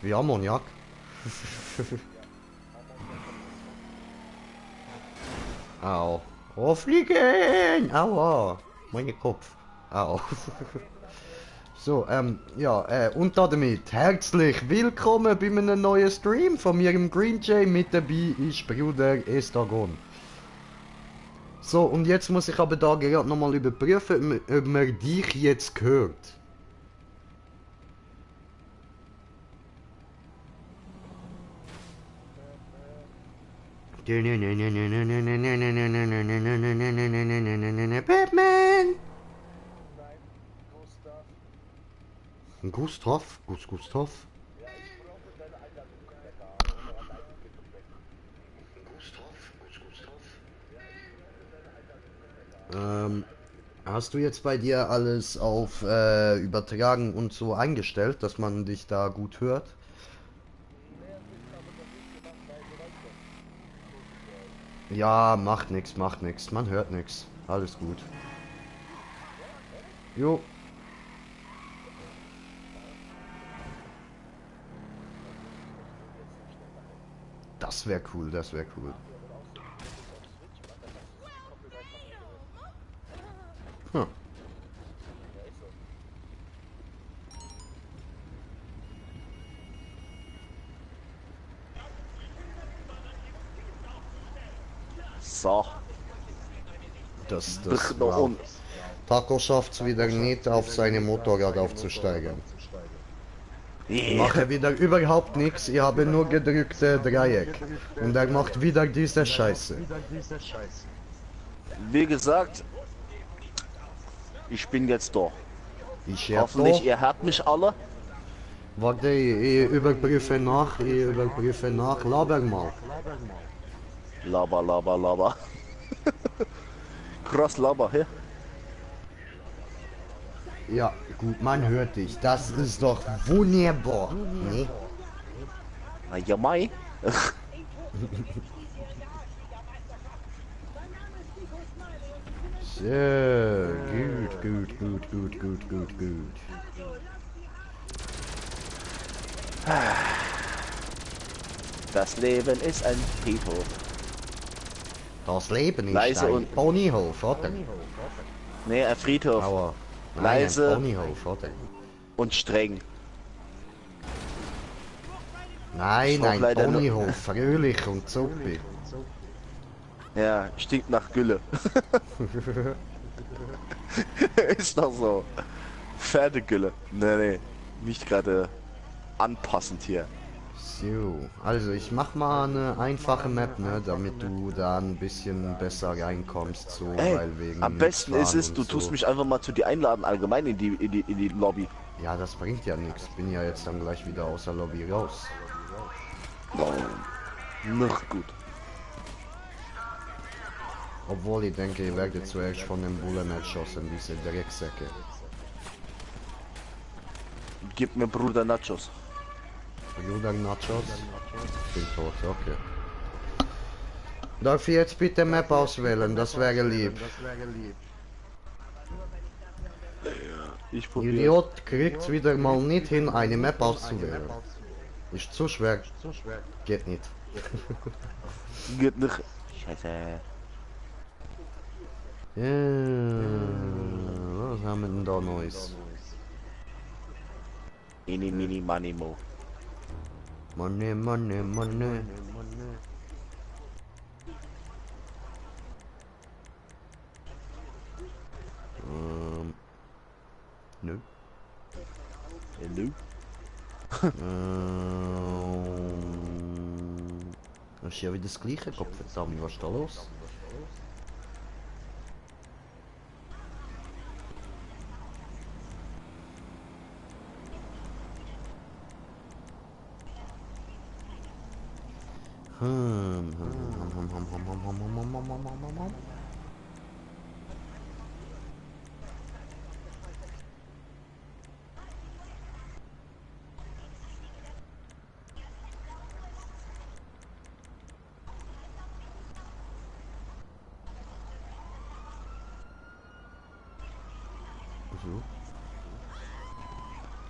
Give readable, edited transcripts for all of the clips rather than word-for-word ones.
Wie Ammoniak. Au. Oh, fliegen! Aua. Mein Kopf. Au. So, ja, und damit herzlich willkommen bei einem neuen Stream von mir im Green Jay. Mit dabei ist Bruder Estagon. So, und jetzt muss ich aber da gerade nochmal überprüfen, ob man dich jetzt hört. Batman! Gustav? Gustav? Hast du jetzt bei dir alles auf Übertragen und so eingestellt, dass man dich da gut hört? Ja, macht nix, man hört nix. Alles gut. Jo. Das wäre cool, das wäre cool. Hm. So. Das wow. Taco schafft's wieder nicht, auf seine Motorrad aufzusteigen. Ich mache wieder überhaupt nichts, ich habe nur gedrückte Dreieck. Und er macht wieder diese Scheiße. Wie gesagt, ich bin jetzt da. Ich Hoffentlich, ihr hört mich alle. Warte, ich überprüfe nach, laber mal. Laber, laber, laber. Krass laber, hä? Ja, gut, man hört dich. Das ist doch wunderbar. Nee? Na ja, Mai. So, gut. Das Leben ist ein Friedhof. Das Leben ist Leise ein und- Ponyhof, oder? Nee, ein Friedhof. Aua. Nein, Leise. ein Ponyhof, oder? Und streng. Nein, hab ein leider nur- Ponyhof, fröhlich und zuppi. Ja, stinkt nach Gülle. Ist doch so. Pferdegülle. Nee, nicht gerade anpassend hier. So, also ich mach mal eine einfache Map, ne, damit du da ein bisschen besser reinkommst, so, Ey, weil wegen am besten ist Fahren es, und du so. tust mich einfach mal zu dir einladen, allgemein in die Lobby. Ja, das bringt ja nichts. Bin ja jetzt dann gleich wieder aus der Lobby raus. Noch gut. Obwohl ich denke, ich werde zuerst von den Bullen erschossen, diese Drecksäcke. Gib mir Bruder Nachos. Bruder Nachos? Bin tot, okay. Darf ich jetzt bitte Map auswählen? Das wäre lieb. Ich probiere. Idiot kriegt's wieder mal nicht hin, eine Map auszuwählen. Ist zu schwer. Geht nicht. Geht nicht. Scheiße. Was haben wir denn da Neues? Mini, mini, money, mo. Money. Nö. Hello? Das ist ja wieder das gleiche, Gottverdammt, was ist da los?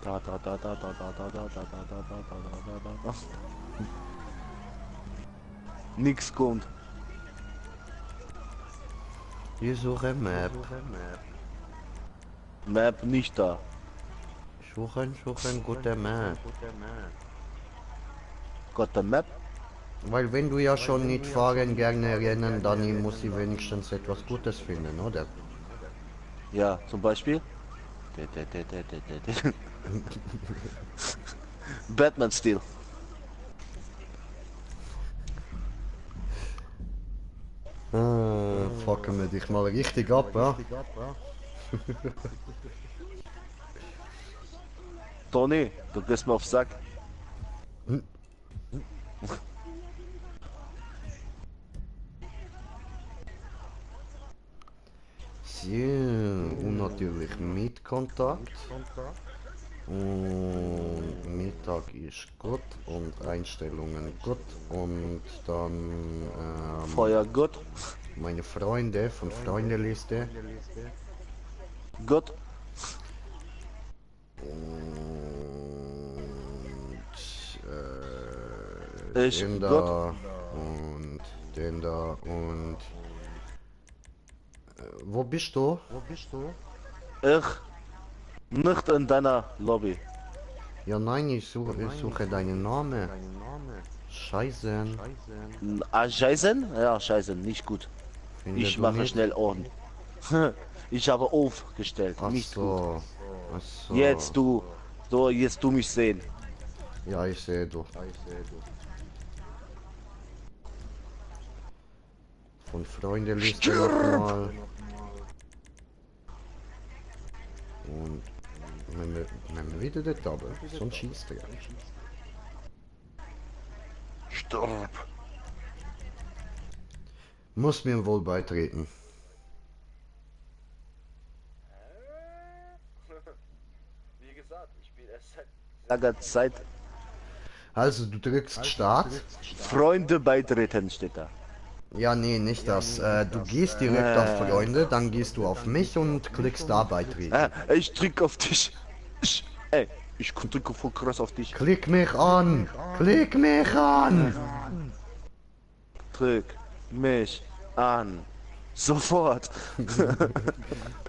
So. Da, da, da, da, da, da, da, da, da, da, da, da, da, da, da. Nix kommt. Ich suche Map. Map nicht da. Suchen, gute Map. Got the map? Weil wenn du ja schon nicht fahren, gerne rennen, dann muss ich wenigstens etwas Gutes finden, oder? Ja, zum Beispiel. Batman-Stil. Fucken wir dich mal richtig ab, ja? Tony, du gehst mir auf Sack. So, und natürlich Mietkontakt. Und Mittag ist gut und Einstellungen gut und dann Feuer gut. meine Freunde von Freundeliste. Gut. Und Ich den gut. da und den da und wo bist du? Ich nicht in deiner Lobby. Ja nein, ich suche deinen Namen. Scheiße. Ah, Scheißen? Ja, Scheißen, nicht gut. Finde Ich du mache nicht? schnell Ohren. Ich habe aufgestellt, Ach nicht gut. so. Ach so. Jetzt du mich sehen. Ja, ich sehe du. Von Freundeliste nochmal. Und wenn wir wieder dort runter, sonst schießt er. Stirb. Muss mir wohl beitreten. Wie gesagt, ich bin erst seit langer Zeit. Also du drückst Start. Freunde beitreten steht da. Ja, nee, nicht das. Du gehst direkt auf Freunde, dann gehst du auf mich und klickst da beitreten. Ich drücke auf dich. Ich drücke voll krass auf dich. Klick mich an! Klick mich an! Drück mich an. Sofort.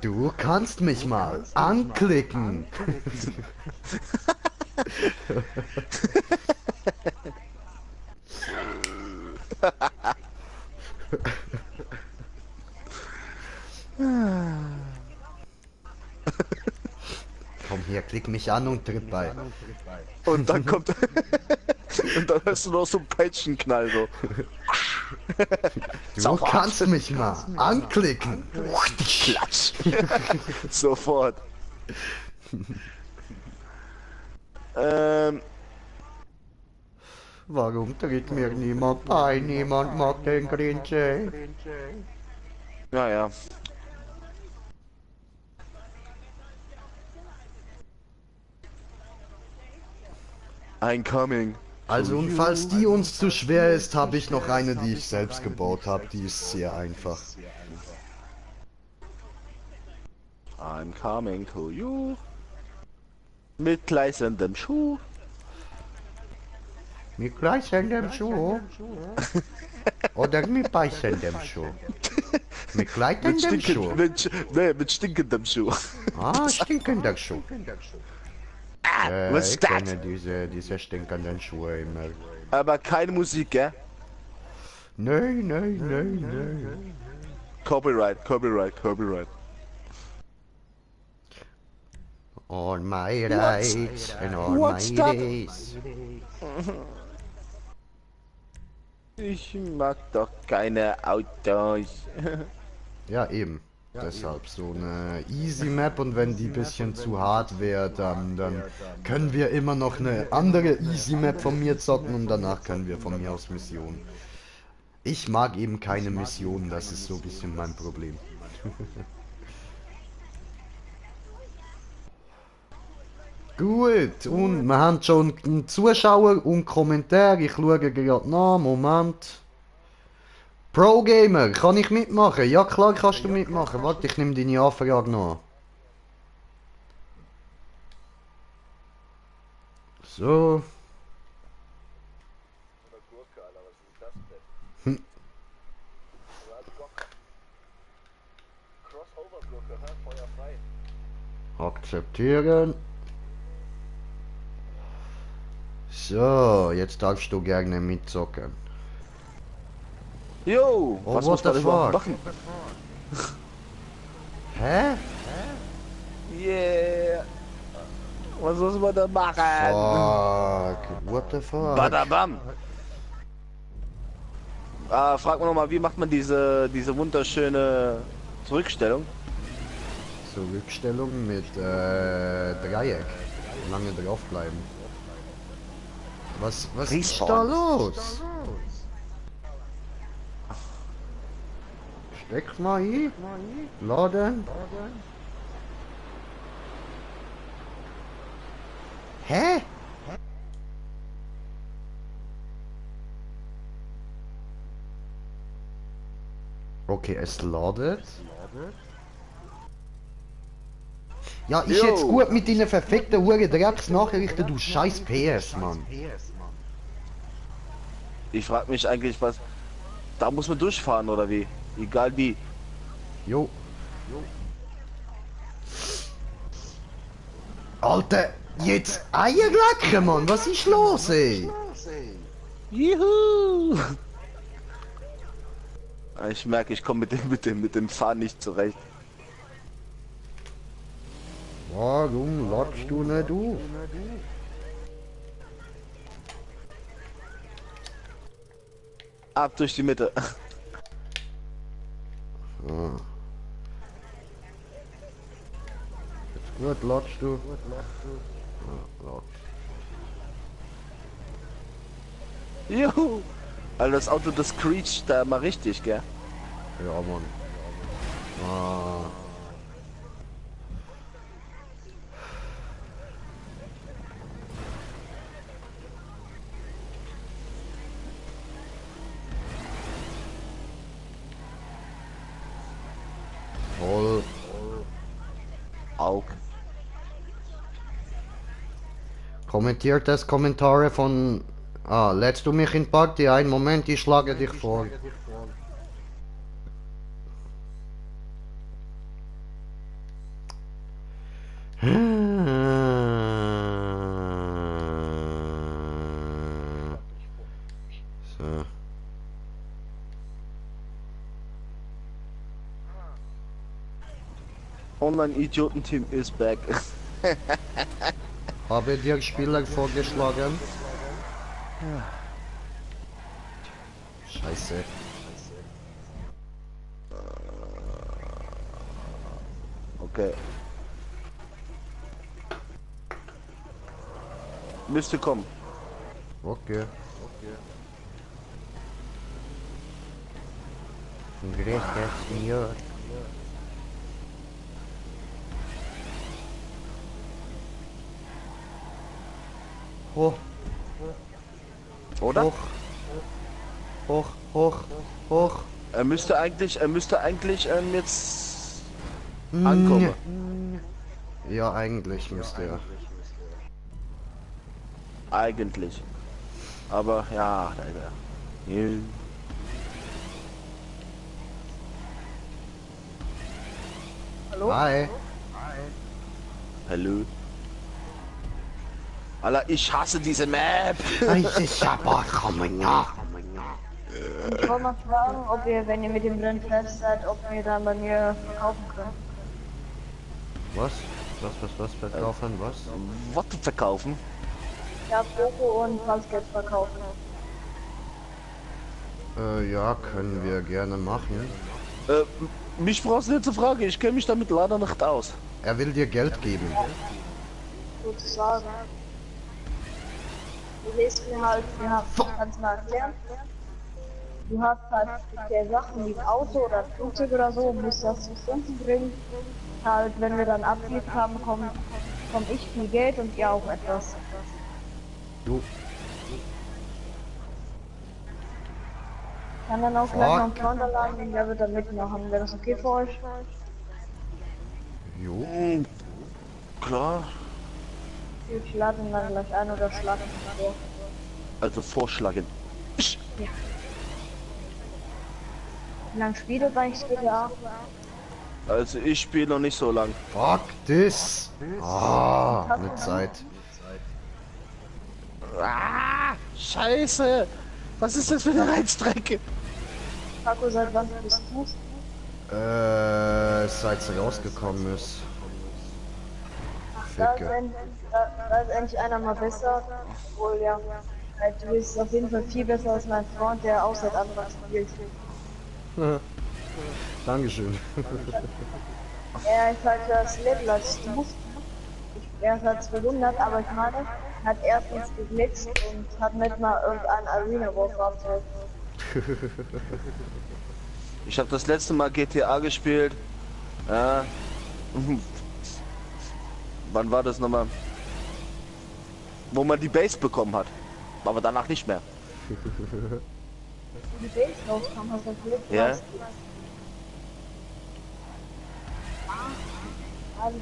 Du kannst mich mal anklicken. Komm hier, klick mich an und tritt bei. Und dann kommt. Und dann hörst du noch so einen Peitschenknall so. Du kannst mich mal anklicken. Klatsch. Sofort. Warum tritt mir niemand bei? Niemand mag den Grinche. Ja. Incoming. Also und falls die uns zu schwer ist, habe ich noch eine, die ich selbst gebaut habe. Die ist sehr einfach. I'm coming to you. Mit gleißendem Schuh. Mit gleißendem Schuh? Oder mit beißendem Schuh? Mit gleitendem Schuh? Mit stinkendem Schuh. Ah, stinkender Schuh. Was ist Ich das? kenne diese stinkenden Schuhe immer. Aber keine Musik, gell? Nein. Copyright. All my rights and all What's my that? days. Ich mag doch keine Autos. Ja, eben. Deshalb so eine Easy Map und wenn die bisschen zu hart wäre, dann können wir immer noch eine andere Easy Map von mir zocken und danach können wir von mir aus Missionen. Ich mag eben keine Missionen, das ist so ein bisschen mein Problem. Gut, und wir haben schon einen Zuschauer und Kommentar, ich schaue gerade nach, Moment. Pro Gamer, kann ich mitmachen? Ja klar kannst du mitmachen. Warte, ich nehme deine Anfrage noch. So. Hm. Akzeptieren. So, jetzt darfst du gerne mitzocken. Jo, Oh, was what muss man the überhaupt fuck? machen? Hä? Yeah. Was muss man da machen? Fuck. What the fuck? Badabam. Frag mal nochmal, wie macht man diese wunderschöne Zurückstellung? Zurückstellung mit Dreieck. Lange draufbleiben. Was ist Respawn. da los? Steck mal hier. Laden. Hä? Okay, es ladet. Ja, ist Jo. jetzt gut mit deinen verfickten Hure Drecksnachrichten, du scheiß PS, Mann. Ich frag mich eigentlich, was... Da muss man durchfahren oder wie? Egal wie. Jo. Alter, jetzt Eierlecken, Mann, was ist los, ey? Juhu! Ich merke, ich komme mit dem Fahren nicht zurecht. Warum latschst du nicht auf? Ab durch die Mitte. Ah. Jetzt gut, latschst du? Ja, latsch. Juhu! Also das Auto, das screecht da mal richtig, gell? Ja, Mann. Ah. Voll. Aug. Kommentiert das Kommentare von... Ah, lädst du mich in Party ein? Moment, ich schlage dich vor. So. Online-Idioten-Team is back. Habe dir Spieler vorgeschlagen? Scheiße. Okay. Müsste kommen. Okay. Gracias, señor. Hoch, Oder? hoch, hoch, hoch, hoch. Er müsste eigentlich jetzt ankommen. Ja, eigentlich müsste er. Eigentlich. Aber ja, leider. Ja. Hallo? Hi. Hallo. Alter, ich hasse diese Map. Ich kommen, ja. Ich wollte mal fragen, ob ihr, wenn ihr mit dem Blindfest seid, ob ihr dann bei mir verkaufen könnt. Was? Was verkaufen? Was? Was verkaufen? Ja, Poco und Falschgeld verkaufen. Ja, können wir gerne machen. Mich brauchst du nicht zu fragen, ich kenne mich damit leider nicht aus. Er will dir Geld geben. Sozusagen. Du lest mir halt, kannst mal erklären. Du hast halt spezielle Sachen wie ein Auto oder ein Flugzeug oder so, musst das zu Kunden bringen. Halt, wenn wir dann abgegeben haben, komm ich viel Geld und ihr auch etwas. Jo. Kann dann auch gleich noch einen Counter laden und der wird dann mitmachen. Wäre das okay für euch? Jo. Klar. Ich lade ihn dann gleich ein oder schlage ihn vor. Also vorschlagen. Wie lange spielt ihr eigentlich GTA? Also ich spiele noch nicht so lang. Fuck this. Ah, mit Zeit. Ah, Scheiße! Was ist das für eine Rennstrecke? Paco, seit wann bist du? Seit sie rausgekommen ist. Da ist, Ficke. da ist endlich einer mal besser. Obwohl, ja. Halt, du bist auf jeden Fall viel besser als mein Freund, der auch seit Anfang spielt. Dankeschön. Er ist halt das Level als du. Er ist halt 200, aber ich meine, er hat erstens geglitscht und hat nicht mal irgendein Arena-Wurf-Fahrzeug. Ich habe das letzte Mal GTA gespielt. Ja. Wann war das nochmal? Wo man die Base bekommen hat. Aber danach nicht mehr. Die Base rauskam, hast du das Glück? Ja. Alles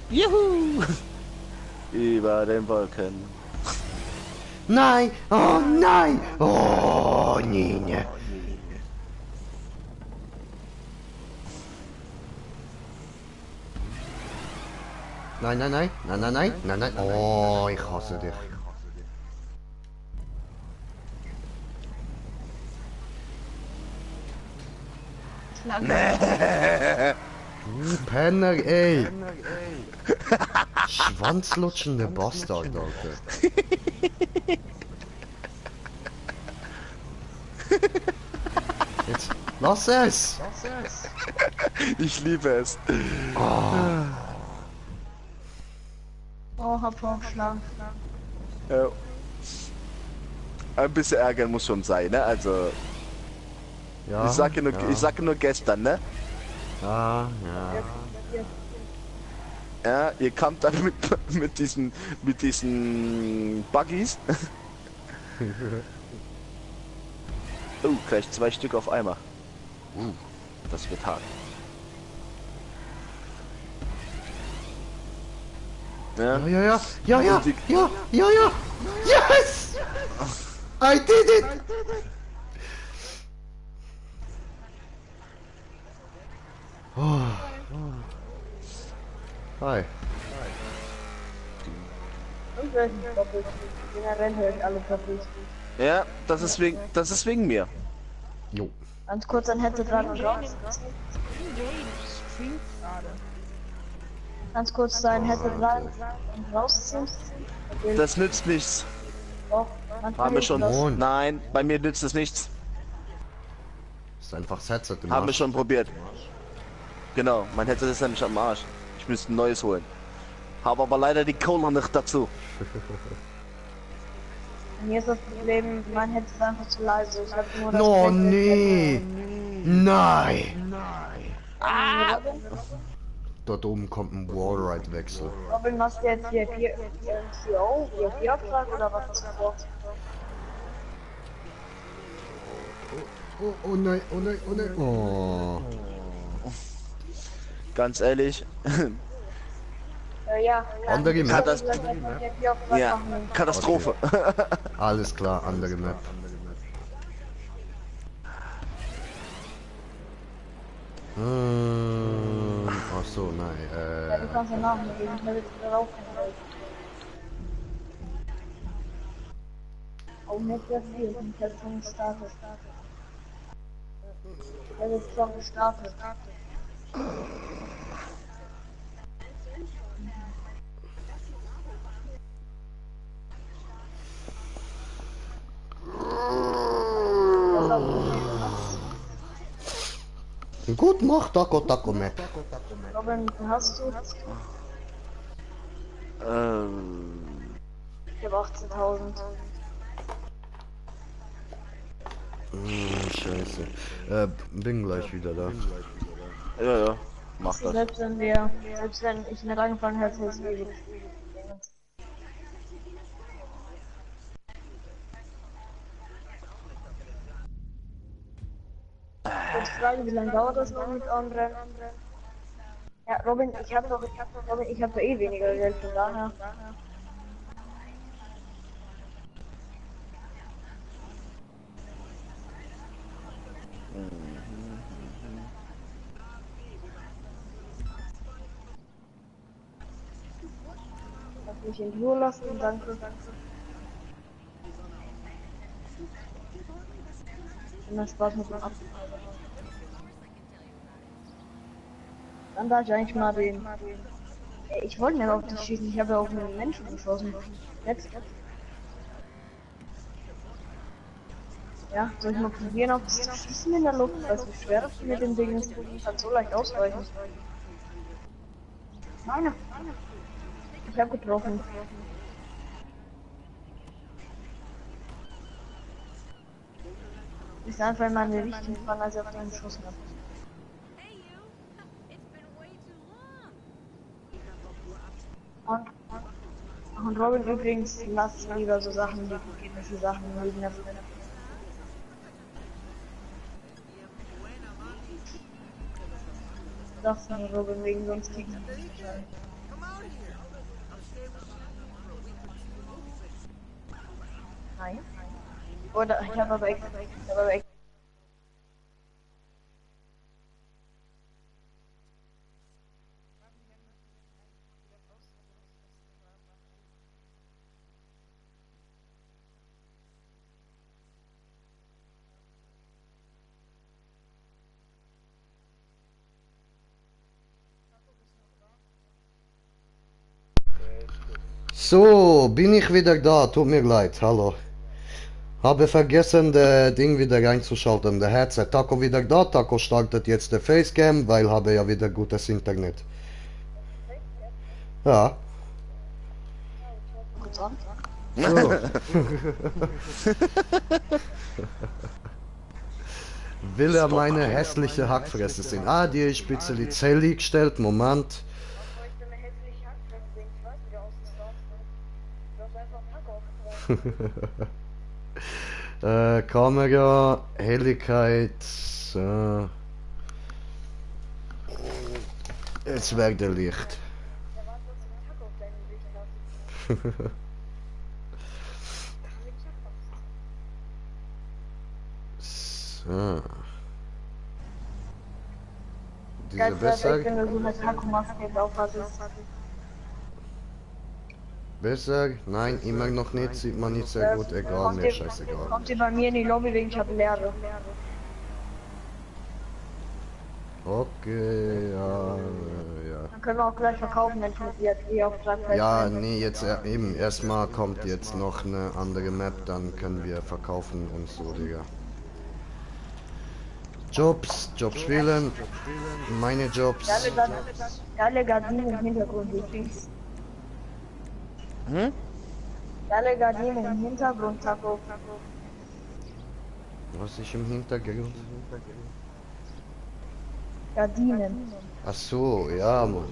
Juhu! Über den Wolken. Nein! Oh nein! Oh, Nine. Nein, nein, nein, nein, nein, nein, nein, nein. Oh, ich hasse dich. Du Penner, ey. Schwanzlutschende Bastard, Alter. Jetzt, lass es! Ich liebe es. Oh, hab vorgeschlagen. Ja. Ein bisschen ärgern muss schon sein, ne? Also, Ja, ich sage nur, ja, ich sage nur gestern, ne? ja, ja. Ja, ihr kamt dann mit diesen Buggies. Oh, gleich 2 Stück auf einmal. Das wird hart. Ja, Ja, ja, ja, ja, Und die- ja, ja, ja, yes! I did it! Oh. Hi. Und welchen doppelt. Generell höre ich alle doppelt. ja, das ist wegen mir. Jo. Ganz kurz ein Headset rein und raus. Ganz kurz dein Headset rein und rausziehen. Okay. Das nützt nichts. Doch, manchmal Haben wir hilft schon. das. Und? Nein, bei mir nützt es nichts. Ist einfach das Headset im Haben wir Arsch. schon probiert. Genau, mein Headset ist nämlich am Arsch. Ich müsste ein neues holen. Habe aber leider die Cola nicht dazu. Mir ist das Problem, mein Headset ist einfach zu leise. Ich habe nur das Oh Fake- nee! Nein! Ah! Dort oben kommt ein Wallride-Wechsel. Robin, machst du jetzt hier PO, PO-Auftrag oder was hast du vor? Oh nein, oh nein, oh nein. Oh. Ganz ehrlich. Ja. Andere Ich Map. soll vielleicht mal hier PO-Auftrag Ja, machen. Katastrophe. Alles klar, andere Map. Ach so, Ja, nein, du kannst ja nachlegen, ich will jetzt wieder laufen. Oh, nicht sehr viel, ich bin jetzt schon gestartet. Ich bin jetzt schon gestartet. Gut macht Taco Taco Map. Robin, hast du? Ich habe 18.000. Scheiße. Bin gleich wieder da. Ja, mach das. Selbst wenn ich nicht angefangen hätte, hätte ich es nicht. Kurze Frage, wie lange dauert das noch mit Anbrennen? Ja, Robin, Robin, ich habe eh weniger Geld, von daher. Lass mich in Ruhe lassen, danke. Immer Spaß mit dem Ab. Dann darf ich eigentlich mal den. Ey, ich wollte nicht auf dich schießen, ich habe ja auf einen Menschen geschossen. Jetzt? Ja, soll ich mal probieren, auf das zu schießen in der Luft? Weißt du, wie schwer das mit dem Ding ist? Ich kann so leicht ausweichen. Meine. Ich habe getroffen. Ist einfach in meine Richtung gefallen, als ich auf den geschossen habe. Und Robin übrigens, lass lieber so Sachen, die chemische Sachen liegen. Das nur Robin wegen sonst kriegt er mich wahrscheinlich. Nein. Oder ich habe aber extra. So, bin ich wieder da, tut mir leid, hallo. Habe vergessen, das Ding wieder reinzuschalten, der Headset. Taco wieder da, Taco startet jetzt der Facecam, weil habe ja wieder gutes Internet. Ja. So. Will er meine hässliche Hackfresse sehen? Ah, die ist speziell Zelli gestellt, Moment. Kamera, Helligkeit. Jetzt werkt der Licht. So. Diese besser? Ich finde so eine Taco-Maske jetzt aufpassen. Besser? Nein, immer noch nicht, sieht man nicht sehr gut, egal, mir scheißegal. Kommt ihr bei mir in die Lobby wegen ich habe leere. Okay, ja. Dann können wir auch gleich verkaufen, wenn ich mit dir auf Tragfeld Ja, nee, jetzt eben, erstmal kommt jetzt noch eine andere Map, dann können wir verkaufen und so, Digga. Jobs spielen, meine Jobs. Geile Gardinen im Hintergrund übrigens. Geile Gardinen im Hintergrund, Taco. Was ist im Hintergrund? Gardinen. Ach so, ja, Mann.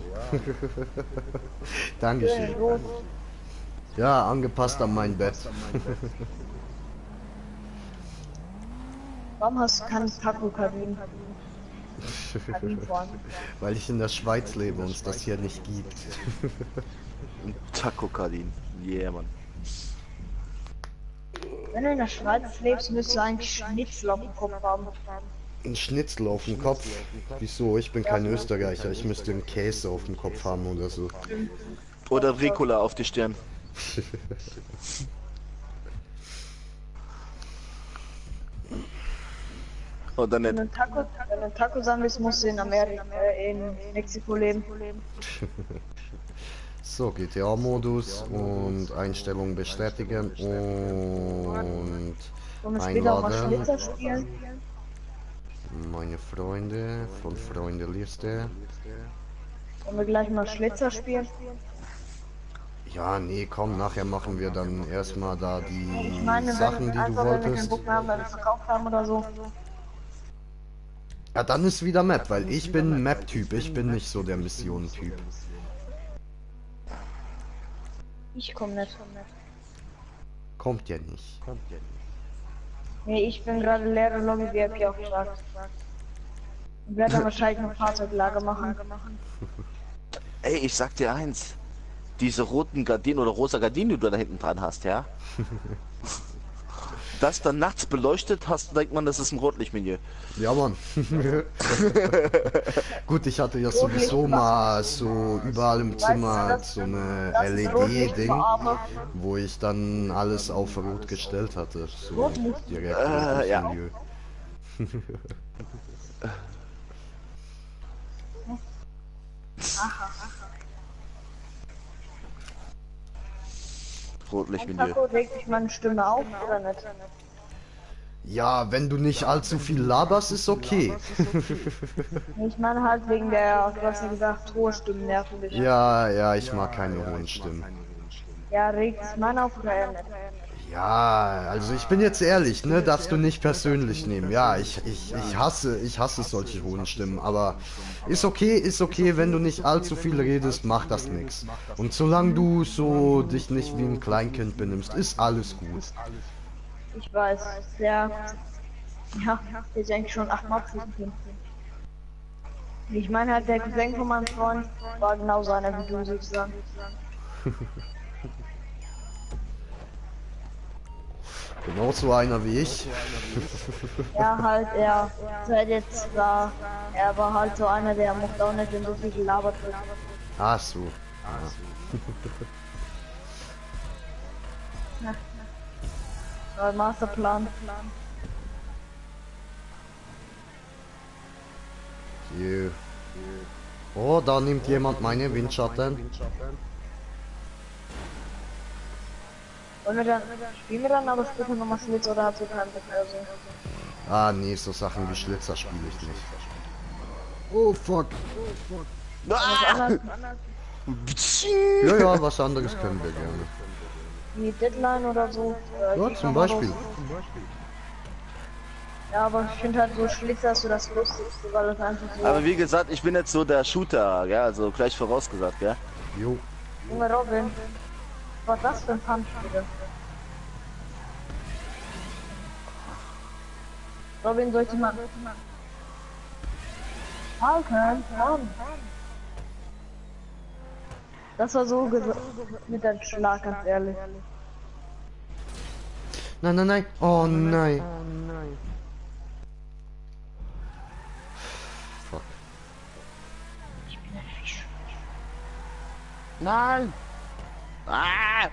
Dankeschön. Ja, angepasst an mein Bett. Warum hast du keine Taco-Gardinen? Weil ich in der Schweiz lebe und es das hier nicht gibt. Taco-Kardin. Yeah, Mann. Wenn du in der Schweiz lebst, müsstest du eigentlich Schnitzel auf dem Kopf haben. Ein Schnitzel auf dem Kopf? Wieso? Ich bin kein Österreicher. Ich müsste einen Käse auf dem Kopf haben oder so. Oder Ricola auf die Stirn. Oder nicht? Wenn du ein Taco sagen willst, musst du in Amerika, in Mexiko leben. So, GTA-Modus und Einstellungen bestätigen und Wollen wir später auch mal einladen. Schlitzer spielen? Meine Freunde von Freundeliste. Wollen wir gleich mal Schlitzer spielen? Ja, nee, komm, nachher machen wir dann erstmal da die Ich meine, Sachen, wenn die wir du einfach, wenn wir keinen wolltest. Bock mehr haben, weil wir verkauft haben oder so. Ja, dann ist wieder Map, weil ich bin Map-Typ, ich bin nicht so der Mission-Typ. Ich komm nicht. Kommt ja nicht. Nee, ich bin gerade leere Lobby VIP aufgeschlagen. Und werde dann wahrscheinlich noch Fahrzeuglager machen. Ey, ich sag dir eins. Diese roten Gardinen oder rosa Gardinen, die du da hinten dran hast, ja? Das dann nachts beleuchtet hast, denkt man, das ist ein Rotlichtmilieu. Ja, Mann. Gut, ich hatte ja sowieso mal so überall im Zimmer so eine LED-Ding, wo ich dann alles auf Rot gestellt hatte. So direkt ja. Milieu. Rotlichtmilieu. Taco, regt sich meine Stimme auf oder nicht? Ja, wenn du nicht allzu viel laberst, ist okay. Ich meine halt wegen der, du hast ja gesagt, hohe Stimmen nerven mich. Ja, ja, ich mag keine hohen Stimmen. Ja, regt sich meine auf oder eher nicht? Ja, also ich bin jetzt ehrlich, ne, darfst du nicht persönlich nehmen. Ja, ich hasse solche hohen Stimmen, aber ist okay, wenn du nicht allzu viel redest, macht das nix. Und solange du so dich nicht wie ein Kleinkind benimmst, ist alles gut. Ich weiß, ja. Ja, der ist eigentlich schon 8 abschließen können. Ich meine halt, der Cousin von meinem Freund war genau seiner wie du sozusagen. Genau so einer wie ich. Ja, halt, er seit jetzt war, er war halt so einer, der mochte auch nicht, wenn so viel gelabert wird. Ach so. Masterplan. Yeah. Oh, da nimmt jemand meine Windschatten. Wollen wir dann, spielen wir dann aber später nochmal Schlitz oder hat so keinen Bock mehr so? Ah, nee, so Sachen wie Schlitzer spiele ich nicht. Oh, fuck. Ah! Ja, ja, was anderes können wir gerne. Wie Deadline oder so? Ja, zum Beispiel. Ja, aber ich finde halt so Schlitzer ist so das Lustigste, weil das einfach so... Aber wie gesagt, ich bin jetzt so der Shooter, ja, also gleich vorausgesagt, ja. Jo. Junge Robin, was war das für ein Punch bitte? Robin, sollte man... Falken, Mann! Das war so mit dem Schlag, ganz ehrlich. Nein, nein, nein. Oh nein. Fuck. Nein! Ah!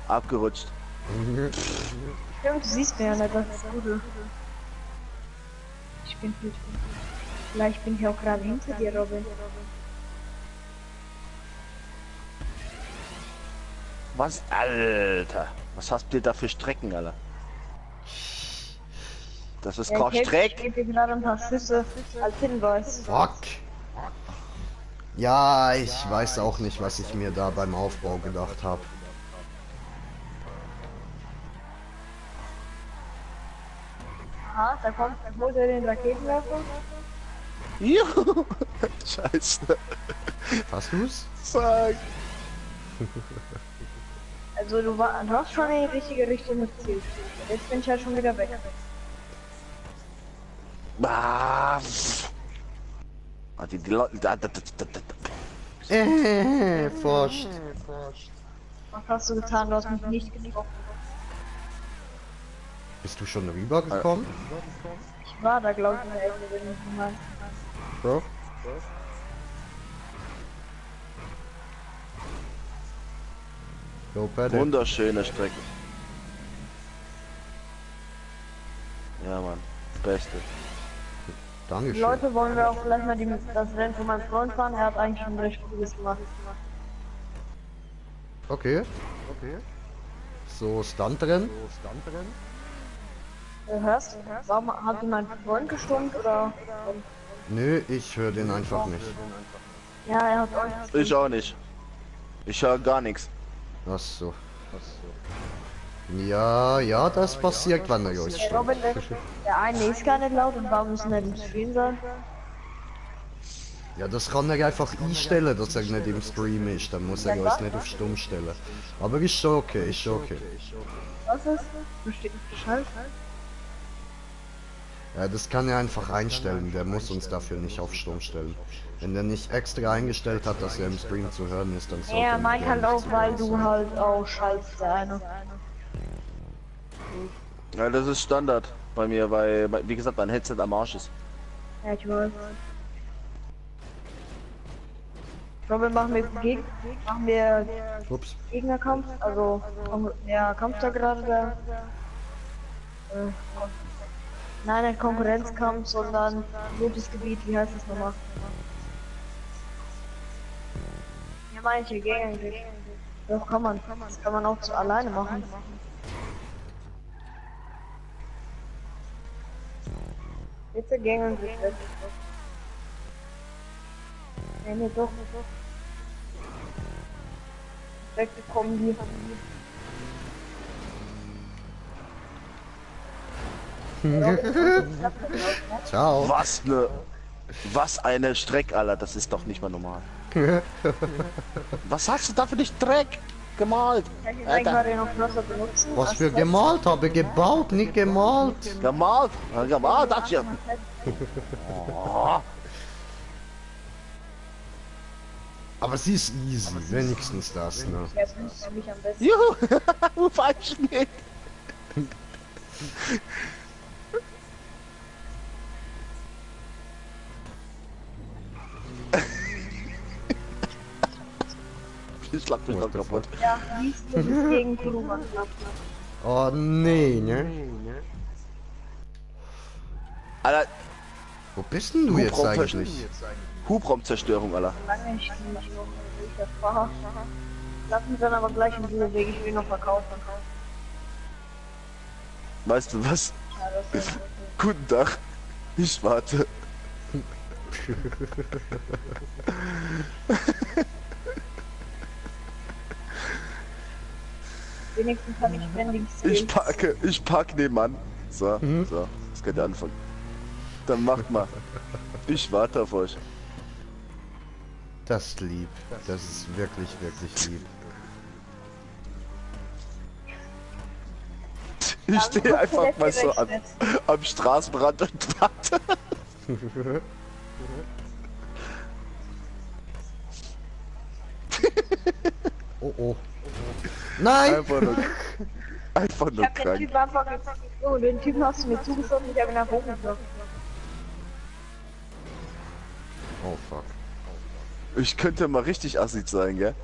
Abgerutscht. Stimmt, du siehst mir ja nicht, das ist das Gute. Ich bin gut. Vielleicht bin ich auch gerade hinter dir, Robin. Was? Alter! Was hast du da für Strecken, Alter? Das ist kein Streck! Ich gebe dir gerade ein paar Schüsse als Hinweis. Fuck. Ja, ich weiß auch nicht, was ich mir da beim Aufbau gedacht habe. Aha, da kommt, holt er den Raketenwerfer. Juhu! Scheiße! Hast du's? Fuck! Also du hast schon in die richtige Richtung gezielt. Jetzt bin ich halt schon wieder weg. Ah, die Leute. Forscht. Was hast du getan? Du hast mich nicht getroffen. Bist du schon rübergekommen? Ich war da, glaube ich, in der Ecke, wenn ich mal. Bro? Jo, Paddy. Wunderschöne Strecke. Ja, Mann. Beste. Die Dankeschön. Leute, wollen wir auch vielleicht mal das Rennen von meinem Freund fahren? Er hat eigentlich schon recht cooles gemacht. Okay. So, Stuntrennen? Du hörst? Warum hat ihn mein Freund gestummt oder? Nö, ich höre den einfach nicht. Ja, er hat euch gestummt. Ich auch nicht. Ich höre gar nichts. Ach so. Ja, ja, das passiert, wenn er euch Der stimmt. Robin, der eine ist gar nicht laut und warum müssen er im Stream sein? Ja, das kann er einfach einstellen, dass er nicht im Stream ist. Dann muss er uns nicht auf Stumm stellen. Aber ist schon okay, ist schon okay. Was ist? Versteht nicht Bescheid? Ja, das kann er einfach einstellen, der muss uns dafür nicht auf Sturm stellen. Wenn der nicht extra eingestellt hat, dass er im Stream zu hören ist, dann sollte Ja, er meint gerne halt auch, nichts weil hören. du halt auch scheißt, eine. Ja, das ist Standard bei mir, weil, wie gesagt, mein Headset am Arsch ist. Ja, ich weiß. Robin, machen wir Ups. Gegnerkampf, also ja, Kampf da gerade da. Nein, nicht Konkurrenzkampf, sondern rotes Gebiet, wie heißt das nochmal? Ja, manche Gegner. Doch, kann man. Das kann man auch zu alleine machen. Bitte Gegner sich weg. Nee, doch. Weggekommen die. Ciao. Was eine Strecke, Alter, das ist doch nicht mal normal. Was hast du da für dich Dreck gemalt? Kann ich eigentlich gerade noch Wasser benutzen? Was für gemalt habe, gebaut, nicht gemalt. Gemalt? Ja, gemalt, das hier. Oh. Aber sie ist easy, wenigstens das, ne? Jetzt nutzt du mich am besten. Juhu, falsch nicht. Ich schlag mich doch kaputt. Ja, liest du das gegen Kuruman ab. Oh nee, ne? Alter, Wo bist denn du jetzt eigentlich? Hubraumzerstörung, Alter. Lange nicht noch ich das fahre. Lass mich dann aber gleich in diese Wege, ich will noch verkaufen. Weißt du was? Ja, das ist Guten Tag. Ich warte. wenigstens kann ich ständig sehen. Ich park nebenan. So, so, das könnt ihr anfangen. Dann macht mal. Ich warte auf euch. Das ist lieb. Das ist wirklich, wirklich lieb. Ich stehe einfach mal so am Straßenrand und warte. Oh oh. Nein! Einfach Ich nur hab den krank. Typ einfach gesagt, so, den Typen hast du mir zugeschossen, ich hab ihn nach oben gebracht. Oh fuck. Ich könnte mal richtig assid sein, gell?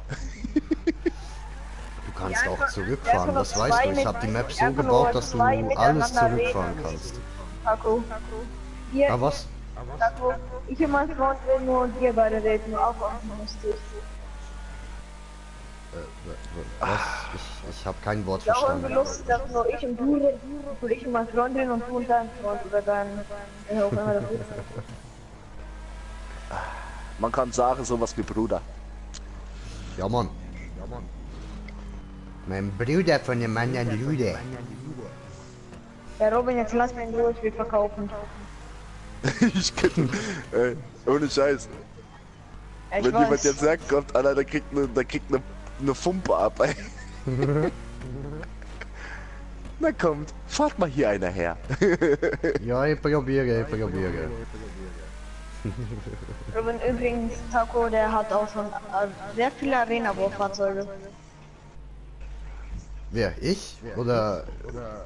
Du kannst Ja, auch einfach- zurückfahren, das einfach nur weißt du. zwei Ich habe die Map so einfach gebaut, nur dass du zwei alles miteinander zurückfahren reden. kannst. Taco. Hier, Ah, was? Taco. Ich und mein Freund will nur und wir beide reden, nur aufwachen musstest. Was? Ich habe kein Wort Ja, irgendwie verstanden. lustig, dass nur ich und du reden, nur ich und mein Freund reden und du und dein Freund oder dein, ja, auch immer das ist. Man kann sagen, sowas wie Bruder. Ja, Mann. Mein Bruder von dem anderen Lüde. Ja, Robin, jetzt lass mich in Ruhe, ich will verkaufen. Ich könnte, ohne Scheiß. Ja, ich Wenn jemand weiß. jetzt sagt, kommt, Alter, der kriegt eine Fumpe ab, ey. Na kommt, fahrt mal hier einer her. Ja, ich probiere. Robin, übrigens, Taco, der hat auch schon sehr viele Arena-Bohrfahrzeuge. Wer? Ich? Oder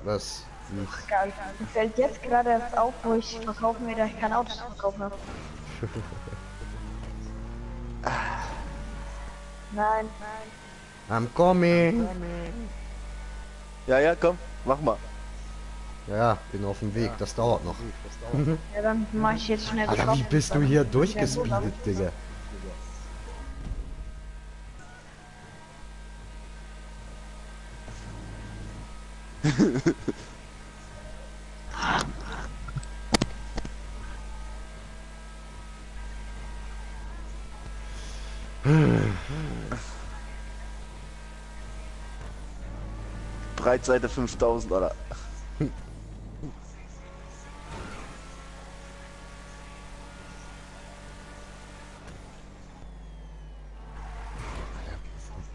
was? Wie? Geil. Mir fällt jetzt gerade erst auf, wo ich verkaufen will, dass ich kein Auto zu verkaufen habe. Nein. I'm coming. Ja, ja, komm, mach mal. Ja, bin auf dem Weg, das dauert noch. Ja, dann mach ich jetzt schnell Alter, wie bist du hier durchgespeedet, Digga? Breitseite 5000, oder?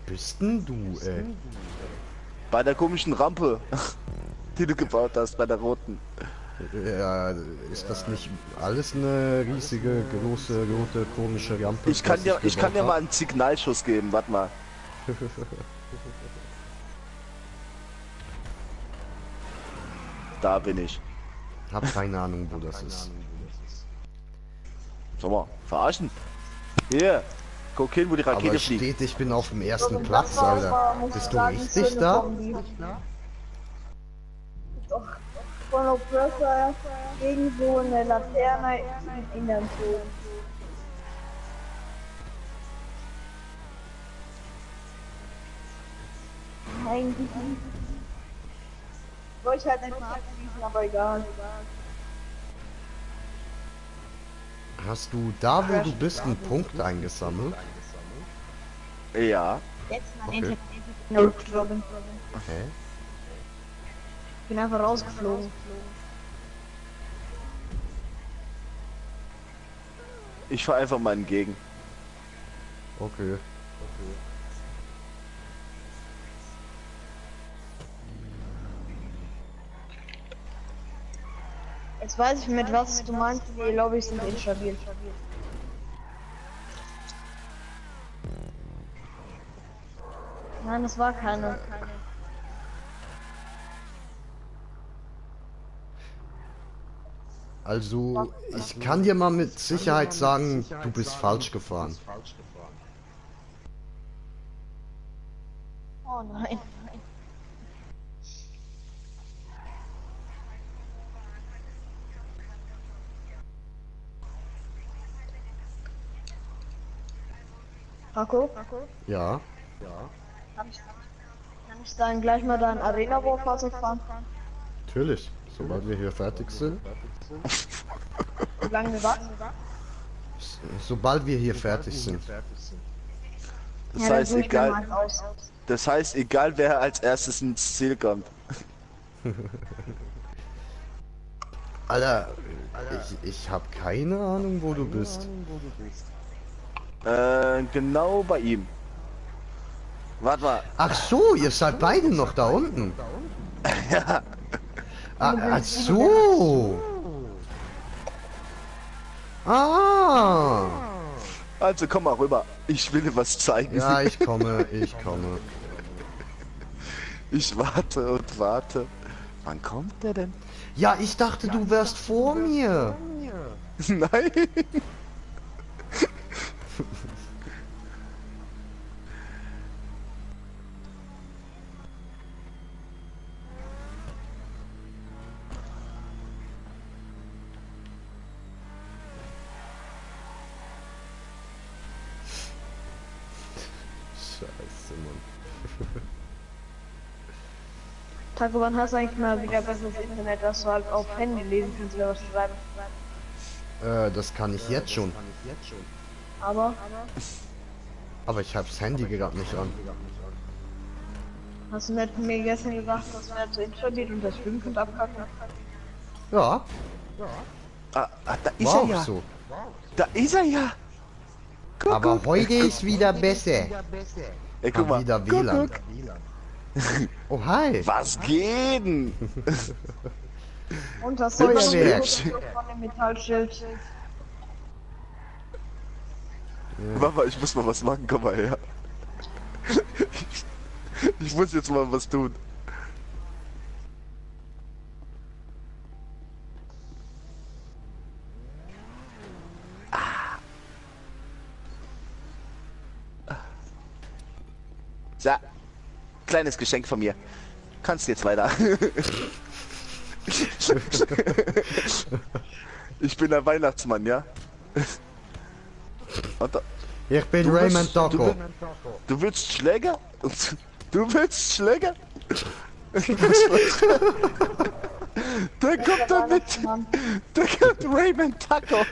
Bist denn du, ey? Bei der komischen Rampe, die du gebaut hast, bei der roten. Ja, ist das nicht alles eine riesige, große, rote, komische Rampe? Ich kann dir, was gebaut mal hab? einen Signalschuss geben, warte mal. Da bin ich. Hab keine Ahnung, wo das ist. Sag mal, verarschen? Hier, guck hin, wo die Aber Rakete es fliegt. steht, ich bin auf dem ersten Und Platz, das war Alter. aber, muss Bist ich du sagen, richtig schöne da? Kombi. Doch, von Oppressor gegen so eine Laterne in der Zone. Eigentlich nicht. Wollte ich halt nicht mal abschließen, aber egal. Hast du da, wo du bist, einen Punkt eingesammelt? Ja. Jetzt mein Okay. Internet notgeflogen. Okay. Ich bin einfach rausgeflogen. Ich fahr einfach mal entgegen. Okay. Jetzt weiß ich mit was du meinst, die Lobbys sind instabil. Nein, das war keine. Also, ich kann dir mal mit Sicherheit sagen, du bist falsch gefahren. Oh nein. Paco? Ja. Kann ich dann gleich mal dein Arena-Fahrzeug fahren? Natürlich. Sobald wir hier fertig sind. Wie lange wir warten? Sobald wir hier fertig sind. Das Ja, dann heißt, suche ich mir egal, mal eins aus. das heißt, egal wer als erstes ins Ziel kommt. Alter, ich habe keine Ahnung, wo du bist. Genau bei ihm. Warte mal. Ach so, ihr seid beide noch da unten. Ja. Ach so. Ah. Also komm mal rüber. Ich will dir was zeigen. Ja, ich komme, ich komme. Ich warte und warte. Wann kommt der denn? Ja, ich dachte, du wärst vor mir. Nein. Scheiße, Mann. Taco, wann hast du eigentlich mal wieder besseres Internet, dass du halt auf Handy lesen kannst oder was schreiben? Das kann ich jetzt schon. Aber Aber ich hab's Handy gerade nicht an. hast du nicht mir gestern gesagt, dass wir zu instabil und das Schwimmen könnt abkacken? Ja, Da ist war er auch ja. so. Da ist er ja. Guck, Aber guck. heute ist wieder besser. Ey, guck Hab mal. wieder Guck, WLAN. guck. Oh, hi. Was geht denn? Und das soll Feuerwerk. von dem Metallschild. Mama, ich muss mal was machen, komm mal her. Ich muss jetzt mal was tun. So, kleines Geschenk von mir. Kannst jetzt weiter. Ich bin der Weihnachtsmann, ja? Und da, Ich bin Du Raymond willst- Taco. du willst Schläger? Du willst Schläger? Der kommt da mit. Der kommt Raymond Taco.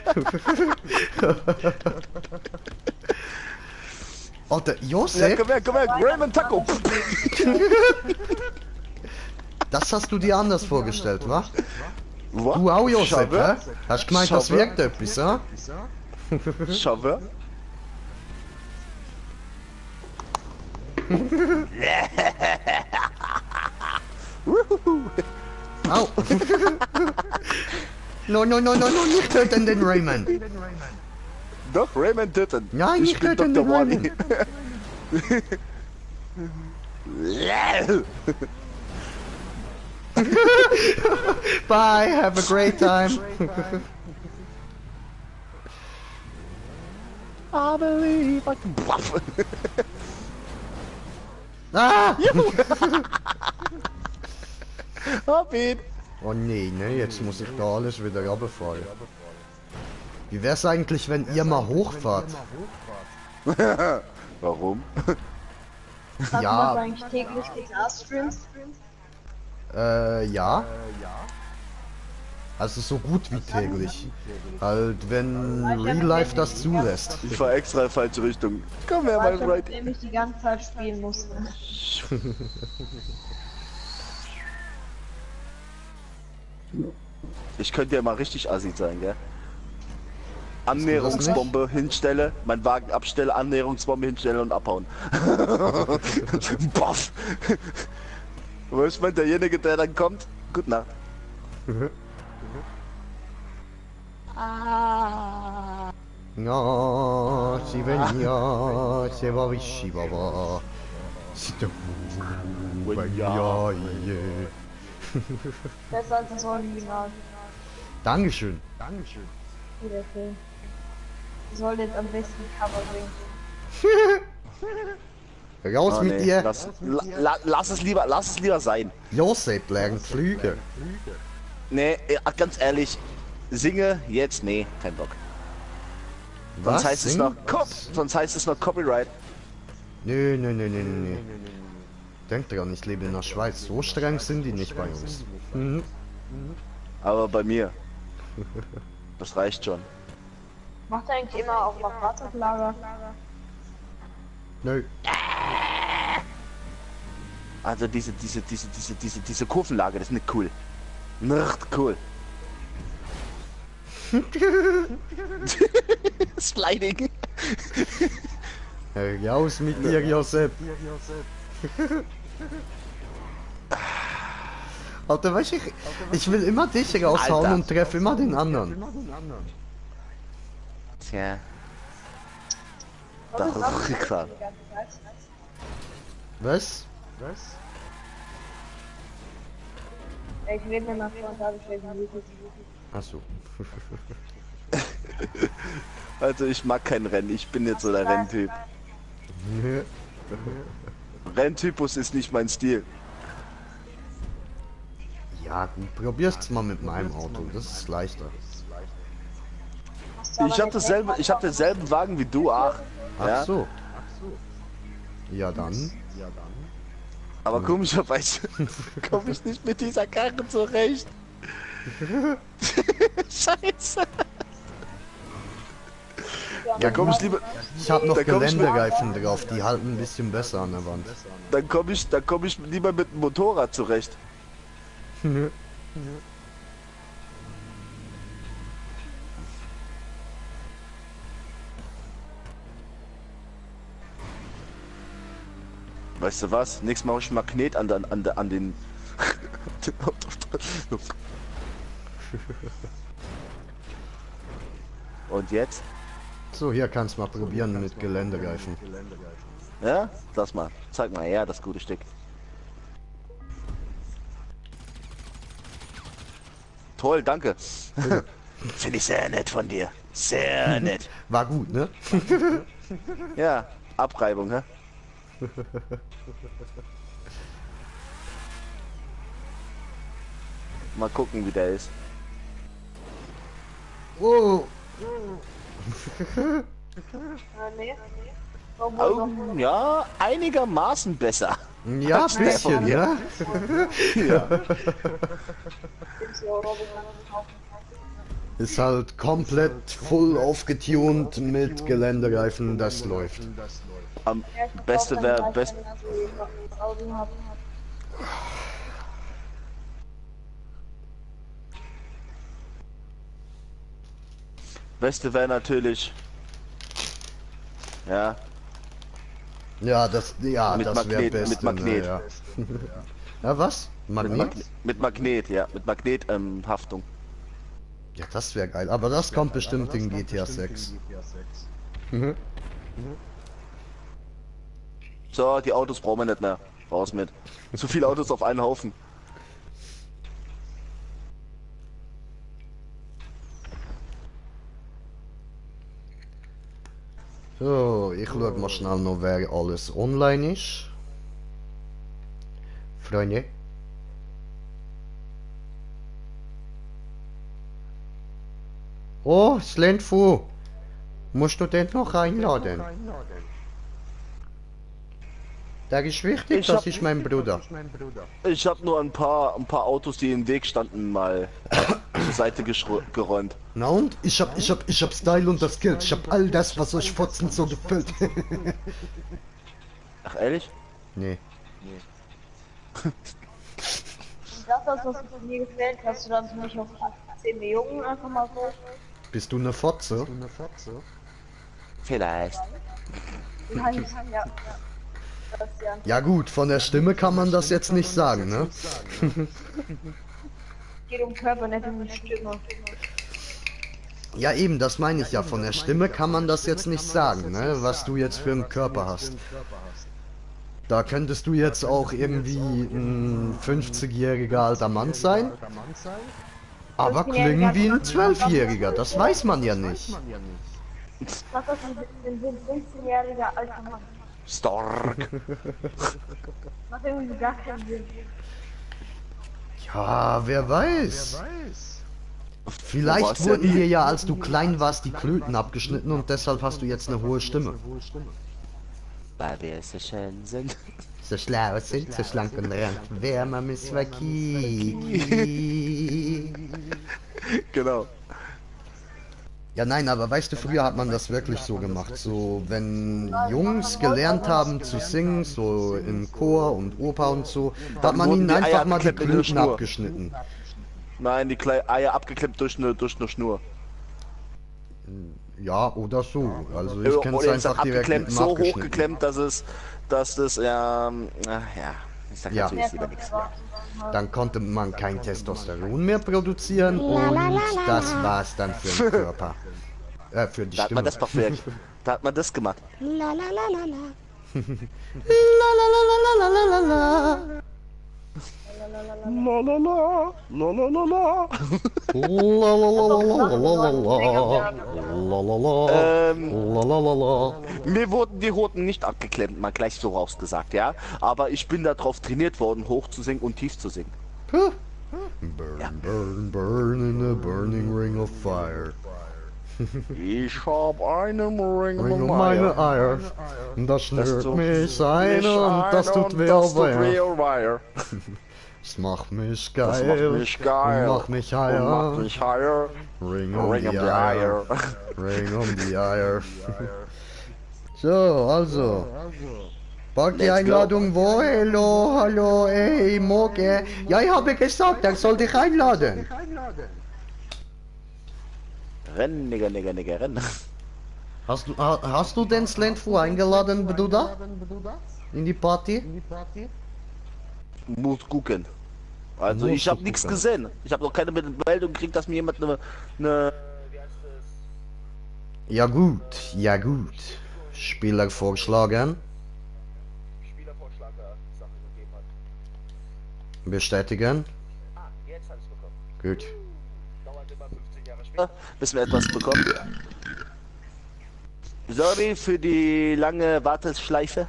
Alter, Ja, Josef, komm her, Raymond Taco. das hast du dir anders vorgestellt, wa? Was? Du auch, Josef, Schau, hä? Hast du gemeint, das Schau, wirkt etwas, ha? Schau, wer? Au. No, no, no, no, no, nicht töten den Raymond. Doch, Raymond töten. Nein, Ich nicht bin töten Dr. den Wally. Bye, have a great time. I believe I can... Ah! Hab ihn. Oh nee, ne, jetzt muss ich da alles wieder runterfahren. Wie wär's eigentlich, wenn ihr mal hochfahrt? Warum? Hast du Ja. eigentlich täglich GTA-Streams? Ja. Also so gut wie täglich. Halt, wenn Real Life das zulässt. Ich fahr extra in falsche Richtung. Komm her, mein Freund. Nachdem ich die ganze Zeit spielen musste. Ich könnte ja mal richtig assi sein, gell? Annäherungsbombe hinstelle, mein Wagen abstelle, Annäherungsbombe hinstelle und abhauen. Boff! Wo ist man derjenige, der dann kommt? Gute Nacht. Ja, Sivenya, Sevavishi Baba. Ja, Besser als das Original. Dankeschön. Dankeschön. Guter Film. Ich soll jetzt am besten Cover singen. Raus Oh, mit nee. dir. Lass es lieber sein. Josep lernt Flüge. Nee, ganz ehrlich, singe jetzt, nee, kein Bock. Sonst heißt es Singen? noch sonst heißt es noch Copyright. Nö, nö, nö, nö, nö. Denk dran, ich lebe in der Schweiz. So streng sind die nicht bei uns. Mhm. Aber bei mir. Das reicht schon. Macht er eigentlich immer auf dem Fahrzeuglager? Nö. Also diese Kurvenlage, das ist nicht cool. Nicht cool. Sliding. Raus mit dir, Josep. Alter, weißt du, ich will immer dich raushauen Alter. und treffe immer den anderen. Tja. Was ist Das das? ist klar. Die ganze Zeit? Was? Ich rede mir nach vorne, da habe ich wirklich. Achso. Also ich mag kein Rennen, ich bin jetzt so der Renntyp. Renntypus ist nicht mein Stil. Ja gut, probier's mal mit meinem Auto, das ist leichter. Ich habe denselben Wagen wie du, ach. Ach Ja? so. Ja dann. Aber komischerweise komme ich nicht mit dieser Karre zurecht. Scheiße. Ja komm gut, ich lieber, ich habe noch da komm ich mit- Geländereifen drauf, die halten ein bisschen besser an der Wand. dann komme ich lieber mit dem Motorrad zurecht. Weißt du was? Nächstes Mal mache ich ein Magnet an den Und jetzt? So, hier kannst du mal probieren mit Geländereifen. Ja? Sag mal. Zeig mal her, das gute Stück. Toll, danke. Finde ich sehr nett von dir. Sehr nett. War gut, ne? Ja, Abreibung, hä? Mal gucken, wie der ist. Oh, Nee. Oh, ja, einigermaßen besser. ja, ein bisschen, ne? Ja. Ist halt komplett voll aufgetunt mit Geländereifen, das läuft. Am beste wäre, beste wäre natürlich, ja, Ja, das wäre Magnet, beste. mit Magnet. Ne, ja. Ja, was? Magnet? Mit Magnet, ja, mit Magnet, Haftung. Ja, das wäre geil. Aber das kommt bestimmt in GTA 6. Mhm. So, die Autos brauchen wir nicht mehr. Raus mit. Zu viele Autos auf einen Haufen. So, ich schau mal schnell noch, wer alles online ist. Freunde. Oh, Slendfu. Musst du den noch einladen? Der ist wichtig, das ist mein Bruder. Ich habe nur ein paar Autos, die im Weg standen, mal zur Seite geräumt. Na und? Ich hab Style und das Geld. Ich hab all das, was euch Fotzen so gefällt. Ach, ehrlich? Nee. Das, was mir gefällt, hast du dann für mich auf 10 Millionen einfach mal so. Bist du eine Fotze? Vielleicht. Nein, ja. Das ja. Ja gut, von der Stimme kann man das jetzt nicht sagen, ne? Geht um Körper, nicht um die Stimme. Ja eben, das meine ich ja. Von der Stimme kann man das jetzt nicht sagen, ne? Was du jetzt für einen Körper hast. Da könntest du jetzt auch irgendwie ein 50-jähriger alter Mann sein. Aber klingen wie ein 12-jähriger, das weiß man ja nicht. Was ist ein 15-jähriger alter Mann? Stark. Macht irgendwie gar keinen Sinn. Ja, wer weiß. Vielleicht wurden dir ja, als du klein warst, die Klöten abgeschnitten und deshalb hast du jetzt eine hohe Stimme. Weil wir so schön sind. So schlau sind, so schlank und rund. Wer man miss Kiki. Genau. Ja, nein, aber weißt du, früher hat man das wirklich so gemacht. So, wenn Jungs gelernt haben zu singen, so im Chor und Oper und so, da hat man wurden ihnen die einfach Eier mal die abgeklemmt in der Klöten Schnur. abgeschnitten. Nein, die Eier abgeklemmt durch eine Schnur. Ja, oder so. Also ich kenne es Oder jetzt einfach direkt mit abgeklemmt, dem so abgeschnitten. hochgeklemmt, dass das, ja, ich sag Ja. natürlich lieber nichts. Dann konnte man kein Testosteron mehr produzieren und das war's dann für den Körper. Für die Da hat man Stimme. das verfolgt. Da hat man das gemacht. Mir wurden die Hoden nicht abgeklemmt, mal gleich so rausgesagt, ja. Aber ich bin darauf trainiert worden, hoch zu singen und tief zu singen. Burn, burn, burn in a burning ring of fire. Ich hab einen Ring Ring um um meine Eier. Eier. Das schnürt tut mich ein und das tut weh, weh. Es macht mich Das geil. macht mich geil. Und macht mich Und higher. macht mich higher. Ring um Ring die um die Eier. Eier. Ring um die Eier. So, also. Party-Einladung wo? Hallo, hallo, ey, Moke. Ja, ich habe gesagt, er soll dich einladen. Renn, Nigger, renn. Hast du den Slendfu eingeladen, Bruder? In die Party? Muss gucken. Also Musst ich habe du nichts gucken. gesehen. Ich habe noch keine Meldung gekriegt, dass mir jemand eine Ja gut, ja gut. Spieler vorschlagen. Spielervorschlag-Sache gegeben hat. Bestätigen. Jetzt habe ich bekommen. Gut. Dauert immer 15 Jahre später, bis wir etwas bekommen. Sorry für die lange Warteschleife.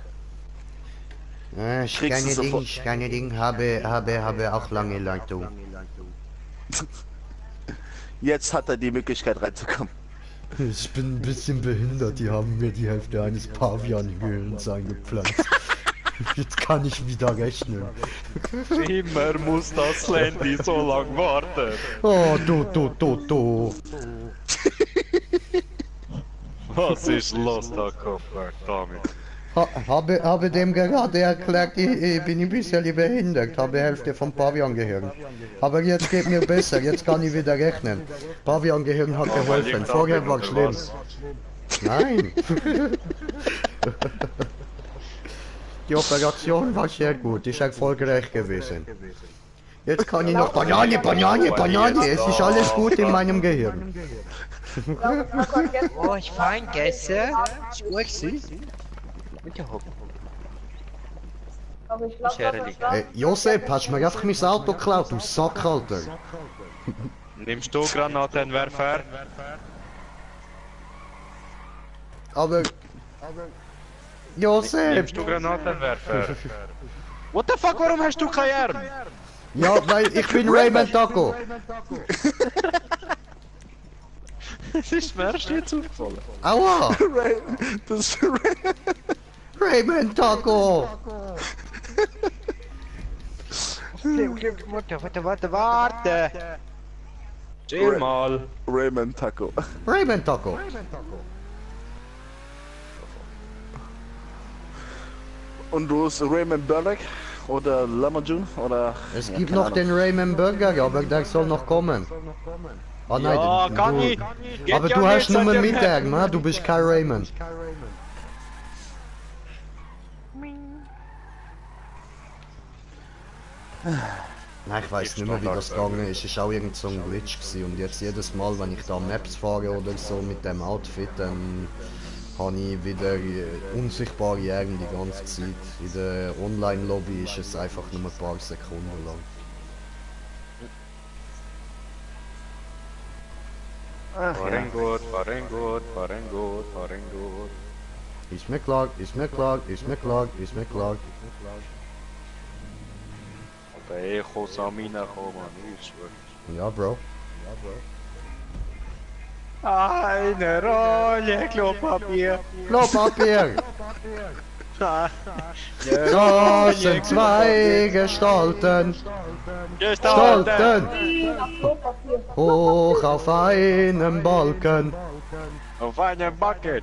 Kriegst du sofort. Keine Ding, habe auch lange Leitung. Jetzt hat er die Möglichkeit reinzukommen. Ich bin ein bisschen behindert, die haben mir die Hälfte eines Pavian-Gehirns eingepflanzt. Jetzt kann ich wieder rechnen. Immer muss das Handy so lang warten. Oh, du. Was ist los da, Kopf, damit? Habe dem gerade erklärt, ich bin ein bisschen behindert, habe Hälfte vom Pavian-Gehirn. Aber jetzt geht mir besser, jetzt kann ich wieder rechnen. Pavian-Gehirn hat geholfen, vorher war es schlimm. Nein. Die Operation war sehr gut, ist erfolgreich gewesen. Jetzt kann ich noch Banane, Banane, Banane. Es ist alles gut in meinem Gehirn. Oh, ich fein gegessen. Ist gut gewesen. Aber ich glaube, herrlich. Hey, Josep, hast du mir einfach mein Auto geklaut, du Sack, Alter? Nimmst du Granatenwerfer? Aber... Josep! Nimmst du Granatenwerfer? What the fuck, warum hast du keinen Arm? Ja, weil ich bin Raymond Taco. Das ist mir erst jetzt aufgefallen. Aua! Das ist Raymond Taco! Warte. Chill mal. Raymond Taco. Raymond Taco! Und du bist Raymond Burger oder Lamajun oder... Es Ja, gibt keine noch Ahnung. den Raymond Burger, aber der soll noch kommen. Ah nein, Ja, kann du, ich. Geht aber ja du nicht hast nur seit dem Mittag, ne? Du bist kein Raymond. Nein, ich weiß nicht mehr, wie das gegangen ist. Es war auch irgend so ein Glitch gewesen. Und jetzt jedes Mal, wenn ich da Maps fahre oder so mit dem Outfit, dann habe ich wieder unsichtbare Jägen die ganze Zeit. In der Online-Lobby ist es einfach nur ein paar Sekunden lang. Barengut, Barengut, Barengut, Barengut. Ist mir klar, ist mir klar, ist mir klar, ist mir klar. Der Echo Samina kommen, ich schwör. Ja, Bro. Eine Rolle Klopapier. Klopapier! Das sind zwei Gestalten! Gestalten! Hoch auf einem Balken! Auf einem Backen.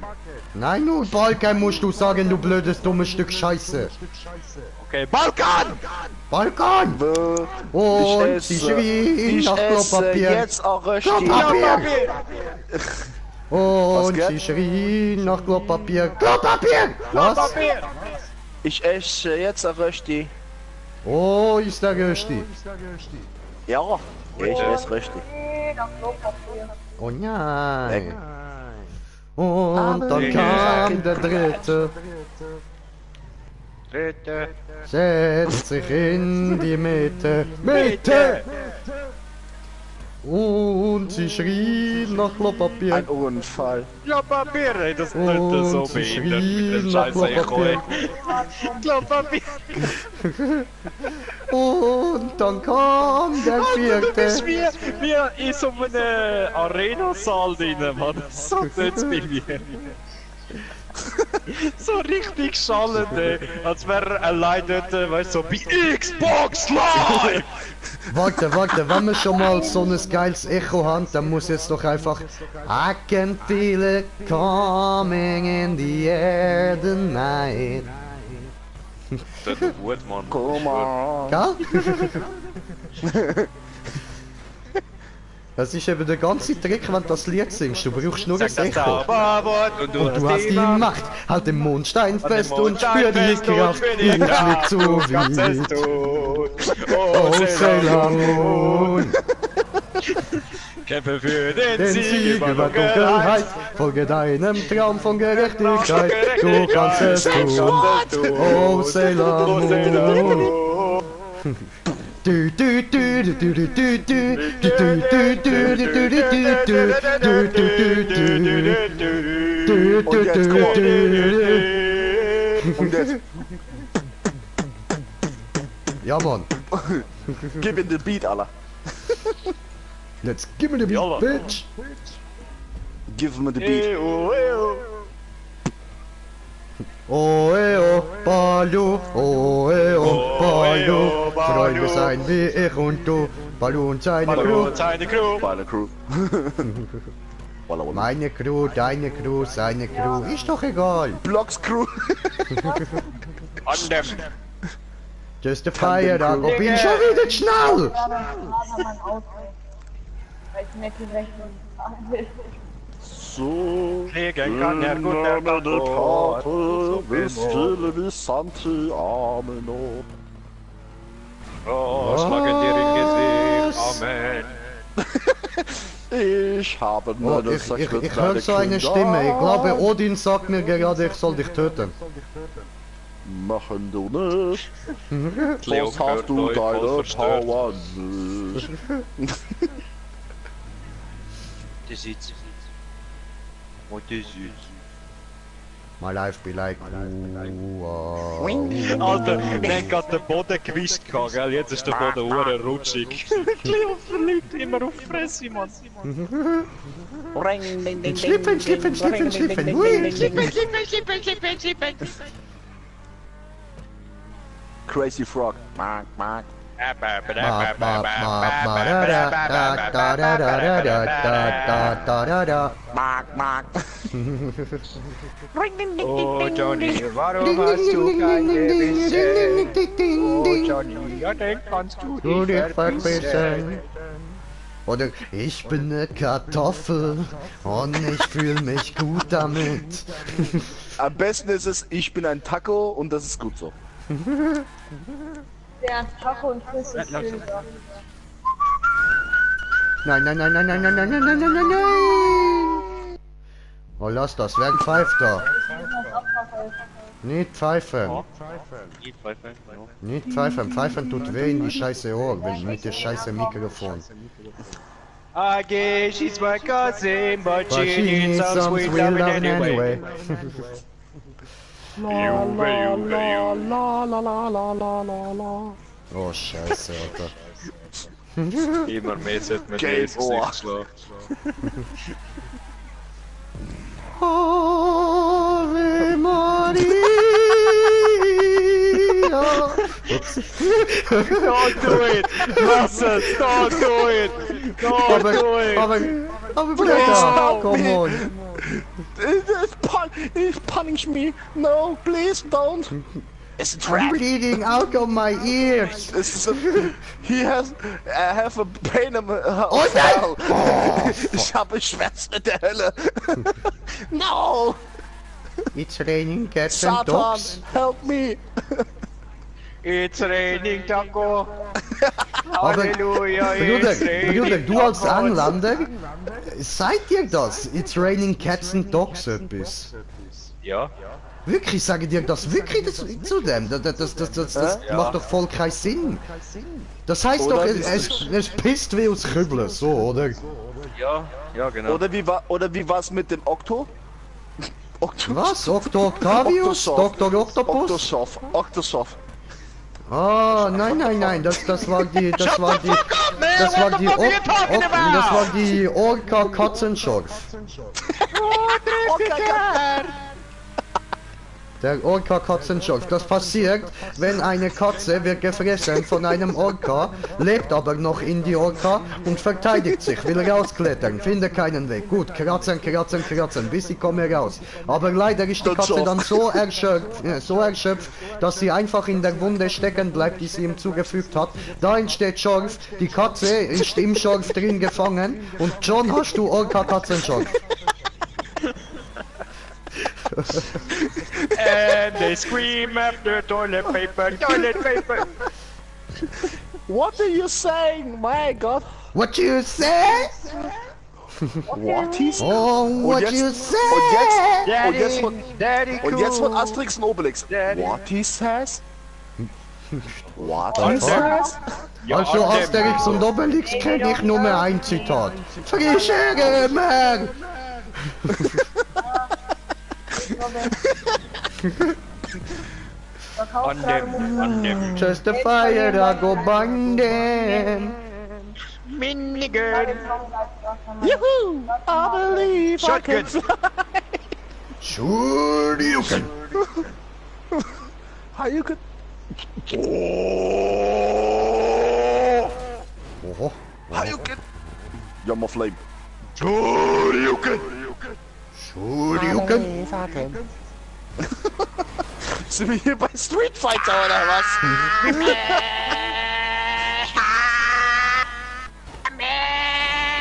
Nein, nur Balken musst du sagen, du blödes dummes Stück Scheiße! Okay, Balkan! Balkan! Und sie schrien nach Klopapier! Jetzt auch Rösti. Klopapier! Und geht? sie schrien nach Klopapier! Klopapier! Was? Ich esse jetzt auch Rösti. Oh, ist der Rösti! Ja, ich esse Rösti. Nach Klopapier. Oh nein! Und dann kam der Dritte, Dritte. setzt sich in die Mitte, Mitte! Und sie schrien nach Klopapier. Ein Unfall. Klopapier, ey, das ist nicht so Und sie behindert mit schrien dem nach scheiß Echo, ey. Klopapier. Klopapier. Und dann kam der Du bist Vierte. wie in so einem Arena-Saal drin, Mann. So tut's bei mir. So richtig schallend, ey. Als wäre allein dort, weißt du, so bei Xbox Live! Warte, wenn wir schon mal so ein geiles Echo haben, dann muss jetzt doch einfach I can feel it coming in the air tonight. Das ist gut, Mann. Komm mal. Gell? Das ist eben der ganze Trick, wenn du das Lied singst. Du brauchst nur ein Sag das Echo. Zauberwort Und du hast die Macht. Halt den Mondstein fest und spür die Kraft. Ich flieg zu wie. Oh, Sailor Moon. Kämpfe für den Den Sieg über Dunkelheit. Folge deinem Traum von Gerechtigkeit. Du kannst es tun. Oh, Sailor Moon. Du du du du du du du du du du du du du du du Und jetzt Ja, Mann. gib in den Beat, Alter. Let's give me the Jalla. beat, bitch. Give me the Beat. Oh, Balu, oh, Balu. Freunde sein wie ich und du. Balu und seine Crew. Seine Crew. Bei der Crew. Walla, walla. Meine Crew, deine Crew, seine Crew. Ist doch egal. Blocks Crew. An dem. Just a fire, da bin ich schon wieder schnell. Gerade mein Auto. Weil ich mir die Rechnung bezahlen will. So. Fliegen kann er gut, Name der der Pate. Pate, wie stille wie Santi Ameno. Oh, schlagen dir in Ich habe Oh, ich höre so eine Stimme. Ich glaube, Odin sagt mir gerade, ich soll dich töten. Machen du nicht. Leo Was hast du gehört, deine voll verstört. Power nicht? Das ist. Und das ist. My life be like... Alter, dann hat der Boden gewischt, gell? Jetzt ist der Boden hure rutschig. Leo verliert immer auf Fresse, Mann. Schlüpfen, schlüpfen, schlüpfen, schlüpfen. Hui, schlüpfen. Crazy Frog. Mark, Mark. Mark, Mark. Oh Johnny, warum hast du kein Gewissen? Oh Johnny, ja den kannst du dich verbissen. Oder ich bin eine Kartoffel und ich fühle mich gut damit. Am besten ist es, ich bin ein Taco und das ist gut so. Der Tacho und Chris ist Silber. Nein, nein, nein, nein, nein, nein, nein, nein, nein, nein, nein, nein. Oh, lass das, wer pfeift da? Nicht pfeifen. Nicht pfeifen, pfeifen tut weh in die scheiße Ohr, wenn mit dem scheiße Mikrofon. I guess she's my cousin, but But she needs some sweet loving anyway. Oh, scheiße, Alter. Immer mehr sollte man Game das over. Gesicht schlagen. Ave Maria. Ups. Don't do it! Lass es! Don't do it! Don't do it! Aber Bruder, come on. Punish me. No, please don't. It's a I'm trap. bleeding out of my ears. I have a pain in my Oh nein! Ich habe Schmerz mit der Hölle. No! It's raining cats and Satan, dogs. help me! It's raining Taco. Aber Halleluja, Bruder, it's raining Bruder, du als Taco. Anlander, seid ihr das? It's raining cats and dogs etwas? Ja? Wirklich, sage dir das wirklich zu dem? Das macht doch voll keinen Sinn. Das heißt Oder doch, ist es pisst wie aus Kübeln, so, oder? Ja, ja genau. Oder wie war's mit dem Okto? Okto? Was? Dr. Octavius? Dr. Octopus? Octosoph. Ah, nein, das war die Orca Katzenschorf. Der Orca Katzenschorf. Das passiert, wenn eine Katze wird gefressen von einem Orca, lebt aber noch in die Orca und verteidigt sich, will rausklettern, findet keinen Weg. Gut, kratzen, bis sie kommen raus. Aber leider ist die Katze dann so erschöpft, dass sie einfach in der Wunde stecken bleibt, die sie ihm zugefügt hat. Da entsteht Schorf, die Katze ist im Schorf drin gefangen und schon hast du Orca Katzenschorf. And they scream after toilet paper. What are you saying? My God. What you say? What is? Oh, what jetzt- you say? Und jetzt von Asterix und Obelix. Daddy. What he says? What Was? he says? Also Asterix und Obelix kenne ich nur ein Zitat. Frische Römer! On them. Just a fire I go bind them. Minigun. Yahoo! I believe I can Shotgun. fly. Sure you can. How you could? Oh, How you can? You're my flame. sure you can. Sure you can. Sind wir hier bei Street Fighter oder was?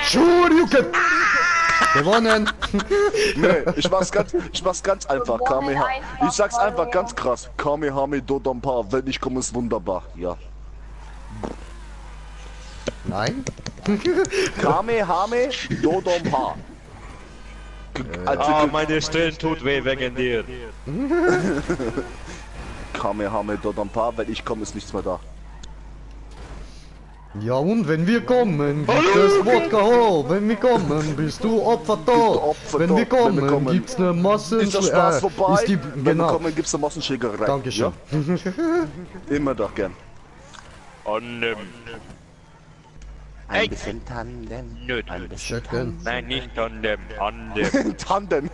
Sure you can. Gewonnen. Nee, ich mach's ganz einfach. Ich sag's einfach ganz krass. Kamehame Dodonpa, wenn ich komme, ist wunderbar. Ja. Nein. Kamehame Dodompa. Ah, meine Stirn tut weh wegen dir. Kamehame Dodompa, wenn ich komme, ist nichts mehr da. Ja und wenn wir kommen, gibt es Wodka ho. Wenn wir kommen, bist du Opfer tot. Wenn wir kommen, gibt's ne Massen... Ist der Spaß vorbei? Ist die, Wenn wir genau. kommen, gibt's eine Massenschlägerei. Dankeschön. Ja? Immer doch gern. Tandem. Ein bisschen Tandem. Nö, Ein bisschen Schöttgen. nein, nicht Tandem. Tandem. Tandem.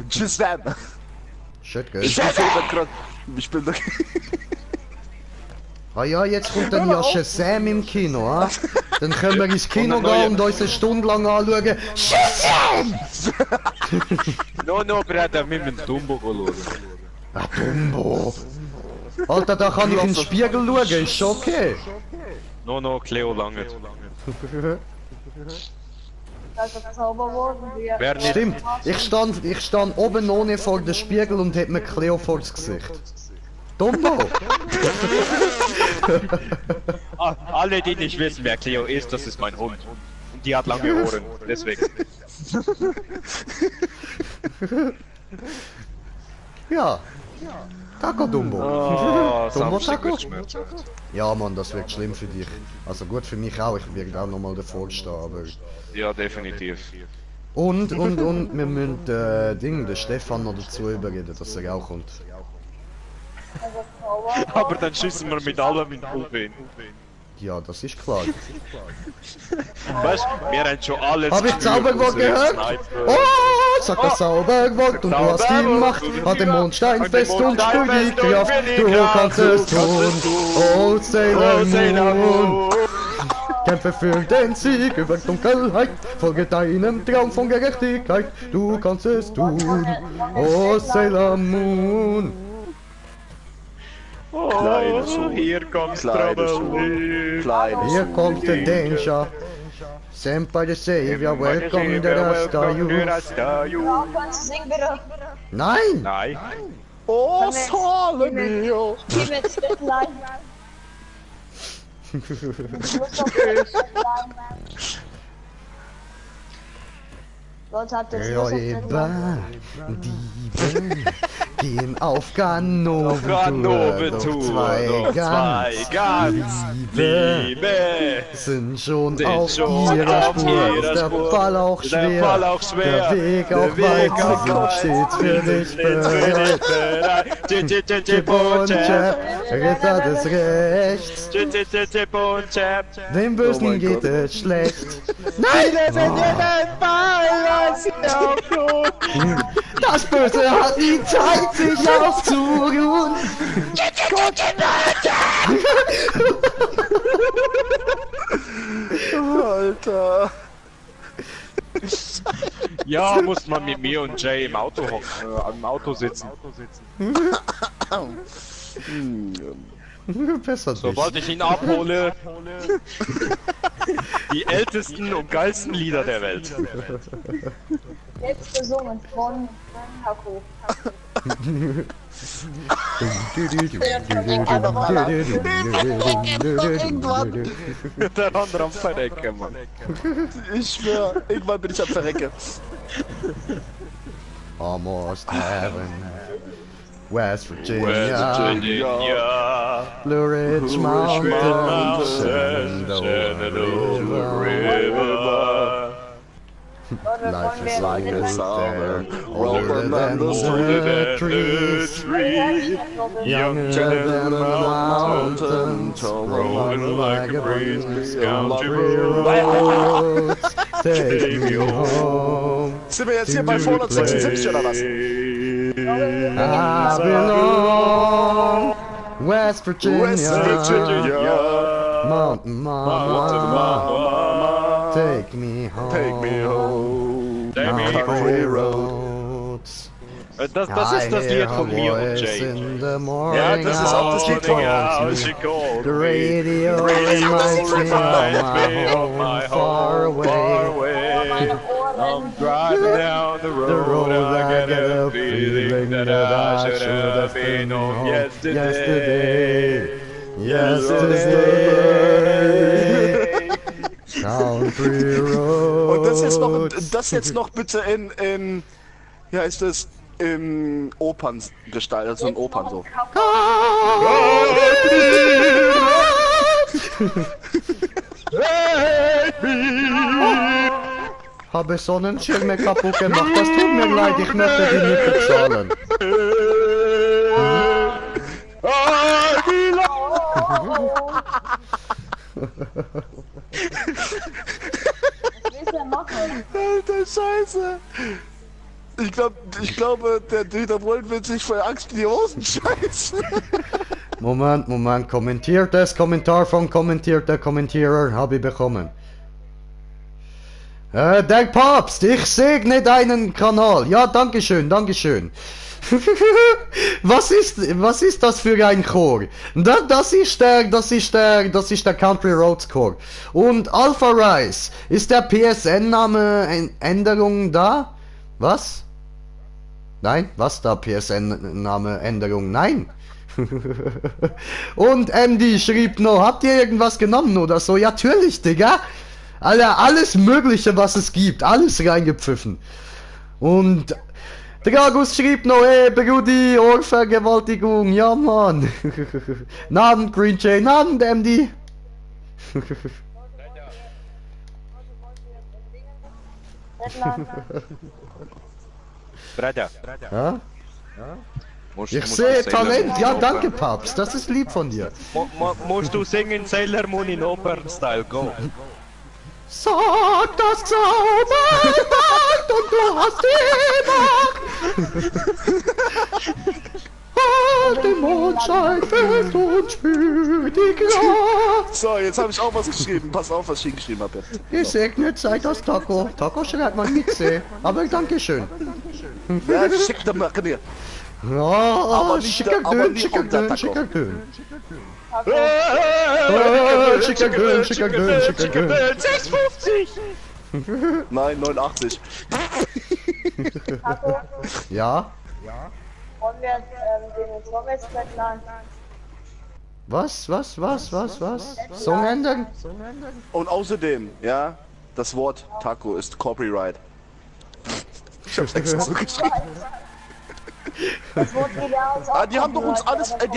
Tschüss, Sam. Schöttgen. Ich bin gerade. Ich bin da. Ah ja, jetzt kommt dann ja Shazam im Kino, ah? Dann können wir ins Kino gehen und uns eine Stunde lang anschauen. Shazam! No, Bruder, mit dem Dumbo schauen. Ah, Dumbo. Alter, da kann ich in den Spiegel schauen, ist schon okay. No, Cleo lange. Also Zauberwort. Wer nicht? Stimmt, ich stand oben ohne vor dem Spiegel und hätte mir Cleo vor das Gesicht. Dumbo! Alle, die nicht wissen, wer Cleo ist, das ist mein Hund. Und die hat lange Ohren, deswegen. Ja. Taco Dumbo. Oh, Dumbo Samstag Taco? wird schmerzhaft. Ja Mann, das wird schlimm für dich. Also gut für mich auch, ich werde auch nochmal davor stehen, aber... Ja, definitiv. Und wir müssen den Stefan noch dazu überreden, dass er auch kommt. Aber dann schießen wir mit allem in Pulver. Ja, das ist klar. Weißt du, wir haben schon alles. Hab ich Zauberwort gehört? Oh, sag das Zauberwort und du hast die Macht. An dem Mondstein fest und spür die Kraft. Du kannst es tun. Oh, Sailor Moon. Kämpfe für den Sieg über Dunkelheit. Folge deinem Traum von Gerechtigkeit. Du kannst es tun. Oh, Sailor Moon. Kleine Schuhe. Hier kommt Kleine Trouble. Schuhe. Kleine Hier Schuhe. kommt der Danger. Senpai the Savior, welcome the Rasta you. Ja, kannst du singen bitte? Nein! Nein. Oh, Sole mio. Gib mir jetzt bitte Line. Ich muss doch Line. Leute, habt ihr jetzt Lust auf den Räuber, Line? Diebe, gehen auf Ganoven Ganove Tour, Tour, doch zwei ganz Liebe sind schon auf ihrer Spur, ist der Fall auch schwer, der Weg auch weit, steht für dich bereit. Chip und Chap, Ritter des Rechts, dem Bösen geht es schlecht. Nein! Das Böse hat nie Zeit, sich auszuruhen. Alter. Ja, muss man mit mir und Jay im Auto hocken, am Auto sitzen. Besser Sobald nicht. ich ihn abhole, die ältesten und geilsten Lieder der Welt. Jetzt gesungen von Haku. Der andere am Verrecken, Mann. Ich schwör, irgendwann bin ich am Verrecken. Almost heaven. West Virginia, Virginia, Blue Ridge Mountains, Shenandoah River. Life is like a summer, older than the trees, younger than the mountains, rolling like a breeze, country roads, take me home. Sind wir jetzt hier bei 476 oder was? I belong West Virginia, Mountain Mama, take me home, Take me home. country roads. Das ist das Lied von mir und voice Jay. in the morning, Ja, das ist auch das Lied von calls me. The radio reminds me of my home far away. I'm driving down the The road, road I get a feeling that I should have been home yesterday. Yesterday. Country Road. Und das jetzt noch bitte in ja, ist das im Operngestalt, also in Opern so. Habe Sonnenschirme kaputt gemacht, das tut mir leid, ich möchte die nicht bezahlen. Was willst du denn machen? Alter Scheiße! Ich glaube, der Dieter Bohlen wird sich vor Angst in die Hosen scheißen. Moment, kommentiertes Kommentar von kommentierter Kommentierer habe ich bekommen. Der Papst, ich segne deinen Kanal. Ja, dankeschön. Was ist das für ein Chor? Das ist der Country Roads Chor. Und Alpha Rise, ist der PSN-Name Änderung da? Was? Nein, was da PSN-Name Änderung? Nein. Und MD schrieb noch, habt ihr irgendwas genommen oder so? Ja, natürlich, Digga. Alter, alles Mögliche, was es gibt, alles reingepfiffen. Und Dragus schrieb noch, ey, Brudi, Ohrvergewaltigung, ja, Mann. Namen Green Jay, Namen MD. Bruder. Ja? Musst Ich du sehe Sailor Talent, Moon ja, in danke, Opern- Papst, das ist lieb von dir. Musst du singen Sailor Moon in Opern-Style, go. Sag das Zauberwort und du hast die Macht. Der Mondschein fällt und spürt die Kraft. So, jetzt habe ich auch was geschrieben. Pass auf, was ich hier geschrieben habe. Gesegnet sei das Taco. Taco schreibt man mit C. Aber Dankeschön. Ja, schick da mal, komm her. Ja, Aber nicht schicker der- aber Dön, nicht schicker unser Dön, Taco. schicker Dön. Chicken Dön, Chicken Dön. 6,50! Nein, 89. Taco, Ja? wollen wir den Song jetzt wegladen? Was? Song ändern? Und außerdem, ja, das Wort Taco ist Copyright. Ich hab's extra so geschrieben. Das Wort geht ja uns auch. Ah, die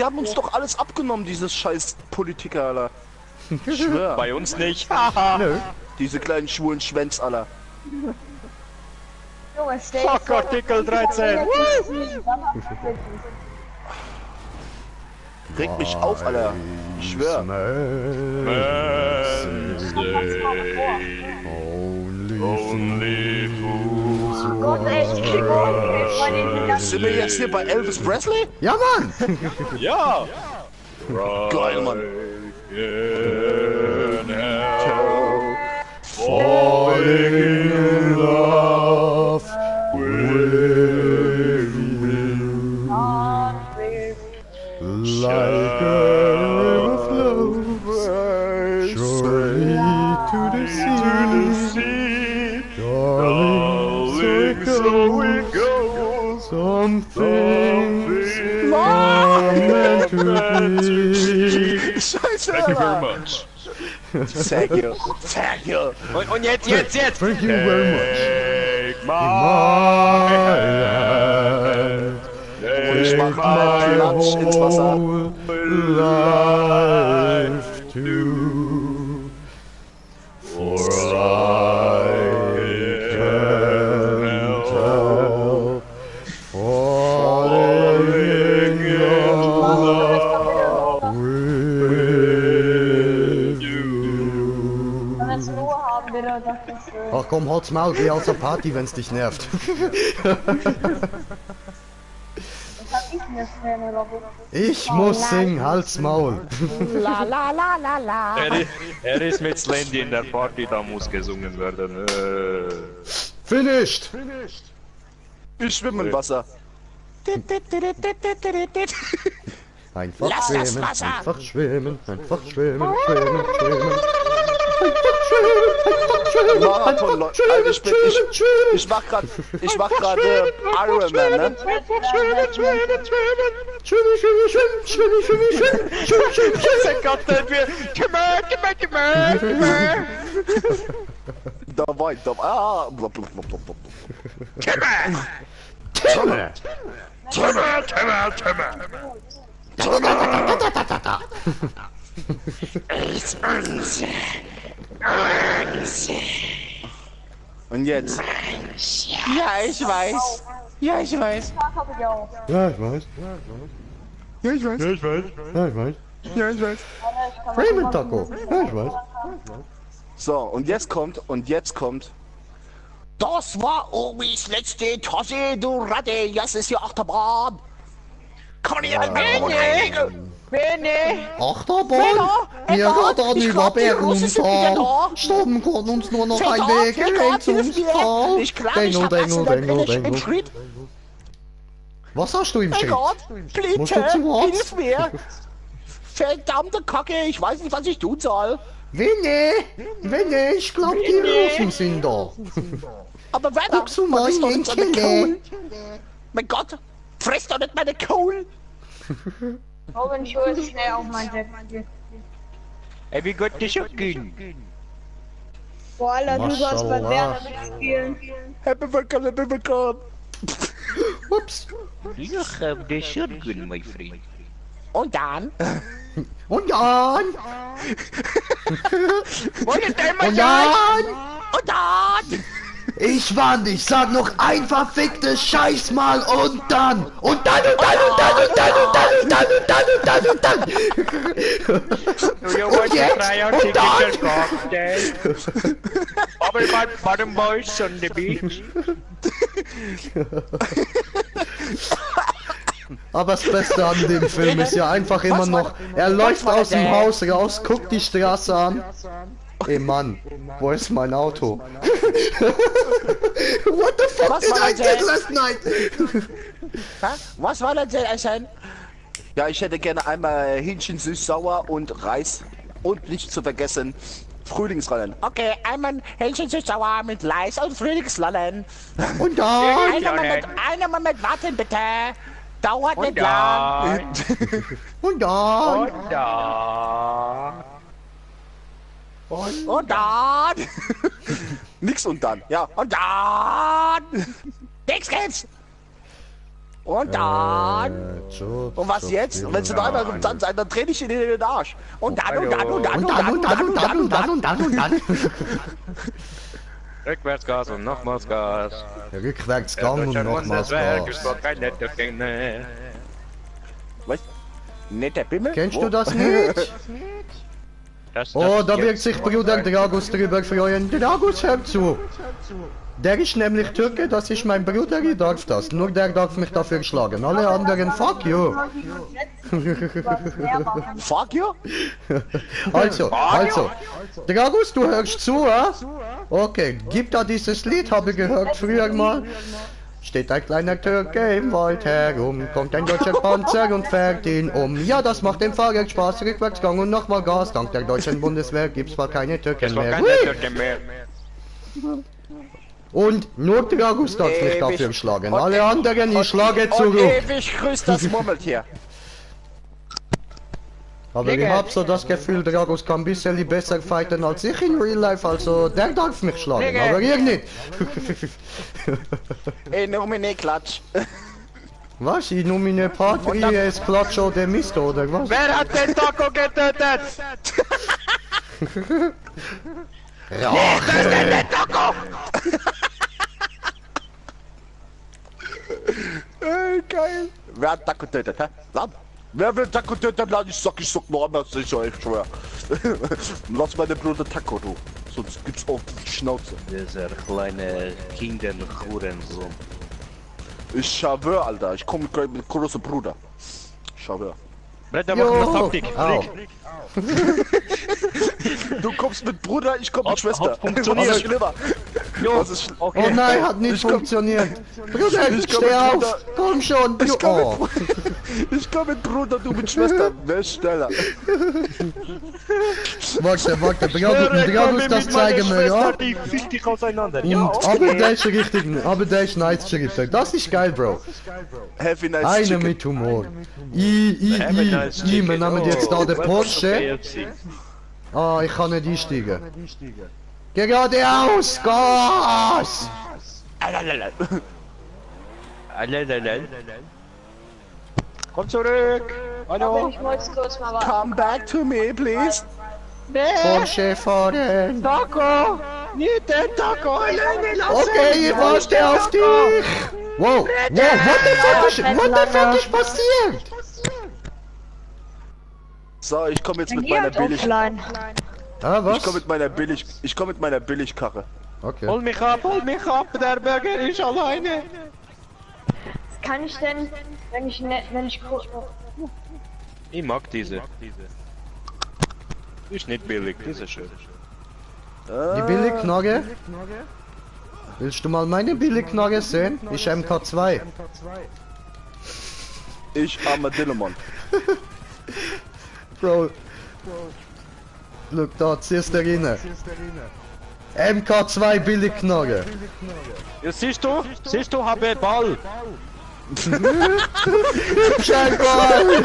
haben uns doch alles abgenommen, dieses scheiß Politiker, Alter. Ich schwör. Bei uns nicht. Haha. Nö. Diese kleinen schwulen Schwänz, Alter. Junge, stell Fuck Artikel 13. Regt mich auf, Alter. Ich schwör. Only Gott, ey, ich krieg Sind wir jetzt hier bei Elvis Presley? Ja, Mann! Ja! Geil, Mann. Falling in love with you like a river flows surely to the sea. Darling, so it goes. Some things are meant to be. Scheiße, Thank you very Alter. much. Thank you. Thank you. Und jetzt! Thank you very much. Take my My hand. Und ich mach mal Klatsch ins Wasser. life too. For I can't help falling in love with you. Wenn wir es Ruhe haben, bitte, das ist Ach komm, halt's Maul, geh außer Party, wenn's dich nervt. Das hab ich mir schnell, Robin. Ich muss singen, halt's Maul. La la la la la. Er ist mit Slendy in der Party, da muss gesungen werden. Finished! Ich schwimme im Wasser. Einfach Lass das schwimmen, Wasser! einfach schwimmen, einfach schwimmen. Marathon, Leute. Also ich mach grad Iron Man, ne? Come on! Da weint, da... Ah! Timme! Und jetzt? Ja, ich weiß. Ja, ich weiß. Tag hab ich auch. Ja, ich weiß. Ja, ich weiß. Ja, ich weiß. Ja, ich weiß. Ja, ich weiß. Raymond Taco. Ja, ich weiß. So, und jetzt kommt. Das war Omis letzte Tasse, du Ratte. Jetzt ist hier Achterbahn. Kann ich halt Achterbahn? Wir rattern über Berg und Tal. Stoppen kann uns nur noch ein Weg rechts ums Tal. Dengel. Was hast du im Schritt? Musst du zum Arzt? Hilf mir! Verdammte Kacke, ich weiß nicht, was ich tun soll. Winnie, ich glaub, die Rosen sind da. Aber wer Guckst du mal in den Keller? Mein Gott, friss doch nicht meine Kohl! Robin, ich hol schnell auf mein Deck. Ey, wie Gott dich abgehen. Boah, Alter, du sollst bei Maschallah. Werner mitspielen. Happy willkommen! Ups. You have the shotgun, my friend. Und dann? Und dann? Und Und dann? Und dann? Ich warn dich, sag noch ein verficktes Scheiß mal und dann! Und dann! Do you want to try out digital cocktail? Bubble butt bottom boys on the beach. Aber das Beste an dem Film ist ja einfach immer noch, er läuft aus dem Haus raus, guckt die Straße an. Ey Mann, wo ist mein Auto? What the fuck Was did war I das did last night? Was war das denn, Essen? Ja, ich hätte gerne einmal Hähnchen süß-sauer und Reis. Und nicht zu vergessen, Frühlingsrollen. Okay, einmal Hähnchen süß-sauer mit Reis und Frühlingsrollen. Und dann? Einer Moment warten bitte. Dauert Und nicht lang. Und dann? Und da. Und dann. Nix und dann. Ja, und dann. Nix gibt's. Und dann. Und was jetzt? Wenn sie noch einmal im Tanz sein, dann dreh ich ihn in den Arsch. Und dann, und dann, und dann, und dann, und dann. Rückwärtsgas und nochmals Gas. Rückwärts Gang und nochmals Gas. Was? Netter Bimmel? Kennst du das nicht? Oh, da wird sich Bruder Dragus drüber freuen. Dragus, hör zu! Der ist nämlich Türke, das ist mein Bruder, ich darf das. Nur der darf mich dafür schlagen. Alle anderen, fuck you! Fuck you? Also, Dragus, du hörst zu, Okay, gib da dieses Lied, habe ich gehört früher mal. Steht ein kleiner Türke im Wald herum, kommt ein deutscher Panzer und fährt ihn um. Ja, das macht dem Fahrer Spaß, Rückwärtsgang und nochmal Gas. Dank der deutschen Bundeswehr gibt's zwar keine Türken mehr. Und nur Dragus darf mich dafür schlagen. Alle anderen, ich schlage Und zurück. ewig grüßt das Murmeltier. Aber ich hab so das Gefühl, Dragus kann ein bisschen besser fighten als ich in Real Life, also der darf mich schlagen, aber ihr nicht. Nomine Klatsch. Was? In nomine Patrie es Klatscho de Misto, oder was? Wer hat den Taco getötet? Geil. Wer hat Taco getötet, hä? Land? Wer will Taco töten? Ich sag nur anders, ich schwör. Lass meine Bruder Taco, du. Sonst gibt's auf die Schnauze. Dieser kleine Kinderhurensohn. Ich schwör, Alter. Ich komm mit großem Bruder. Schwör. Brett, mach eine Taktik. Au. Du kommst mit Bruder, ich komm mit Hat Schwester. funktioniert. Was ist schlimmer? Was ist Oh nein, hat nicht funktioniert. Bruder, steh auf. Komm schon. Oh. Ich komm mit Bruder, du mit Schwester. Wer ist schneller? Warte, Dragus, das zeigen wir, ja? Die ficht dich auseinander. Und, Ja, okay. aber der ist richtig, aber der ist nice Schrift. Das ist geil, Bro. Heavy nice Eine chicken. mit Humor. Wir nehmen jetzt da den Porsche. Ah, ich kann nicht einsteigen. Geradeaus! Gas! Komm zurück! Aber Hallo! ich muss kurz mal warten. Come back to me, please. Porsche fahren! Taco! Nicht den Taco alleine lassen! Okay, ich warte auf dich! Wow, what the fuck ist passiert? So, ich komme jetzt Dann mit geh meiner halt Billig... offline. Ah, was? Ich komme mit meiner Billigkarre. Okay. Hol mich ab, der Burger ist alleine! Was kann ich denn, wenn ich kurz... Ich mag diese. Ist nicht billig, diese ist schön. Die Billigknarre? Willst du mal meine Billigknarre sehen? Ich MK2. Ich Armadillo-Mann. Bro. Look, da, ziehst du rein. MK2 Billigknarre. Ja, siehst du, habe Ball! Scheinball!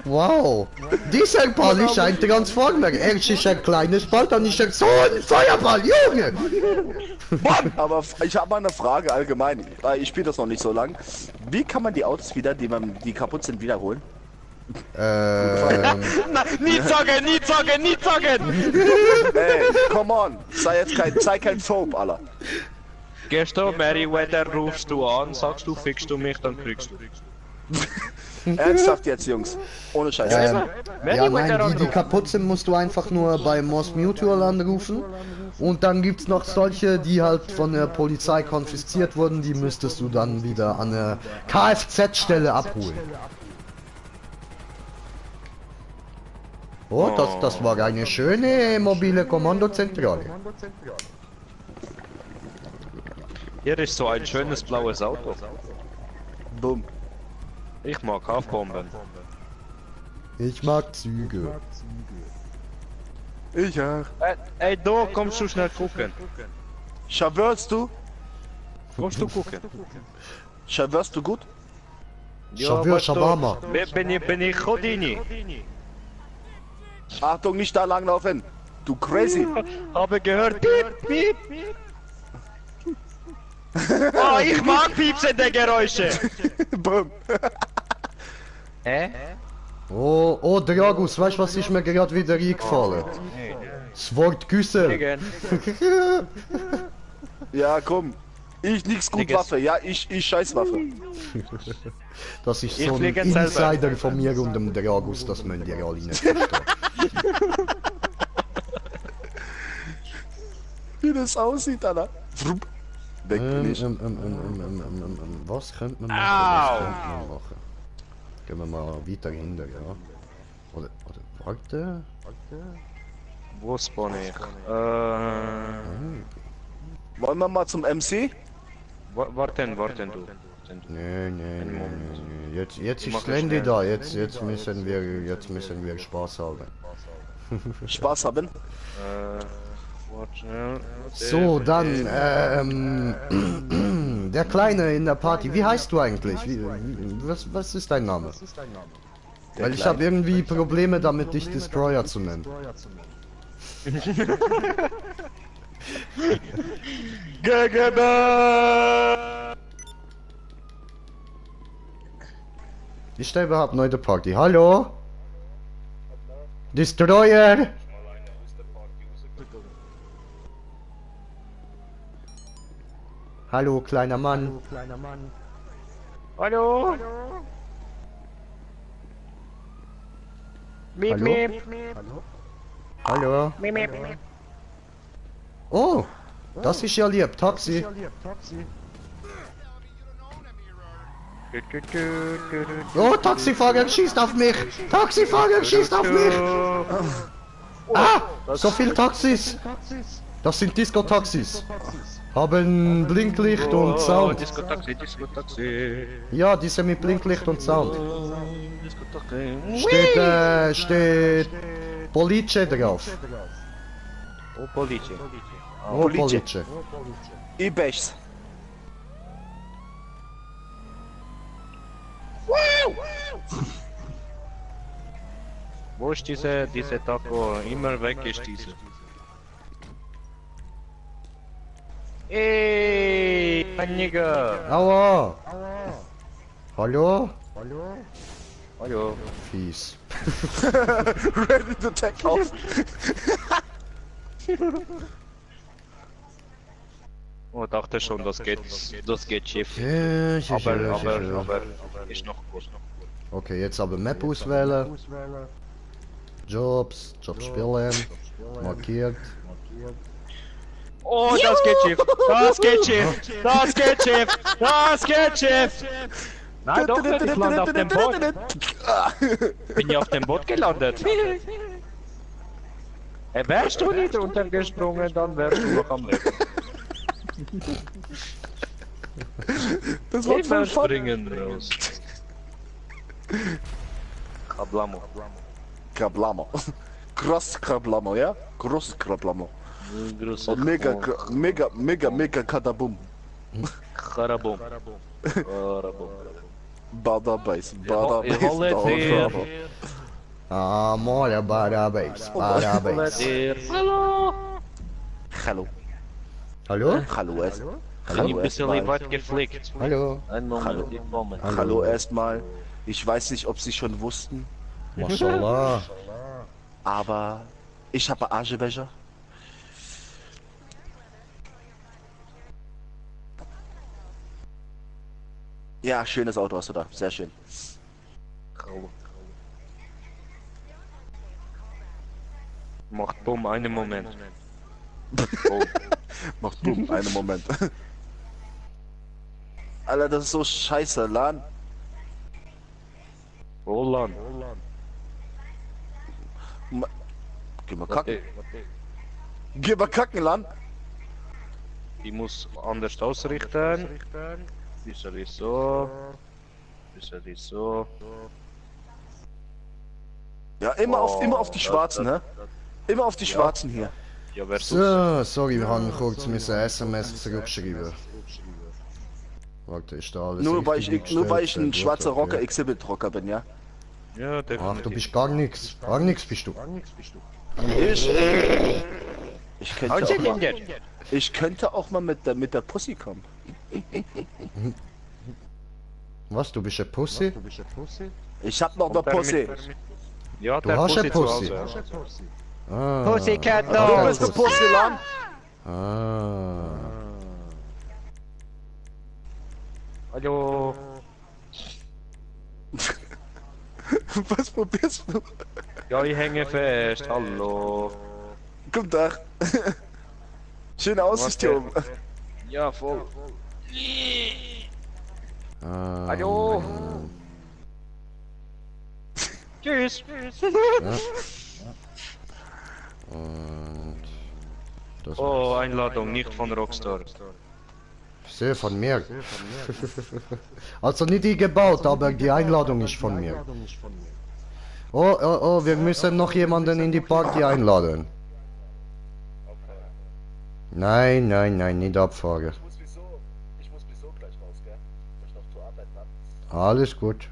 Wow! Dieser Ball ist ein Transformer. Erst ist ein kleines Ball, dann ist er so ein Feuerball, Junge! Aber ich habe mal eine Frage allgemein. Ich spiele das noch nicht so lang. Wie kann man die Autos wieder, die kaputt sind, wiederholen? Na, nicht sagen! Ey, come on! Sei kein Phobe, Alter. Gehst du Meriwether, rufst du an, sagst du, fickst du mich, dann kriegst du. Ernsthaft jetzt, Jungs. Ohne Scheiß. Ja, nein, die kaputt sind, musst du einfach nur bei Most Mutual anrufen. Und dann gibt's noch solche, die halt von der Polizei konfisziert wurden, die müsstest du dann wieder an der Kfz-Stelle abholen. Oh, das war eine schöne mobile Kommandozentrale. Hier ist so ein schönes blaues Auto. Bumm. Ich mag Haufbomben. Ich mag Züge. Ich auch. Ey, da kommst du schnell gucken. Schwörst du? Kommst du gucken? Schwörst du gut? Schawör, weißt du, Shawarma. Bin ich Houdini? Achtung, nicht da langlaufen. Du crazy. Habe gehört, piep, piep. Oh, ich mag piepsende Geräusche. Bumm. Hä? Oh, Dragus, weißt du, was ist mir gerade wieder eingefallen? Das Wort Güssel. Ja, komm. Ich nix gut Nix. Waffe. Ja, ich scheiß Waffe. Das ist Ich so ein fliege selber. Insider von mir und dem Dragus, das müsst ihr alle nicht verstehen. Wie das aussieht, Alter. Frupp. Weg bin ich. Was könnte man machen? Au. Was könnte man machen? Gehen wir mal weiter hinter, ja. Oder warte. Wo spawn ich? Wollen wir mal zum MC? Warten du. Nee. Jetzt Mach ist Landy schnell. da, jetzt müssen wir Spaß haben. Spaß haben? Warte schnell. So, dann, der Kleine in der Party, wie heißt du eigentlich? Was ist dein Name? Weil ich habe irgendwie Probleme damit, dich Destroyer zu nennen. Ist da überhaupt neu der Party? Hallo? Destroyer! Hallo, kleiner Mann. Hallo? Miep, Hallo? miep. Hallo? Miep, miep. Oh, das ist ja lieb. Taxi. Oh, Taxifahrer schießt auf mich! Taxifahrer schießt auf mich! Ah! So viel Taxis! Das sind Disco-Taxis. Haben Blinklicht und Sound. Disco-Taxi. Ja, diese mit Blinklicht und Sound. Disco-Taxi. Steht Police drauf. Oh, Police. Oh, Police. Ibechs. Wo ist diese Taco? Immer weg ist diese. Ey, mein Nigger. Aua! Hallo? Hallo. Fies. Ready to take off. Oh, dachte schon, das geht schief. Ja, Aber, ist noch gut. Okay, jetzt aber Map auswählen. Jobs spielen. Markiert. Oh, das geht schief. Das geht schief. Das geht schief. Das geht schief. Nein, doch nicht, ich lande auf dem Boot. Bin ja auf dem Boot gelandet. Wärst du nicht runtergesprungen, dann wärst du noch am Leben. Das war voll fun. Springen raus. Kablamo. Krablamo. Groß Krablamo, ja? Groß Krablamo. Große Und mega Kadabum. Karabum. Bada Base. Ich Bada hole dir. Base. Ah, mooi, bada base. Bada base. Hallo. Hallo. Hallo? Hallo erst. Ein Hallo bisschen erstmal. weit geflickt. Hallo? Ein Moment, ich komme. Hallo erstmal. Ich weiß nicht, ob Sie schon wussten, Mashallah. aber ich habe Aschebecher. Ja, schönes Auto hast du da. Sehr schön. Macht Bumm, einen Moment. Macht boom, einen Moment. Alter, das ist so scheiße, Lan. Roland. Geh mal kacken. Geh mal kacken, Lan. Ich muss anders ausrichten. Bisschen so. Bisschen so. Ja, immer auf die Schwarzen, hä? Immer auf die Schwarzen hier. Ja, wer sonst? So, sorry, wir haben kurz müssen SMS zurückschreiben. Warte, ist da alles Nur weil ich richtig ein gestellt? schwarzer Okay. Rocker Exhibit-Rocker bin, ja? Ja, Ach, du definitiv. bist gar nichts. Gar nichts bist du. Ich könnte auch mal mit der Pussy kommen. Was, du bist ein Pussy? Ich hab noch eine Pussy. Ja, Du der hast eine Pussy zu Pussy. Hause. Ah. Pussycat Du Ah, bist eine Pussy. Pussy, Lan. Ah. Hallo. Was probierst du? Ja, ich hänge fest. Hallo. Guck da. Schöne Aussicht hier oben. Ja, voll. Ah. Hallo. Tschüss. Und das Oh, Einladung, nicht von Rockstar. sehr von mir. Also nicht die gebaut, aber die Einladung ist von mir. Oh, wir müssen noch jemanden in die Party einladen. Nein, nicht abfahren. Ich muss wieso gleich raus, gell? Weil ich noch zur Arbeit habe. Alles gut.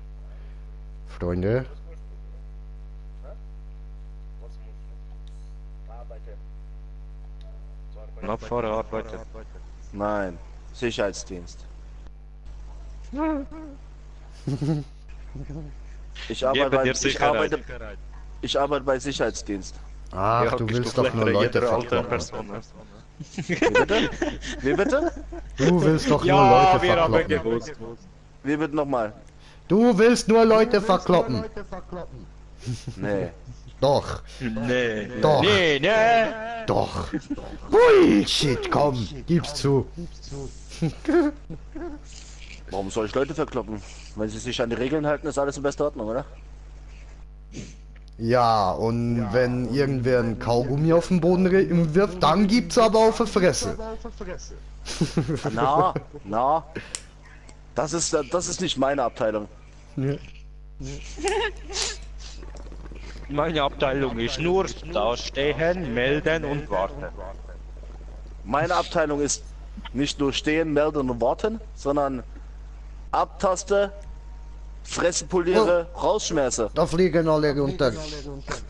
Freunde. Abfahrer arbeitet. Nein, Sicherheitsdienst. Ich arbeite bei Sicherheitsdienst. Ach, Ja, du bist willst doch nur vielleicht Leute jeder alter verkloppen. Person, ne? Wie bitte? Wie bitte? Du willst doch nur Ja, Leute wir haben verkloppen. gewusst. Wie bitte nochmal? Du willst nur Leute verkloppen. Nee. Doch, Nee. Doch. Nee, nee. doch. Bullshit, komm, gib's zu. Warum soll ich Leute verkloppen? Wenn sie sich an die Regeln halten, ist alles in bester Ordnung, oder? Ja, und wenn irgendwer ein Kaugummi auf den Boden wirft, dann gibt's aber auf die Fresse. Na. Das ist nicht meine Abteilung. Meine Abteilung ist nur da stehen, melden und warten. Meine Abteilung ist nicht nur stehen, melden und warten, sondern abtaste, Fresse poliere, rausschmeiße. Da fliegen alle runter.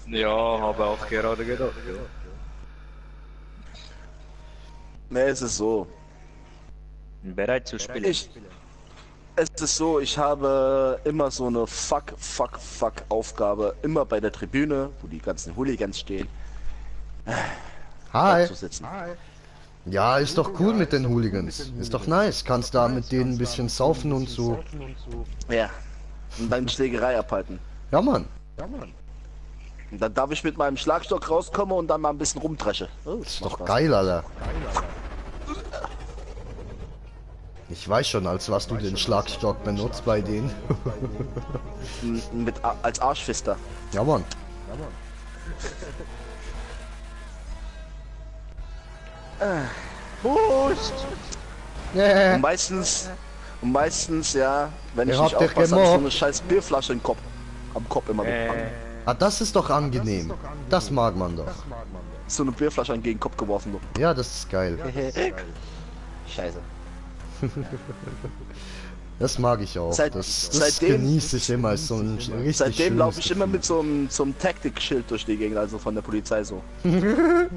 Ja, habe auch gerade gedacht. Ja. Ne, es ist so. Bereit zu spielen. Es ist so, ich habe immer so eine Fuck-Aufgabe, immer bei der Tribüne, wo die ganzen Hooligans stehen, Hi. zu sitzen. Ja, ist doch cool mit den Hooligans. Ist doch nice. Kannst da mit denen ein bisschen saufen und so. Ja. Und dann Schlägerei abhalten. Ja, Mann. Und dann darf ich mit meinem Schlagstock rauskommen und dann mal ein bisschen rumdresche. Oh, Ist doch geil, Alter. Ich weiß schon, als was du den Schlagstock benutzt bei denen. Als Arschfister. Ja, Mann. Boost! Und meistens, ja, wenn ich Ihr nicht habt dich aufpasse, hab ich so gemobbt. eine scheiß Bierflasche im Kopf. Am Kopf immer mit. Ah, das ist doch angenehm. Das mag man doch. So eine Bierflasche gegen den Kopf geworfen. Du. Ja, das ist geil. Scheiße. Das mag ich auch. Das Seitdem- genieße ich immer. Ist so ein richtig Seitdem laufe ich schönes immer mit so einem Taktikschild durch die Gegend, also von der Polizei so. Gefühl.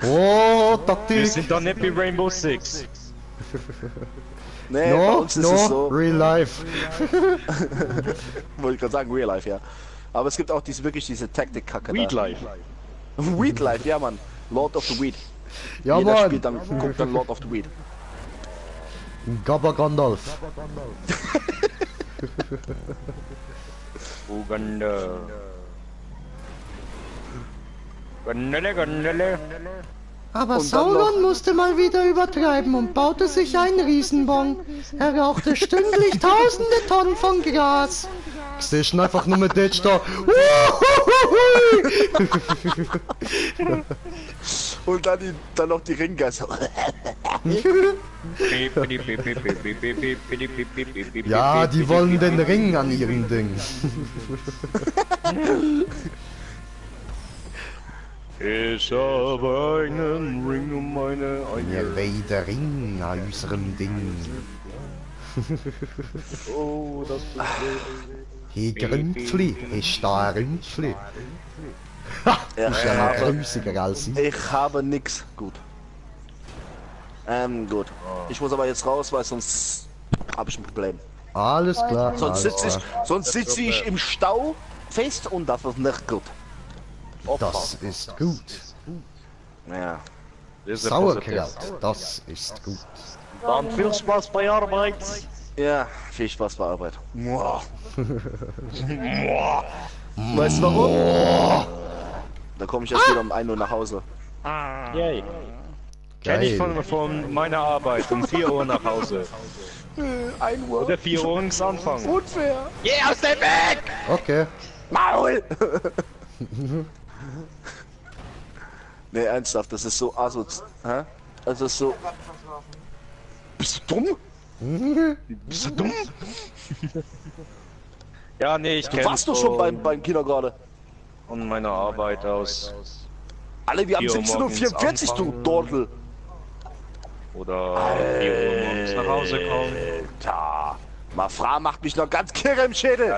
Oh, Wir Taktik. sind doch nicht wie Rainbow Six. Nee, bei No, uns ist es so, real life. wollte ich gerade sagen, Real Life, ja. Aber es gibt auch wirklich diese Taktik-Kacke Weed da. Life. Weed Life, ja Mann. Lord of the Weed. Ja, Jeder Mann. spielt dann, guckt dann Lord of the Weed. Gabba Gandalf. Uganda. Gondele. Aber Und dann Sauron musste mal wieder übertreiben und baute sich einen Riesenbong. Er rauchte stündlich tausende Tonnen von Gras. Siehst du einfach nur mit Ditch da. Und dann noch die Ringgeister. Ja, die wollen den Ring an ihrem Ding. Ich habe einen Ring um meine Wir Eier. wollen den Ring an unserem Ding. Oh, das ist Hey Grünpfli, ist da ein Rümpfli? Ist ja noch grüßiger als ich. Ich habe nix. Gut. Gut. Ich muss aber jetzt raus, weil sonst habe ich ein Problem. Alles klar, Sonst alles sitze klar. ich im Stau fest und das ist nicht gut. Das ist gut. Ja. Sauerkraut, das ist gut. Dann viel Spaß bei Arbeit. Ja, viel Spaß bei Arbeit. Weißt du warum? Da komme ich erst wieder um 1 Uhr nach Hause. Yay. Kenn ich von meiner Arbeit um 4 Uhr nach Hause. 1 Uhr? Oder 4 Uhr ins Anfang. Unfair. Geh aus dem Weg! Okay. Maul! Nee, ernsthaft, das ist so asozial. Hä? Also so... Bist du dumm? Bist du dumm? Ja, nee, ich Du kenn warst doch schon beim Kindergarten. von meiner Arbeit aus. Alle, wir haben 4 Uhr 16:44 Uhr, morgens du anfangen. Dortel. Oder 4 Uhr morgens nach Hause kommen. Alter. Mafra macht mich noch ganz kirre im Schädel.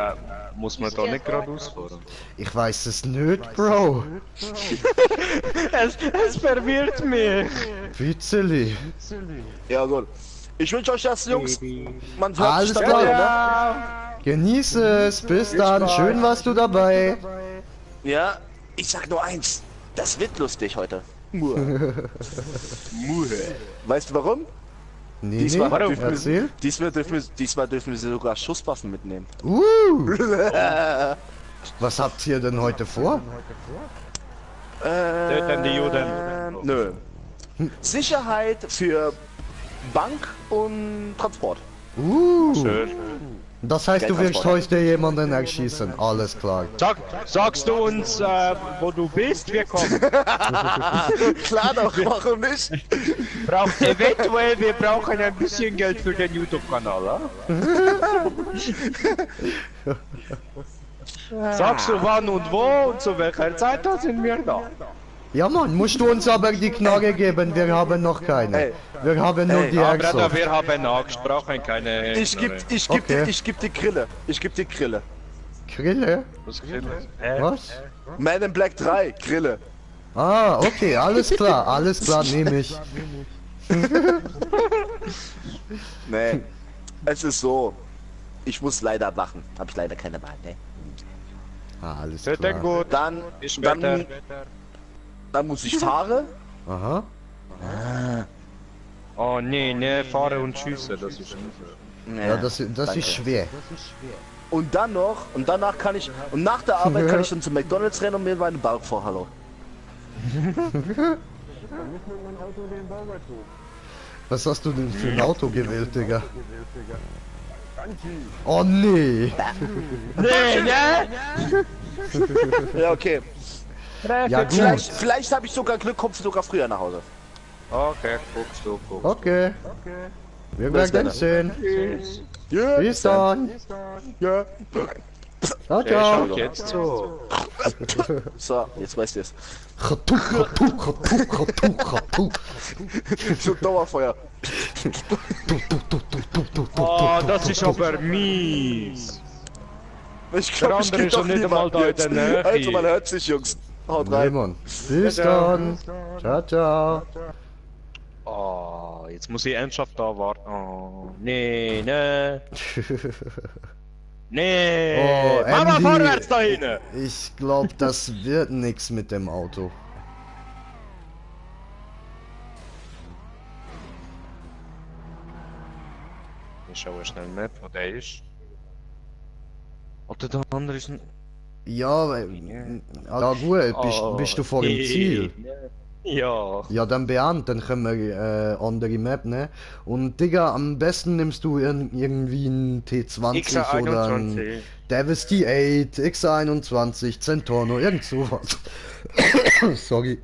Muss man doch nicht gerade ausfahren. Ich weiß es nicht, Bro. Es verwirrt mich. Witzeli. Ja gut. Ich wünsche euch das, Jungs. Man hört Alles sich dann klar. wieder, ne? Ja. Genieße es. Bis dann. Schön warst du dabei. Ja, ich sag nur eins. Das wird lustig heute. Weißt du warum? Nee, Diesmal nee. dürfen wir- Erzähl. Diesmal dürfen wir sogar Schusswaffen mitnehmen. Was habt ihr denn heute vor? Töten die Juden. Nö. Sicherheit für Bank und Transport. Schön. Das heißt, du willst heute jemanden erschießen. Alles klar. Sagst du uns, wo du bist? Wir kommen. Klar doch, warum nicht? Wir brauchen ein bisschen Geld für den YouTube-Kanal, Sagst du wann und wo und zu welcher Zeit, da sind wir da. Ja, Mann, musst du uns aber die Knarre geben. Wir haben noch keine. Ey. Wir haben nur Ey, die Ja, Bruder, Airsoft. wir haben Angst, brauchen keine... Ich geb Okay. die Grille. Ich geb die Grille. Grille? Was? Man in Black 3, Grille. Ah, okay, alles klar, nehme ich. Nee, es ist so. Ich muss leider lachen. Hab ich leider keine Wahl, ne? Ah, alles Sehr klar. gut. Dann muss ich fahren. Aha. Oh nee, ne, fahren und schiessen, das ist Nee, Ja, das danke. ist schwer. Und dann noch, und danach kann ich, und nach der Arbeit kann ich dann zu McDonalds rennen und mir meinen Bauch vorhalten. Was hast du denn für ein Auto gewählt, Digga? Oh nee! Nee, ne? Ja, okay. Ja gut. Vielleicht habe ich sogar Glück, kommst du sogar früher nach Hause. Okay, guckst du. Okay. Wir Bis werden dann. sehen. Ja. Bis dann. Ja. Ciao, Der schaut ciao. jetzt so. So, jetzt weißt du es. Chatu. So Dauerfeuer. Oh, das ist aber mies. Ich Der glaube, ich andere geh ist doch schon nicht lieber einmal da in jetzt. der Nähe. Also, man hört sich, Jungs. Haut Nee, rein. Mann. Bis dann. Ciao, ciao. Oh, jetzt muss ich ernsthaft da warten. Oh, nee, ne. Nee. Oh, Mama, Andy. vorwärts da hinten. Ich glaube, das wird nix mit dem Auto. Ich schaue schnell Map, wo der ist. Oder der andere ist ein... Ja, ja gut, bist du vor dem Ziel? Ja. Ja, dann beant, dann können wir andere Map, ne? Und Digga, am besten nimmst du irgendwie einen T20 oder einen X21. Devasty 8, X21, Centorno, irgend sowas. Sorry.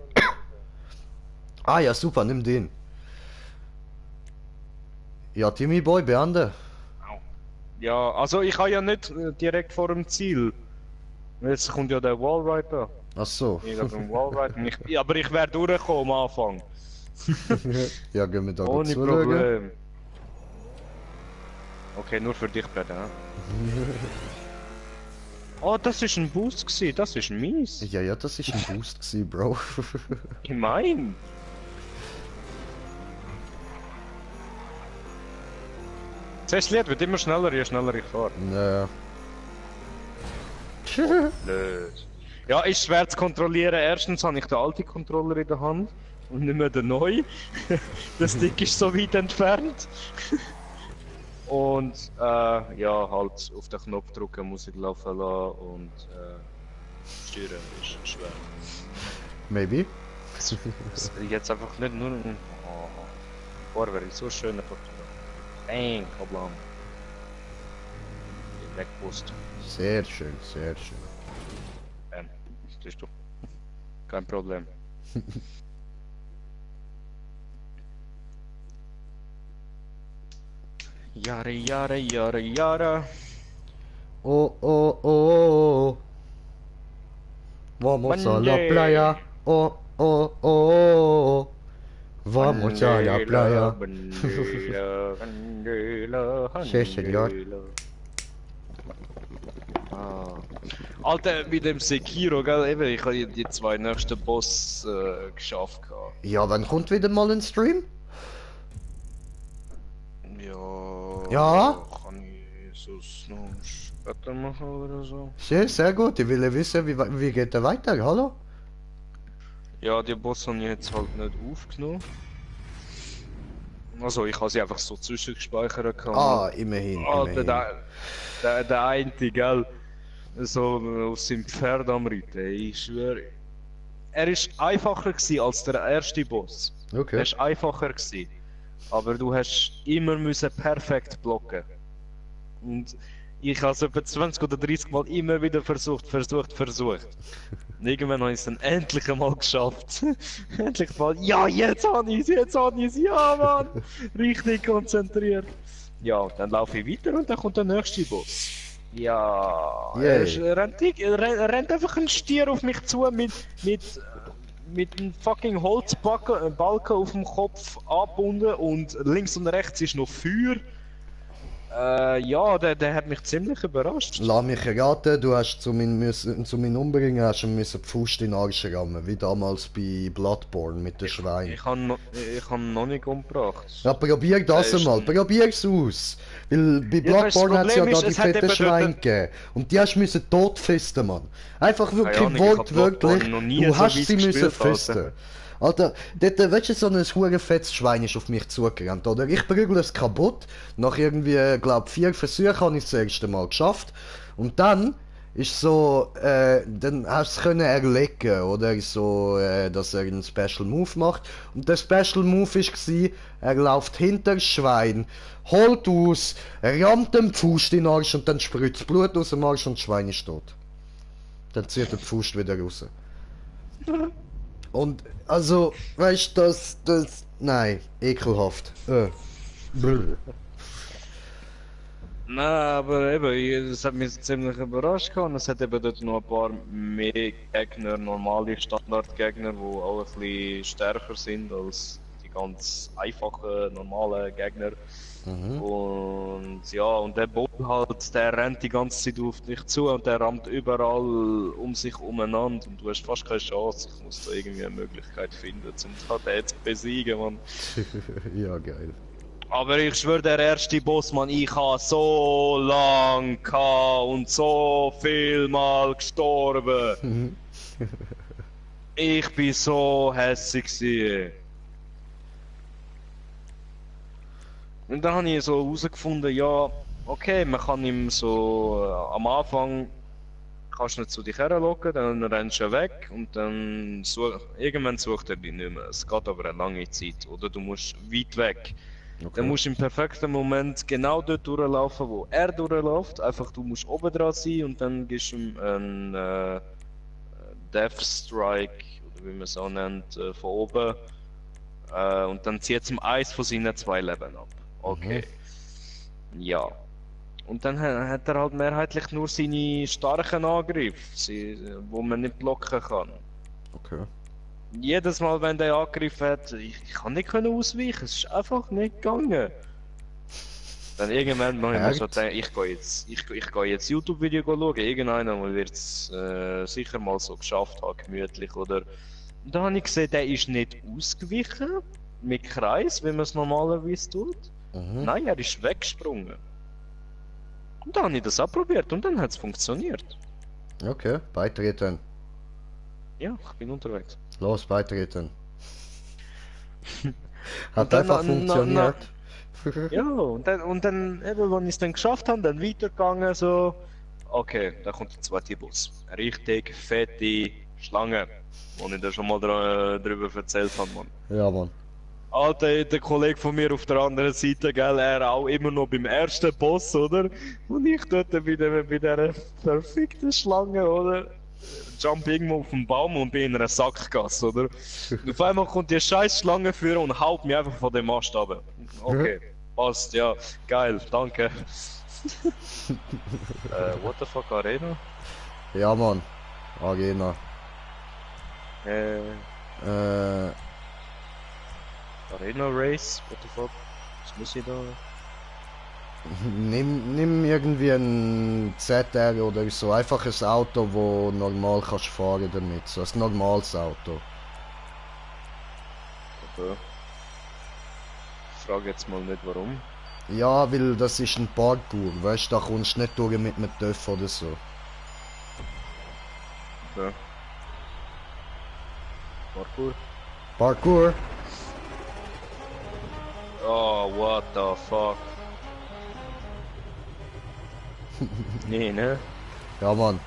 Ah ja, super, nimm den. Ja, Timmy Boy, beande. Ja, also ich habe ja nicht direkt vor dem Ziel. Jetzt kommt ja der Wallrider. Ach so. Ich habe einen Wallrider. Aber ich werde durchkommen am Anfang. Ja, gehen wir da gut Ohne zuschauen. Problem. Okay, nur für dich, Brett, ja? Oh, das ist ein Boost gewesen, das ist mies. Ja, ja, das ist ein Boost gewesen, Bro. Gemein. Das Lied wird immer schneller, je schneller ich fahre. Naja. Blöd. Ja, ist schwer zu kontrollieren. Erstens habe ich den alten Controller in der Hand und nicht mehr den neuen. Der Stick ist so weit entfernt. Und ja, halt auf den Knopf drücken, Musik laufen lassen und steuern ist schwer. Maybe. Jetzt einfach nicht nur... Oh, vorher wäre ich so schön einfach... Bang, Kablam. Weggewusst. Sehr schön, sehr schön. Siehst du? Kein Problem. Jahre. Oh, oh, oh. Vamos a la playa. Oh, oh, oh. Vamos a la playa. Sí, señor. Alter, mit dem Sekiro, gell? Eben, ich habe die zwei nächsten Boss geschafft. Ja, wann kommt wieder mal ein Stream? Ja. Ja? Kann ich sonst noch später machen oder so? Sehr, sehr gut. Ich will wissen, wie geht der weiter, hallo? Ja, die Boss habe ich jetzt halt nicht aufgenommen. Also, ich habe sie einfach so zwischengespeichert. Ah, immerhin, Alter, immerhin. der eine, gell? So auf seinem Pferd am Reiten, ich schwöre. Er ist einfacher gewesen als der erste Boss. Okay. Er ist einfacher gewesen. Aber du hast immer müssen perfekt blocken. Und ich habe es etwa 20 oder 30 Mal immer wieder versucht. Und irgendwann habe ich es dann endlich einmal geschafft. Endlich mal, ja, jetzt habe ich es, ja Mann! Richtig konzentriert. Ja, dann laufe ich weiter und dann kommt der nächste Boss. Ja, er rennt einfach ein Stier auf mich zu mit einem fucking Holzbalken auf dem Kopf angebunden und links und rechts ist noch Feuer. Ja, der hat mich ziemlich überrascht. Lass mich raten, du hast zu meinem Umbringen hast du ihm die Faust in den Arsch rammen, wie damals bei Bloodborne mit den Schweinen. Ich habe ihn noch nicht umgebracht. Ja, probier das ist einmal, ein- probier's aus. Weil bei Ja, das Bloodborne hat es ja Problem da ist, die es hat fetten eben Schweine dort- gegeben. Und die hast du müssen totfisten, Mann. Einfach wirklich Ahnung, ich hab wortwörtlich, Bloodborne noch nie du so hast weit sie müssen gespielt, Alter. fisten. Alter, dort, weißt du, so ein fettes Schwein ist auf mich zugerannt, oder? Ich prügel es kaputt. Nach irgendwie, glaub 4 Versuchen habe ich es das erste Mal geschafft. Und dann ist so, dann hast du es können erlegen, oder? So, dass er einen Special Move macht. Und der Special Move war, er läuft hinter das Schwein, holt aus, rammt dem Fuß in den Arsch und dann spritzt Blut aus dem Arsch und das Schwein ist tot. Dann zieht er den Fuß wieder raus. Und, also, weißt du, nein, ekelhaft. Brr. Nein, aber eben, es hat mich ziemlich überrascht und es hat eben dort noch ein paar mehr Gegner, normale Standardgegner, die auch ein bisschen stärker sind als die ganz einfachen, normalen Gegner. Und ja, und der Bob halt, der rennt die ganze Zeit auf dich zu und der rammt überall um sich umeinander und du hast fast keine Chance. Ich muss da irgendwie eine Möglichkeit finden, um den zu besiegen, Mann. Ja, geil. Aber ich schwöre, der erste Boss, Mann, ich habe so lang gehabt und so viel Mal gestorben. Ich bin so hässig gewesen. Und dann habe ich so herausgefunden, ja, okay, man kann ihm so am Anfang kannst du nicht zu dich herlocken, dann rennst du weg und dann irgendwann sucht er dich nicht mehr. Es geht aber eine lange Zeit. Oder du musst weit weg. Okay. Dann musst du im perfekten Moment genau dort durchlaufen, wo er durchläuft. Einfach, du musst oben dran sein und dann gibst du ihm einen Death Strike, oder wie man es auch nennt, von oben. Und dann zieht es ihm eins von seinen 2 Leben ab. Okay. Ja. Und dann hat er halt mehrheitlich nur seine starken Angriffe, wo man nicht blocken kann. Okay. Jedes Mal, wenn der Angriff hat, ich kann nicht ausweichen, es ist einfach nicht gegangen. Dann irgendwann habe ich mir so gedacht, ich gehe jetzt YouTube-Video schauen, irgendeiner wird es sicher mal so geschafft haben, gemütlich, oder? Und dann habe ich gesehen, der ist nicht ausgewichen, mit Kreis, wie man es normalerweise tut. Nein, er ist weggesprungen. Und dann habe ich das auch probiert und dann hat es funktioniert. Okay, beitreten. Ja, ich bin unterwegs. Los, beitreten. Hat dann einfach funktioniert. Ja, und dann eben, als ich es dann geschafft habe, dann weitergegangen, so. Okay, da kommt der zweite Bus. Richtig fette Schlange, wo ich dir schon mal drüber erzählt habe, Mann. Ja, Mann. Alter, der Kollege von mir auf der anderen Seite, gell, er auch immer noch beim ersten Boss, oder? Und ich dort bei dieser verfickten Schlange, oder? Jump irgendwo auf den Baum und bin in einer Sackgasse, oder? Und auf einmal kommt die scheiß Schlange führen und haut mich einfach von dem Ast runter. Okay, passt, ja, geil, danke. What the fuck, Arena? Ja, Mann. Arena. Arena Race? What the fuck? Was muss ich da? Nimm irgendwie ein ZR oder so, einfach ein Auto, wo normal kannst fahren damit, so ein normales Auto. Okay. Ich frage jetzt mal nicht warum. Ja, weil das ist ein Parkour, weißt du, da kommst du nicht durch mit einem TÜV oder so. Okay. Parkour? Parkour? Oh, what the fuck? Nee, ne? Ja, Mann.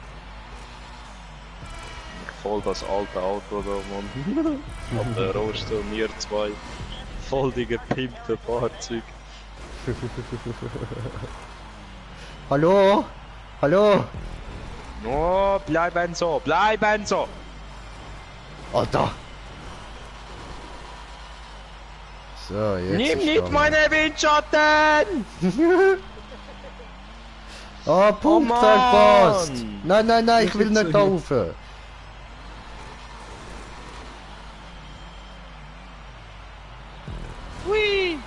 Voll das alte Auto da, Mann. Ab der Roste und mir zwei. Voll die gepimpte Fahrzeug. Hallo? Hallo? No, bleiben so, bleiben so! Alter! So, jetzt Nimm ist nicht da meine Windschatten! Ah, Punkt Mann! verpasst! Nein, nein, nein, ich will jetzt nicht so rauf! Hui!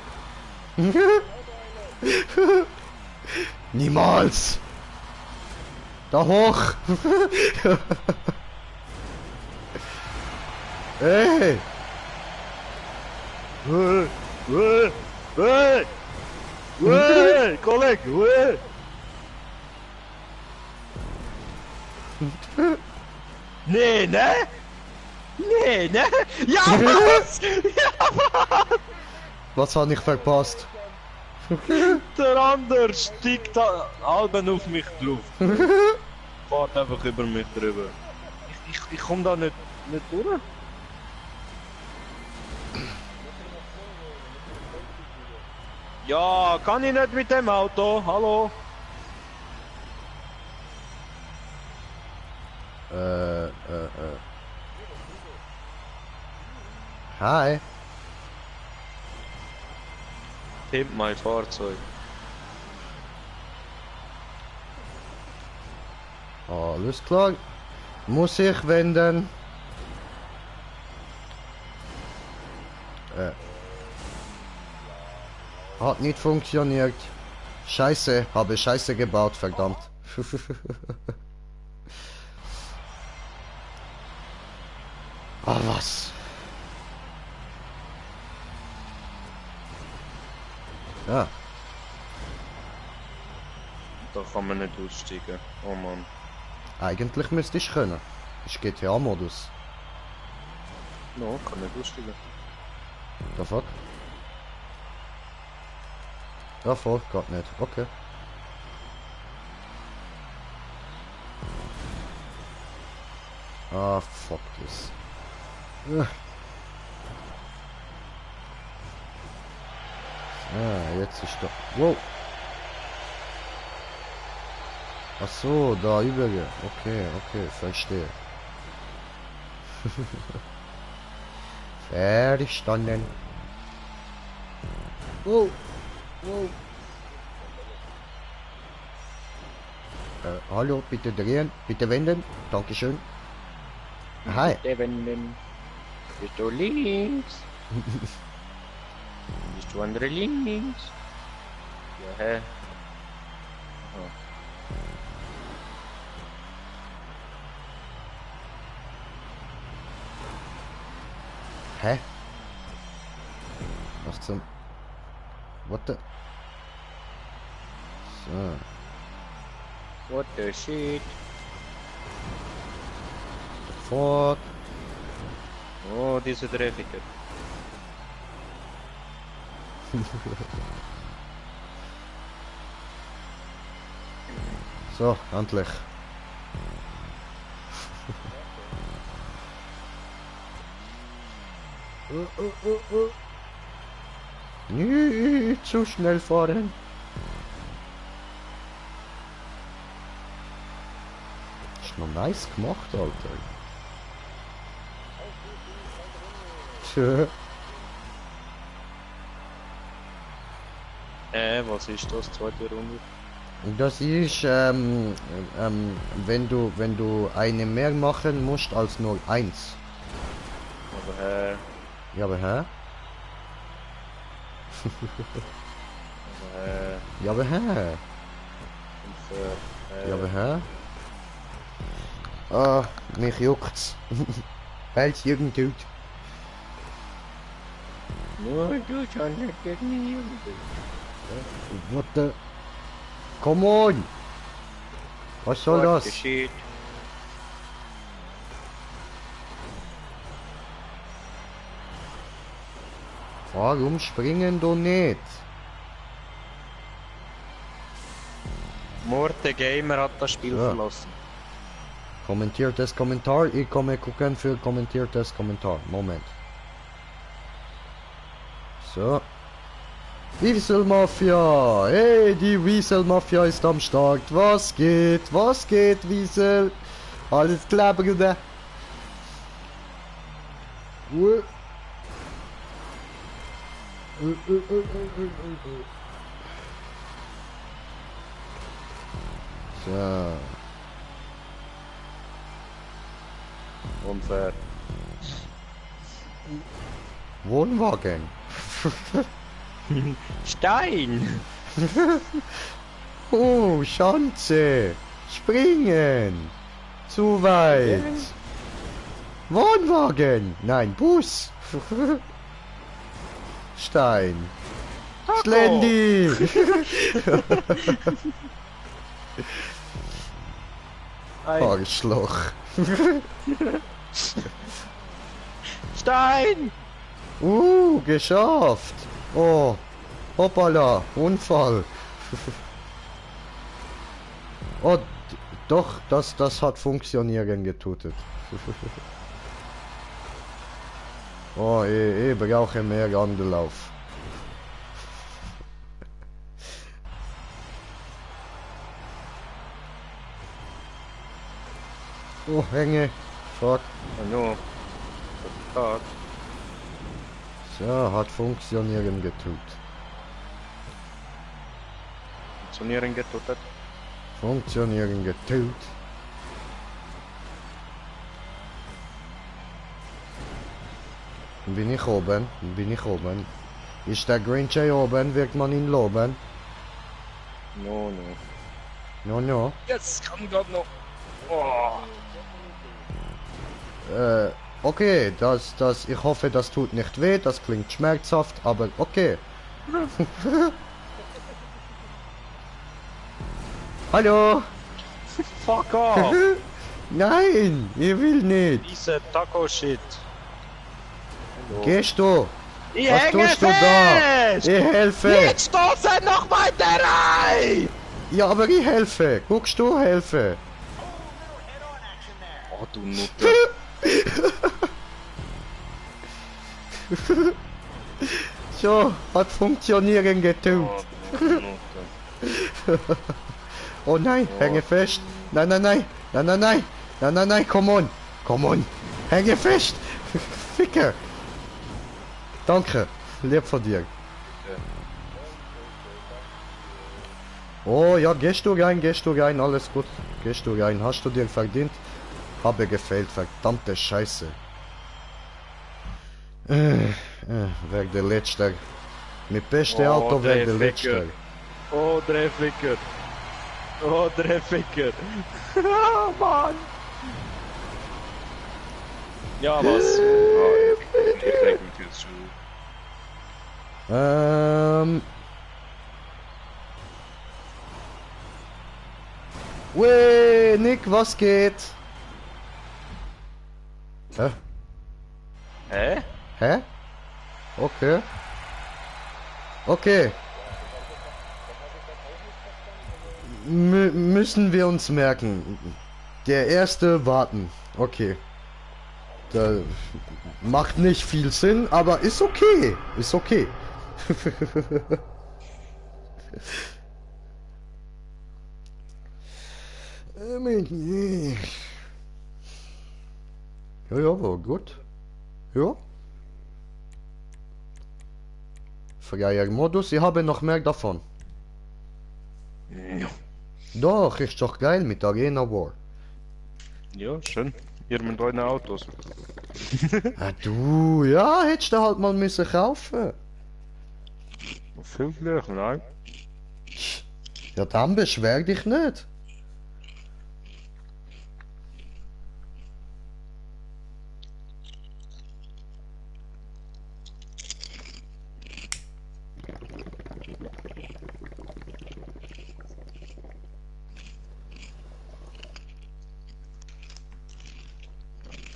Niemals! Da hoch! Ey! Kollege, Nee, ne? Nee, ne? Ja, was? Was hat ich verpasst? Der andere steigt da halben auf mich drauf. Fahrt einfach über mich drüber. Ich komm da nicht durch. Ja, kann ich nicht mit dem Auto? Hallo? Hi. Pimp mein Fahrzeug. Alles klar. Muss ich wenden? Hat nicht funktioniert. Scheiße, habe Scheiße gebaut, verdammt. Ah, was? Ja. Da kann man nicht aussteigen. Oh Mann. Eigentlich müsste ich können. Ist GTA-Modus. No, kann nicht aussteigen. Da fuck? Ja, voll, geht nicht. Okay. Ah, fuck this. Ah, jetzt ist da. Wow! Ach so, da überge. Okay, verstehe. Verstanden. Wow! Hallo, bitte drehen, bitte wenden. Dankeschön. Hi. Bitte wenden. Bist du links? Bist du andere links? Ja, hä? Oh. Hä? Was zum... What the... So. What the shit? Fuck. Oh, diese Dreckiger. So, endlich. Nicht zu schnell fahren. Ist noch nice gemacht, Alter. Tja. Was ist das? Zweite Runde? Das ist, wenn du eine mehr machen musst als nur eins. Aber Ja, aber hä? Ja, aber hä? Ja, aber hä? Ah, mich juckt's. Weil's Jürgen tut. Nur du schon nicht gegen mich. What the... Come on! Was soll What the das? shit? Warum springen du nicht? Morte Gamer hat das Spiel Ja. verlassen. Kommentiertes Kommentar, ich komme gucken für kommentiertes Kommentar. Moment. So. Wiesel Mafia! Hey, die Wiesel Mafia ist am Start. Was geht? Was geht, Wiesel? Alles klar, Bruder? So. Unfair. Wohnwagen. Stein! Oh, Schanze. Springen. Zu weit. Wohnwagen. Nein, Bus. Stein. Slendy. Arschloch. Stein! Geschafft. Oh. Hoppala. Unfall. Oh, doch, das hat funktionieren getutet. Oh, ich brauche mehr Anlauf. Oh, Hänge. Fuck. Hallo. Guten Tag. So, hat funktionieren getut. Funktionieren getutet. Funktionieren getut. Bin ich oben? Bin ich oben? Ist der Green Jay oben? Wird man ihn loben? No, no. No, no. Jetzt kann Gott noch. Oh. Okay, ich hoffe, das tut nicht weh, das klingt schmerzhaft, aber okay. Hallo? Fuck off! Nein, ich will nicht. Diese Taco-Shit. Gehst du? Ich Was hänge tust du da? Ich fest! helfe. Jetzt stoßen noch weiter rein! Ja, aber ich helfe. Guckst du, helfe. Oh, du Nutte. So, hat funktionieren getut. Oh, du Nutte. Oh nein, hänge fest. Nein, nein, nein. Nein, nein, nein. Nein, nein, nein, come on. Come on. Hänge fest. Ficker. Danke. Lieb von dir. Oh ja, gehst du rein, alles gut. Gehst du rein, hast du dir verdient? Habe gefehlt, verdammte Scheiße. Wär der Letzte. Mit beste Auto wär der Letzte. Oh, Drehficker. Oh, Drehficker. Oh, Mann. Ja, was? Oh, ich leg mich jetzt zu. Weh, Nick, was geht? Hä? Hä? Hä? Okay. Okay. Müssen wir uns merken. Der erste warten. Okay. Da macht nicht viel Sinn, aber ist okay. Ist okay. Ja, ja, war gut. Ja. Freier Modus, ich habe noch mehr davon. Ja. Doch, ist doch geil mit Arena War. Ja, schön. Hier mit deinen Autos. Ah, du, ja, hättest du halt mal müssen kaufen. Viel Glück, nein. Ja, dann beschwer dich nicht.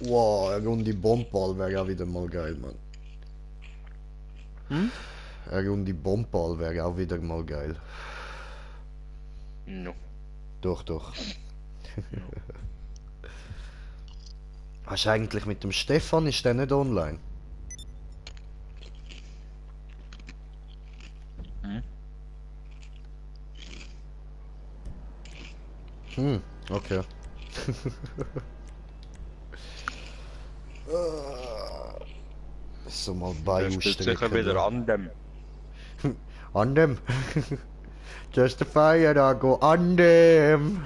Wow, eine Runde Bombball wäre ja wieder mal geil, Mann. Hm? Eine Runde Bombball wäre auch wieder mal geil. No. Doch, doch. Hast du eigentlich mit dem Stefan, ist der nicht online? Okay. So mal bei Der spielt sicher wieder an dem. On them. Just a fire, I go on them.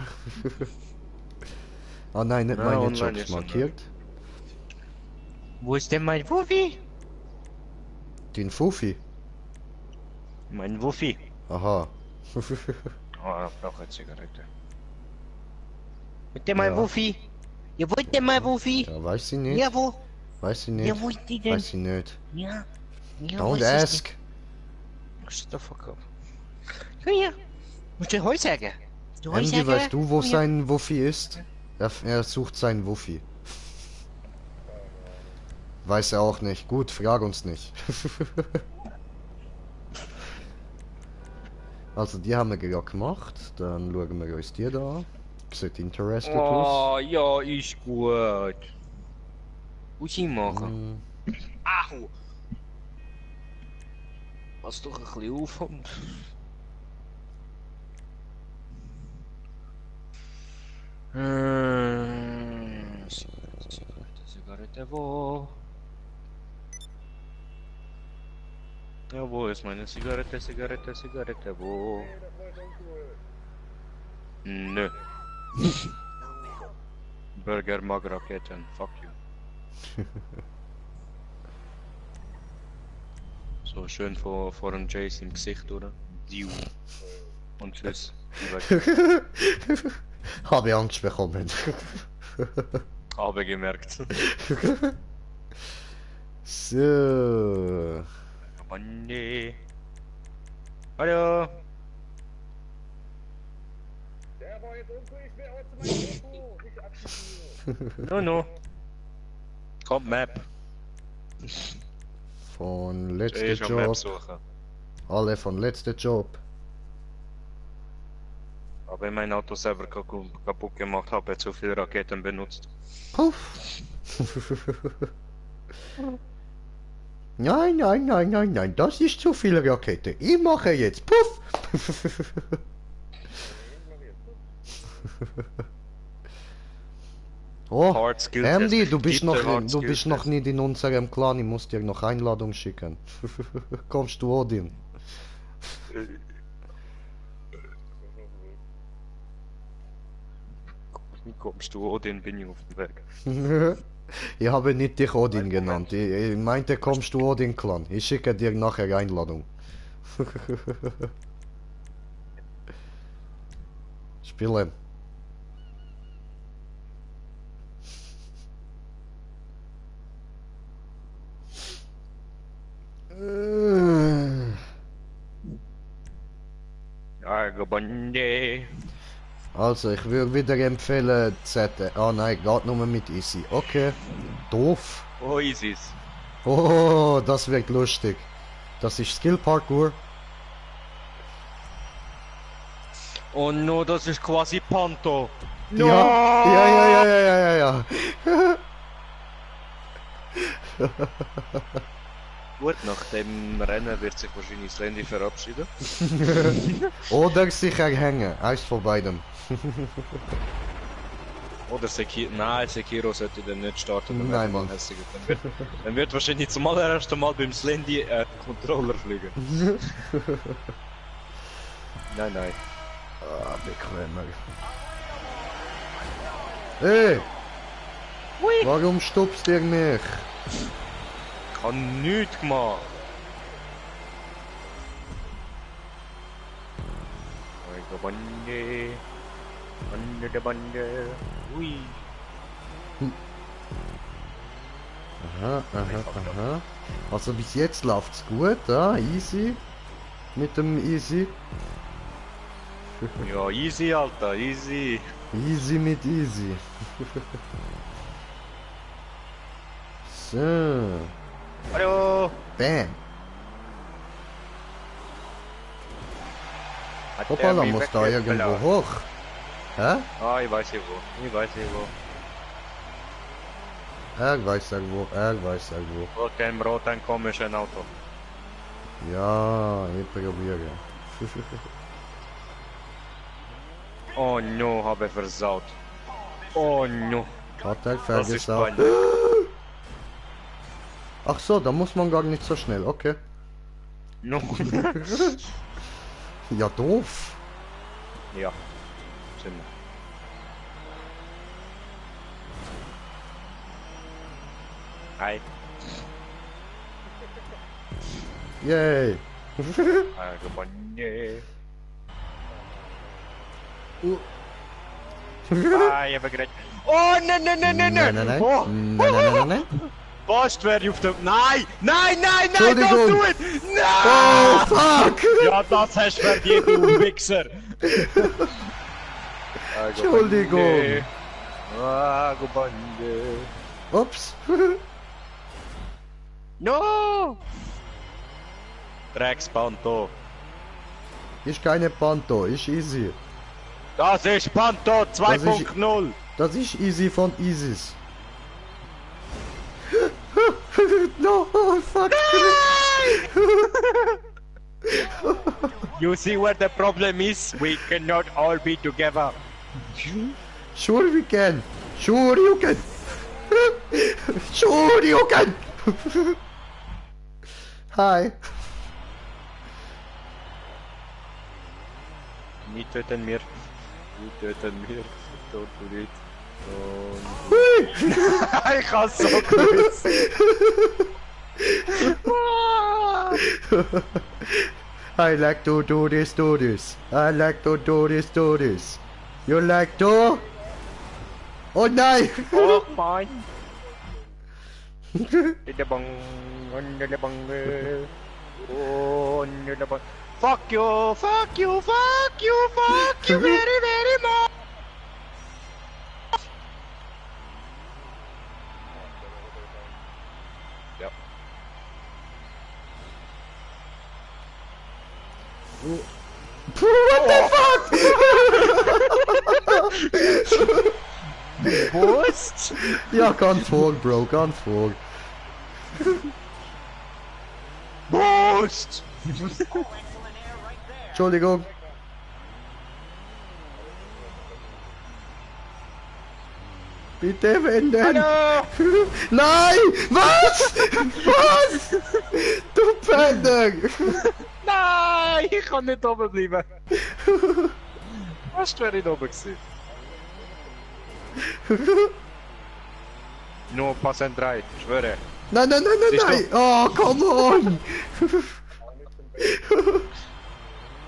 Oh nein, nicht Ja, meine online Jobs ist markiert. Wo ist denn mein Wuffi? Den Fufi. Mein Wuffi. Aha. Ah, ich brauche eine Zigarette. Wollt ihr mal Ja. Wuffi? Ihr wollt ihr mal Wuffi? Ja, weiß ich nicht. Ja, wo? Weiß ich nicht. Ja, wo ist die denn? Weiß ich nicht. Ja. Ja, Don't wo ist die? ask. Shut the fuck up. Komm hier. Musst du Heu sagen? Du Heu Andy, sagen? weißt du, wo Komm her. sein Wuffi ist? Er sucht seinen Wuffi. Weiß er auch nicht. Gut, frag uns nicht. Also, die haben wir gerade gemacht. Dann schauen wir uns die da an. Sieht interested aus. Oh, ja, ist gut. Was ich machen? Au! Pass doch ein bisschen auf und... Zigarette, wo? Ja, wo ist meine Zigarette, wo? Nö. Burger mag Raketen, fuck you. So schön vor dem Jace im Gesicht, oder? Diu. Und tschüss. Habe ich Angst bekommen. Habe gemerkt. So. Aber nee. Hallo. No, no. Kommt Map. Von letzter Ich schon Map Job. suchen. Alle von letzter Job. Aber ich mein Auto selber kaputt gemacht habe, zu viele Raketen benutzt. Puff. Nein, nein, nein, nein, nein, das ist zu viel Rakete. Ich mache jetzt Puff. Oh, Hard Skill Andy, Test. du bist Gibt der Hard du Skill bist noch Test? nicht in unserem Clan, ich muss dir noch Einladung schicken. Kommst du, Odin? Wie kommst du? Odin, bin ich auf dem Weg. Ich habe nicht dich Odin genannt. Ich meinte, kommst du Odin Clan? Ich schicke dir nachher Einladung. Spielen. Agabande. Also, ich würde wieder empfehlen, Z. Ah nein, geht nur mit Easy. Okay. Doof. Oh, Isis. Oh, das wird lustig. Das ist Skill Parkour. Oh no, das ist quasi Panto. Ja, ja, ja, ja, ja, ja, ja. Gut, nach dem Rennen wird sich wahrscheinlich Slendy verabschieden. Oder sich erhängen. Eins von beidem. Oder Sekiro. Nein, Sekiro sollte dann nicht starten. Dann Nein, wäre Mann. er hässiger. Dann wird wahrscheinlich zum allerersten Mal beim Slendy Controller fliegen. Nein, nein. Ah, bequemer. Hey! Warum stupst ihr mich? Ich hab nichts gemacht. Bande. Bande der Bande. Ui. Aha, aha, aha. Also bis jetzt läuft's gut, ja, easy. Mit dem Easy. Ja, easy, Alter, easy. Easy mit Easy. So. Hallo. Bam. Hat Hoppala, mich muss da weggefallen. irgendwo hoch. Hä? Ah, ich weiß nicht wo. Ich weiß nicht wo. Er weiß irgendwo, er weiß irgendwo. Vor dem roten komischen Auto. Ja, ich probiere. Oh no, habe versaut. Oh no. Hat er Das ist vergessen. peinlich. Ach so, da muss man gar nicht so schnell, okay. No. Ja, doof. Ja. Stimmt. Hi. Yay. Agabande. Ah, ich habe geredet. Oh, nein, nein, nein, nein, Nein, nein. nein, nein. Oh, Nein, nein, nein, nein. fast wäre ich auf dem... Nein, nein, nein, nein, Entschuldigung. don't do it! Nein! Oh, fuck! Ja, das hast du verdient, du Wichser! Entschuldigung. Agobande. Ups. No! Dreckspanto. Ist keine Panto, ist easy. Das ist Panto 2.0. Das ist easy von ISIS. No, fuck. You see where the problem is? We cannot all be together. Sure we can. Sure you can. Sure you can. Hi. Nicht töten wir. Nicht töten wir. Don't do it. Hui. Ich hab's so gewusst. I like to do this, do this. I like to do this, do this. You like to? Oh nein! Oh mein. Nilabang. Nilabang. Oh, nilabang. Fuck you, fuck you, fuck you, fuck you very, very much. Ja. What the fuck? Wurst? Ja, ganz vor, Bro, ganz vor. Wurst! Entschuldigung. Bitte wenden. Hallo! Nein! Was? Was? Du Penner! Nein, ich kann nicht oben bleiben. Was wäre ich oben gewesen? Nur Passen 3, schwöre. Nein, nein, nein, nein, Siehst du? nein! Oh, come on!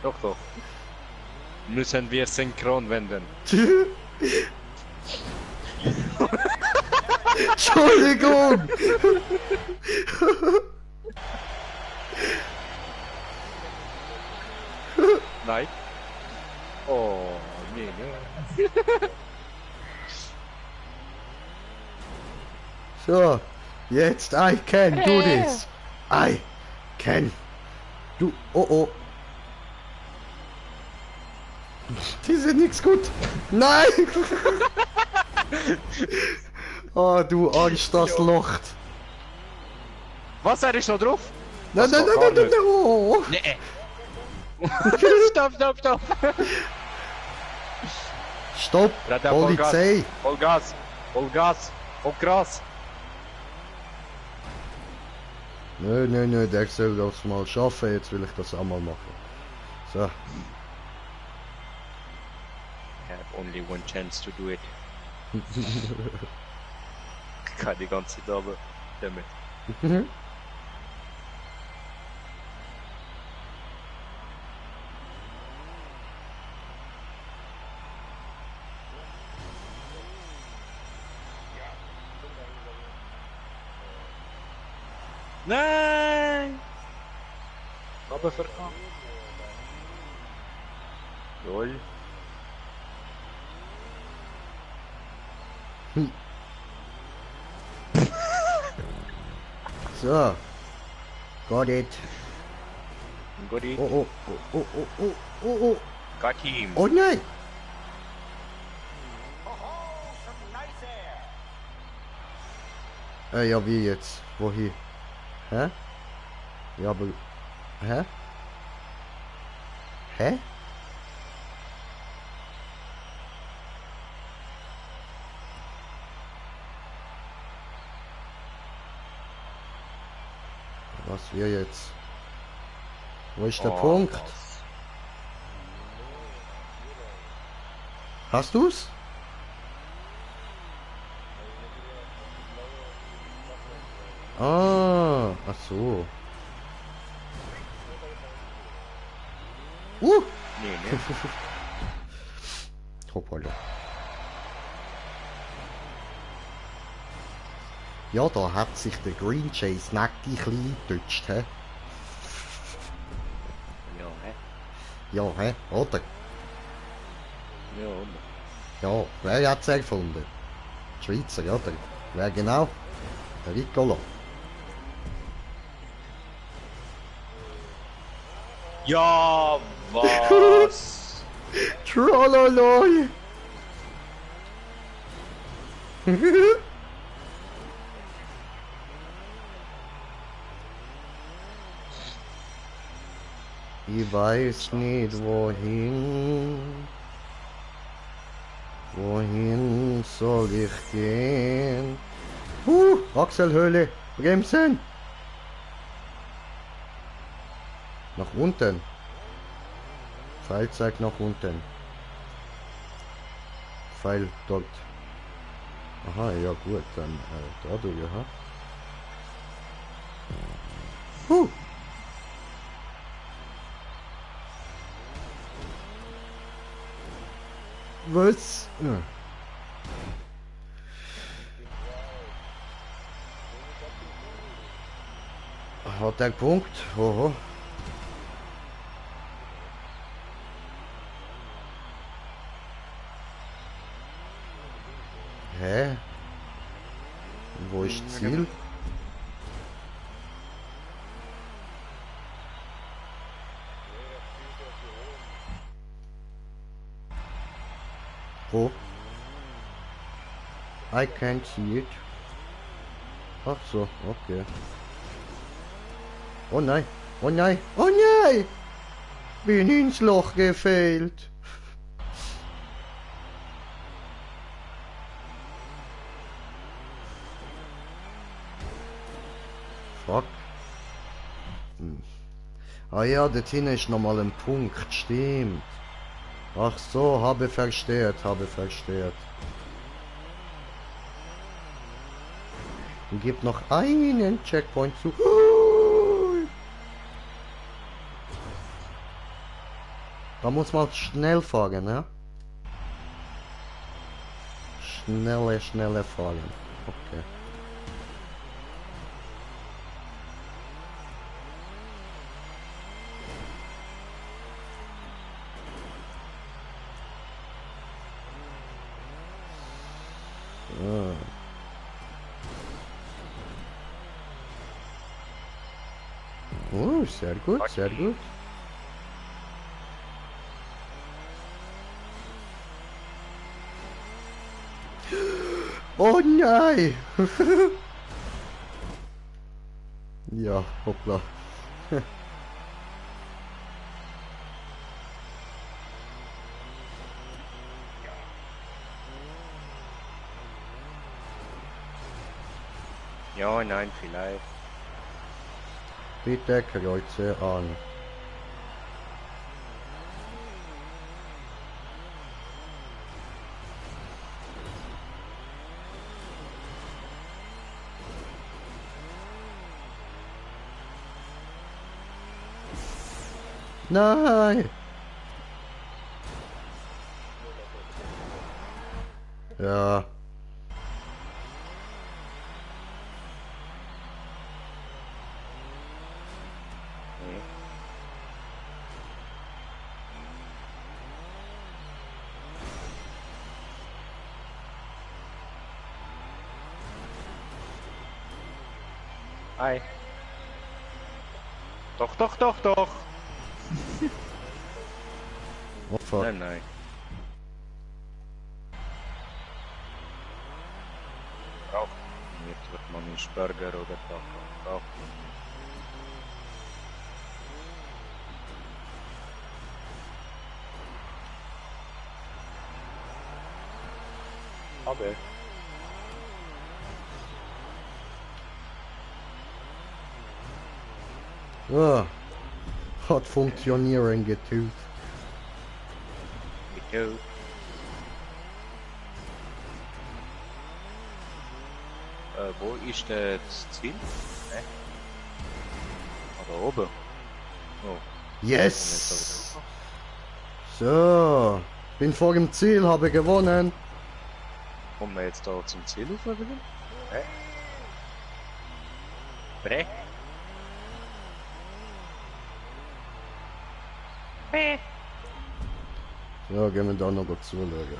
Doch, doch. Müssen wir synchron wenden. Entschuldigung! Nein. Oh, nee, ne? So, jetzt I can do this. I can do. Oh oh. Die sind nix gut. Nein! Oh, du Angst, das Locht. Was, er ist noch drauf? Nein, Das nein, geht nein, gar nein, nein, oh. Nee. Stopp, stopp, stopp. Stopp, Rada, Polizei. Vollgas, Vollgas, Vollgas. Nö, nö, nö, der soll das mal schaffen, jetzt will ich das auch mal machen. So. I have only one chance to do it. Kann die ganze Zeit aber damit. Nein! Aber verkauft. Lol. So. Got it. Goodie. Oh, oh, oh, oh, oh, oh, oh. Got him. Oh nein! Ja, wie jetzt? Wohin? Hä? Ja, aber... Hä? Hä? Was wir jetzt? Wo ist der Punkt? Was? Hast du's? Ah, ach so. Nee, nee. Hoppala. Ja, da hat sich der Green Chase Necki klein getutscht, hä? Ja, hä? Ja, hä? Oder? Ja, und? Ja, wer hat's erfunden? Die Schweizer, oder? Wer genau? Der Ricola. Ja, was? Trolloloi! Ich weiß nicht wohin. Wohin soll ich gehen? Achselhöhle, bremsen! Nach unten. Pfeil zeigt nach unten. Pfeil dort. Aha, ja gut, dann da du, ja. Was? Ja. Hat der Punkt? Oho. Hä? Wo ist Ziel? Wo? I can't see it. Ach so, okay. Oh nein, oh nein, oh nein! Bin ins Loch gefällt. Fuck. Ah ja, dort hinten ist nochmal ein Punkt, stimmt. Ach so, habe versteht, habe versteht. Und gibt noch einen Checkpoint zu. Da muss man schnell fahren, ne? Schnelle fahren. Okay. Oh, sehr gut, sehr gut. Oh nein! Ja, hoppla. Ja, nein, vielleicht. Bitte kreuze an. Nein! Ja. Hi. Doch, doch, doch, doch. Oh fuck. Nein, nein. Braucht man jetzt wird man einen Burger oder Taco. Braucht man. Aber Ah, hat funktionieren getut. mit dir. Wo ist das Ziel? Da oben. Oh. Yes! So, Bin vor dem Ziel, habe gewonnen. Kommen wir jetzt da zum Ziel auf wieder? Bre. Ja, gehen wir da noch gut zuschauen.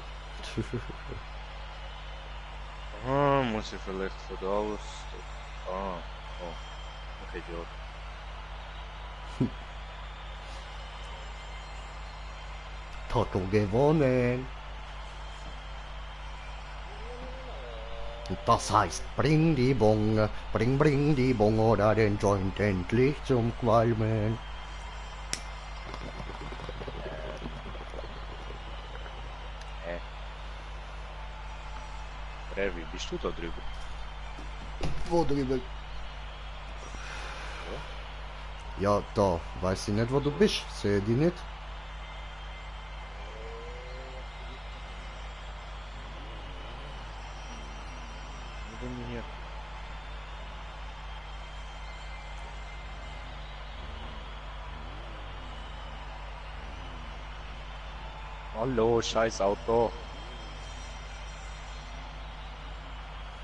Ah, muss ich vielleicht von da aus... Ah, oh. Okay, ja. Toto gewonnen. Und das heißt, bring die Bonge, bring die Bonge oder den Joint endlich zum Qualmen. Wie bist du da drüber? Wo drüber? Ja, da. Weiß ich nicht, wo du bist. Sehe die nicht. Wo bin ich hier? Hallo, scheiß Auto.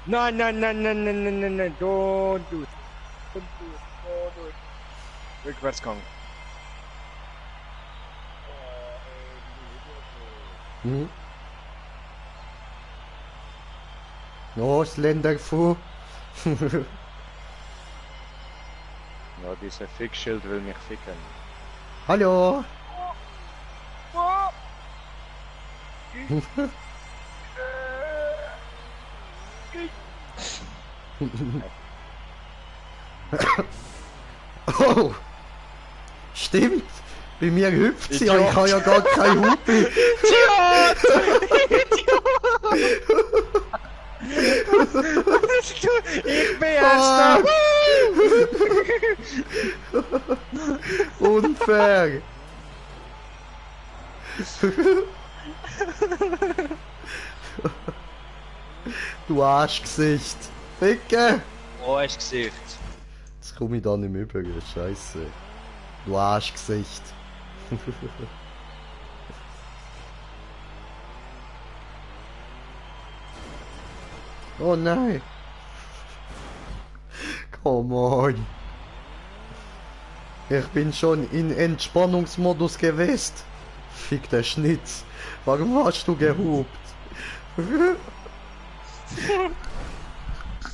Nein, nein, nein, nein, nein, nein, nein, nein, don't do it. Don't do it, don't do it. Rückwärtsgang. Hm? Ausländerfu. Ja, dieser Fickschild will mich ficken. Hallo. Oh, stimmt. Bei mir hüpft sie, aber ich habe ja gar keine Hupe. Ich bin erst Unfair. Du Arschgesicht. Ficke. Oh, hast Gesicht. Jetzt komme ich da nicht mehr über. Scheiße. Du Arschgesicht. Oh nein. Come on. Ich bin schon in Entspannungsmodus gewesen. Fick der Schnitz. Warum hast du gehupt?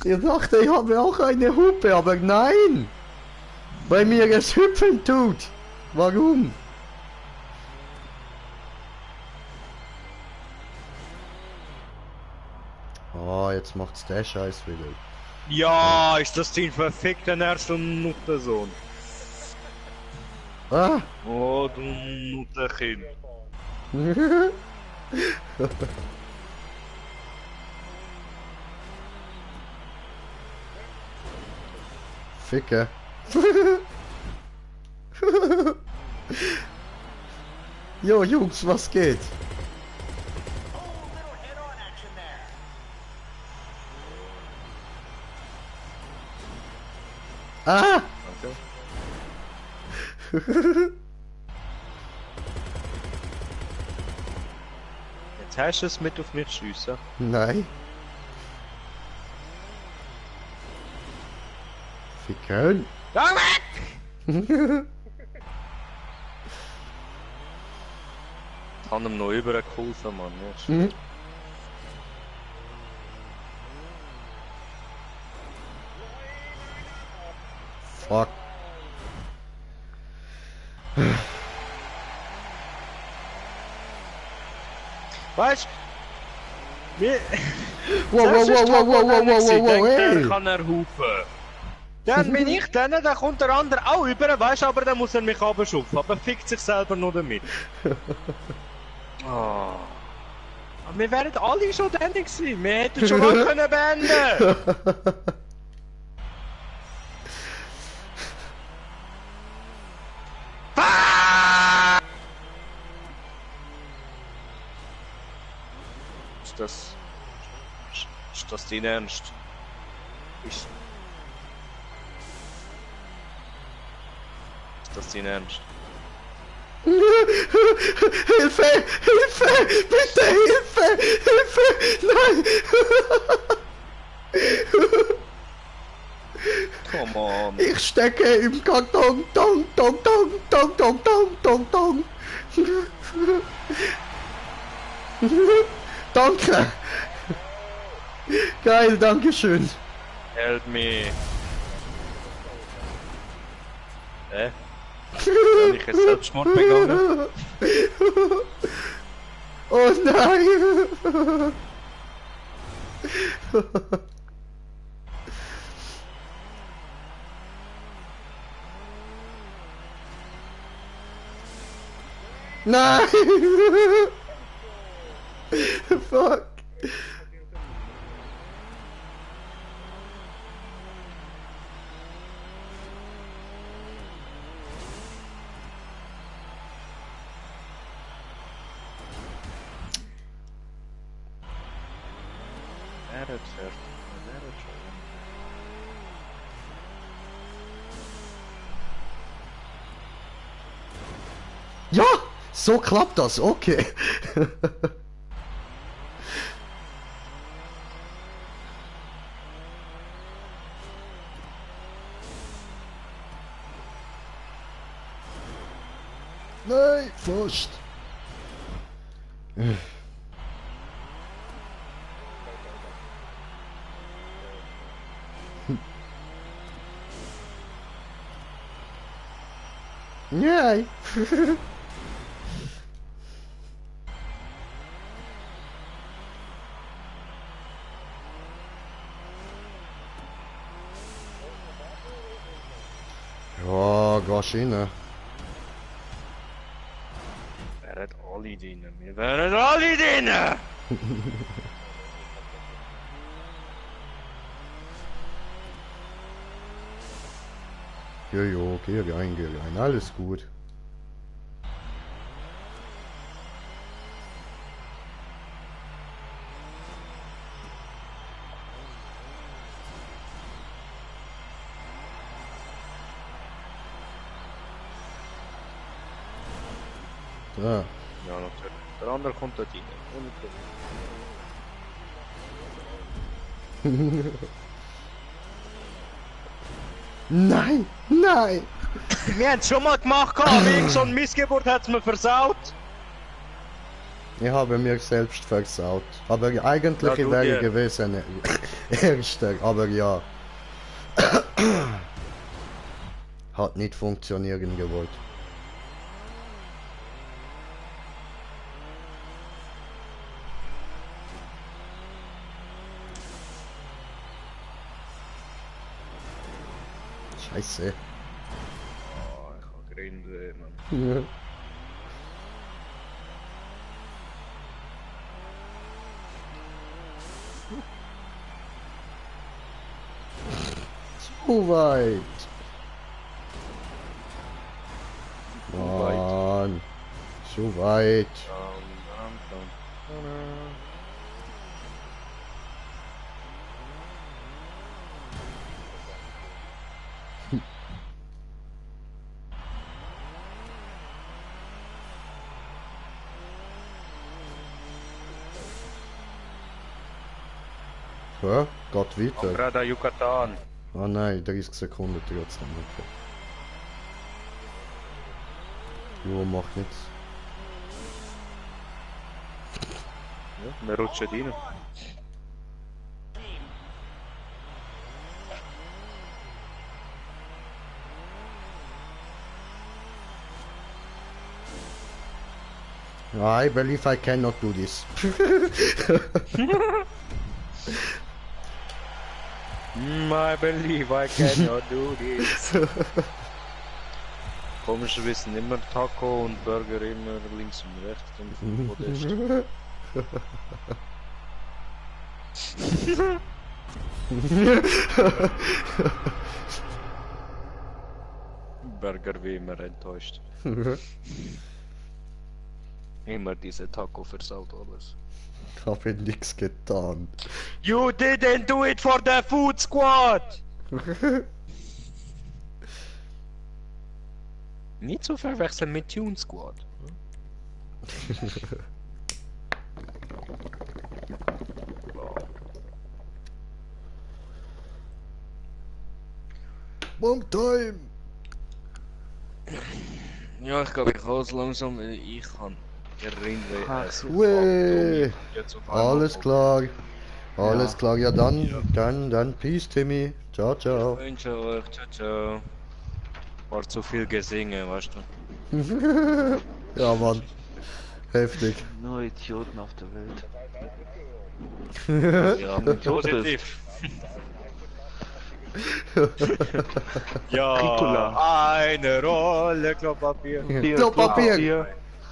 Ich dachte, ich habe auch eine Hupe, aber nein! Bei mir es hüpfen tut. Warum? Oh, jetzt macht's der Scheiß wieder. Ja, ist das dein verfickter erster Nuttensohn? Ah! Oh, du Nuttenkind. Ficke. Jo, Jungs, was geht? Ah! Jetzt hast du es mit auf mich schiessen. Nein. Ficken. Ich habe ihm noch übergeholfen, Mann. Ja, Mhm. Fuck. Weißt du? Wow, wow, wow, wow, wow, wow, wow, wow, Der hey! kann er hupen. Dann bin ich dann kommt der andere auch über, weißt du, aber dann muss er mich abschupfen. Aber fickt sich selber noch damit. Oh. Aber wir wären alle schon dann gewesen. Wir hätten schon lange können beenden. Ist das dein Ernst? Ist das dein Ernst? Hilfe! Hilfe! Bitte Hilfe! Hilfe! Nein! Come on. Ich stecke im Karton. Dong, dong, dong, dong, dong, dong, dong, dong. Danke! Geil, dankeschön. Help me. Habe ich jetzt Selbstmord begangen? Oh nein! Nein! Fuck! Ja! So klappt das, okay. Nein, fast. Nein. Ja, gehst rein. Wir werden alle dienen. Wir werden alle dienen! Geh rein, alles gut. Ja. Ja, natürlich. Der andere kommt dort rein. Nein, nein! Wir haben es schon mal gemacht, wegen so eine Missgeburt hat es mir versaut. Ich habe mir selbst versaut. Aber eigentlich Ja, wäre dir. ich gewesen Erster, aber ja. Hat nicht funktionieren gewollt. Scheiße. Oh, ich habe Gründe, Mann. Ja. Zu weit. Mann. Zu weit. Ja, geht weiter. Gerade Yucatan. Ah nein, 30 Sekunden trotzdem. Okay. Jo, macht nichts. Ja, wir rutschen rein. I believe I cannot do this. I believe I cannot do this. Komischerweise sind immer Taco und Burger immer links und rechts vom Podest. Burger wie immer enttäuscht. Immer diese Taco versaut alles. Ich habe nichts getan. You didn't do it for the food squad! Nicht zu verwechseln mit Tune Squad. Bomb Time! Ja, ich glaube, ich kann es langsam. Ich kann Rindweh essen. Weh! Jetzt auf einmal Alles kommt. klar. Alles Ja. klar, ja dann Peace, Timmy. Ciao, Ich ciao. wünsche euch, ciao, ciao. War zu viel gesingen, weißt du? Ja, Mann. Heftig. Nur Idioten auf der Welt. Ja, Idiot positiv. Ja, Ricola. eine Rolle Klopapier. Klopapier.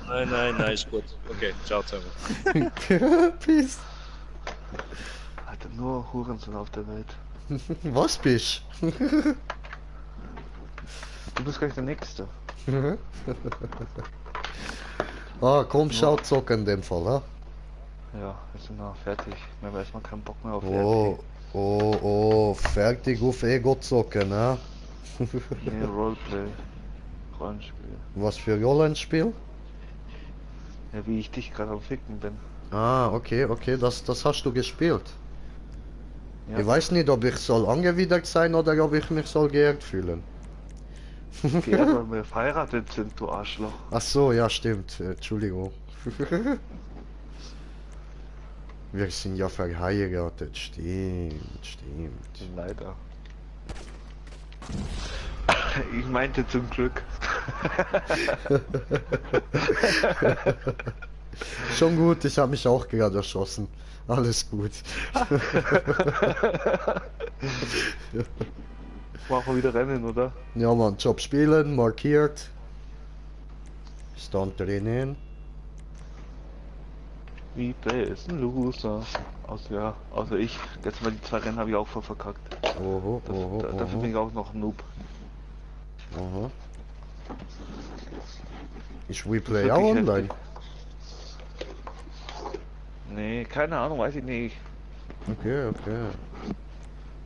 Nein, ist gut. Okay, ciao zusammen. Peace. Alter, nur Hurensohn auf der Welt. Was bist? Du bist gleich der Nächste. Ah, komm, schau zocken in dem Fall, ha? Ja, wir sind noch fertig. Mir weiß man keinen Bock mehr auf Oh, fertig auf Ego zocken, ha? RP. Nee, Roleplay. Rollenspiel. Was für Rollenspiel? Ja, wie ich dich gerade am Ficken bin. Ah, okay, das hast du gespielt. Ja. Ich weiß nicht, ob ich soll angewidert sein oder ob ich mich soll geehrt fühlen. Geehrt, weil wir verheiratet sind, du Arschloch. Ach so, ja stimmt, Entschuldigung. Wir sind ja verheiratet, stimmt. Leider. Ich meinte zum Glück. Schon gut, ich habe mich auch gerade erschossen. Alles gut. Machen wir wieder Rennen, oder? Ja man, Job spielen, markiert. Stand drinnen. Replay ist ein Loser. Außer ich. Letztes Mal die 2 Rennen habe ich auch voll verkackt. Oho, Dafür bin ich auch noch ein Noob. Aha. Ich replay Das ist auch wirklich online. heftig. Nee, keine Ahnung, weiß ich nicht. Okay.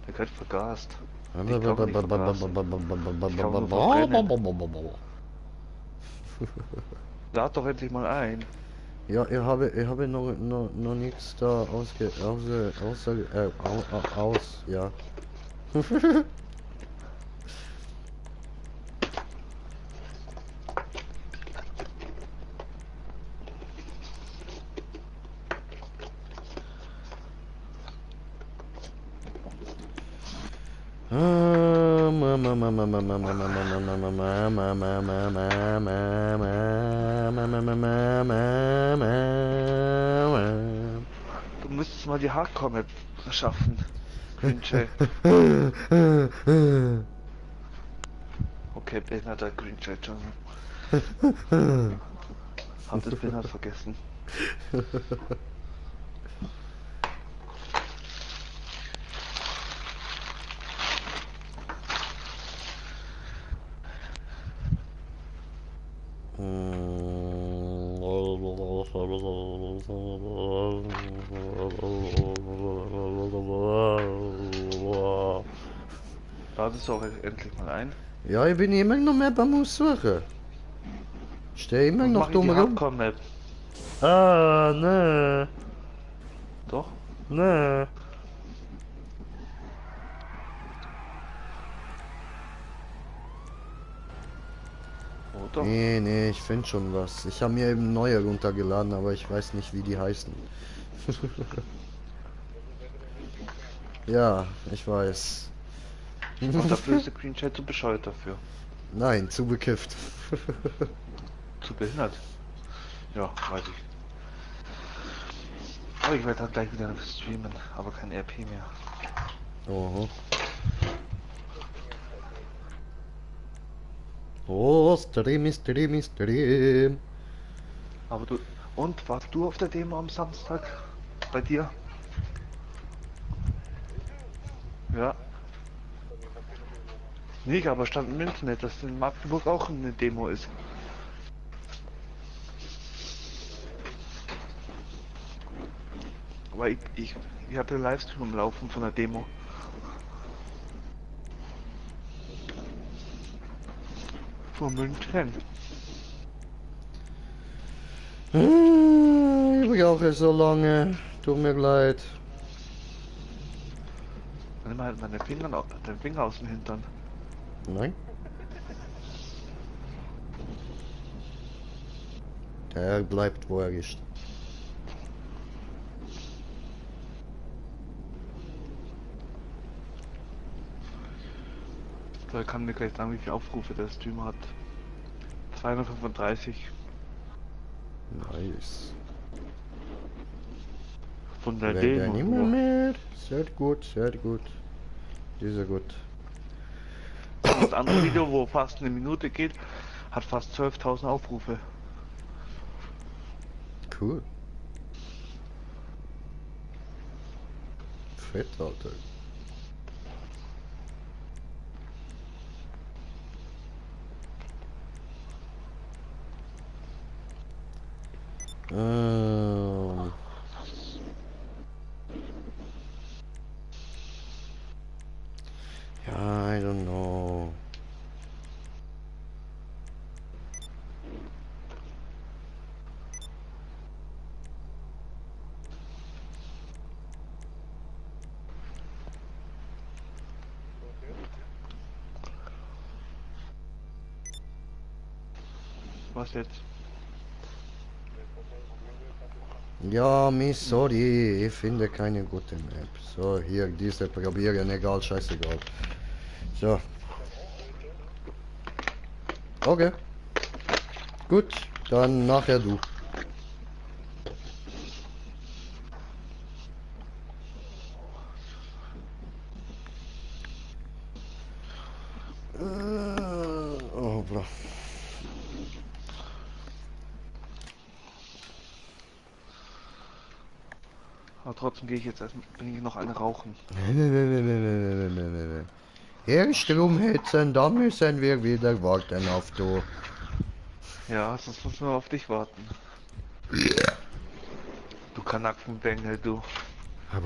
Der gehört vergast. Ich kann nicht vergasen. Ich kann nur verbrennen. Lad doch endlich mal ein. Ja, ich habe noch nichts da ja. Du müsstest mal die Hardcore-Map schaffen. Green Okay, Ben hat der Green Chat schon. Hab das Ben hat vergessen. Ladest du auch endlich mal ein? Ja, ich bin immer noch mehr beim Aussuchen. Stehe immer Und noch mach ich die dumm rum. Hardcore-Map. Ah, ne. Doch? Ne. Oh, doch. Nee, ich finde schon was. Ich habe mir eben neue runtergeladen, aber ich weiß nicht, wie die heißen. Ja, ich weiß. Und dafür ist der Green Chat zu bescheuert dafür. Nein, zu bekifft. Zu behindert. Ja, weiß ich. Aber ich werde dann gleich wieder streamen, aber kein RP mehr. Oho. Oh, Stream. Aber du. Und warst du auf der Demo am Samstag? Bei dir? Ja. Nicht, aber stand im Internet, dass in Magdeburg auch eine Demo ist. Aber ich habe den Livestream am Laufen von der Demo. Von München. Ich brauche so lange. Tut mir leid. Nimm halt meine Finger, den Finger aus dem Hintern. Nein. Der bleibt, wo er ist. So, er kann mir gleich sagen, wie viele Aufrufe der Stream hat. 235 Nice. von der Werden Demo. immer mehr. Sehr gut, sehr gut. Sehr gut. Das andere Video, wo fast eine Minute geht, hat fast 12.000 Aufrufe. Cool. Fett, Alter. Ja, I don't know. Was jetzt? Ja, sorry, ich finde keine gute Map. So, hier, diese probieren, egal, scheißegal. So. Okay. Gut, dann nachher du. Oh, bla. Aber trotzdem gehe ich jetzt erst, bin ich noch eine rauchen. Nee. Erst rumhetzen, dann müssen wir wieder warten auf du. Ja, sonst müssen wir auf dich warten. Du Kanakenbengel, du. Du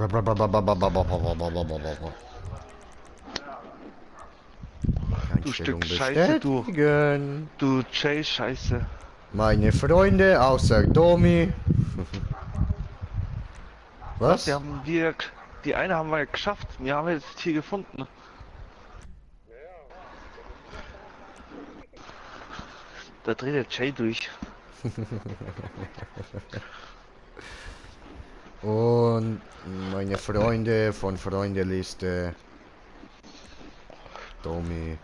Einstellung Stück Scheiße, du. bestätigen. Du Jay Scheiße. Meine Freunde außer Domi. Was? Was? Die eine haben wir geschafft. Wir haben jetzt hier gefunden. Da dreht der Jay durch. Und meine Freunde von Freundeliste. Domi.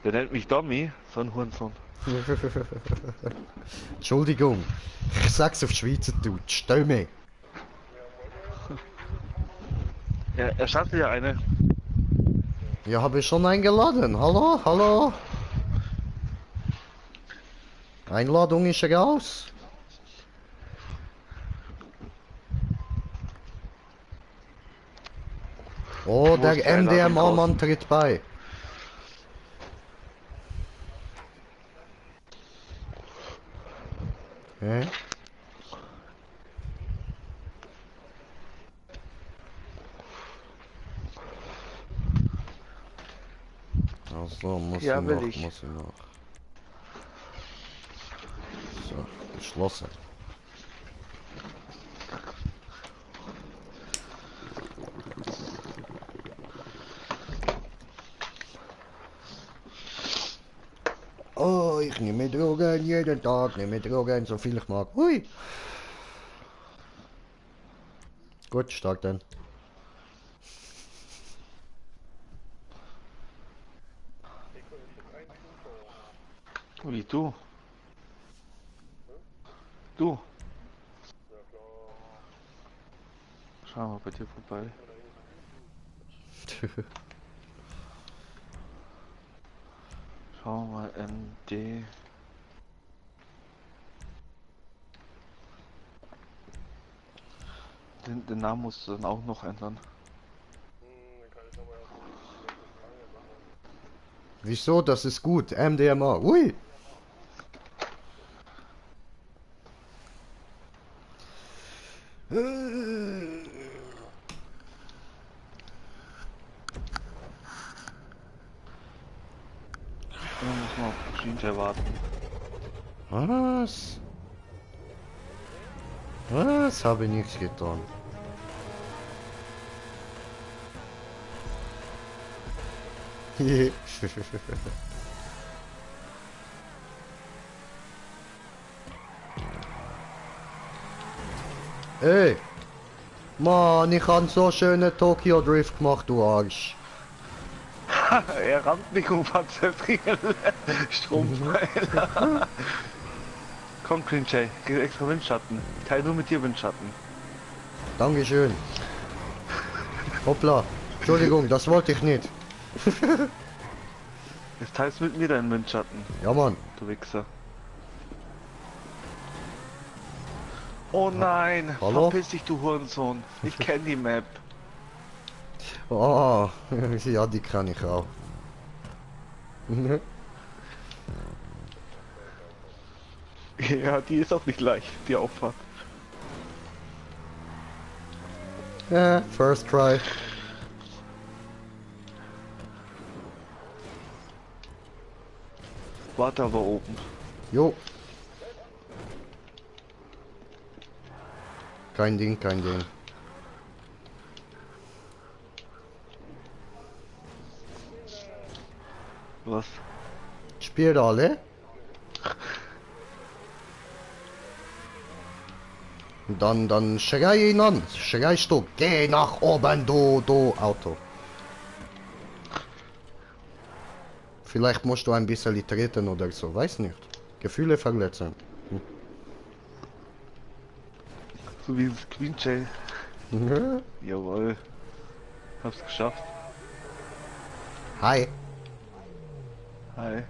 Der nennt mich Dommy, so ein Hurensohn. Entschuldigung, ich sag's auf Schweizerdeutsch. Domi. Ja, er startet ja eine. Ja, habe ich schon eingeladen. Hallo, hallo. Einladung ist raus. Oh, Wo ist die der Einladung MDMA-Mann tritt bei. Hä? Also muss Ja, ich will noch, ich. muss ich noch. So, geschlossen. Oh, ich nehme Drogen jeden Tag, nehme Drogen, so viel ich mag. Hui. Gut, stark dann. Wie du? Du? Schau mal bei dir vorbei. Schau mal MD. Den Namen musst du dann auch noch ändern. Wieso? Das ist gut. MDMA. Ui. Dann muss man auf Schienchen warten. Was? Was? Habe ich nichts getan. Ey! Mann, ich hab so schöne Tokyo Drift gemacht, du Arsch. Er rammt mich um Panzertriegel. Strompfeiler. Komm, Clean Jay, krieg extra Windschatten. Ich teile nur mit dir Windschatten. Dankeschön. Hoppla. Entschuldigung, das wollte ich nicht. Jetzt teilst du mit mir deinen Windschatten, Ja, Mann. du Wichser. Oh nein, Hallo? verpiss dich, du Hurensohn. Ich kenne die Map. Oh, ja, die kann ich auch. Ja, die ist auch nicht leicht, die Auffahrt. First try. Warte aber oben. Jo. Kein Ding, kein Ding. Was? Spielt alle? Dann schrei ihn an. Schreist du, geh nach oben, du Auto. Vielleicht musst du ein bisschen treten oder so, weiß nicht. Gefühle verletzen. So wie das Queen Jay. Jawohl. Hab's geschafft. Hi. Hi.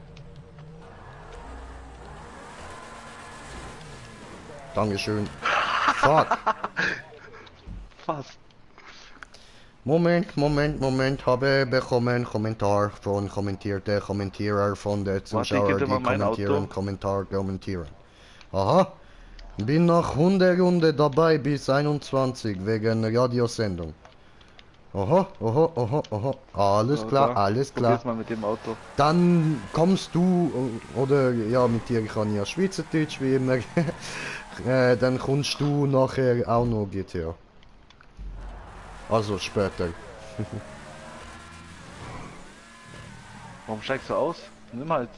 Dankeschön. Fuck. Fast. Moment. Habe bekommen Kommentar von Kommentierer von der Zuschauer, geht die immer mein Auto. kommentieren. Aha. Bin nach 100 Runde dabei bis 21 wegen Radiosendung. Oho. Alles klar, alles klar. Probier's mal mit dem Auto. Dann kommst du, oder ja, mit dir kann ich ja Schweizerdeutsch wie immer. Dann kommst du nachher auch noch GTA. Also später. Warum steigst du aus? Nimm halt.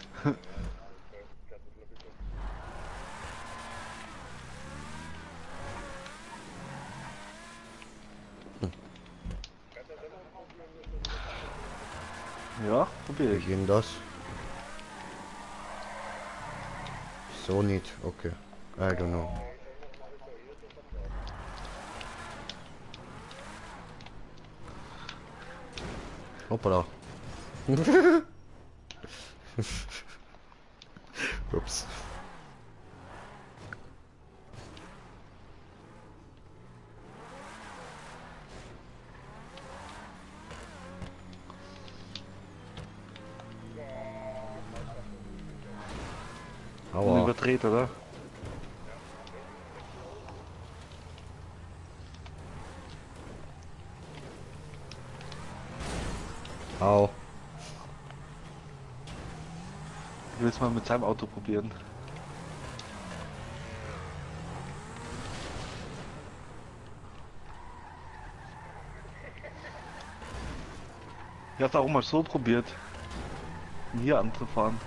Ja, probier Wie ich. ging das? So nicht, okay. I don't know. Hoppala. Ups. Aua. Überdreht, oder? Au. Ich will es mal mit seinem Auto probieren. Ich hab's auch mal so probiert. Hier anzufahren.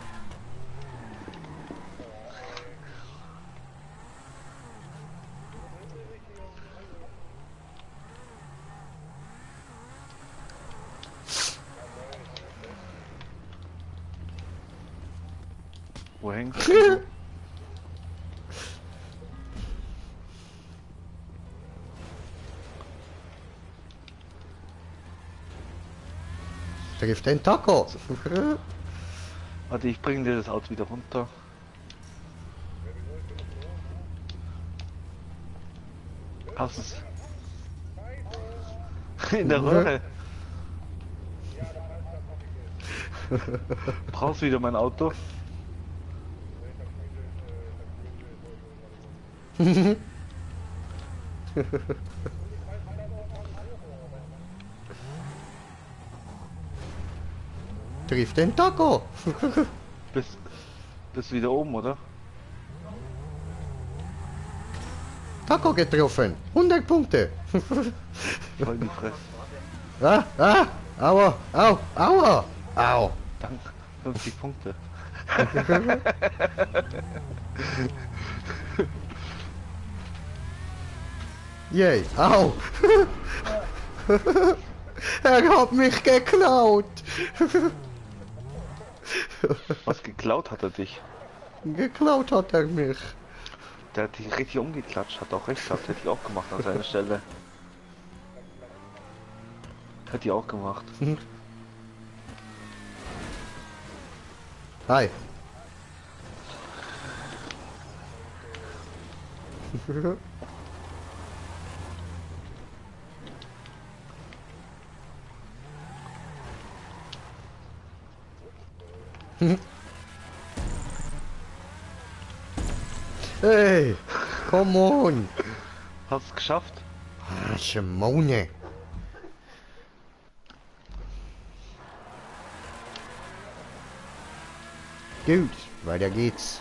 Wo hängst du? Trifft den Taco. Warte, ich bringe dir das Auto wieder runter. Hast es? In der Röhre. Brauchst du wieder mein Auto? Trifft den Taco. Bist wieder oben, oder? Taco getroffen. 100 Punkte. Voll in die Fresse. Aua, au, aua, au. Danke. 50 Punkte. Yay, au. Er hat mich geklaut. Was geklaut hat er dich? Geklaut hat er mich. Der hat dich richtig umgeklatscht, hat auch recht gehabt, hätte ich auch gemacht an seiner Stelle. Hätte ich auch gemacht. Hi. Hey, come on. Hast es geschafft? Ah, Schimone. Gut, weiter geht's.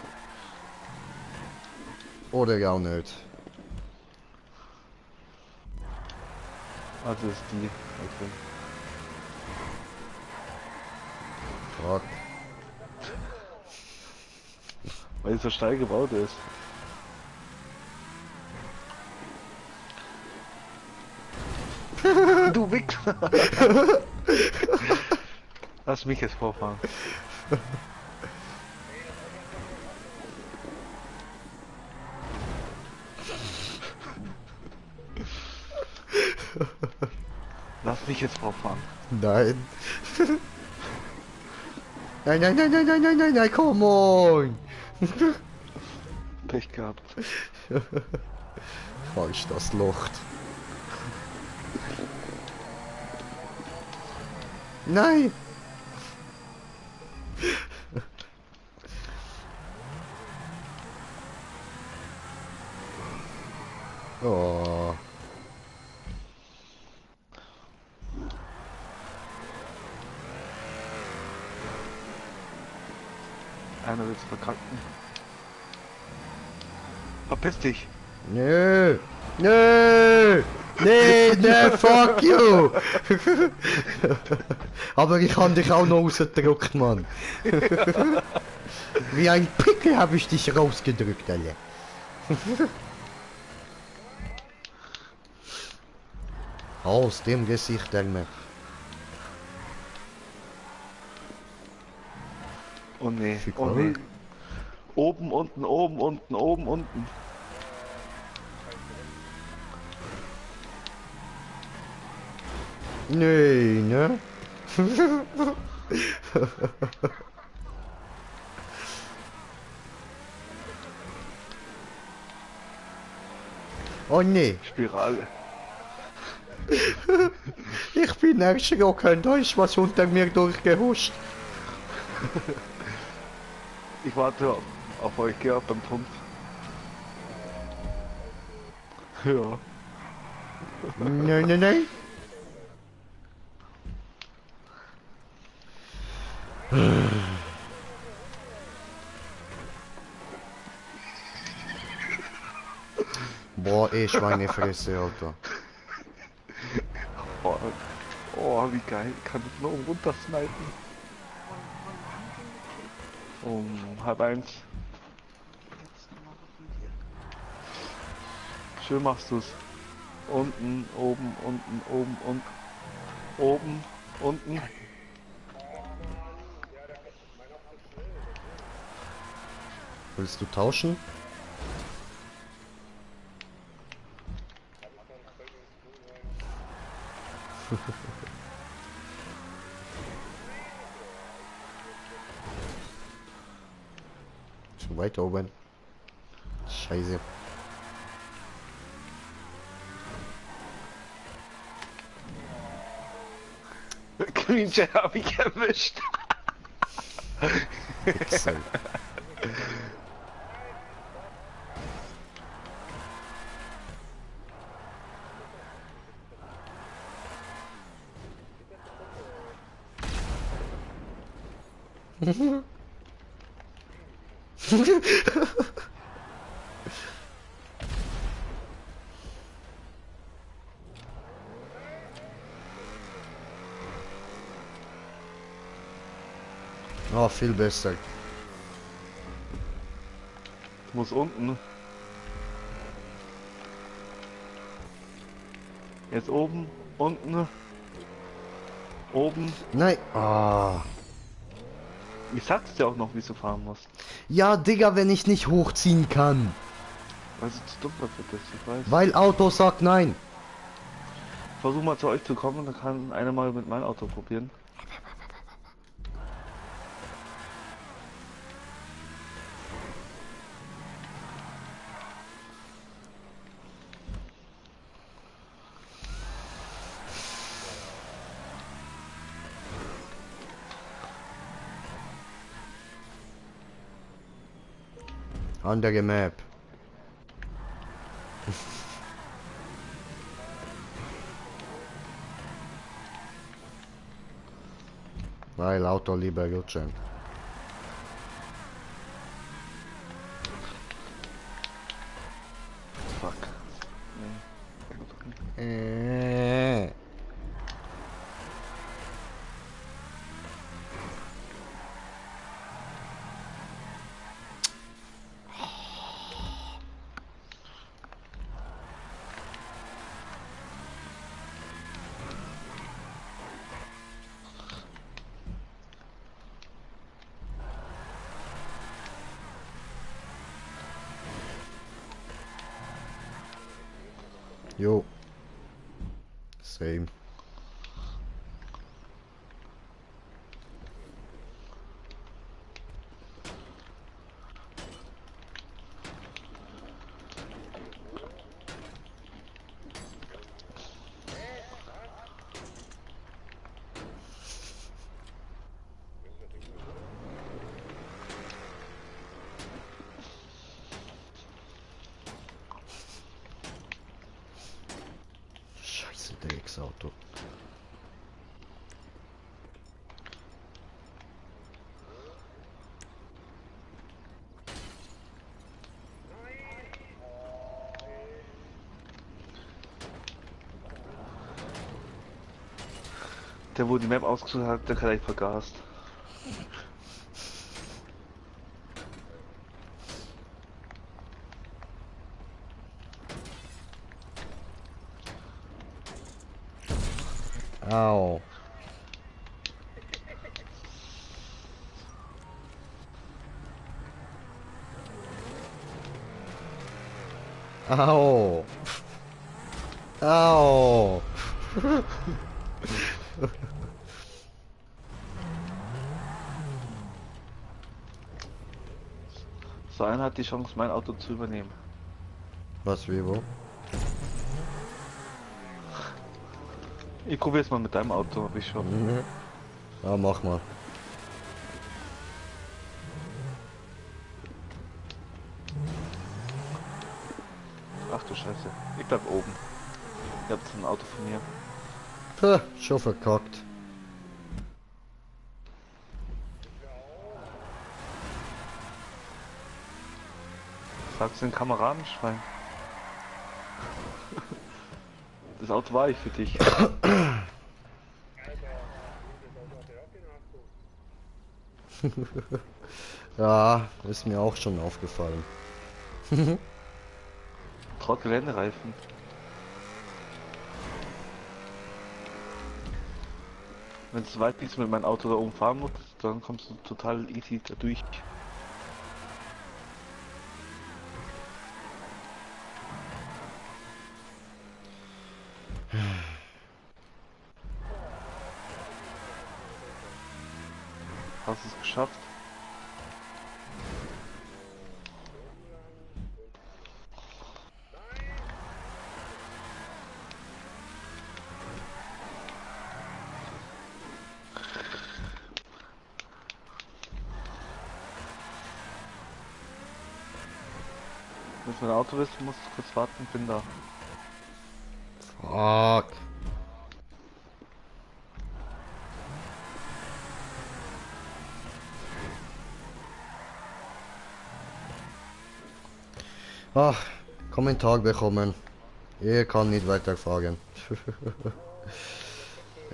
Oder gar nicht. Also ist die. Okay. Fuck. Weil es so steil gebaut ist. Du Wichser! Lass mich jetzt vorfahren. Lass mich jetzt vorfahren. Nein. Nein, nein, nein, nein, nein, nein, nein, nein, come on. Pech gehabt. Falsch das Loch. Nein. Oh. Einer wird's verkacken. Verpiss dich! Nö. Nö. Nee, nee, fuck you. Aber ich habe dich auch noch rausgedrückt, Mann. Wie ein Pickel habe ich dich rausgedrückt, alle. Aus dem Gesicht, Elmer. Oh nee, Viel oh Kohle. nee. Oben, unten, oben, unten, oben, unten. Nee, ne? Oh nee, Spirale. ich bin erschrocken, da ist was unter mir durchgehuscht. Ich warte auf euch, geh auf beim Punkt. Ja. Nein, nein, nein. Boah, ich meine Fresse, Alter. Oh, oh, wie geil. Kann ich nur runter snipen. Um 12:30. Schön machst du's. Unten, oben, unten, oben, unten. Oben, unten. Willst du tauschen? Zu weit oben. Scheiße. Creature hab ich erwischt. Pixel. Oh, viel besser. Ich muss unten. Jetzt oben, unten, oben. Nein. Ah. Ich sag's dir auch noch, wie du fahren musst. Ja, Digga, wenn ich nicht hochziehen kann. Weil du zu dumm dafür bist, ich weiß. Weil Auto sagt nein. Versuch mal zu euch zu kommen, dann kann einer mal mit meinem Auto probieren. Andere Map. Weil Auto lieber rutschen. Fuck. Jo. Same. Scheiße, Drecksauto. Der, wo die Map ausgesucht hat, der kann gleich vergast. Au. Au. Au. So einer hat die Chance, mein Auto zu übernehmen. Was, wie, wo? Ich probiere es mal mit deinem Auto, hab ich schon. Mhm. Ja, mach mal. Ach du Scheiße. Ich bleib oben. Ihr habt ein Auto von mir. Puh, schon verkackt. Sagst du den Kameraden, Schwein? Das Auto war ich für dich. Ja, ist mir auch schon aufgefallen. Traut Geländereifen. Wenn du weit bist mit meinem Auto da oben fahren musst, dann kommst du total easy da durch. Hast du es geschafft? Wenn du mein Auto bist, musst du kurz warten, bin da. Fuck. Ach, Kommentar bekommen. Ich kann nicht weiterfahren.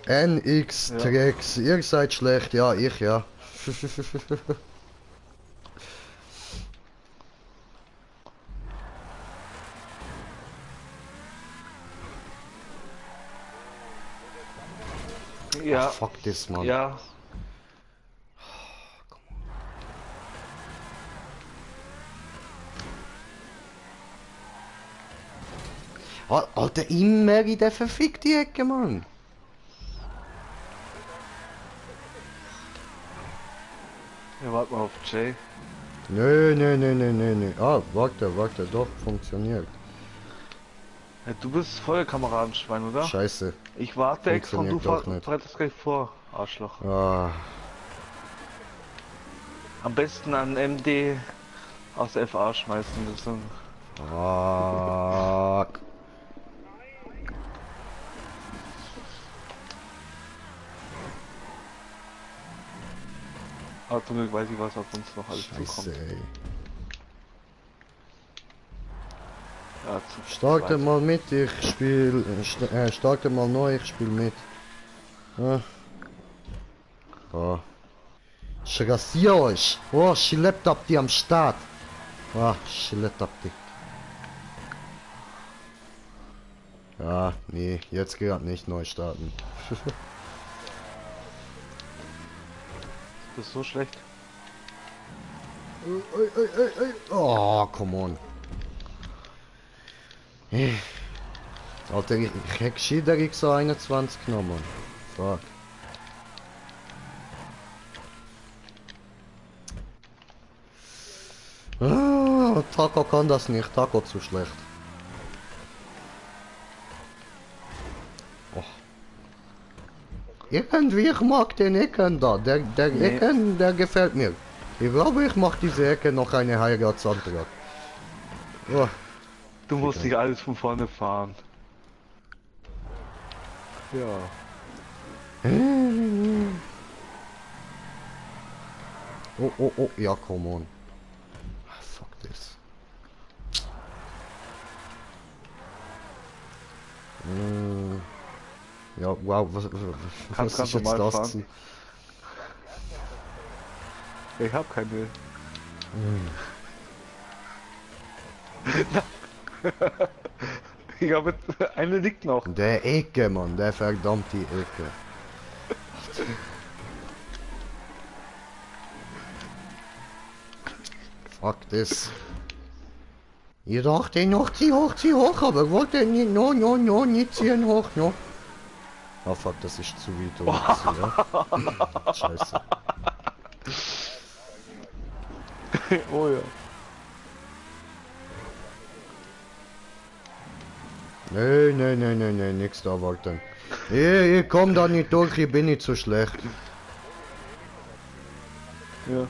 NX Trex, ihr seid schlecht, ja, ich ja. Ja. Oh, fuck this, Mann. Ja. Alter, immer in der verfickte Ecke, Mann. Ja, warte mal auf Jay. Nö. Ah, warte, doch, funktioniert. Ja, du bist Feuerkameradenschwein, oder? Scheiße. Ich warte extra und du Funktioniert doch nicht. bereitest gleich vor, Arschloch. Ah, Am besten an MD aus der FA schmeißen. Das ist dann... fuck. Aber zum Glück weiß ich, was auf uns noch alles Scheiße, zukommt. ey. Ja, Starte mal mit, ich spiel... starte mal neu, ich spiel mit. Ja. Oh. Ich rasiere euch. Oh, ich Laptop die am Start. Ah, ich Laptop die. Ja, nee, jetzt gerade nicht neu starten. Das ist so schlecht. Oh, come on. Alter, ich hätte gescheiter X21 genommen. Fuck. Ah, Taco kann das nicht, Taco zu schlecht. Oh. Irgendwie, ich mag den Ecken da, der Nee. Ecken, der gefällt mir. Ich glaube, ich mache diese Ecke noch eine Heiratsantrag. Oh. Du musst nicht alles von vorne fahren. Ja. Oh, ja, come on. Ah, fuck this. Ja, wow, was Kannst ist ganz jetzt normal das? fahren. Zu? Ich hab keine. Ich habe jetzt eine liegt noch. Der Ecke, Mann, der verdammte Ecke. Fuck this. Ich dachte noch, zieh hoch, aber ich wollte nicht, no, nicht ziehen hoch, no. Ah fuck, das ist zu weit unten, ja. Scheiße. Oh ja. Nee, nix da warten. Ich komm da nicht durch, ich bin nicht so schlecht. Ja.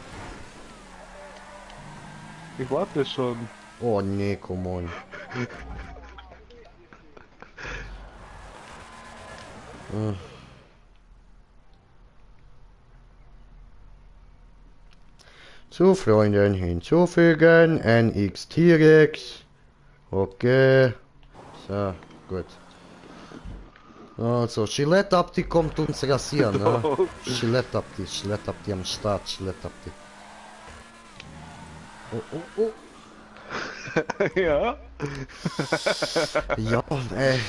Ich warte schon. Oh nee, come on. Zu Freunden hinzufügen, NX T-Rex. Okay. So, gut. Also, Gillette Abdi kommt uns rasieren, ne? Gillette Abdi am Start, Gillette Abdi. Oh. Ja.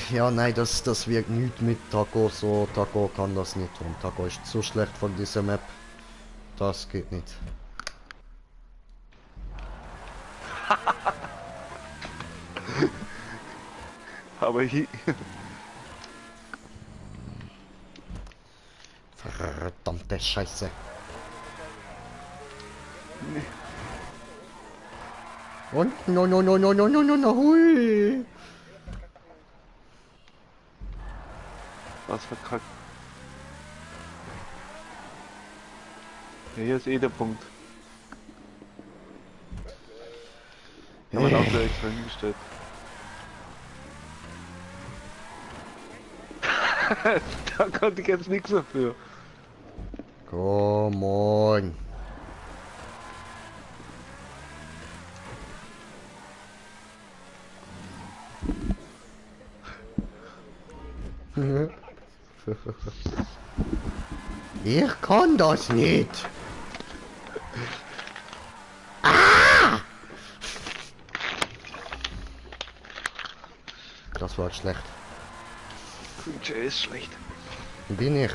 Ja, nein, das wird nicht mit Taco, so, Taco kann das nicht tun. Taco ist zu schlecht von dieser Map. Das geht nicht. Aber hier. Verdammte Scheiße. Und? No, hui. Was verkackt. Ja, hier ist eh der Punkt. Ich habe mein Auto extra hingestellt. Da konnte ich jetzt nichts dafür. Come on. . Ich kann das nicht. Das war schlecht. Der ist schlecht. Bin ich.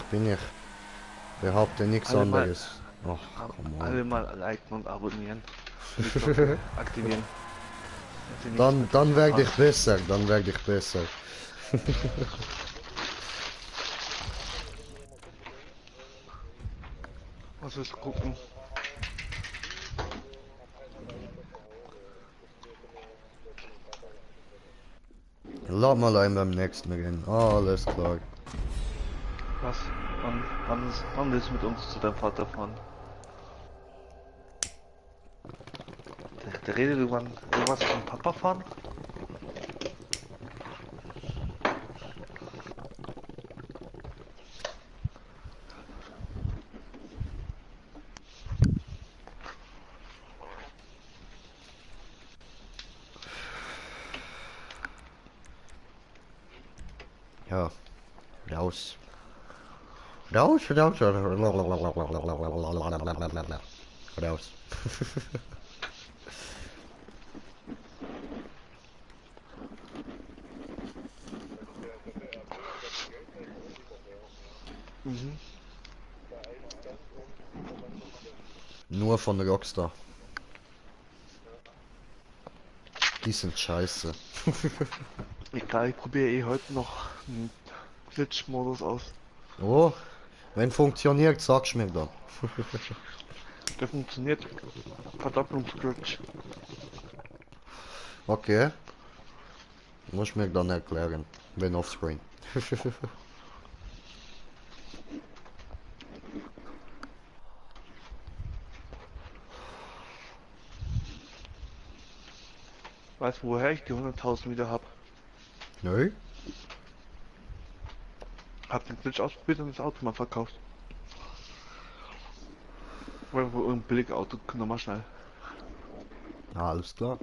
Behaupte nichts Alle mal- anderes. Ach, komm on. Alle mal liken und abonnieren. Aktivieren. Dann werde ich besser, Was willst du gucken? Lass mal ein beim nächsten Rennen. Alles klar. Was? Wann willst du mit uns zu deinem Vater fahren? Der redet irgendwann irgendwas zum Papa fahren? Ja. Raus. Raus. Mhm. Nur von Rockstar. Die sind scheiße. Egal, ich probiere eh heute noch einen Glitch-Modus aus. Oh, wenn funktioniert, sag's mir dann. Der funktioniert. Verdopplungsglitch. Okay. Muss mir dann erklären, wenn offscreen. Weißt du, woher ich die 100.000 wieder hab? Nö? Hab den Glitch ausprobiert und das Auto mal verkauft. Irgendwo irgendein Billigauto, nochmal schnell. Alles klar.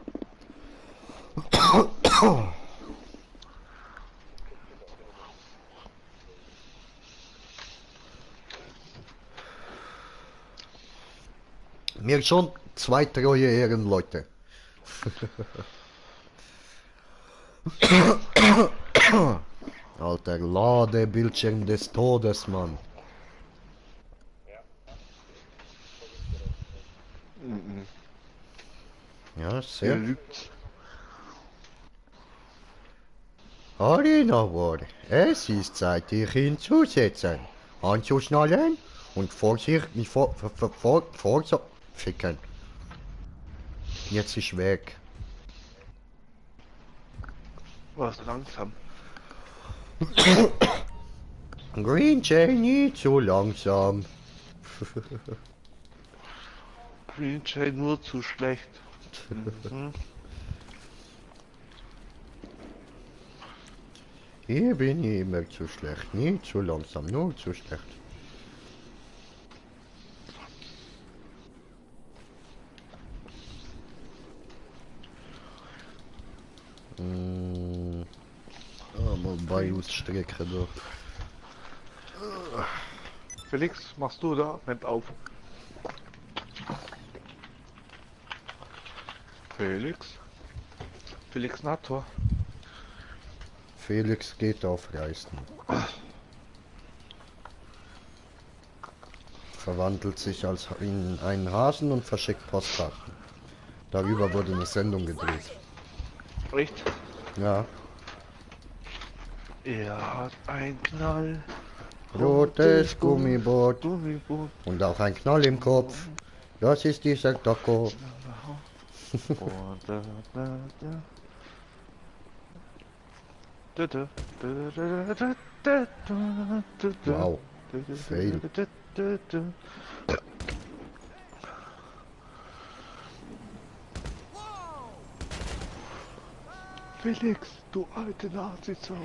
Mir schon zwei treue Ehrenleute. Alter, Ladebildschirm des Todes, Mann. Ja, Der sehr. lügt. Arenawar, es ist Zeit, dich hinzusetzen. Anzuschnallen und vorsichtig ficken. Jetzt ist weg. Was langsam. Green Jay, nicht so langsam. Green Jay nur zu schlecht. Mhm. Ich bin immer zu schlecht, nicht zu langsam, nur zu schlecht. Mal bei uns Strecke da. Felix, machst du da? Nennt auf. Felix? Felix Nator. Felix geht auf Reisen. Verwandelt sich in einen Hasen und verschickt Postkarten. Darüber wurde eine Sendung gedreht. Echt? Ja. Er hat ein Knall. Rotes Gummiboot Gummiboot. und auch ein Knall im Kopf. Das ist dieser Taco. Und da. Wow. Fail. Felix, du alte Nazi-Sau.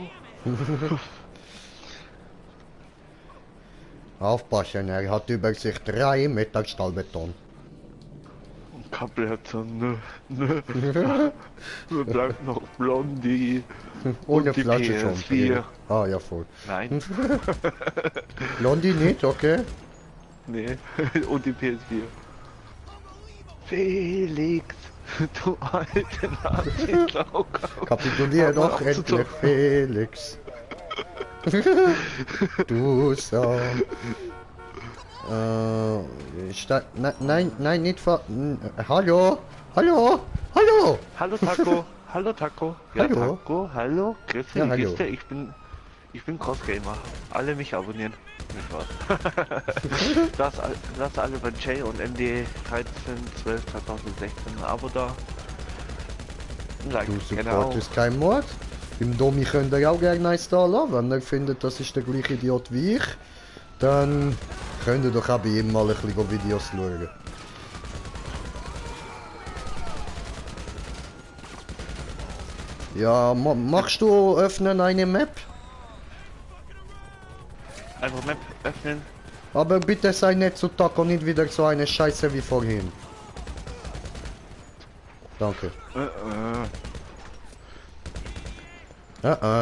Aufpassen, er hat über sich 3 Meter Stahlbeton. Kappel hat so, nö, mir bleibt noch Blondie. Ohne und die Flasche schon. PS4. Ah, ja, voll. Nein, Blondie nicht, okay. nee, und die PS4. Felix, du alte Nazi-Sauger. Kapitulier Hör mal doch auf zu endlich, zocken. Felix. Du Sau. Nein, nicht ver... Hallo? Hallo? Hallo? Hallo Taco, hallo Taco. Ja, Hallo. Taco, hallo. Grüß dich, Ja, wie hallo. geht's dir? Ich bin Crossgamer. Alle mich abonnieren. Nicht wahr? Lasst alle bei Jay und MD 13 12 2016 ein Abo da. Ein Like, Du gerne Support auch. ist kein Mord. Im Domi könnt ihr auch gerne installieren. Wenn ihr findet, das ist der gleiche Idiot wie ich, dann könnt ihr doch auch bei ihm mal ein bisschen Videos schauen. Ja, machst du öffnen eine Map? Einfach Map öffnen. Aber bitte sei nicht so taco, nicht wieder so eine Scheiße wie vorhin. Danke.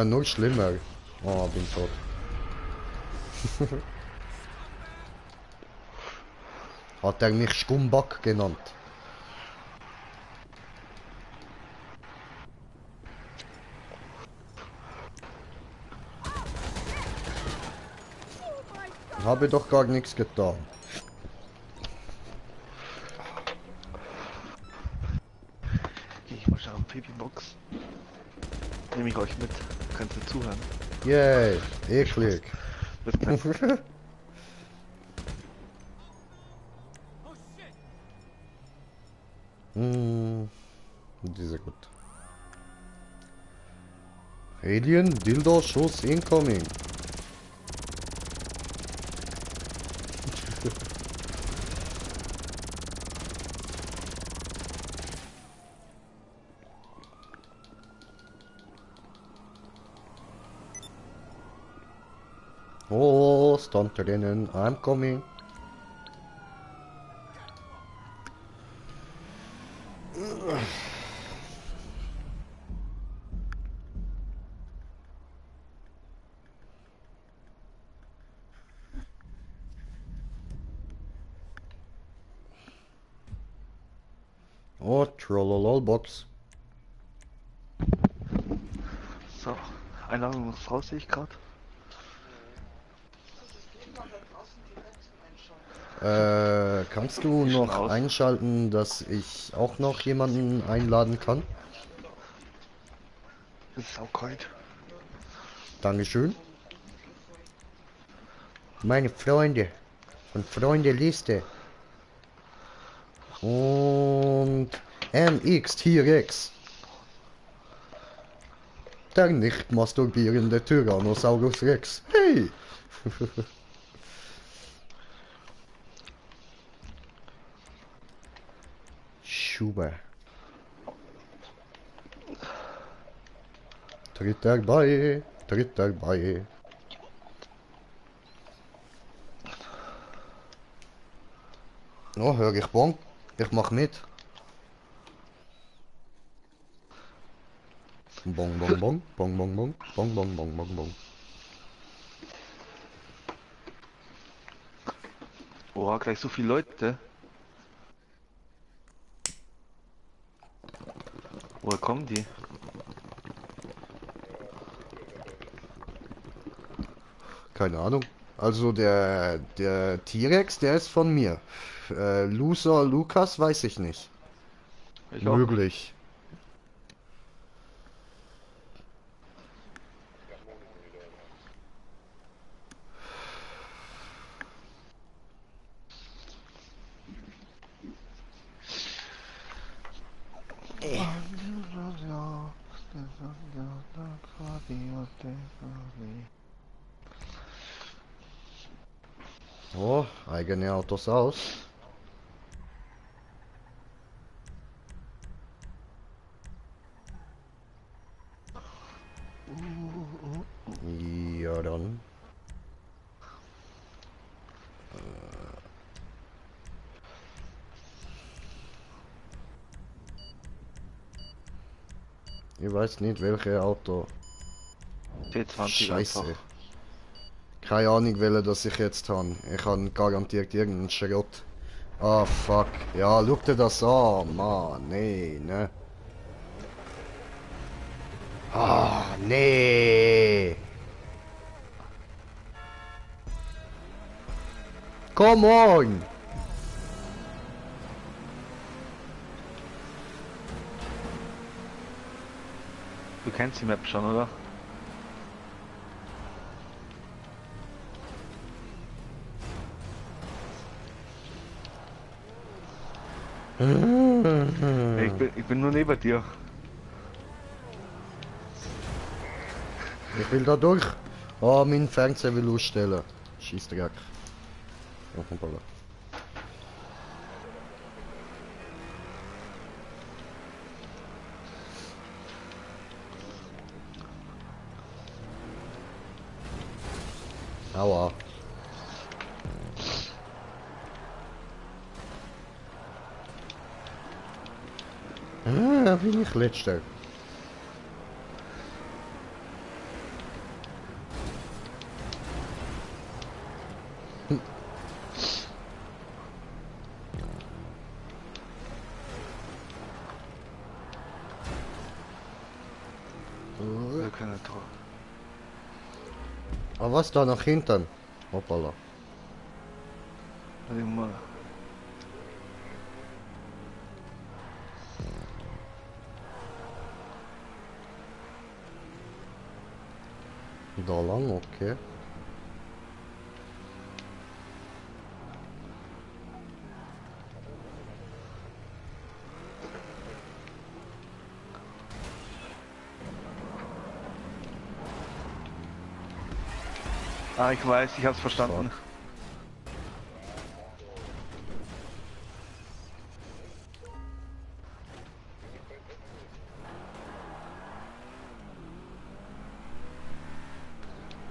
Nur schlimmer. Oh, bin tot. Hat er mich Scumbag genannt. Habe doch gar nichts getan. Ich muss schauen, Babybox. Nehme ich euch mit. Könnt ihr zuhören. Yay, eklig. Bis gleich. Diese gut. Alien Dildo Schuss incoming. Oh, stand drinnen. I'm coming. Oh, Trollolol Box. So, Einladung noch raus, sehe ich gerade. Kannst du Ist schon noch aus. einschalten, dass ich auch noch jemanden einladen kann? Es ist auch kalt. Dankeschön. Meine Freunde. Von Freunde-Liste. Und MX T-Rex. Der nicht masturbierende Tyrannosaurus Rex. Hey! Schuber. Tritt er bei, tritt er bei. Oh, hör ich Bon? Ich mach mit. Bong, bong, bong, bong, bong, bong, bong, bong, bong, bong, bong. Oh, gleich so viele Leute. Woher kommen die? Keine Ahnung. Also der T-Rex, der ist von mir. Loser Lukas weiß ich nicht. Ich auch. Möglich. Oh, eigene Autos aus. Ja dann. Ich weiß nicht welche Auto. T20 Scheiße. einfach. Keine Ahnung, welche das ich jetzt habe. Ich habe garantiert irgendeinen Schrott. Ah, fuck. Ja, schau dir das an. Mann, nee, ne. Ah, nee. Come on. Du kennst die Map schon, oder? Ich bin nur neben dir. Ich will da durch. Ah, mein Fernseher will ausstellen. Scheissdreck. Ja, komm, Paula. Aua. Da bin ich letzter. Wir können Tor. Aber was da nach hinten? Hoppala. Warte mal. Da lang, okay. Ah, ich weiß, ich hab's verstanden.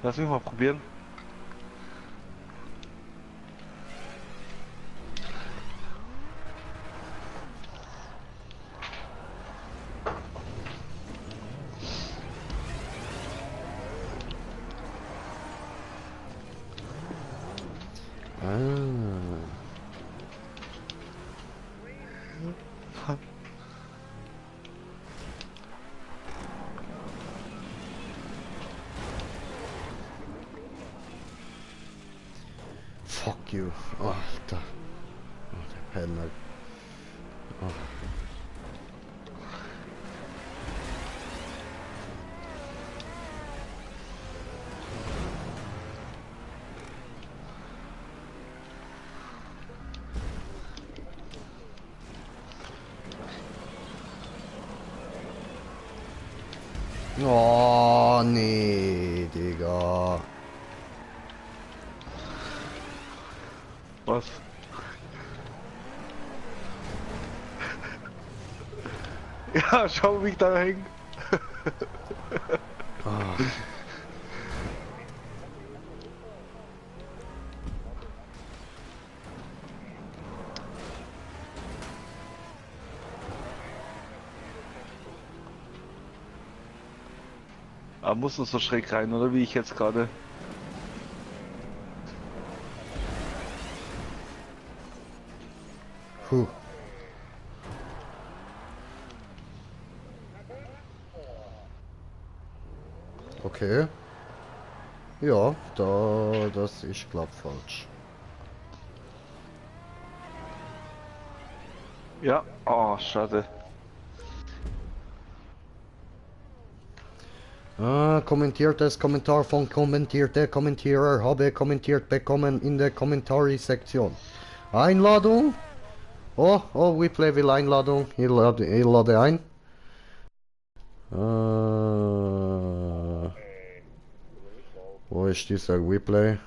Lass mich mal probieren. Fuck you. Alter. Oh, der Penner. Oh. Oh, nee, Digga. Was? Ja, schau, wie ich da hänge. Aber muss nur so schräg rein, oder wie ich jetzt gerade? Puh. Okay. Ja, das ist glaub falsch. Ja, oh, schade. Kommentiertes Kommentar von kommentierte Kommentierer habe kommentiert bekommen in der Kommentari-Sektion. Einladung? Oh, Replay will Einladung. Ich lade ein. Wo ist dieser Replay?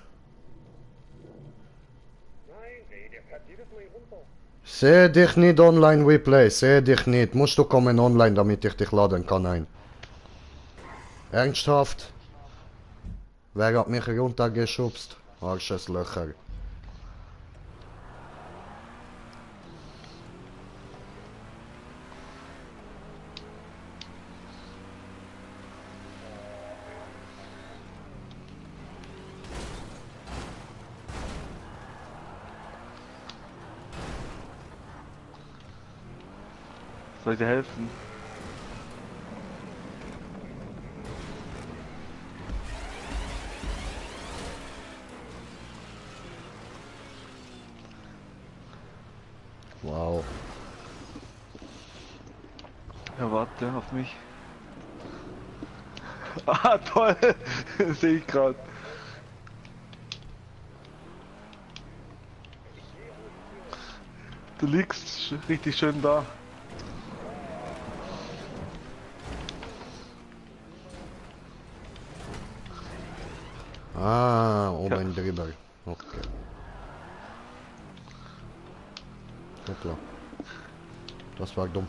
Seh dich nicht online, Replay. Seh dich nicht. Musst du kommen online, damit ich dich laden kann ein. Ernsthaft? Wer hat mich runtergeschubst? Arscheslöcher. Soll ich dir helfen? Wow. Ja, warte auf mich. Ah, toll! Sehe ich gerade. Du liegst richtig schön da. Ah, oben drüber. Okay. Hoppla. Das war dumm.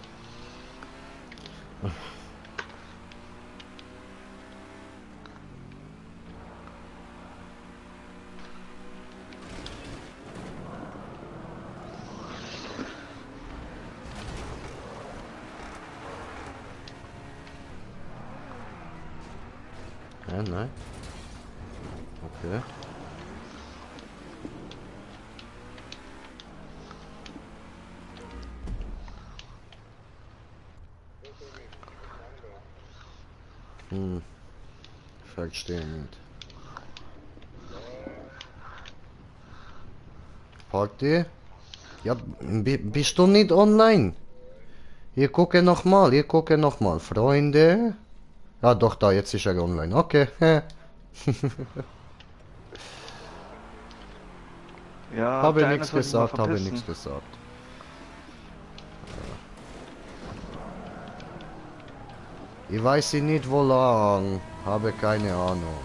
Ja, nein. Okay. Hm. Verstehe nicht. Party? Ja, bist du nicht online? Hier gucke nochmal, hier gucke nochmal. Freunde. Ja, doch, da, jetzt ist er online. Okay. Ja, Habe der eine nichts soll sich mal gesagt, habe verpissen. nichts gesagt. Ich weiß sie nicht wo lang. Habe keine Ahnung.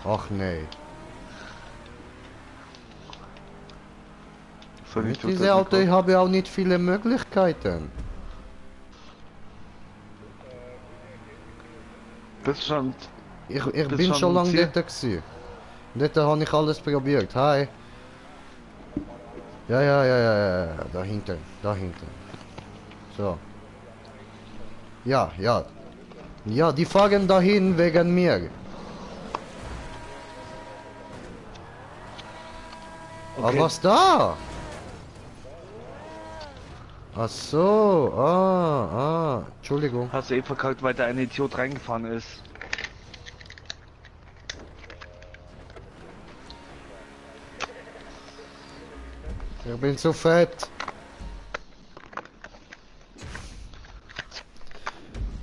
Ach nee. Soll ich Mit durch diesem das Auto ich Mikro? habe auch nicht viele Möglichkeiten. Bist schon, Ich bist bin schon im lange Ziel? dort gewesen. Dort habe ich alles probiert. Hi. Ja, ja, ja, ja, ja, ja. Dahinter, dahinter. So. Ja, ja. Ja, die fahren dahin wegen mir. Aber Okay. was da? Ach so, Entschuldigung. Hast du eh verkackt, weil da ein Idiot reingefahren ist. Ich bin zu fett.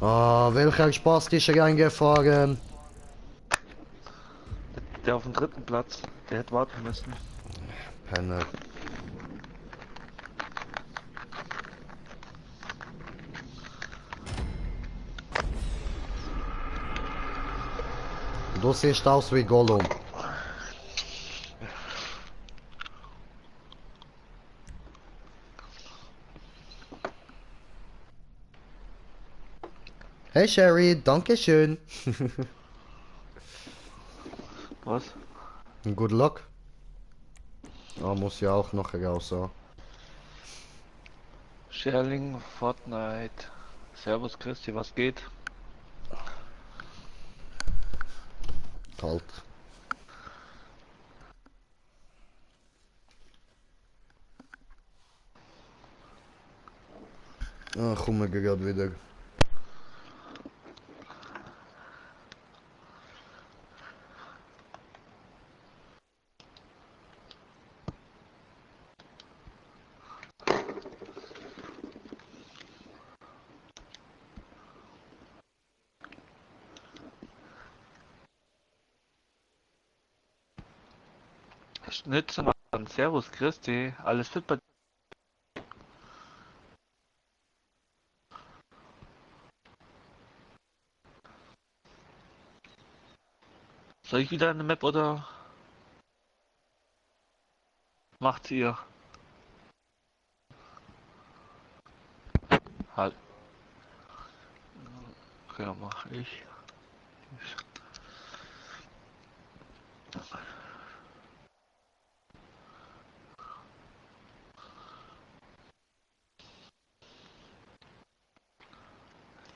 Ah, welcher Spaß ist reingefahren? Der auf dem dritten Platz, der hätte warten müssen. Penner. Du siehst aus wie Gollum. Hey Sherry, danke schön. Was? Good luck. Ah, muss ja auch noch raus, so. Scherling, Fortnite. Servus Christi, was geht? Halt. Ah, komm ich gerade wieder. Schnitzel, Servus Christi, alles fit bei. Soll ich wieder eine Map oder macht's ihr? Halt. Okay, dann mach ich.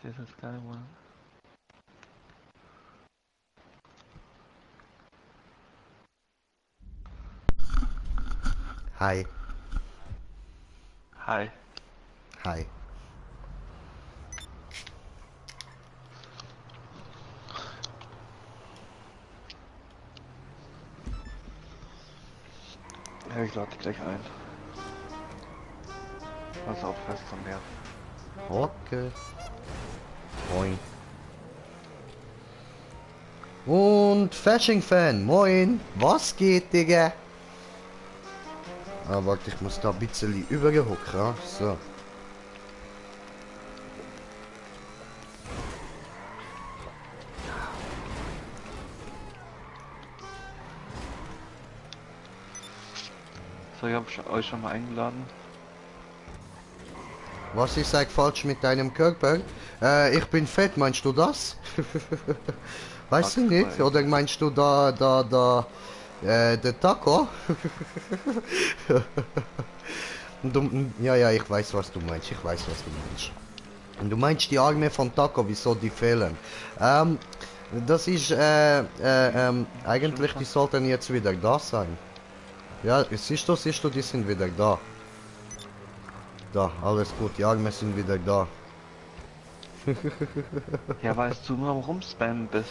Das ist jetzt geil, Mann. Hi. Hi. Hi. Ja, ich lade dich gleich ein. Pass auf, fest von mir. Okay. Moin. Und Fashing-Fan, moin. Was geht, Digga? Ah, warte, ich muss da ein bisschen übergehocken, ja? So. So, ich habe euch schon mal eingeladen. Was ist eigentlich falsch mit deinem Körper? Ich bin fett, meinst du das? Weißt du nicht? Achsfrei. Oder meinst du der Taco? Ja, ich weiß, was du meinst. Ich weiß, was du meinst. Und du meinst die Arme von Taco, wieso die fehlen? Das ist, eigentlich, die sollten jetzt wieder da sein. Ja, siehst du, die sind wieder da. Da, alles gut, die Arme sind wieder da. Ja, weil du nur am Rumspammen bist.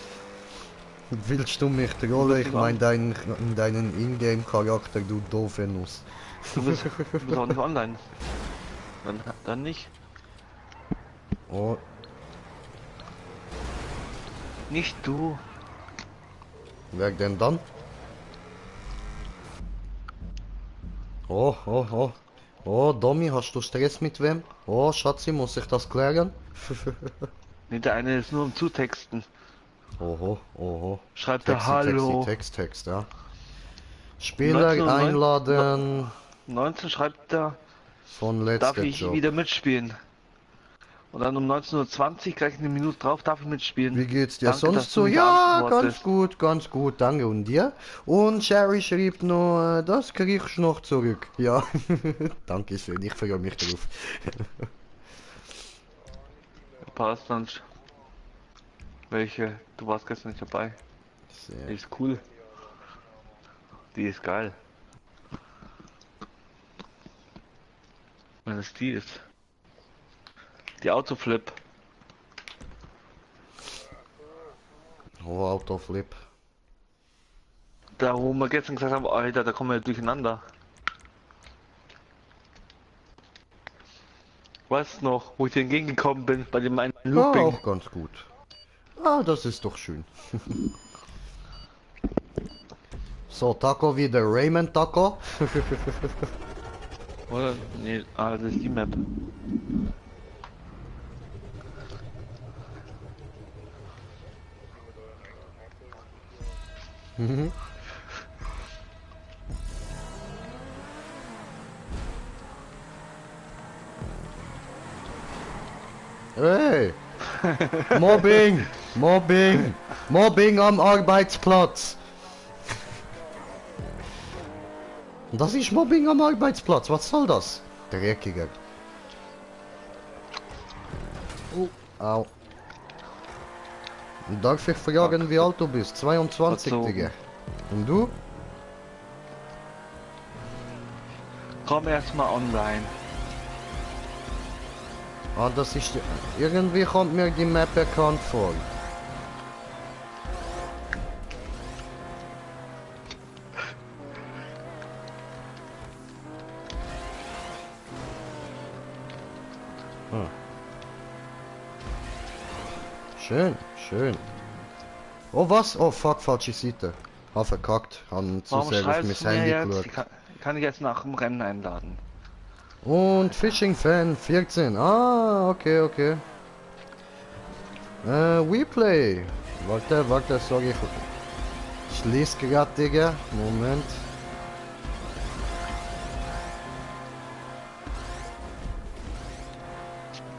Willst du mich trollen? Ich mein deinen Ingame-Charakter, du doofe Nuss. Du bist auch nicht online. Dann nicht. Oh, Nicht du. wer denn dann? Oh, Domi, hast du Stress mit wem? Oh, Schatzi, muss ich das klären? Nee, der eine ist nur am Zutexten. Oho. Schreibt er Hallo. Text, ja. Spieler 1909 einladen 19 schreibt er, von darf letzter ich Job. wieder mitspielen. Und dann um 19:20 Uhr, gleich eine Minute drauf, darf ich mitspielen. Wie geht's dir Danke, sonst dass du so? mich Ja, antwortest. ganz gut, danke. Und dir? Und Sherry schrieb nur, das krieg ich noch zurück. Ja, Dankeschön, ich freue mich drauf. Passt dann. Welche? Du warst gestern nicht dabei. Die Sehr. ist cool. Die ist geil. Wenn es die ist. Die Autoflip. Oh, Autoflip. Da wo wir gestern gesagt haben, Alter, da kommen wir durcheinander. Weißt du noch, wo ich dir entgegengekommen bin bei dem einen Ja, Looping? auch ganz gut. Ah, das ist doch schön. So, Taco wieder Raymond Taco. Oder? Nee, das ist die Map. Hey! Mobbing am Arbeitsplatz! Das ist Mobbing am Arbeitsplatz, was soll das? Dreckiger. Au. Darf ich fragen, wie alt du bist? 22, Verzogen. Digga. Und du? Komm erstmal online. Ah, das ist... Irgendwie kommt mir die Map bekannt vor. Hm. Schön. Oh, was? Oh, fuck, falsche Seite. Hab verkackt. Haben zu Warum sehr auf mein schreibst du mir Handy jetzt? geschaut. Kann ich jetzt nach dem Rennen einladen? Und Fishing Fan 14. Ah, okay. WePlay. Warte, sorry. Ich lese gerade, Digga. Moment.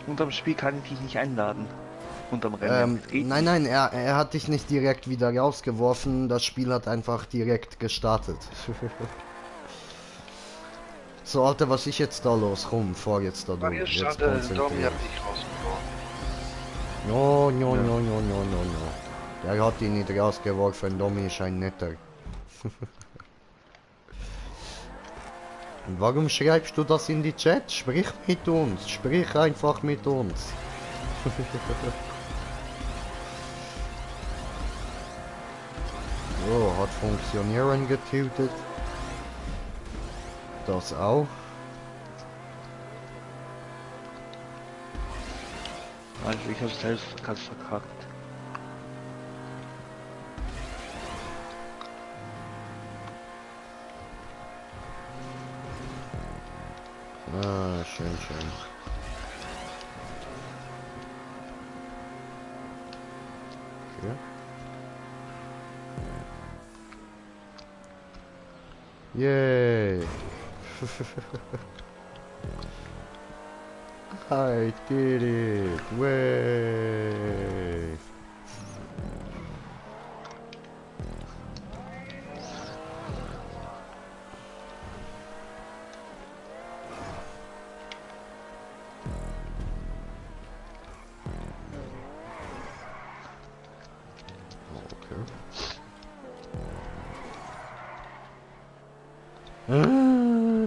Unterm Spiel kann ich dich nicht einladen. Unterm Rennen. Geht nicht. Nein, er hat dich nicht direkt wieder rausgeworfen. Das Spiel hat einfach direkt gestartet. So, Alter, was ist jetzt da los? Komm, fahr jetzt da durch. Jetzt konzentriert. No. Der hat ihn nicht rausgeworfen, Domi ist ein netter. Und warum schreibst du das in die Chat? Sprich mit uns. Sprich einfach mit uns. So, hat funktionieren getötet. Das auch. Also ich habe selbst ganz verkackt. Ah, schön, schön. Okay. Yay! I did it! Way!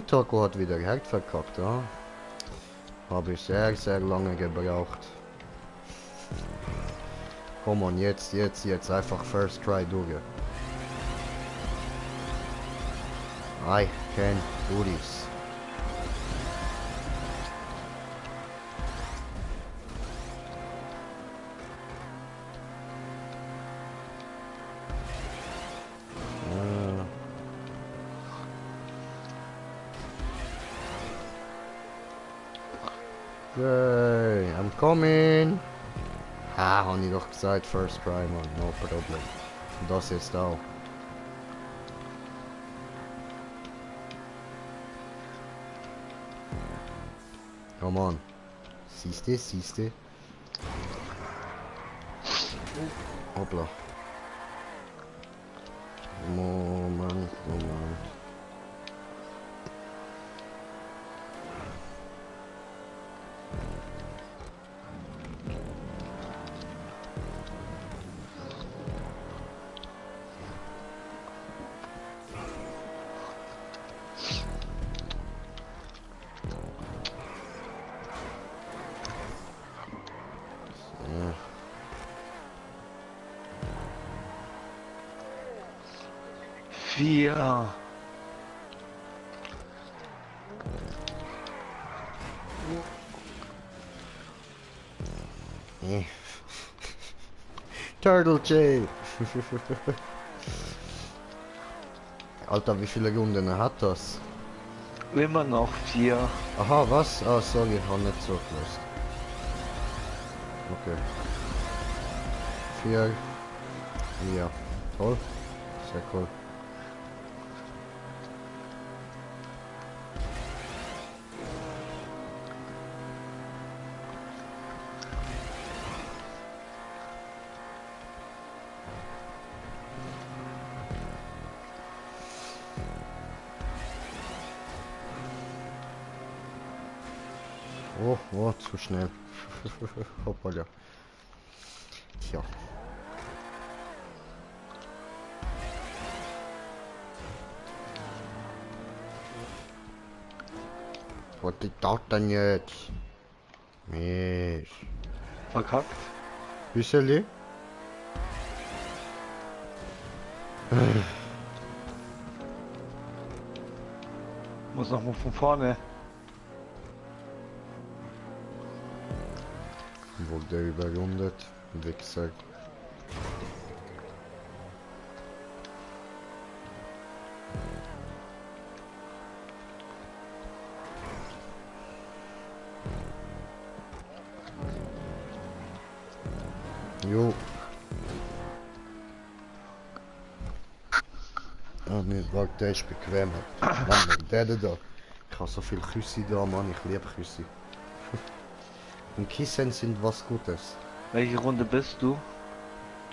Taco hat wieder Herd verkackt, ja. Habe ich sehr, sehr lange gebraucht. Komm on, jetzt einfach First Try durch. I can do this. Yay, I'm coming. Ah, habe ich doch gesagt, First Try, man, no problem. Das jetzt auch. Come on. Siehste. Hoppla. Moment. Vier. Turtle J. Alter, wie viele Runden hat das? Immer noch 4. Aha, was? Ah, sorry, ich habe nicht so gewusst. Okay. 4. Ja, toll. Sehr cool. Oh, zu schnell. Hoppala. Tja. Was ist das denn jetzt? Mensch. Verkackt. Büsseli? Muss noch mal von vorne. Wurde überrundet. Wichser. Jo. Ah ne, warte, der ist bequem. Mann, der da. Ich habe so viel Küsse da, Mann, ich liebe Küsse. Und Kissen sind was Gutes. Welche Runde bist du,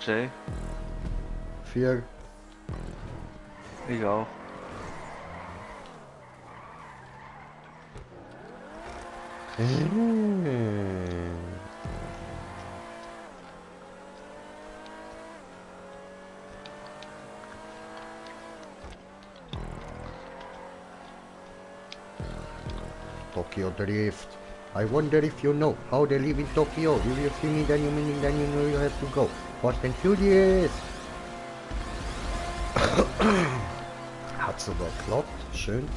Jay? 4. Ich auch. Tokyo Drift. I wonder if you know how they live in Tokyo. If you see me, then you meaning then you know you have to go. Fast and Furious. Hat sogar geklappt. Schön.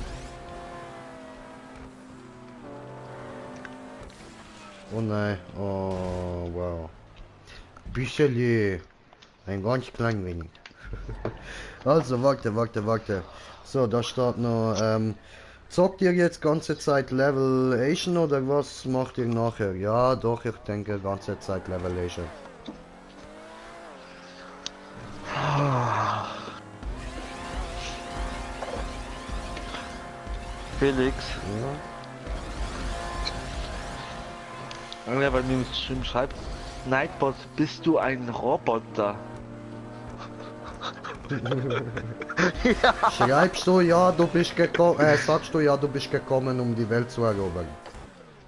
Oh nein. Oh wow. Bisschen. Ein ganz klein wenig. Also warte. So, da steht noch, zockt ihr jetzt ganze Zeit Levelation oder was macht ihr nachher? Ja, doch, ich denke ganze Zeit Levelation. Felix, Ja. irgendwer bei mir im Stream schreibt, Nightbot, bist du ein Roboter? Schreibst du ja, du bist gekommen, sagst du ja, du bist gekommen, um die Welt zu erobern.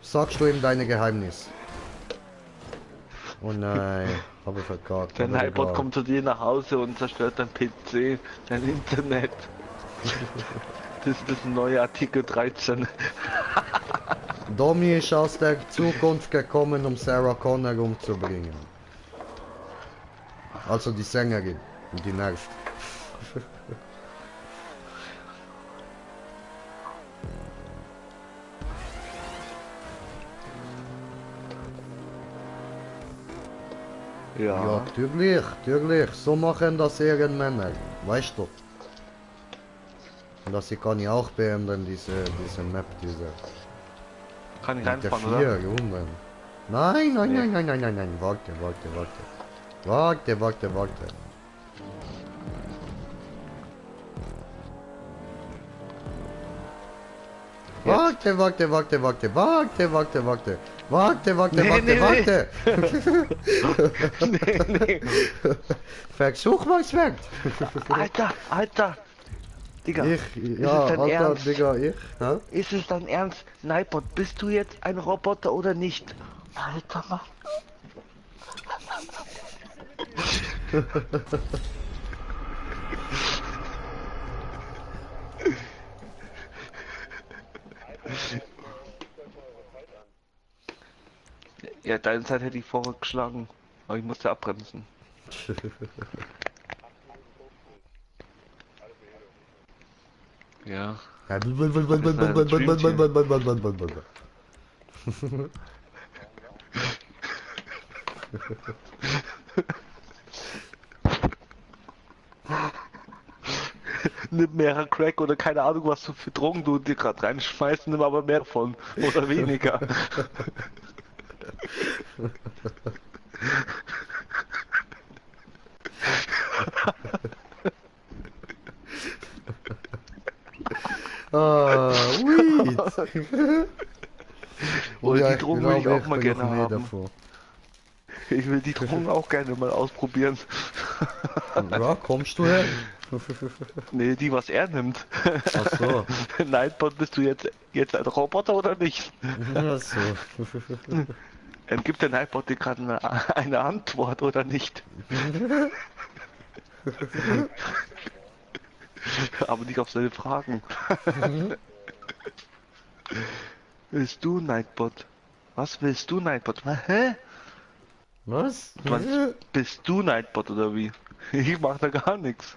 Sagst du ihm deine Geheimnis. Oh nein, habe verkackt. Der aber Nightbot egal. kommt zu dir nach Hause und zerstört dein PC, dein Internet. Das ist das neue Artikel 13. Domi ist aus der Zukunft gekommen, um Sarah Connor umzubringen. Also die Sängerin, und die nervt. Ja, natürlich. So machen das Ehrenmänner. Weißt du? Und das hier kann ich auch beenden, diese Map, diese. Kann ich Mit der reinfahren, oder? 4 Runden. Nein. Warte. Warte. Nee. Versuch mal's weg. Alter! Digga, Ich, ist ja, es dein Alter, Ernst? Digga, ich. Hä? Ist es dein Ernst? Nightbot, bist du jetzt ein Roboter oder nicht? Alter, Mann. Ja, deine Zeit hätte ich vorher geschlagen, aber ich musste abbremsen. Ja. Nimm mehr Crack oder keine Ahnung, was du für Drogen du dir gerade reinschmeißt, nimm aber mehr von oder weniger. Ah, Weed. Oder Ja, die Drogen will ich glaube, auch mal bin gerne noch nie haben. davor. Ich will die Drogen auch gerne mal ausprobieren. Ja, kommst du her? Nee, die was er nimmt. Ach so. Nightbot, bist du jetzt ein Roboter oder nicht? Ach so. Gibt der Nightbot dir gerade eine Antwort oder nicht? Aber nicht auf seine Fragen. Willst du Nightbot? Was willst du Nightbot? Hä? Was? Bist du Nightbot oder wie? Ich mach da gar nichts.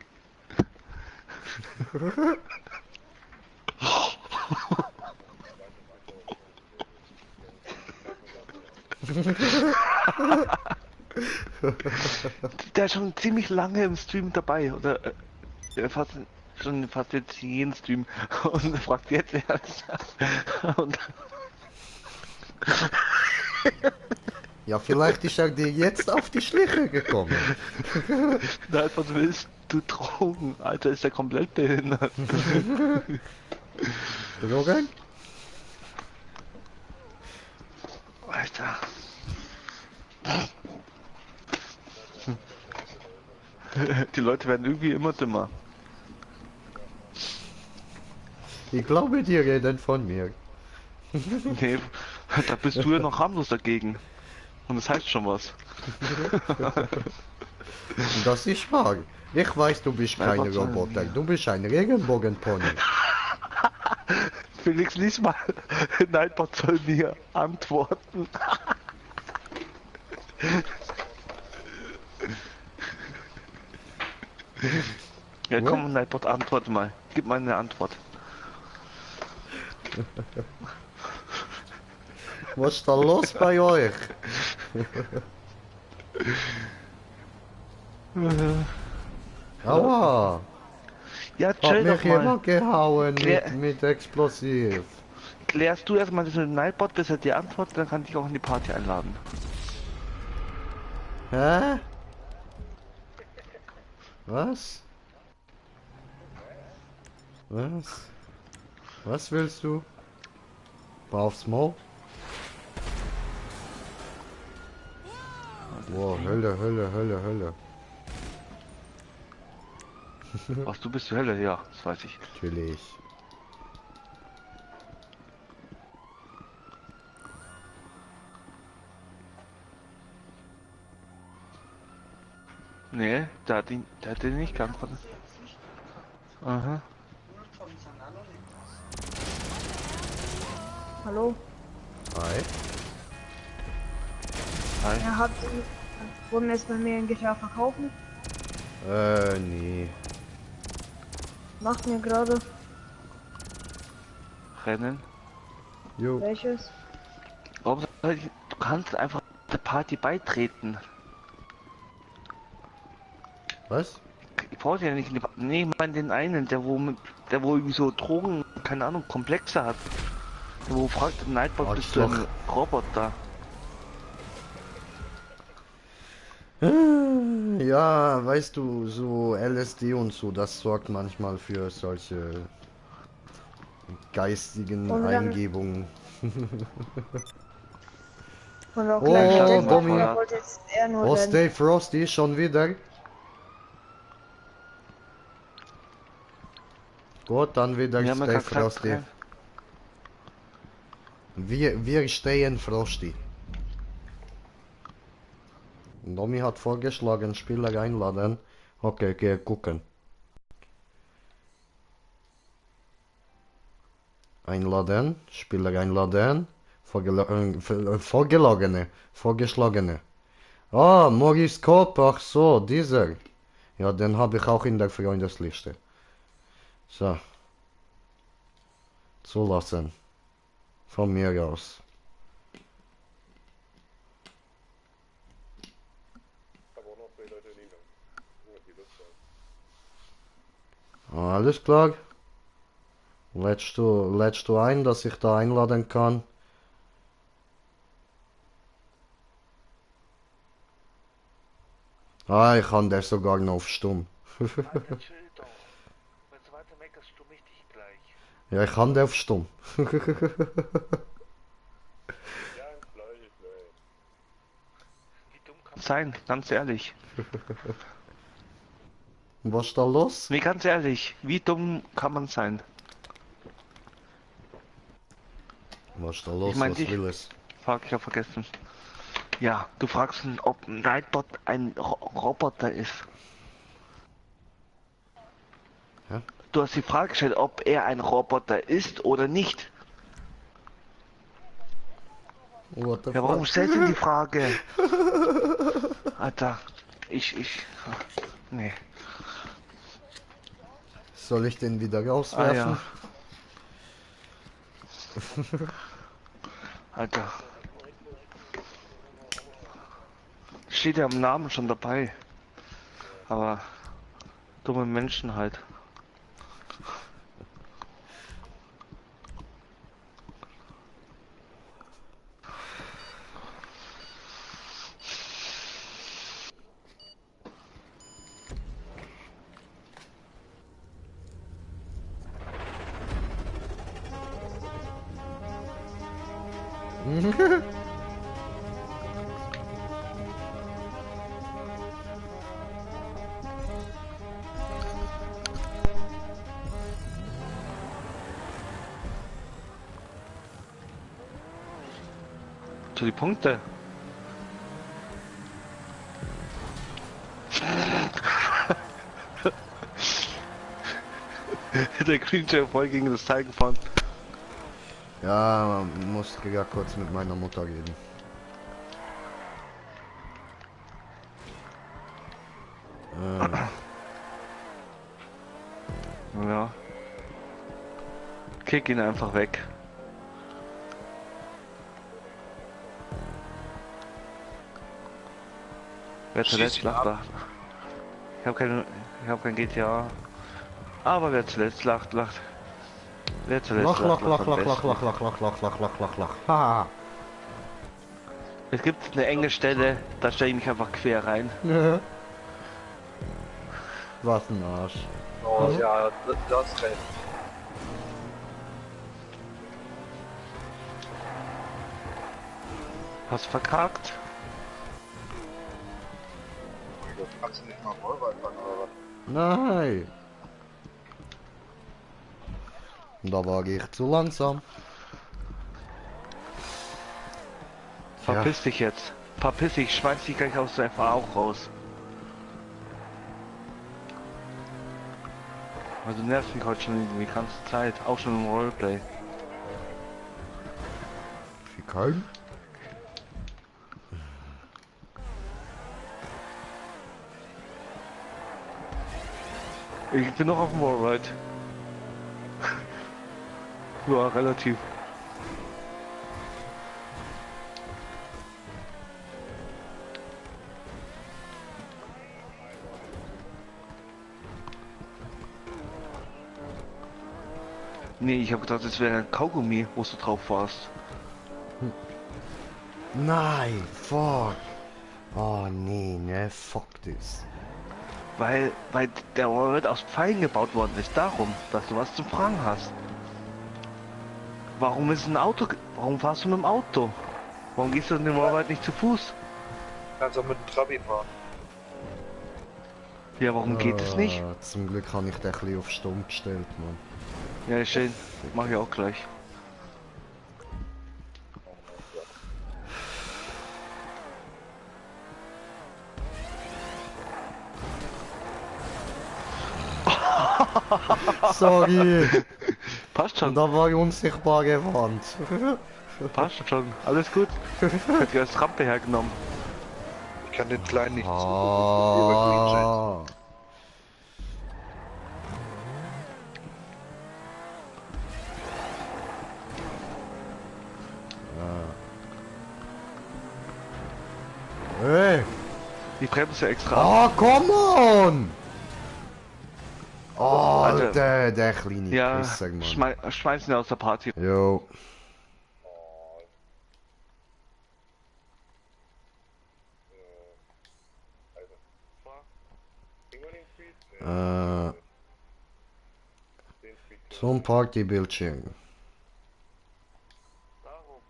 Der ist schon ziemlich lange im Stream dabei, oder fast jetzt jeden Stream und fragt jetzt erst. Und Ja, vielleicht ist er dir jetzt auf die Schliche gekommen. Nein, was willst du Drogen? Alter, ist der komplett behindert. Drogen? Alter. Die Leute werden irgendwie immer dümmer. Ich glaube, die reden von mir. Nee, da bist du ja noch harmlos dagegen. Und das heißt schon was. Das ist wahr. Ich weiß, du bist kein Einfach so. Roboter. Du bist ein Regenbogenpony. Felix, lies mal. Nightbot soll mir antworten. Ja, komm, Nightbot, antwort mal. Gib mal eine Antwort. Was ist da los bei euch? Aua! Ja, Hat chill mich doch mal. jemand gehauen Klär- mit Explosiv. Klärst du erstmal das mit dem Nightbot, bis er dir antwortet, dann kann ich auch in die Party einladen. Hä? Was? Was? Was willst du? Aufs Maul? Wow, Hölle, Hölle, Hölle, Hölle. Ach, du bist die Hölle, ja, das weiß ich. Natürlich. Nee, der hat den nicht geantwortet. Aha. Hallo? Hi. Hi. Er hat wollen es bei mir in GTA verkaufen. Nee. Macht mir gerade Rennen. Jo. welches? Warum soll ich, du kannst einfach der Party beitreten. Was? Ich brauche ja nicht, nee, ich meine den einen, der wo irgendwie so Drogen, keine Ahnung, Komplexe hat. Der wo fragt, Nightbot, bist du ein Roboter? Ja, weißt du, so LSD und so, das sorgt manchmal für solche geistigen Und dann- Eingebungen. Von der Oh, kleinen Domi. Er wollte jetzt eher nur Oh, den- Stay Frosty, schon wieder. Gut, dann wieder Ja, man Stay kann gesagt, Frosty. Wir stehen Frosty. Domi hat vorgeschlagen, Spieler einladen. Okay, geh gucken. Einladen, Spieler einladen. Vorgeschlagene. Ah, Maurice Kopp, ach so, dieser. Ja, den habe ich auch in der Freundesliste. So. Zulassen. Von mir aus. Alles klar. Lädst du ein, dass ich da einladen kann? Ah, ich kann das sogar noch auf stumm. Ja, ich kann den auf stumm. Sein, ganz ehrlich. Was ist da los? Nee, ganz ehrlich, wie dumm kann man sein? Was ist da los? Ich mein, Was dich- will es? Fuck, ich hab vergessen. Ja, du fragst ihn, ob Nightbot ein Roboter ist. Hä? Du hast die Frage gestellt, ob er ein Roboter ist oder nicht. What the Ja, warum fuck? stellst du die Frage? Alter, nee. Soll ich den wieder rauswerfen? Alter. Steht ja im Namen schon dabei. Aber dumme Menschen halt. Zu die Punkte. Der Green Chair voll gegen das Teil gefahren. Ja, muss ja kurz mit meiner Mutter reden. Ja. Kick ihn einfach weg. Wer zuletzt lacht, lacht. Ich habe kein GTA. Aber wer zuletzt lacht, lacht. Wer zuletzt Lach, lacht, lach, lacht lach, am lach, lach, besten. lach, lach, lach, lach, lach, lach, lach. Ha. Es gibt eine enge Stelle, da stelle ich mich einfach quer rein. Was ein Arsch. Oh ja, das recht. Hast verkackt? Kannst du nicht mal Volvo fahren oder was? Nein. Da war ich zu langsam. Verpiss dich jetzt. Verpiss dich, schmeiß dich gleich aus der FA auch raus. Also nervt mich heute schon die ganze Zeit, auch schon im Roleplay. Wie kein? Ich bin noch auf dem Wallride. Ja, relativ. Nee, ich habe gedacht, es wäre ein Kaugummi, wo du drauf warst. Nein, fuck. Oh nee, ne, fuck this. Weil der Wallride aus Pfeilen gebaut worden ist, darum, dass du was zum Fragen hast. Warum ist ein Auto, warum fährst du mit dem Auto? Warum gehst du in den Wallride nicht zu Fuß? Kannst auch mit dem Trabi fahren. Ja, warum geht es nicht? Zum Glück habe ich den ein bisschen auf Stumm gestellt, Mann. Ja, schön. Mach ich auch gleich. Sorry. Passt Und schon, da war die unsichtbare Wand. passt schon. Alles gut. Ich hätte die als Rampe hergenommen. Ich kann den Kleinen nicht zugucken. Ah. Hey. Die Bremse extra ab. Oh, come on! Oh, Alter. der kleine Ja, Pisser, Mann. schmeißen ihn aus der Party. Jo. Zum Partybildschirm. Darum.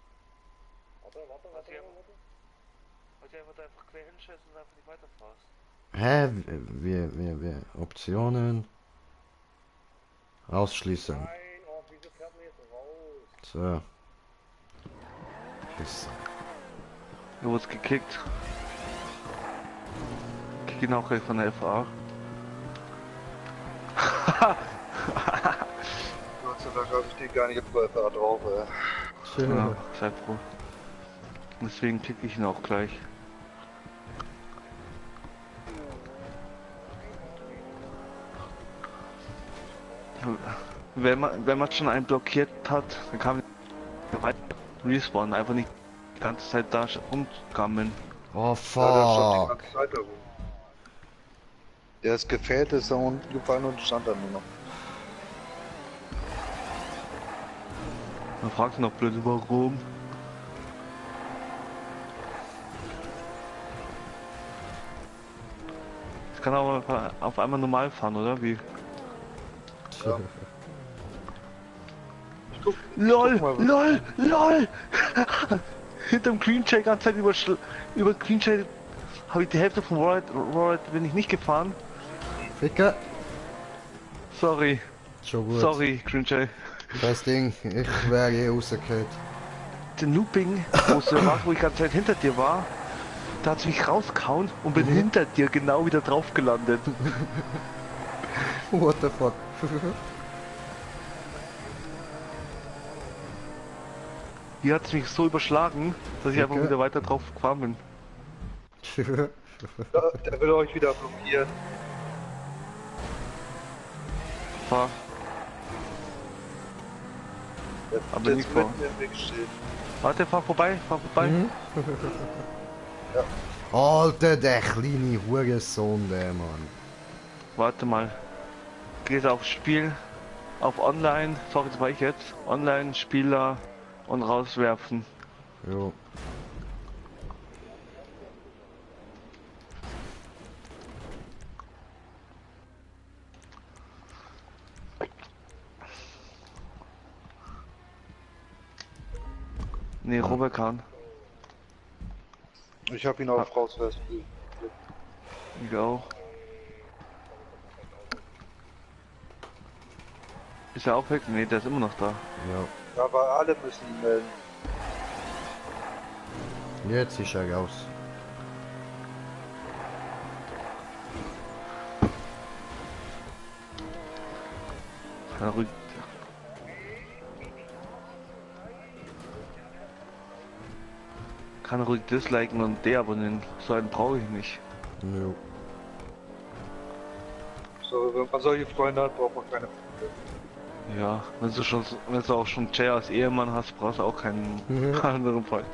Wollt ihr einfach quer hinschießen und einfach nicht weiterfahrst? Hä? Optionen. Ausschließen. So. Pisser. Du wurdest gekickt. Kick ihn auch gleich von der FA. Gott sei Dank habe ich die gar nicht auf der FA drauf, ey. Ja, sei froh. Deswegen kick ich ihn auch gleich. Wenn man schon einen blockiert hat, dann kann man weiter respawnen, einfach nicht die ganze Zeit da rumgammeln. Oh, Ja, der ist schon die fuck. ganze Zeit da rum. Der ist gefällt, ist da unten gefallen und stand da nur noch. Man fragt sich noch blöd, warum. Ich kann aber auf einmal normal fahren, oder wie? Ja. LOL! mal, was- LOL! Hinterm Green Check ganze Zeit über Green Check habe ich die Hälfte vom Wallride bin ich nicht gefahren. Ficker. Sorry. Schon gut. Sorry, Green Check. Das Ding, ich wäre eh rausgekehrt. Den Looping, wo ich ganze Zeit hinter dir war, da hat mich rausgehauen und bin hinter dir genau wieder drauf gelandet. What the fuck? Hier hat es mich so überschlagen, dass ich einfach Okay. wieder weiter drauf gefahren bin. Der will euch wieder blockieren. Fahr. Der Aber wird nicht jetzt vor. mitten im Weg stehen. Warte, fahr vorbei, fahr vorbei. Mhm. Alter, der kleine Hurensohn, der Mann. Warte mal. Gehst auf Spiel, auf Online, sorry, das war ich jetzt. Online, Spieler und rauswerfen. Jo. Nee, Robert kann. Ich hab ihn auf rauswärts. Ich auch. Ist er auch weg? Nee, der ist immer noch da. Ja. Aber alle müssen ihn melden. Jetzt ist er raus. Kann ruhig. Kann ruhig disliken und deabonnieren. So einen brauche ich nicht. Jo. So, wenn man solche Freunde hat, braucht man keine Freunde. Ja, wenn du auch schon Jay als Ehemann hast, brauchst du auch keinen anderen Freund.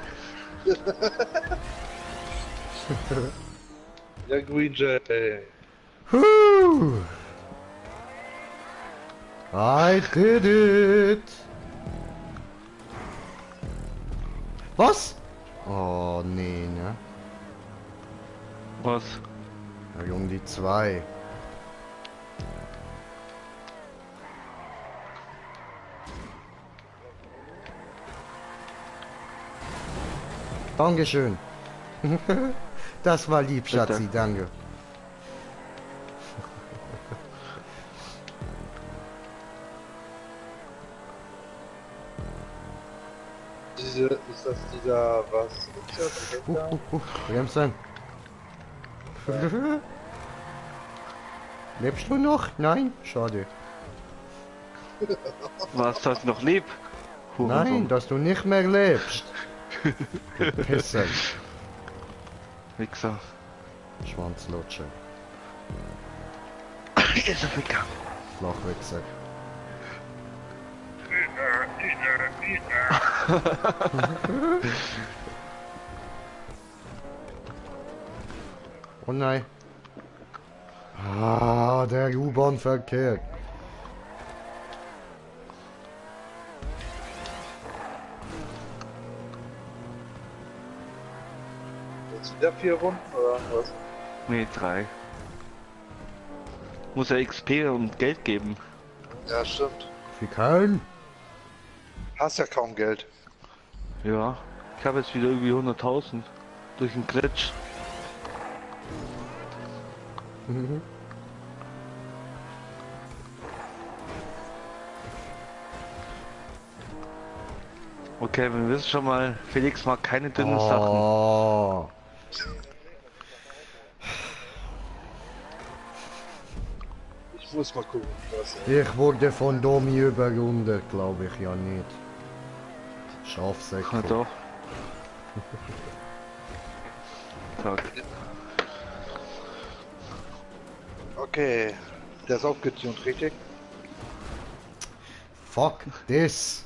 Ja, Green Jet, ey. Whew. I did it! Was? Oh, nee, ne? Was? Ja, um die 2. Dankeschön. Das war lieb, Bitte. Schatzi, danke. Ist das dieser, was? Ist das, Bremsen. Lebst du noch? Nein? Schade. Was, hast du noch lieb? Nein, dass du nicht mehr lebst. Du Pisser. Wichser. Schwanzlutscher. Ist er Ficker. Flachwichser. Oh nein. Ah, der U-Bahn-Verkehr. jetzt wieder 4 Runden oder was? Nee, 3. Muss ja XP und Geld geben. Ja, stimmt. Wie kein? Hast ja kaum Geld. Ja. Ich habe jetzt wieder irgendwie 100.000 durch den Glitch. Okay, wir wissen schon mal, Felix mag keine dünnen Sachen. Oh. Ich muss mal gucken, was. Ich wurde von Domi überrundet, glaube ich ja nicht. Schafsäcke. Ja, doch. Tag. Okay, der ist aufgetunt, richtig? Fuck this.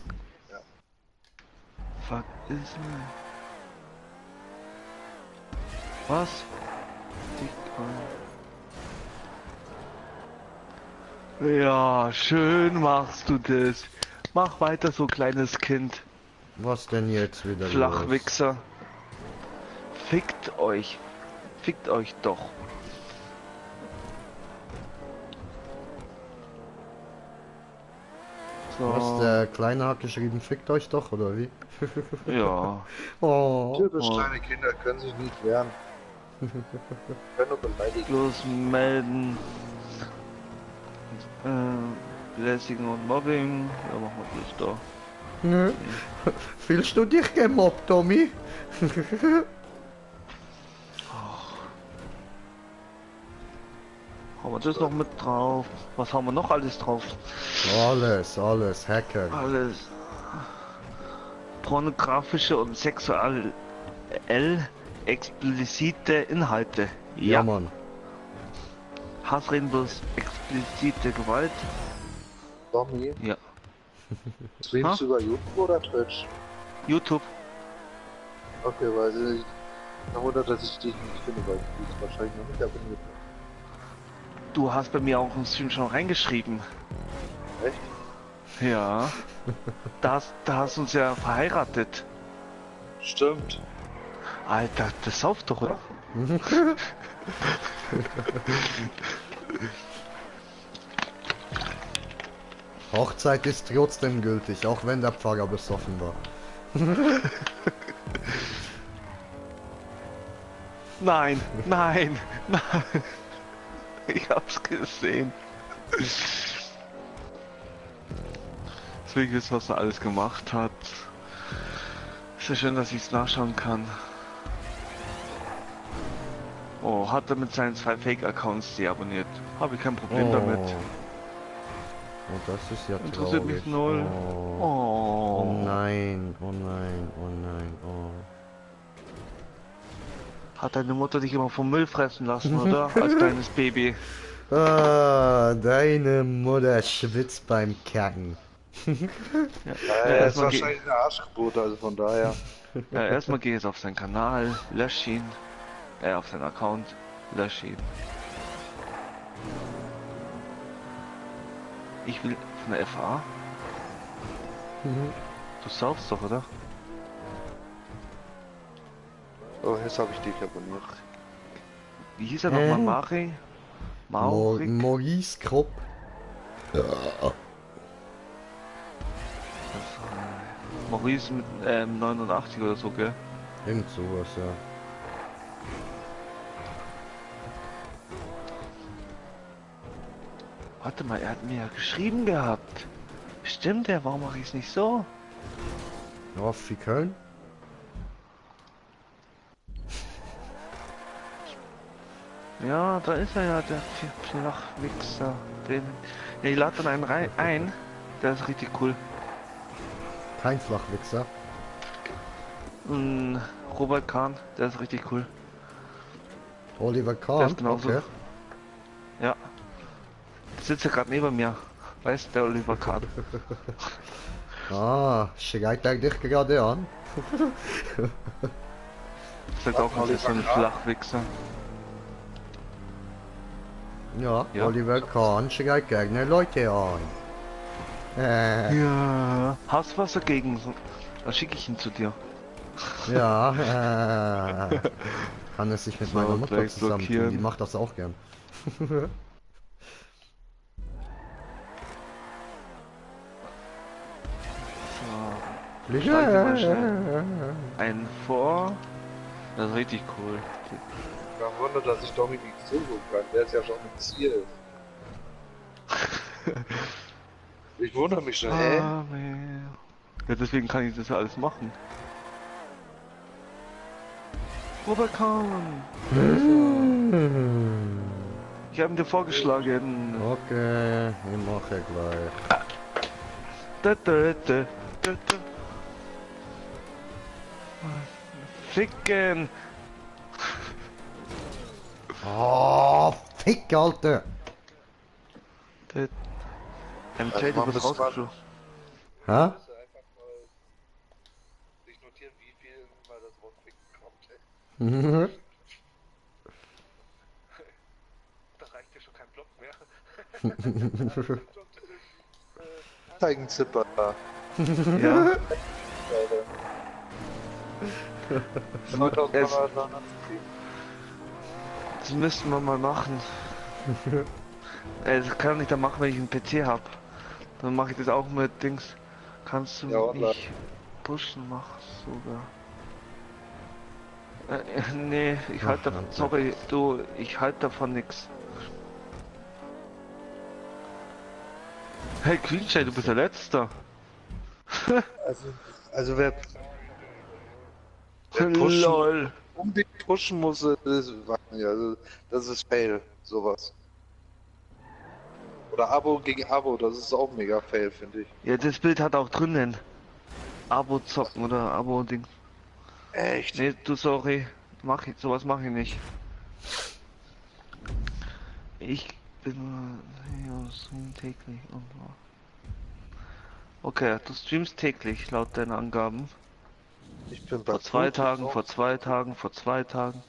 Fuck ist was? Ja, schön machst du das. Mach weiter so, kleines Kind. Was denn jetzt wieder los? Flachwichser. Fickt euch. Fickt euch doch. So. Was, der Kleine hat geschrieben, fickt euch doch, oder wie? Ja. Oh. Typisch Oh. kleine Kinder können sich nicht wehren. Können nur beleidigen. Bloß melden. Belästigung und Mobbing. Ja, machen wir das da. Nö. Fühlst du dich gemobbt, Tommy? Haben wir das noch mit drauf? Was haben wir noch alles drauf? Alles, Hacker. Alles. pornografische und sexuell explizite Inhalte. Ja, Mann. Hassreden bloß explizite Gewalt. Tommy, Ja. streamst du über YouTube oder Twitch? YouTube. Okay, weil ich wundert, dass ich dich nicht finde, weil ich dich wahrscheinlich noch nicht abonniert habe. Du hast bei mir auch im Stream schon reingeschrieben. Echt? Ja. Da hast du uns ja verheiratet. Stimmt. Alter, das sauft doch, oder? Hochzeit ist trotzdem gültig, auch wenn der Pfarrer besoffen war. Nein, nein, nein. Ich hab's gesehen. Deswegen ist, was er alles gemacht hat. Ist ja schön, dass ich es nachschauen kann. Oh, hat er mit seinen 2 Fake-Accounts deabonniert. Habe ich kein Problem damit. Oh, das ist ja traurig. Interessiert mich null. Oh. Oh. Oh nein, oh nein, oh nein, oh. Hat deine Mutter dich immer vom Müll fressen lassen, oder? Als kleines Baby. Ah, deine Mutter schwitzt beim Kacken. Er ist wahrscheinlich eine Arschgeburt, also von daher. Ja, erstmal geh jetzt auf seinen Kanal, lösch ihn. Auf seinen Account, lösch ihn. Ich will von der FA. Du saufst doch, oder? Oh, jetzt habe ich dich abonniert. Wie hieß er nochmal? Mari? Maurik? Maurice Kropp. Maurice mit 89 oder so, gell? Irgend sowas, ja. Warte mal, er hat mir ja geschrieben gehabt. Stimmt der? Warum mache ich es nicht so? Ja, wie Köln? Ja, da ist er ja, der Flachwichser. Den. Ja, ich lade dann einen rein ein. Der ist richtig cool. Kein Flachwichser. Robert Kahn, der ist richtig cool. Oliver Der Kahn, ist genauso. okay. Ja. Sitzt ja gerade neben mir. Weißt der Oliver Kahn. Ah, schreit er dich gerade an? Sagt auch mal, ist so ein Flachwichser. Ja, Ja. Oliver Kahn schreit gerne Leute an. Ja. Hast du was dagegen? Dann schicke ich ihn zu dir. Ja, kann es sich mit So, meiner Mutter gleich zusammen blockieren. tun, die macht das auch gern. So. Schlag dir mal schnell einen vor. Das ist richtig cool. Kein Wunder, dass ich Tommy nicht zugucken kann. Der ist ja schon im Ziel. Ich wundere mich schon, hä? Ja, deswegen kann ich das ja alles machen. Robert Kahn! Ich habe ihn dir vorgeschlagen. Okay, ich mache gleich. Da, da, da, da, da. Ficken! Oh, Fick, Alter! MJ, du bist rausgeflogen. Hä? Einfach mal sich notieren, wie viel mal das Wort Ficken kommt. Da reicht ja schon kein Block mehr. Zeigenzipper. Ja. 2000 Das müssten wir mal machen. Das kann ich dann machen, wenn ich einen PC habe. Dann mache ich das auch mit Dings. Kannst du Ja, nicht pushen, mach sogar. Nee, ich halte davon. Sorry, du, ich halte davon nix. Hey Queenshade, du bist der Letzte. Also wer pushen, LOL. unbedingt pushen muss, das ist fail, sowas. Oder Abo gegen Abo, das ist auch mega fail, finde ich. Ja, das Bild hat auch drinnen. Abo zocken oder Abo-Ding. Echt? Nee, du sorry. Sowas mache ich nicht. Ich bin ja, stream täglich und okay, du streamst täglich laut deinen Angaben. Ich bin bei Vor 2 Tagen, Twitch. vor 2 Tagen, vor 2 Tagen.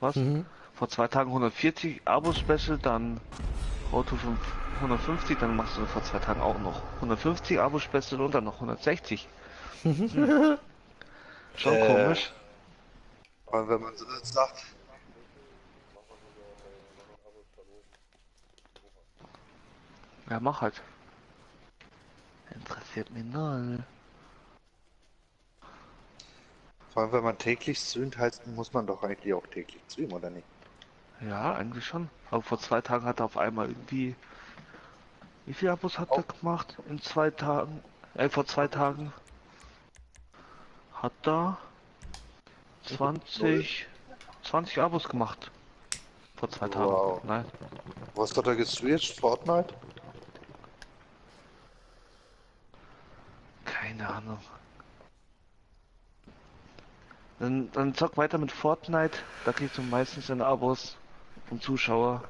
Was? Mhm. Vor 2 Tagen 140 Abo-Special, dann Auto 150, dann machst du vor 2 Tagen auch noch 150 Abo-Special und dann noch 160. Schon komisch. Und wenn man so das sagt, Ja, mach halt. Interessiert mich null. vor allem wenn man täglich streamt, heißt, muss man doch eigentlich auch täglich streamen, oder nicht? Ja, eigentlich schon. Aber vor 2 Tagen hat er auf einmal irgendwie. Wie viele Abos hat er gemacht? In 2 Tagen? Vor 2 Tagen hat er 20 Abos gemacht. Vor 2 Tagen. Wow. Nein. Was hat er gestreamt? Fortnite? Keine Ahnung. Dann zock weiter mit Fortnite. Da kriegst du meistens in Abos und Zuschauer.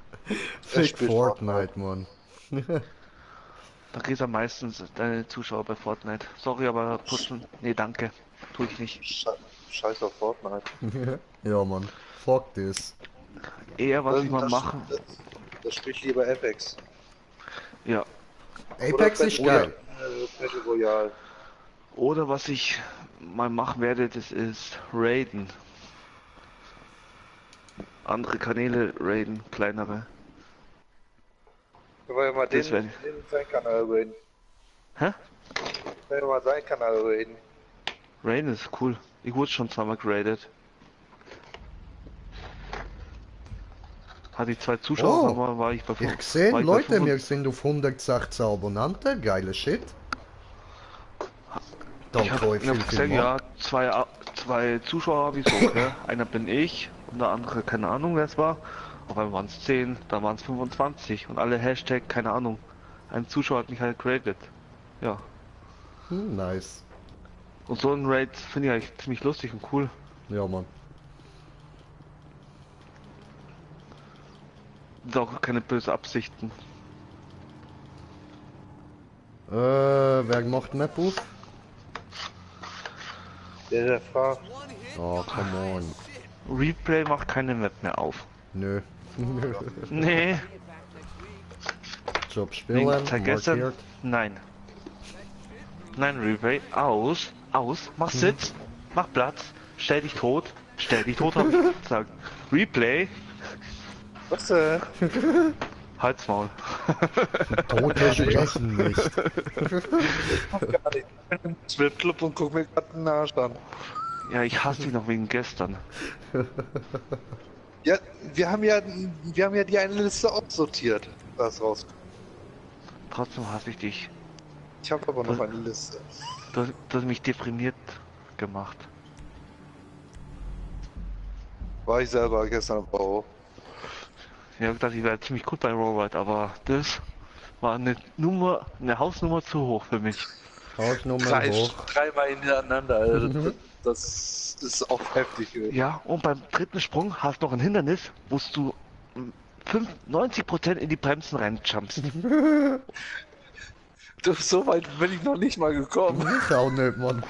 Fick spielt Fortnite, Mann. Da kriegst du meistens deine Zuschauer bei Fortnite. Sorry, aber putzen. Nee, danke. Tue ich nicht. Scheiß auf Fortnite. Ja, Mann. Fuck this. Eher was ich mal Das- machen. Das spielt lieber Apex. Ja. Apex ist geil. Battle Royale. Oder was ich mal machen werde, das ist Raiden. Andere Kanäle raiden, kleinere. Können wir ja mal Das den seinen Kanal reden. Hä? Können wir ja mal seinen Kanal reden. Raiden ist cool. Ich wurde schon zweimal geradet. Hatte ich 2 Zuschauer, Oh, aber war ich bei Ich sehe, war ich Leute, bei wir sind auf 116 Abonnenten. Geile Shit. Ich Danke hab, euch ich hab viel, gesehen, viel ja, zwei Zuschauer habe ich so, okay? Einer bin ich und der andere, keine Ahnung wer es war. Auf einmal waren es 10, dann waren es 25 und alle Hashtag, keine Ahnung. Ein Zuschauer hat mich halt geradet. Ja. Nice. Und so ein Raid finde ich eigentlich ziemlich lustig und cool. Ja, Mann. Und auch keine böse Absichten. Wer macht Map auf? Der fragt. Oh, come on. Replay macht keine Map mehr auf. Nö. Nee, Job wegen spielen, vergessen. markiert. Nein. Nein, Replay. Aus. Mach Sitz. Mach Platz. Stell dich tot, hab ich gesagt. Replay. Was denn? Halt's Maul. Tote sprechen nicht. Gar nicht. Ich bin im Stripclub und guck mir gerade den Arsch an. Ja, ich hasse dich noch wegen gestern. Ja, wir haben ja die eine Liste aussortiert. Das raus. Trotzdem hasse ich dich. Ich habe aber noch eine Liste. Du hast mich deprimiert gemacht. War ich selber gestern im Bau. Ich habe gedacht, ich wäre ziemlich gut bei Rollride, aber das war eine Hausnummer zu hoch für mich. Hausnummer hoch. Dreimal hintereinander. Also das ist auch heftig. Ja, und beim dritten Sprung hast du noch ein Hindernis, wo du 90% in die Bremsen reinjumpst. So weit bin ich noch nicht mal gekommen. Ich auch nicht, Mann.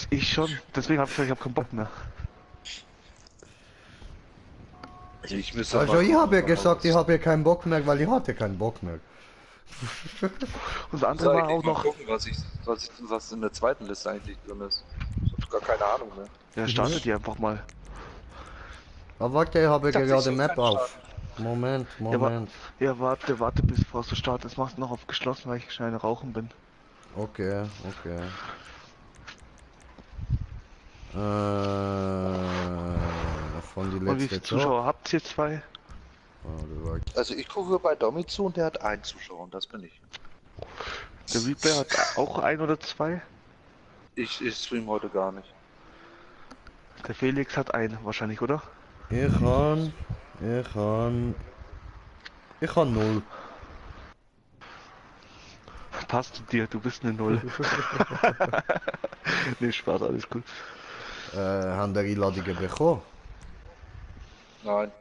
Ich schon, deswegen habe ich gesagt, ich habe keinen Bock mehr. Ich müsste Also ich habe ja gesagt, ich habe ja keinen Bock mehr, weil ich hatte keinen Bock mehr. Und das andere war auch noch, gucken, was in der zweiten Liste eigentlich drin ist. Ich habe gar keine Ahnung mehr. ja, startet die einfach mal. Aber warte, ich habe dachte, gerade ich Map soll auf. Moment. Ja, warte, bis bevor du startest. Machst noch auf geschlossen, weil ich schnell eine rauchen bin. Okay. Von die Und wie letzte viele Zuschauer habt ihr? 2? Also ich gucke bei Domi zu und der hat einen Zuschauer und das bin ich. Der Replay hat auch 1 oder 2. Ich stream heute gar nicht. Der Felix hat 1 wahrscheinlich, oder? Ich kann 0. Passt zu dir, du bist eine 0. Nee, Spaß, alles gut. Haben der Einladungen bekommen? Nein.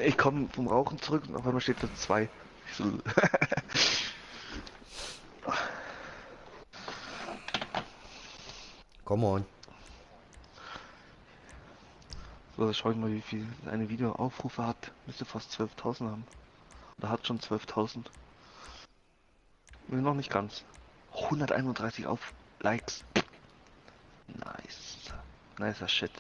Ich komme vom Rauchen zurück und auf einmal steht da 2. Ich so, Come on. so, schau ich mal, wie viel eine Videoaufrufe hat. Müsste fast 12.000 haben. Oder hat schon 12.000. Nee, noch nicht ganz. 131 auf Likes. Nice. Nicer Shit.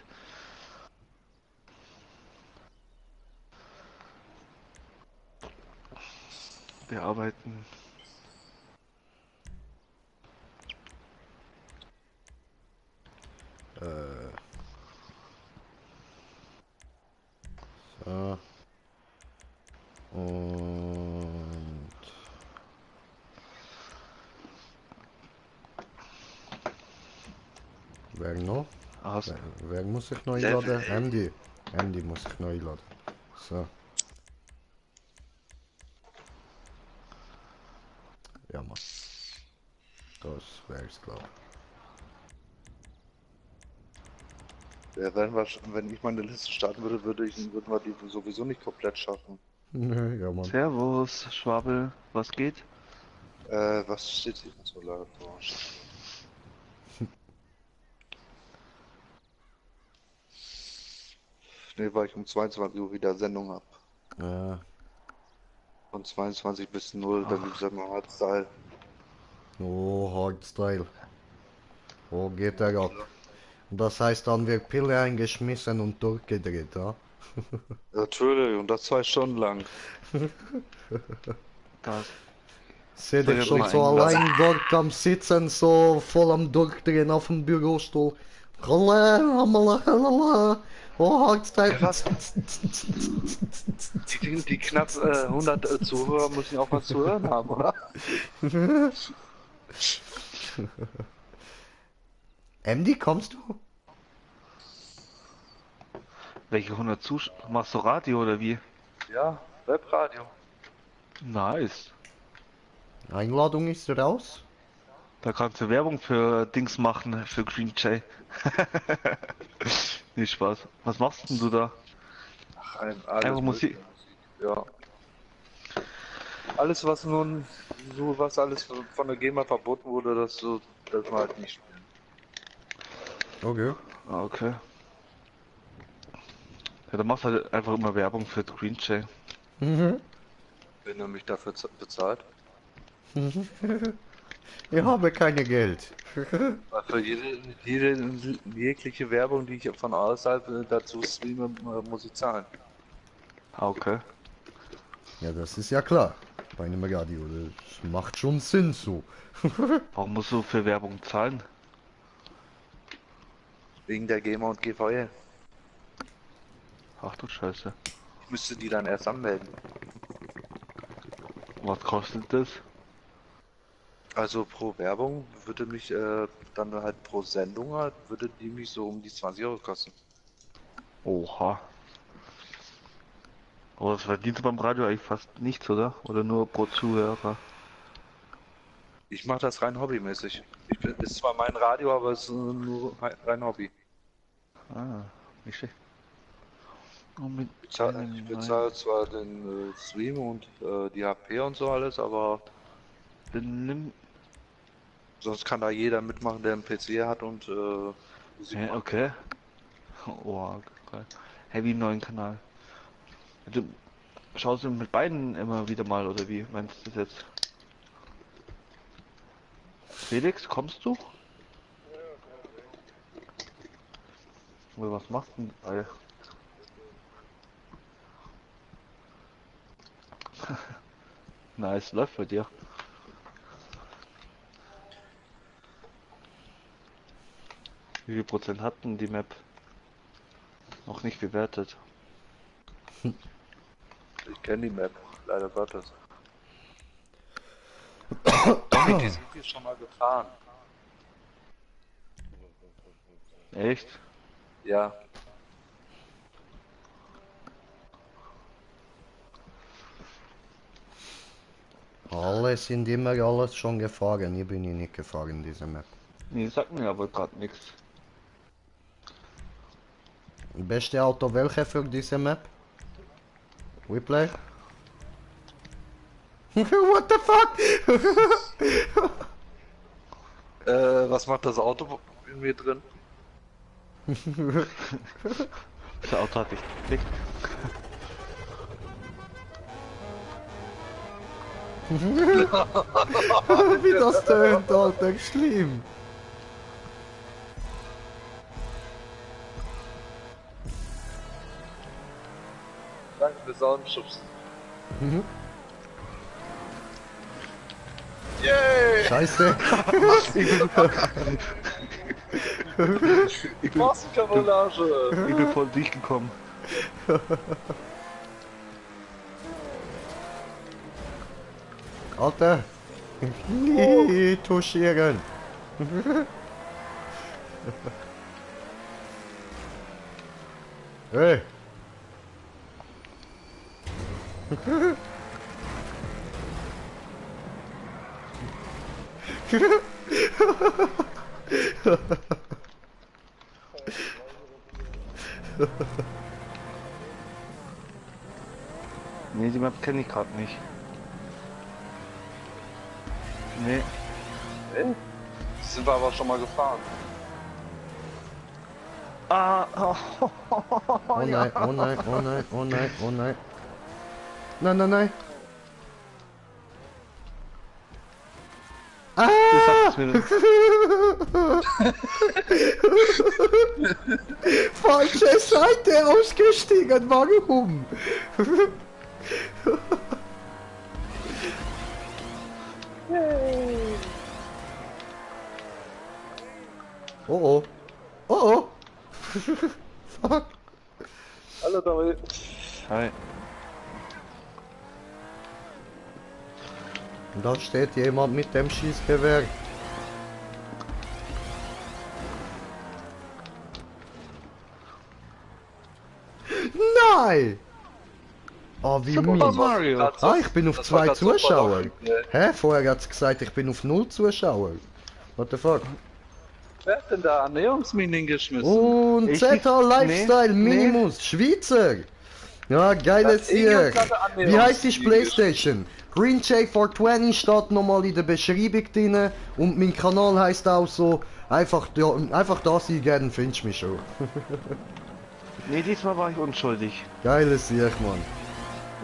Bearbeiten. So. Und... Wer noch? Also, Wer muss ich noch einladen? Andy. Andy muss ich noch einladen. So. Ja, Mann. Das wär's, glaub Ja, wenn ich meine Liste starten würde, würden wir die sowieso nicht komplett schaffen. ich. Ja, Mann. Servus, Schwabel, was geht? Was steht hier so laut vor? Ne, weil ich um 22 Uhr wieder Sendung hab. Von 22 bis 0, dann gibt's halt mal Hardstyle. Oh, Hardstyle. Wo geht der ab? Und das heißt, dann wird Pille eingeschmissen und durchgedreht, ja? Natürlich, und das 2 Stunden lang. Das. Seht Soll ich ich schon mal so einladen? allein dort am Sitzen, so voll am Durchdrehen auf dem Bürostuhl. Oh, Hardstyle. Was? Die knapp 100 Zuhörer müssen ja auch was zu hören haben, oder? MD, kommst du? Welche 100 Zuschauer? Machst du Radio oder wie? Ja, Webradio. Nice. Einladung ist raus. Da kannst du Werbung für Dings machen, für Green Jay. Nee, Spaß. Was machst denn du da? Ach, Einfach alles Musik. Ja. Alles, was nun, so was alles von der GEMA verboten wurde, das wir halt nicht spielen. Okay. Ah, okay. Ja, dann machst du halt einfach immer Werbung für Green Jay. Mhm. Wenn er mich dafür bezahlt. Ich habe keine Geld. Weil für jegliche Werbung, die ich von außerhalb dazu streame, muss ich zahlen. Ah, okay. Ja, das ist ja klar. Bei einem Radio. Das macht schon Sinn so. Warum musst du für Werbung zahlen? Wegen der GEMA und GVL. Ach du Scheiße. Ich müsste die dann erst anmelden. Was kostet das? Also pro Werbung würde mich dann halt pro Sendung halt, würde die mich so um die 20 Euro kosten. Oha. Aber das verdient beim Radio eigentlich fast nichts, oder? Oder nur pro Zuhörer? Ich mache das rein hobbymäßig. Ist zwar mein Radio, aber es ist nur rein Hobby. Ah, nicht schlecht. Und mit Ich bezahle zwar den Stream und die HP und so alles, aber Benimm. sonst kann da jeder mitmachen, der einen PC hat und Musik Hä, macht. okay. Oh, geil. Heavy neuen Kanal. Du schaust du mit beiden immer wieder mal, oder wie meinst du das jetzt? Felix, kommst du? Oder was machst du denn? Alter? Nice, läuft bei dir. Wie viel Prozent hat denn die Map? Noch nicht bewertet. Ich kenne die Map, leider Gottes. Die sind hier schon mal gefahren. Echt? Ja. Alle sind immer alles schon gefahren, ich bin nicht gefahren, diese Map. Nee, sagt mir aber gerade nichts. Beste Auto welche für diese Map? Replay? What the fuck? Was macht das Auto in mir drin? Das Auto hat dich geklickt. Wie das tönt, Alter, schlimm. Danke für Soundschubs. Yay! Scheiße. Massenkarollage! Ich bin voll durchgekommen. Alter. Nie touchieren. Hey. Nee, die Map kenne ich gerade nicht. Nee. Sind wir aber schon mal gefahren. Ah, oh, Oh nein, oh nein, oh nein, oh nein, oh nein. Nein, nein, nein. Ah! Falsche Seite ausgestiegen, warum? Oh oh. Oh oh. Fuck. Hallo David. Hi. Und da steht jemand mit dem Schießgewehr. Nein! Oh, wie mies. Mario. Ah, ich bin auf 2 Zuschauer. Hä? Vorher hat's gesagt, ich bin auf 0 Zuschauer. What the fuck? Wer hat denn da Annäherungsminen hingeschmissen? Und Ich ZH nicht. Lifestyle Nee, Minimus, Schweizer. Ja, geiles hier. Wie heißt die Playstation? Green J420 steht nochmal in der Beschreibung drin. Und mein Kanal heißt auch so. Einfach das eingeben, findest du mich schon. Nee, diesmal war ich unschuldig. Geiles hier, Mann.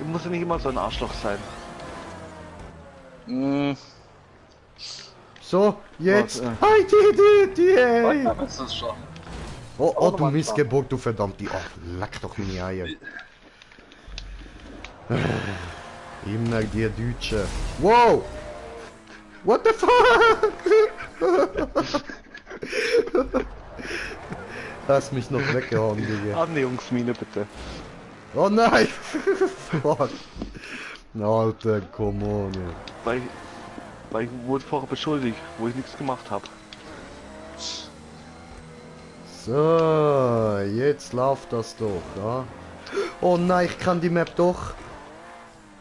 Ich muss ja nicht immer so ein Arschloch sein. So, jetzt. Was, Hi, die, hey. Ja, ist es schon. Oh, du Missgeburt, du verdammte. Ach, leck doch meine Eier. Immer die Deutsche. Wow! What the fuck? Lass mich noch weggehauen, Digga. Annäherungsmine bitte. Oh nein! Fuck. Alter, come on. Ey. Weil ich wurde vorher beschuldigt, wo ich nichts gemacht habe. So, jetzt läuft das doch, ja? Oh nein, ich kann die Map doch.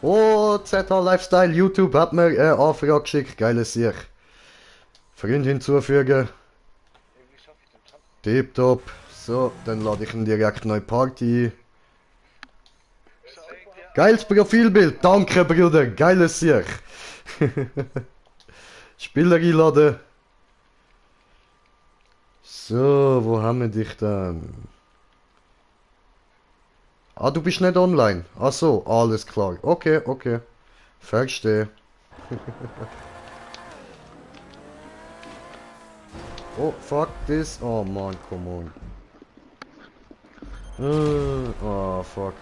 Oh, ZH Lifestyle YouTube hat mir eine Anfrage geschickt, geiles Sieg. Freund hinzufügen. Tipptopp. So, dann lade ich ihn direkt neue Party. Geiles Profilbild, danke Bruder, geiles Sieg. Spieler einladen. So, wo haben wir dich dann? Ah, du bist nicht online. Ach so, alles klar. Okay, okay. Verstehe. Oh, fuck this. Oh man, come on. Oh, fuck.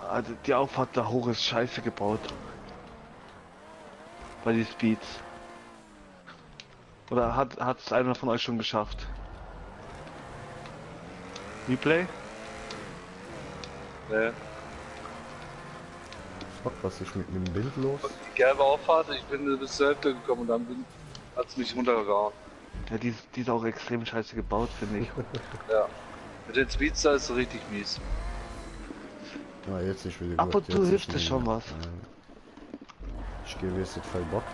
Also die Auffahrt da hoch ist scheiße gebaut. Bei die Speeds. Oder hat es einer von euch schon geschafft? Replay? Ne. Fuck, was ist mit meinem Bild los? Die gelbe Auffahrt, ich bin bis zur Hälfte gekommen und dann hat es mich runtergehauen. Ja, die ist auch extrem scheiße gebaut, finde ich. Ja. Mit den Speedster ist es richtig mies. Ah, jetzt ist wieder gut. Ab und zu jetzt hilft ist es schon wieder- was. Ich gehe, wie es jetzt verbockt.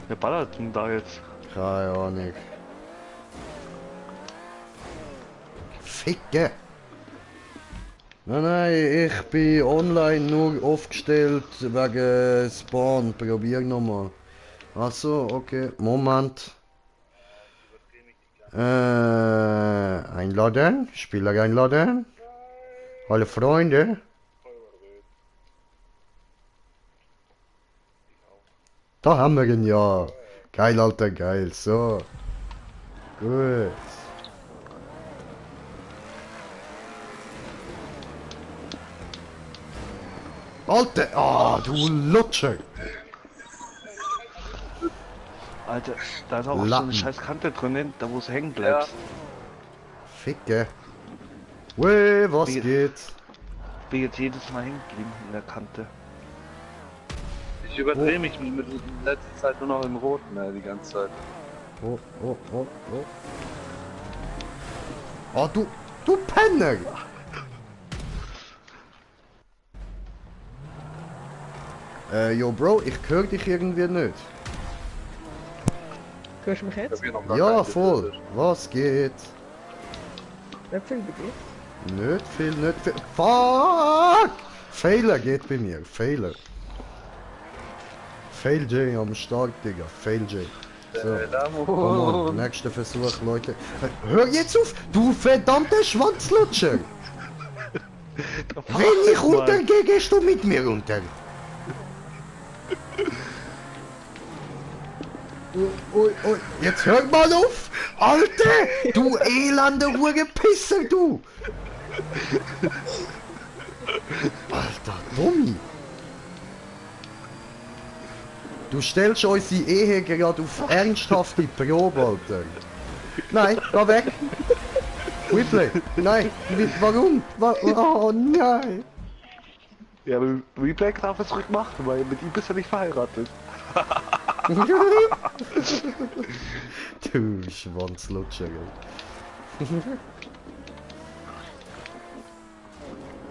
Wer ballert denn da jetzt? Keine Ahnung. Ficke! Nein, ich bin online nur aufgestellt wegen Spawn. Probier nochmal. Achso, okay. Moment. Einladen. Spieler einladen. Alle Freunde. Da haben wir ihn ja. Geil, Alter, geil. So. Gut. Alter, du Lutscher. Alter, da ist auch so Lappen. eine scheiß Kante drin, da wo es hängen bleibt. Ficke. Wey, was Wie- geht? Bin jetzt jedes Mal hängen geblieben in der Kante. Ich überdrehe mich mit letzter Zeit nur noch im Roten, die ganze Zeit. Oh. Oh, du Penner! Yo, Bro, ich höre dich irgendwie nicht. Hörst du mich Ich jetzt? hab hier noch gar Ja, keinen voll. getötet. Was geht? Nicht viel bei dir. Nicht viel. Fuck! Fehler geht bei mir. Fehler. Fail J am Start, Digga. Fail J. So. Komm on, nächster Versuch, Leute. Hör jetzt auf, du verdammter Schwanzlutscher! Wenn ich runtergehe, gehst du mit mir runter. Ui. Jetzt hör mal auf! Alter! Du elende Hurenpisser, du! Alter, Dummi! Du stellst unsere Ehe gerade auf ernsthafte Probe, Alter. Nein, geh weg! Whipley! Nein! Warum? Oh nein! Ja, aber Replay darf es zurückmachen, weil mit ihm bist du nicht verheiratet. Du Schwanzlutscher, ey.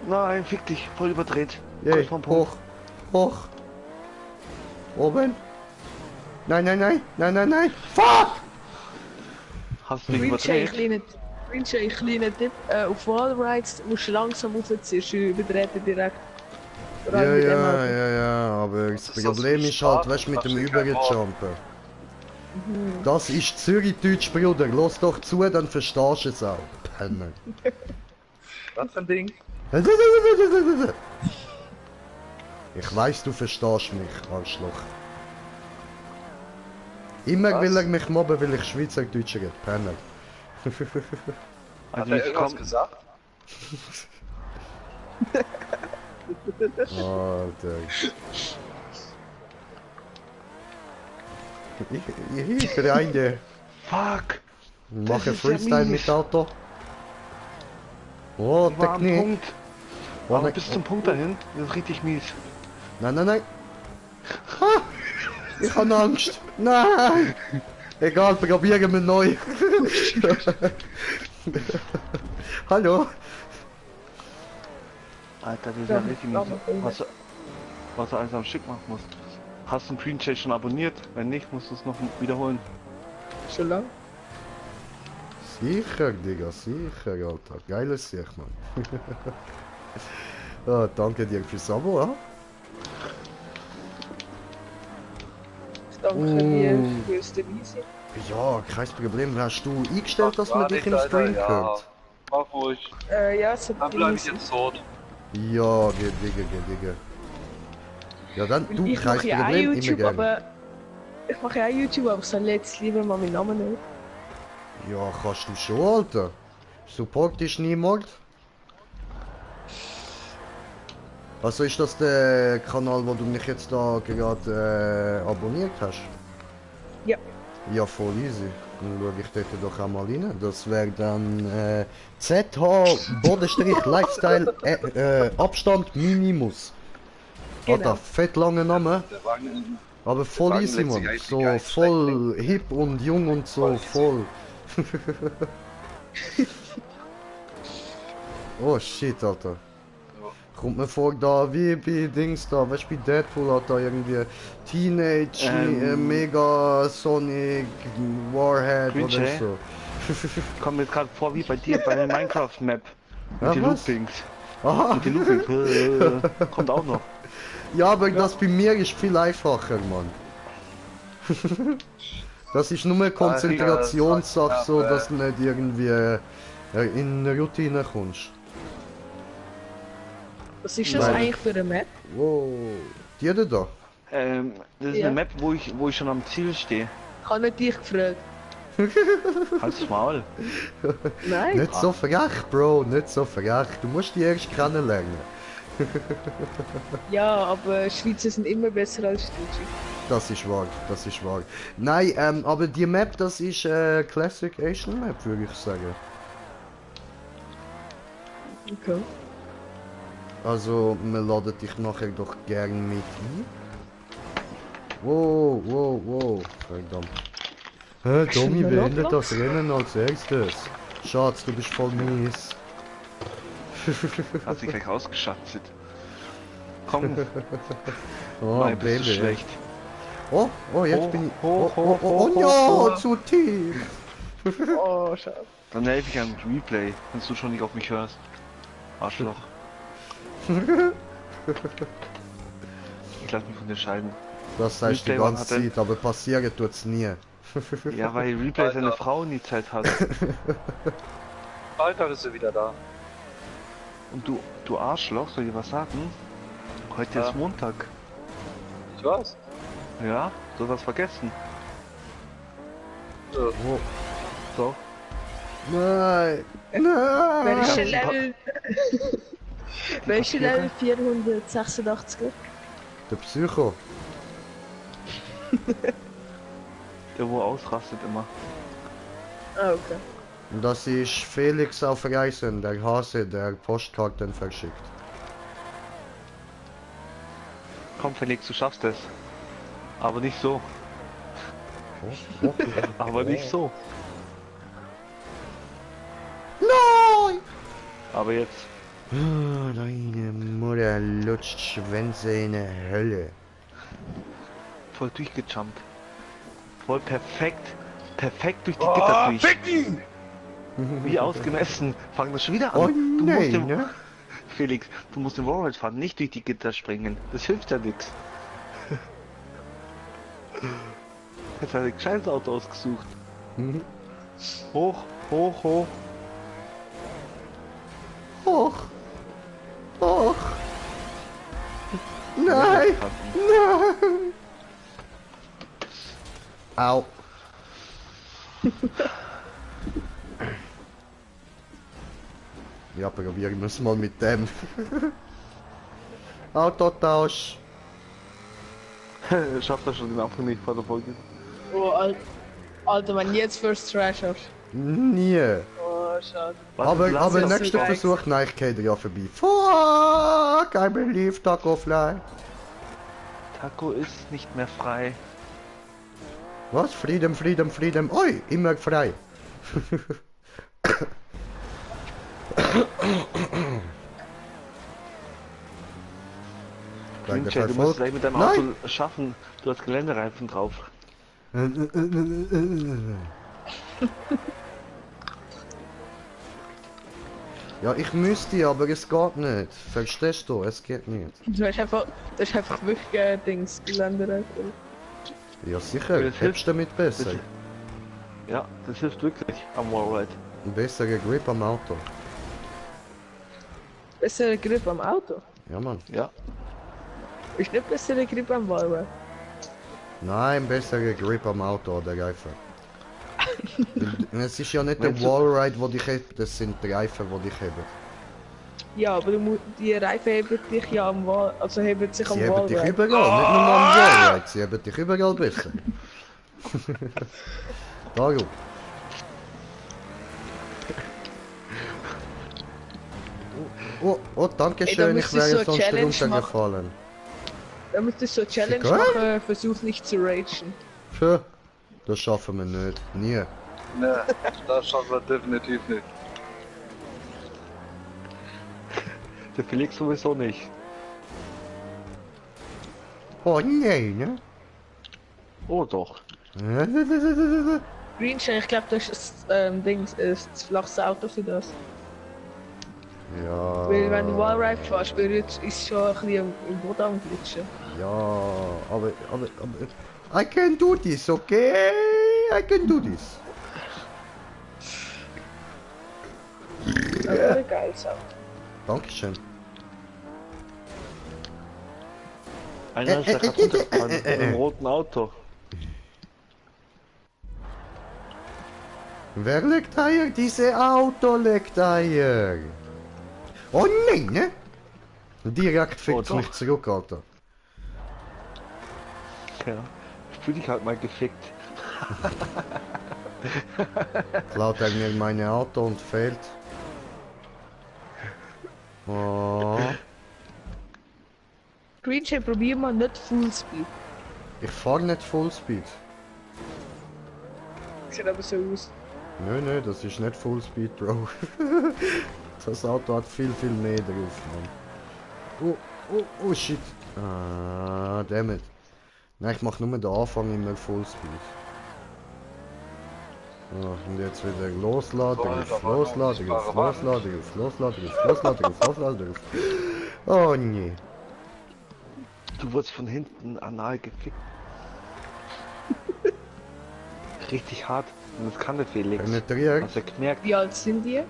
Nein, fick dich, voll überdreht. Yay, Kurz vorm Punkt. hoch. Oben. Nein. Fuck! Hast du dich Green Jay, überdreht? kleiner Tipp. Auf Wallrides musst du langsam aufziehen, sonst überdreht er direkt. Ja, aber das ist das Problem für ist halt, Spaß? weißt du, mit dem Verstehe kein Wort. Überjumpen. Das ist Zürich-Deutsch, Bruder. Los doch zu, dann verstehst du es auch. Penner. Was für ein Ding? Ich weiß, du verstehst mich, Arschloch. Immer Was? will er mich mobben, weil ich Schweizerdeutsch rede. Penner. Hat Also er ich irgendwas komm, gesagt? Alter. Ich reine. fuck! Mache ist ja Freestyle mies. mit Auto. Oh, Ich war am Technik. Punkt. Oh, Aber nein. bis zum Punkt dahin, das ist richtig mies. Nein. Ha! Ich habe Angst. Nein! Egal, probieren wir neu. Hallo? Alter, das ist ja richtig mies. Was du alles am Stück machen musst. Hast du den Green Jay schon abonniert? Wenn nicht, musst du es noch wiederholen. Schon lang? Sicher, Digga, sicher, Alter. Geiles Sieg, Mann. Danke dir fürs Abo, ja? Danke dir fürs dabei sein. Ja, kein Problem. Hast du eingestellt, dass man War dich nicht, im Alter, Stream ja. hört? Mach ruhig. Ja, es hat Dann bleib ich jetzt tot. Ja, geh, Digga. Ja, dann, du, Ich kein mache ja auch Problem, immer YouTube, gerne. aber... Ich mache ja auch YouTube, aber ich soll jetzt lieber mal meinen Namen nennen. Ja, kannst du schon, Alter. Support ist niemand. Also ist das der Kanal, wo du mich jetzt da gerade abonniert hast? Ja. Ja, voll easy. Dann schaue ich dort doch auch mal rein. Das wäre dann ZH Lifestyle Abstand Minimus. Genau. Alter, fett langer Name. Der Wagen Aber voll Wagen easy, lässt sich Mann. eigentlich So gar nicht voll hip und jung und so, voll. Oh shit, Alter. Kommt mir vor, da wie bei Dings da, weißt du, bei Deadpool hat da irgendwie Teenage, Mega Sonic, Warhead Green oder Jay? so. Kommt mir gerade vor wie bei dir bei der Minecraft-Map. Mit Ja, den was? Loopings. Aha. Mit den Loopings. Kommt auch noch. Ja, aber das bei mir ist viel einfacher, Mann. Das ist nur eine Konzentrationssache, so dass du nicht irgendwie in eine Routine kommst. Was ist das Nein. eigentlich für eine Map? Wow. Die da? Das ist Ja. eine Map, wo ich schon am Ziel stehe. Ich habe nicht dich gefragt. Halt's Maul. Nein. Nicht so frech, Bro, nicht so frech. Du musst die erst kennenlernen. Ja, aber Schweizer sind immer besser als Deutsche. Das ist wahr, das ist wahr. Nein, aber die Map, das ist Classic Asian Map, würde ich sagen. Okay. Also, wir laden dich nachher doch gern mit ein. Wow, wow, wow. Verdammt. Hä, Tommy beendet das Rennen als erstes. Schatz, du bist voll mies. Hat sich gleich ausgeschatzt. Komm, Oh, nein, bist du Baby. schlecht. Oh, oh, jetzt Hoch, bin ich... hoch, Oh, oh, hoch, oh, hoch, oh, hoch, ja, zu tief. Oh, schade. Dann helfe ich am Replay, wenn du schon nicht auf mich hörst. Arschloch. Ich lass mich von dir scheiden. Das sagst du die Replay, wann ganze hat er- Zeit, aber passieren tut's nie. Ja, weil Replay seine Frau nie Zeit hat. Freitag ist sie wieder da. Und du Arschloch, soll ich was sagen? Heute Ja. ist Montag. Ich weiß. Ja, du hast was vergessen. Oh. So. Nein, Welche nein. Level? Welche Level 486er? Der Psycho. Der wo ausrastet immer. Ah, okay. Und das ist Felix auf Reisen, der Hase, der Postkarten verschickt. Komm Felix, du schaffst es. Aber nicht so. Oh, oh, Aber nicht so. Nein! Aber jetzt. Oh, deine Mutter lutscht Schwänze in der Hölle. Voll durchgejumpt. Voll perfekt. Perfekt durch die Gitter durch. Ficken! Wie ausgemessen. Fangen wir schon wieder an. Oh Du musst nein, den, ne? Felix, du musst den Wallride fahren, nicht durch die Gitter springen. Das hilft ja nichts. Jetzt hat er ein gescheites Auto ausgesucht. Mhm. Hoch, hoch, hoch. Hoch! Hoch! Nein! Nein! Au! Ja, probieren wir es mal mit dem. Autotausch! Schafft er schon den Anfang nicht vor der Folge. Oh, Alter, wenn jetzt First Try schaffst. Nie! Oh, schade. Aber jetzt nächster so Versuch, nein, ich gehe ja vorbei. Fuck, I believe Taco Fly. Taco ist nicht mehr frei. Was? Freedom, Freedom, Freedom. Oi, immer frei. Gleich der Michael, du musst Verfolg. gleich mit deinem Nein! Auto schaffen. Du hast Geländereifen drauf. Ja, ich müsste, aber es geht nicht. Verstehst du? Es geht nicht. Du hast einfach wirklich Dings gelandet. Ja, sicher. Das Hebst damit besser. das- Ja, das hilft wirklich am Wallride. Ein besserer Grip am Auto. Bessere Grip am Auto. Ja, Mann. Ja. Ist nicht bessere Grip am Wallride. Nein, besserer Grip am Auto oder Reifen. Es ist ja nicht der Meinst du- Wallride, wo dich hebt, das sind die Reifen, die dich heben. Ja, aber die Reifen heben dich ja am Wall, also heben sich am Sie heben dich Wallride. überall, nicht nur am Wallride, sie heben dich überall besser. Darum. Oh, danke Ey, da schön, ich müsstest du wäre so eine sonst Challenge runtergefallen. Da müsstest du so eine Challenge Egal. machen, versuch nicht zu ragen. Tja, das schaffen wir nicht. Nie. Ne, das schaffen wir definitiv nicht. Der Felix sowieso nicht. Oh nein, ne? Oh doch. Greenshine, ich glaube, das ist das flachste Auto für das. Ja. Weil wenn du Wallride fährst, ist schon ein bisschen im Boden am Glitschen. Ja, aber... I can do this, okay? I can do this. Das wäre ein geiles Auto. Dankeschön. Einer ist da gerade runtergefahren mit einem roten Auto. Wer legt Eier? Diese Auto legt Eier. Oh nein, ne? Direkt fickt's doch. mich zurück, Alter. Ja. Ich fühl dich halt mal gefickt. Klaut er mir meine Auto und fehlt. Oh. Greenshine, probier mal nicht Fullspeed. Ich fahr nicht Fullspeed. Sieht aber so aus. Nö, das ist nicht Fullspeed, Bro. Das Auto hat viel mehr drauf, Mann. Oh, shit. Ah, dammit. Nein, ich mach nur den Anfang immer Fullspeed. So, und jetzt wieder losladen, losladen. Oh nee. Du wurdest von hinten anal gefickt. Richtig hart. Und das kann der Felix. Penetriert. Hast du gemerkt? Wie alt sind die?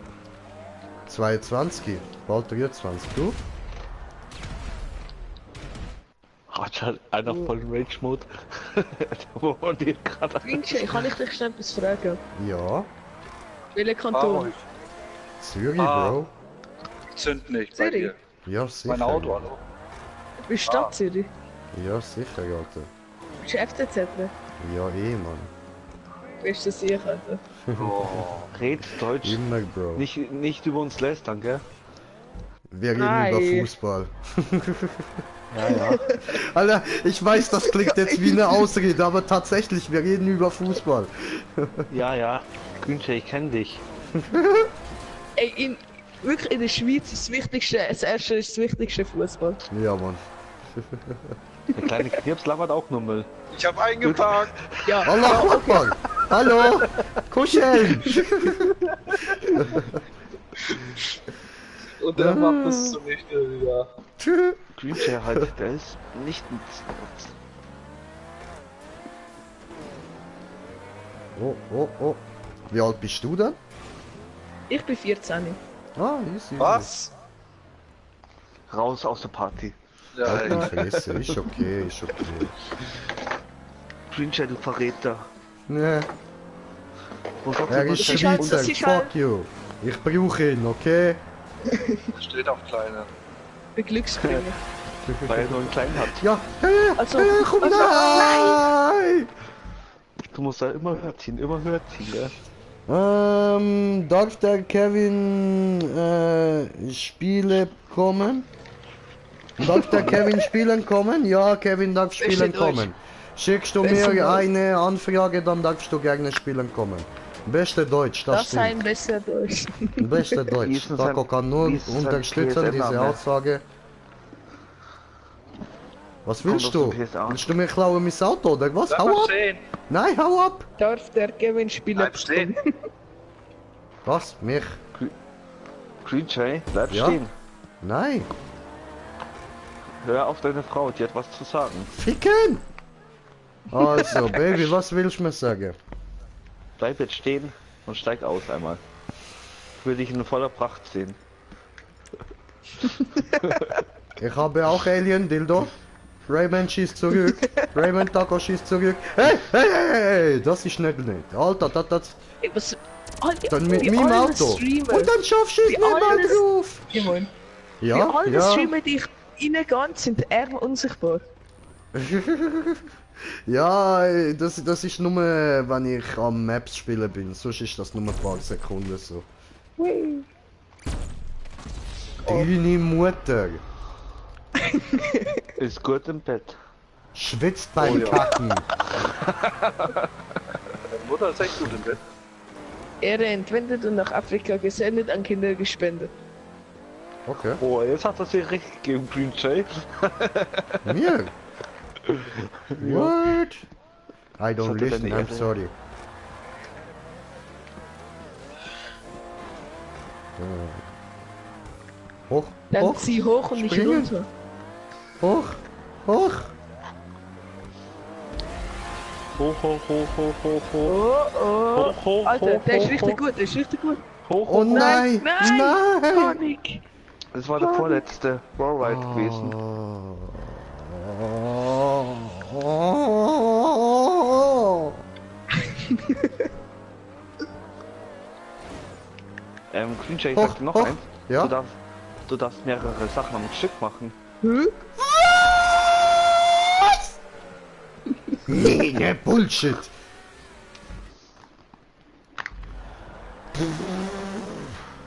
22, bald 23, du? Hat halt einer voll Rage-Mode. Wo waren die gerade? Greenshine, kann ich dich schnell etwas fragen? Ja. Welcher Kanton? Zürich, Ah. Bro. Zünd nicht bei Zürich? dir. Ja, sicher. Mein Auto, hallo. Du bist Stadt Zürich. Ja, sicher, Alter. Bist du FCZ? Ja, Mann. Bist du sicher, Alter? Oh. Red Deutsch. Immer, Bro. Nicht über uns lästern, gell? Wir reden Nein. über Fußball. Ja. Alter, ich weiß, das klingt jetzt wie eine Ausrede, aber tatsächlich, wir reden über Fußball. Ja. Günther, ich kenn dich. Ey, wirklich in der Schweiz ist das erste ist das wichtigste Fußball. Ja, Mann. Der kleine Knirps labert auch nur Müll. Ich hab eingeparkt. Ja, Allah Akbar! Hallo! Kuscheln! Und der macht es zunichte wieder. Günther halt, der ist nicht ein Sport. Oh. Wie alt bist du denn? ich bin 14. Ah, easy. Was? Raus aus der Party. Ja, Halt ey. die Fresse, ist okay. Günther, du Verräter. Ne, Und auch er so ist was- halt- Schweizer, das ist halt- fuck you. Ich brauche ihn, okay? Steht auf Kleine. Ich bin Glücksbringer. weil er nur einen kleinen hat. Ja, Also, komm, also- nein! Du musst da immer höher ziehen, gell? Darf der Kevin Spiele kommen? Darf der Kevin spielen kommen? Ja, Kevin darf spielen Deutsch. kommen. Schickst du Beste mir Deutsch. eine Anfrage, dann darfst du gerne spielen kommen. Beste Deutsch, das das sei ein stimmt. besser Deutsch. Beste Wie Deutsch. ist denn Taco sein- kann nur wie ist sein unterstützen diese PSN-Name? Aussage. Was willst aus du? dem PSA. Willst du mir klauen mein Auto oder was? Hau ab! stehen. Nein, hau ab! Darf der Kevin spielen? Bleib stehen. Was? Mich? Günther, bleib Ja? stehen. Nein! Hör auf deine Frau, die hat was zu sagen. Ficken! Also, Baby, was willst du mir sagen? Bleib jetzt stehen und steig aus einmal. Ich will dich in voller Pracht sehen. Ich habe auch Alien Dildo. Raymond schießt zurück. Raymond Taco schießt zurück. Hey, das ist nicht. Alter, das. Ey, was? Alter, Dann mit wie meinem alle Auto. Streamer, Und dann schaffst du es Wie nicht mal alles- drauf. Simon, wie Ja, alle ja. Streamer, die ich reingehe, sind Arme unsichtbar. Ja, das ist nur, wenn ich am Maps spielen bin. Sonst ist das nur ein paar Sekunden so. Hui. Deine Mutter. Ist gut im Bett. Schwitzt beim Oh ja. Kacken. Deine Mutter ist echt gut im Bett. Ehre entwendet und nach Afrika gesendet, an Kinder gespendet. Okay. Oh, jetzt hat er sich richtig gegeben, Green Jay. Mir? What? I don't Sollte listen, deine I'm Ehre. sorry. Hoch, Dann hoch, zieh hoch und nicht springen. runter. hoch, hoch. Hoch, hoch, hoch, hoch, hoch, hoch. Oh, oh. Hoch, hoch, Alter, hoch, der ist hoch, richtig hoch. gut, der ist richtig gut. Hoch, Oh hoch. nein, Nein, nein. Panik. Das war der vorletzte Wallride gewesen. Oh. Green Jay Hoch, sagt noch hoch. eins. Ja? Du darfst mehrere Sachen am Stück machen. Hm? Nee, ne Bullshit.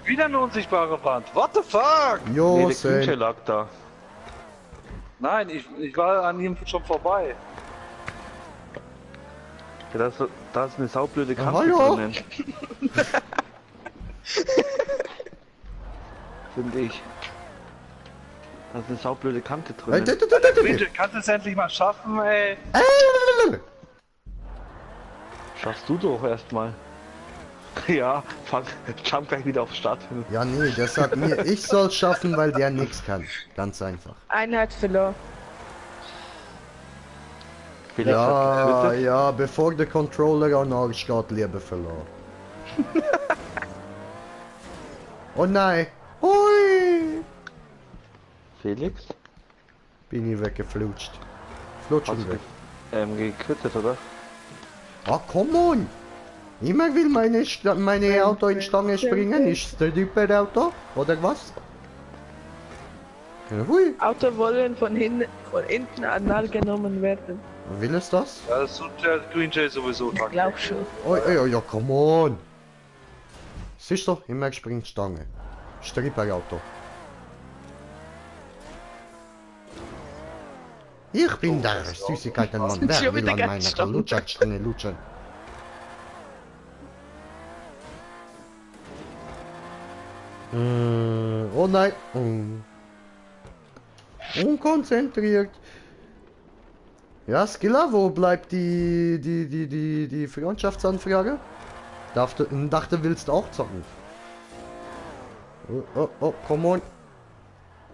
Wieder eine unsichtbare Wand. What the fuck? Jo, Nee, der Green Jay Sam. lag da. Nein, ich war an ihm schon vorbei. Ja, da ist eine saublöde Kante hallo? drinnen. Finde ich. Da ist eine saublöde Kante drinnen. Bitte, kannst du es endlich mal schaffen, ey? Schaffst du doch erstmal. Ja, jump gleich wieder auf Start hin. Ja, nee, der sagt mir, ich soll schaffen, weil der nichts kann. Ganz einfach. Einheit verloren. Felix hat Ja, getötet. ja, bevor der Controller an Arsch geht, lieber verloren. Oh nein! Hui! Felix? Bin ich weggeflutscht. Flutschen Hast weg. du gequittet, oder? Ah, come on! Immer will meine Auto in Stange springen. Ist der Typ Auto? Oder was? Ja, hui! Auto wollen von hinten anal genommen werden. Will es das? Ja, das tut der Green Jay sowieso. Ich glaub schon. Oh, ja, ja, come on! Siehst du, immer springt Stange. Stripper-Auto. Ich bin der Süßigkeitenmann. Sind Wer schon will wieder an ganz meiner stumm. Lutschstange lutschen? Oh nein. Unkonzentriert. Ja, Skilla, wo bleibt die Freundschaftsanfrage? Dachte, willst du auch zocken? Oh, come on.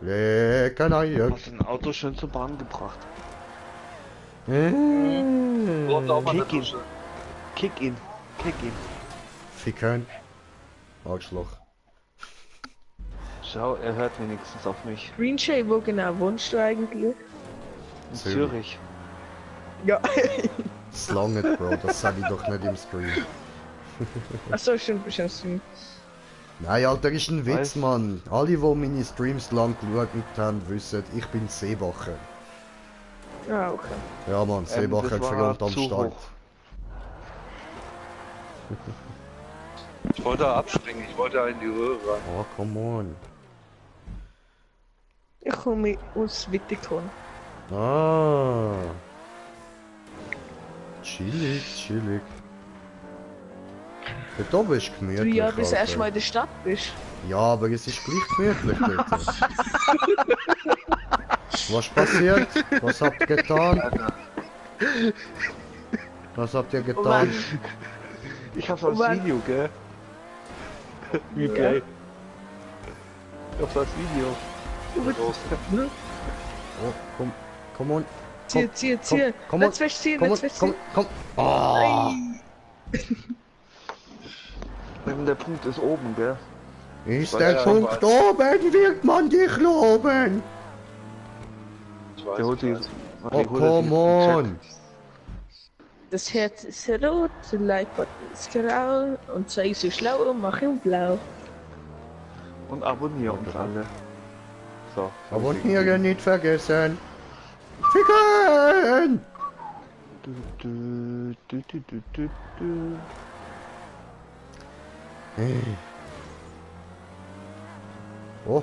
Lecker Neue. Hast ein Auto schön zur Bahn gebracht. Und auch mal eine Kick ihn. Dusche. Kick ihn. Kick ihn. Ficken. Arschloch. Schau, er hört wenigstens auf mich. Green Jay, wo genau wohnst du eigentlich? In Zürich. Zürich. Ja. Slang it, Bro, das sag ich doch nicht im Screen. Achso, stimmt, bestimmt. Nein, Alter, ist ein Witz, Weißt- Mann. Alle, die meine Streams lang geschaut haben, wissen, ich bin Seebacher. Ah, okay. Ja, Mann, Seebacher das war Front am zu Start. hoch. Ich wollte abspringen, ich wollte in die Röhre rein. Oh, come on. Ich komme aus Wittikon. Ah. Chillig, chillig. Dort oben ist Du gemütlich. ja bis Alter. erst mal in der Stadt bist. Ja, aber es ist gleich gemütlich dort. Was passiert? Was habt ihr getan? Was habt ihr getan? Ich hab's als Mann. Video, gell? Wie Ja. geil. Ich hab's als Video. Oh, komm on. Zieh. Komm Let's festziehen, Komm, let's festziehen. komm. Oh. Der Punkt ist oben, gell? Ist Ja, der ja, Punkt ich weiß. oben, wird man dich loben. Ich weiß, Der holt die. ich weiß. Oh, die holt die come im on. Das Herz ist rot, der Leibwort ist grau und sei so schlau und mach ihn blau. Chat. Und abonnieren uns alle. So. Abonnieren nicht vergessen. Ficken! Hey. Oh.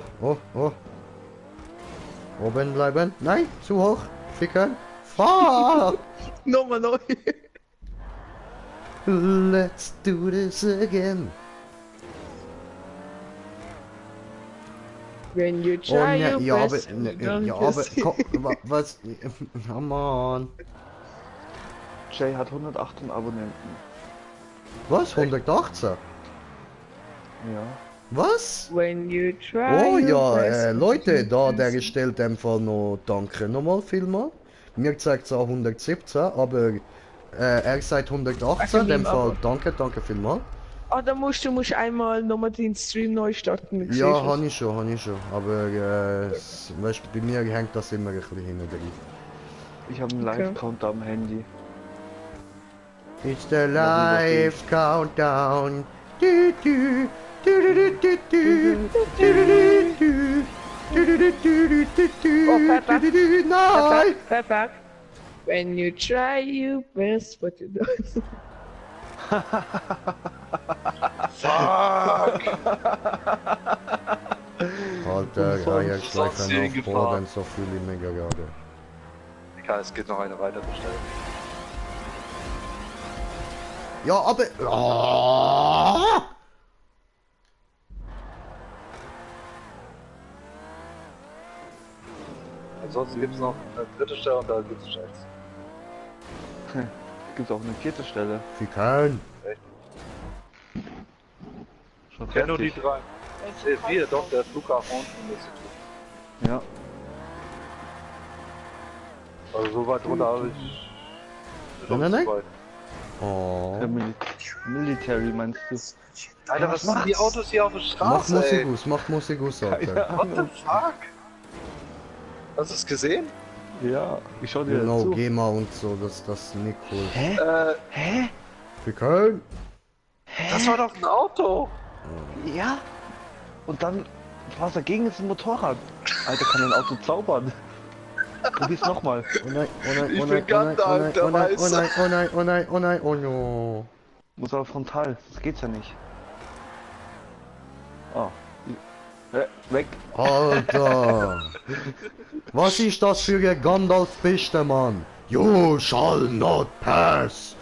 Oben bleiben. Nein, zu hoch. Ficken. Fuck! Nochmal neu. Let's do this again. When you Oh try ne, your ja, aber, best, ne, don't ja, aber, just- was? Oh Mann. Jay hat 118 Abonnenten. Was? 118? Ja. Was? When you try Oh your ja, best, Leute, da don't der just- stellt einfach noch danke nochmal vielmal. Mir zeigt es auch 117, aber er sagt 118, Ach, dem Fall aber- danke vielmal. Ah, dann musst du einmal nochmal den Stream neu starten. dann Ja, siehst du es. habe ich schon, aber weißt, bei mir hängt das immer ein bisschen hinten drin. Ich habe einen Live-Counter am Handy. It's the live countdown. Du, du, du, du, du, du, du, du, du, du, du, du, Oh, Peppa. du, nein! Perfekt. When you try your best, but you don't. Alter, Ajax schlägt sonst dann in auf Gefahr. Boden, so viel in mega gerade. Egal, es gibt noch eine weitere Stelle. Ja, aber... Ah! Ansonsten gibt es noch eine dritte Stelle und da gibt es Scheiß. Gibt auch eine 4. Stelle. Ficken. Schon Ich kenne nur die fertig. 3. Vier, doch, der Flughafen unten ist. Ja. Also so weit runter habe ich. Nein, nein. zu weit. Oh. Military meinst du? Alter, was sind die Autos hier auf der Straße? ey? Mach Musik aus, Alter. What the fuck? Hast du es gesehen? Ja, ich schau dir Genau, zu. GEMA und so, das ist nicht cool. Hä? Ficken. Das war doch ein Auto! Ja? Und dann was dagegen ist ein Motorrad. Alter, kann ein Auto zaubern. Probier's nochmal. Oh nein, oh nein, Ich oh bin nein, ganz oh nein, alt, oh der nein, oh Weiße. nein, oh nein, oh nein, oh nein, oh no. Muss aber frontal, das geht's ja nicht. Oh. Weg. Alter! Was ist das für ein Gandalf-Piste, Mann? You shall not pass!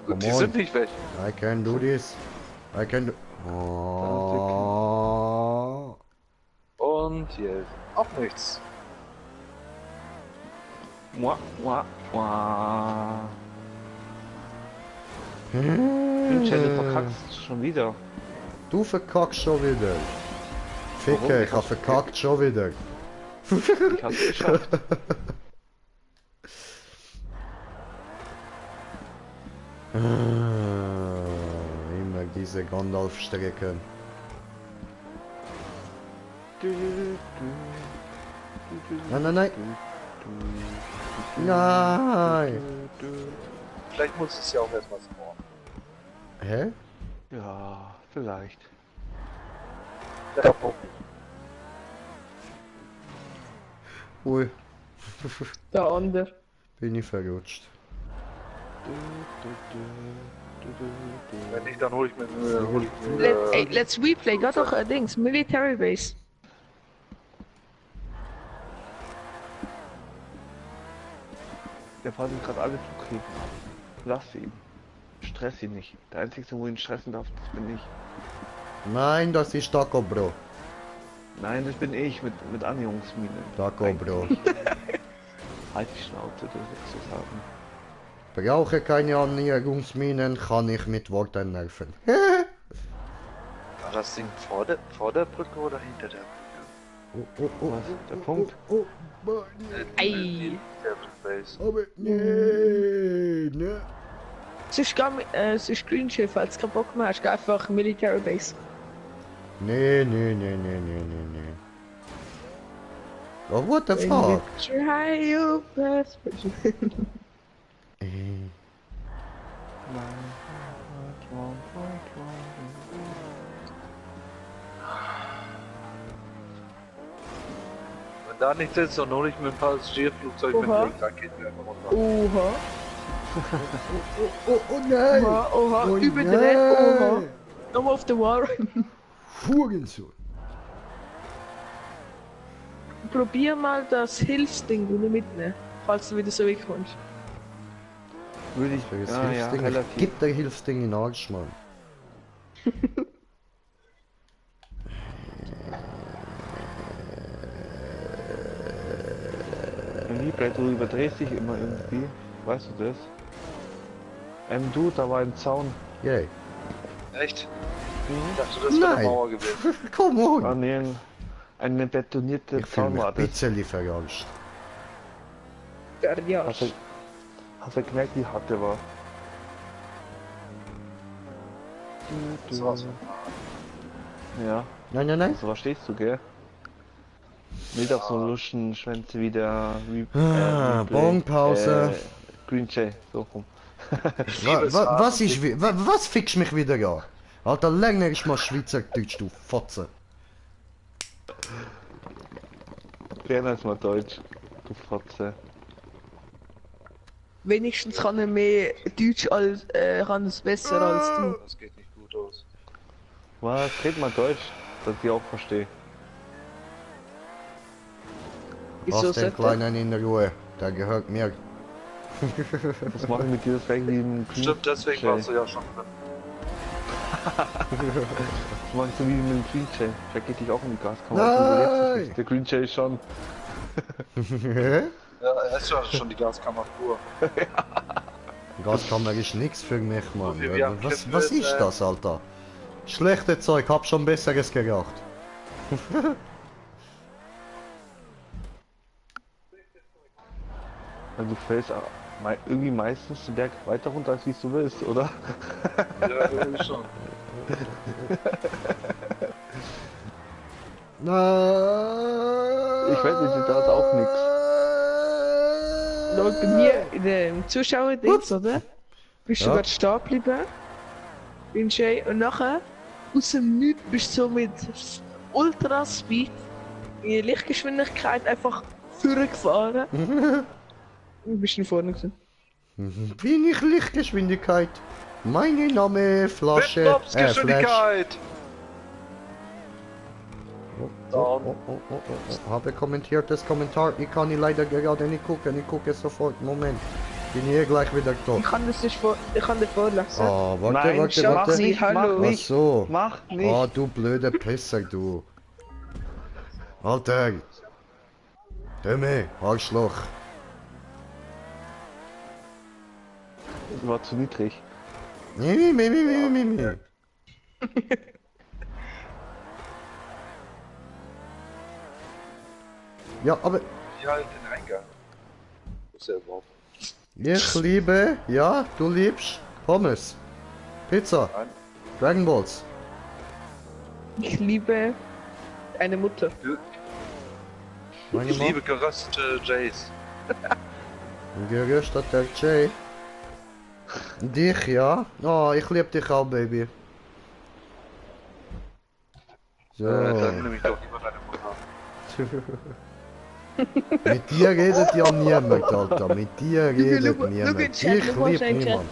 Und die Come on. sind nicht weg. I can do this. I can do... Oh. Und hier auch nichts. Mua, mua, mua. Hm. Du verkackst schon wieder. Du verkackst schon wieder. Warum? Ficke, ich hab verkackt schon wieder. Ich hab's geschafft. Immer diese Gandalf-Strecken. Nein, nein, nein. Nein. Vielleicht muss es ja auch erstmal spawnen. Hä? Ja, vielleicht. Ja, Punkt. Ui, Der andere. bin ich verrutscht. Wenn nicht, dann hol ich mir Let's replay. Got doch Dings. Military Base. Der fährt sich gerade alle Flughäfen ab. Lass ihn. Stress ihn nicht. Der Einzige, wo ihn stressen darf, das bin ich. Nein, das ist Taco Bro. Nein, das bin ich mit Anjungsminen. Taco Bro. Halt die Schnauze, du willst so sagen. Brauche keine Annäherungsminen, kann ich mit Worten nerven. War das Ding vor der Brücke oder hinter der Oh, oh, oh. Was? Der Punkt? Oh, oh, Ei. Base? aber nee, ne. Sonst Green Schiff, falls du keinen Bock mehr hast, geh einfach Military Base. Nee. Oh, what the fuck? Try your best. Wenn da nichts ist, dann hol ich mir ein Passagierflugzeug mit Oha. Raketen einfach runter. Oha. Oh nein! Oha. Oh Überdreht. Oha. nein! Nochmal auf der Wall. Hurensohn! probier mal das Hilfsding mitnehmen, falls du wieder so wegkommst. Würde ich. Das Ja, ja, Hilfsding. relativ. Gib der Hilfsding in den Arsch, Mann. Liebling, du überdrehst dich immer irgendwie. Weißt du das? Du, da war ein Zaun. Yay. Echt? Ich dachte, das wäre eine Mauer gewesen. Come on! Ah, nee, eine betonierte Ich fühle Zaun mich war ein das. bisschen verarscht. Ja. Hast du gemerkt, wie hart der war? Das war's. Ja, Nein, nein, nein. so verstehst du, gell? Nicht auf so luschen Schwänze wie der... Bonpause. Green Jay, so rum. Was fickst mich wieder an? Alter, länger ist mal Schweizerdeutsch, du Fotze. Lern als mal Deutsch, du Fotze. Wenigstens kann er mehr Deutsch als, kann es besser als du. Das geht nicht gut aus. Was? Red mal Deutsch, dass ich auch verstehe. Wieso Lass den sollte? Kleinen in Ruhe, der gehört mir. Was mache ich mit dir das gleich wie ein Green Stimmt, deswegen Jay? warst du ja schon drin. Was mache ich so wie mit dem Green Jay? Vielleicht geht dich auch in die Gaskammer. Nein! Du überlebst nicht. Der Green Jay schon. Ja, er ist ja schon die Gaskammer pur. Gaskammer ist nix für mich, Mann. Wir haben Was Kippen, ist das, Alter? Schlechte Zeug, hab schon Besseres gedacht. Also du fällst irgendwie meistens den Berg weiter runter, als wie du willst, oder? Ja, irgendwie schon. Na. Ich weiß nicht, da ist auch nix. Schau, bei mir in dem Zuschauerdings, oder? Bist du Ja. gerade stehen geblieben? Bin Jay und nachher aus dem Nichts bist du so mit Ultraspeed in Lichtgeschwindigkeit einfach vorgefahren. Und bist du vorne gewesen. Bin ich Lichtgeschwindigkeit? Meine Name Flasche. Flash. Wettbewerbsgeschwindigkeit! Habe kommentiertes Kommentar. Ich kann ihn leider gerade nicht gucken. Ich gucke sofort. Moment. Bin hier gleich wieder da. Ich kann das nicht ich kann dir vorlesen. Ah, warte, Nein, warte, mach warte. nicht, Hallo. mach Ach nicht, so. mach nicht. Ah, du blöde Pisser, du. Alter. Dämme, Arschloch. War zu niedrig. Mi. Ja, aber Ja, den Eingang. Muss ja überhaupt. ich liebe, ja, du liebst Pommes, Pizza, Nein. Dragon Balls. Ich liebe eine Mutter. Meine Ich Mom. liebe geröstete Jays. Gerüsteter Jay. Dich, ja? Oh, ich liebe dich auch, Baby. So. Dann nehme ich doch lieber deine Mutter. Mit dir redet ja niemand, Alter. Mit dir redet schau, niemand. in Chat, Ich schau mal liebe in Chat. niemand.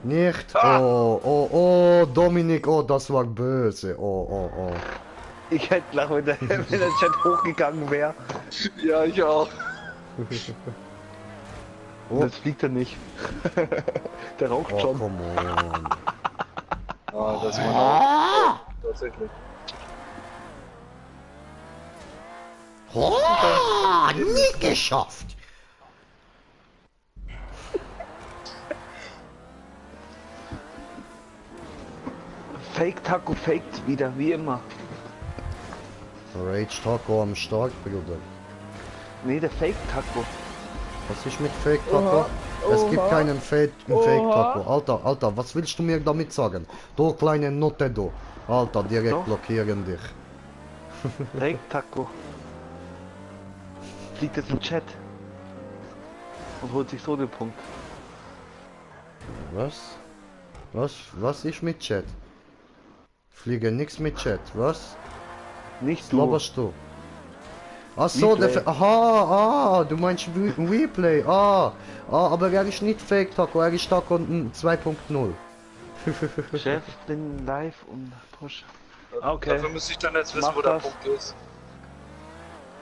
Nicht? Oh, Dominik, oh, das war böse. Oh. Ich hätte gleich, wenn der Chat hochgegangen wäre. Ja, ich auch. Oh. Das fliegt er nicht. Der raucht Oh, schon. come on. Ah, das war auch. Tatsächlich. Oh, nicht geschafft. Fake Taco faked wieder, wie immer. Rage Taco am Start, Bruder. Nee, der Fake Taco. Was ist mit Fake Taco? Oha, Es gibt oha, keinen Fake oha. Taco. Alter, was willst du mir damit sagen? Du kleine Nutte, du. Alter, direkt Doch. blockieren dich. Fake Taco. Fliegt jetzt im Chat. Und holt sich so den Punkt. Was ist mit Chat? Fliege nix mit Chat, was? Nicht Was du. laberst du? Ach so, Replay. aha, du meinst Replay, aber er ist nicht Fake Taco, er ist Taco 2.0. Chef, bin live und push. Okay. Dafür müsste ich dann jetzt wissen, Mach wo der das. Punkt ist.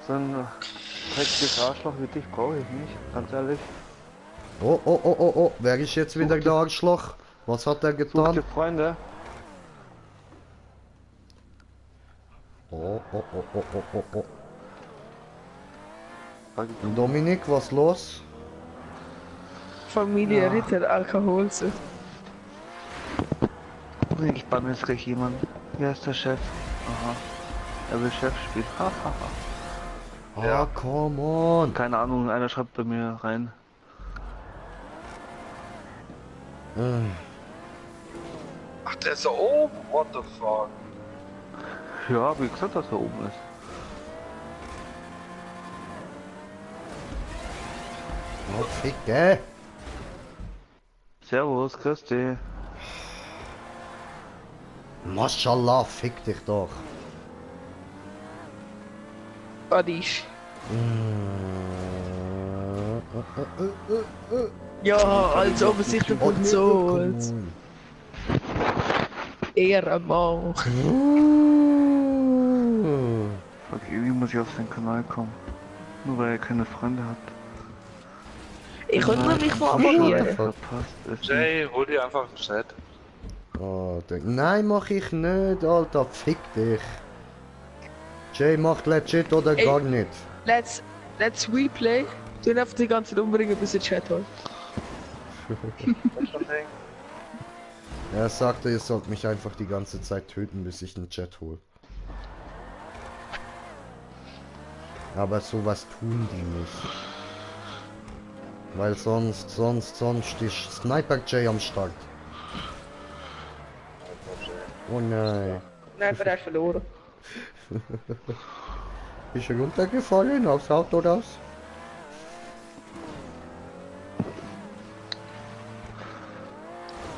So ein dreckiges Arschloch wie dich brauche ich nicht, ganz ehrlich. Oh, wer ist jetzt wieder der Arschloch? Was hat er Such dir getan? Freunde. Oh. Sag ich, Dominik, was los? Familie Ritter, Alkoholsucht. ich banne jetzt gleich jemand. Wer ist der Chef? Aha. Er will Chef spielen. Ah, come on. Keine Ahnung, einer schreibt bei mir rein. Ach, der ist da oben. What the fuck? Ja, wie gesagt, dass er oben ist. Oh, Ficke. Servus, grüß dich. Mashallah, fick dich doch. Adisch. Ja, als ob es sich davon zahlt. Ehrenmann. Okay, wie muss ich auf seinen Kanal kommen? Nur weil er keine Freunde hat. Ich könnte mich mal abonnieren. Verpasst es. Jay, hol dir einfach einen Chat. Oh, nein, mach ich nicht, Alter, fick dich. Jay macht legit oder Ey. gar nicht. Let's replay. Tun einfach die ganze Zeit umbringen, bis der Chat holt. Er sagte, ihr sollt mich einfach die ganze Zeit töten, bis ich einen Chat hole. Aber sowas tun die nicht. Weil sonst ist Sniper Jay am Start. Oh nein. Nein, er hat verloren. Ist er runtergefallen aufs Auto raus?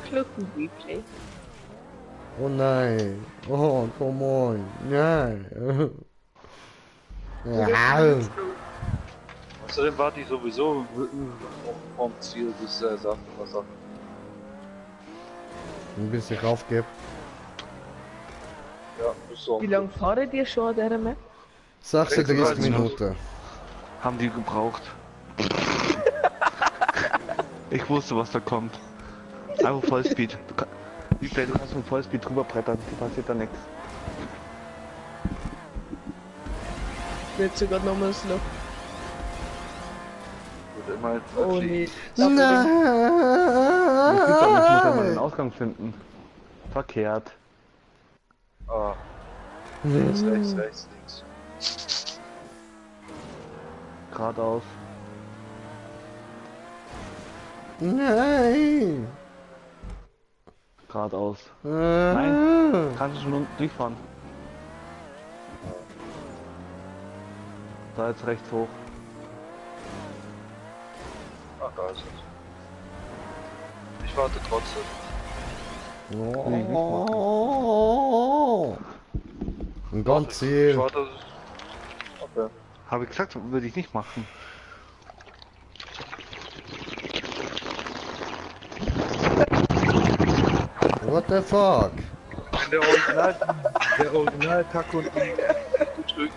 Klucken Replay. Oh nein. Oh, come on. Nein. Ja. Außerdem warte ich sowieso vom Ziel, bis er sagt, was er. Bis ich aufgebe. Ja, bis so. Wie lange fahren die schon an dieser Map? 36 Minuten. Haben die gebraucht. Ich wusste, was da kommt. Einfach Vollspeed. Du kannst mit Vollspeed drüber brettern, passiert da nichts. Wird sogar nochmal das Loch. Wird immer Oh nee. Ich muss ja mal den Nein! Ausgang finden. Verkehrt. Ah. Links, rechts, links. Geradeaus. Nein! Geradeaus. Nein! Kannst du schon durchfahren. Da jetzt rechts hoch. Ah, da ist es. Ich warte trotzdem. Oh. Ein ganz Ich Ziel. warte. Okay. Habe ich gesagt, würde ich nicht machen. What the fuck? Wenn der Original Taco und gedrückt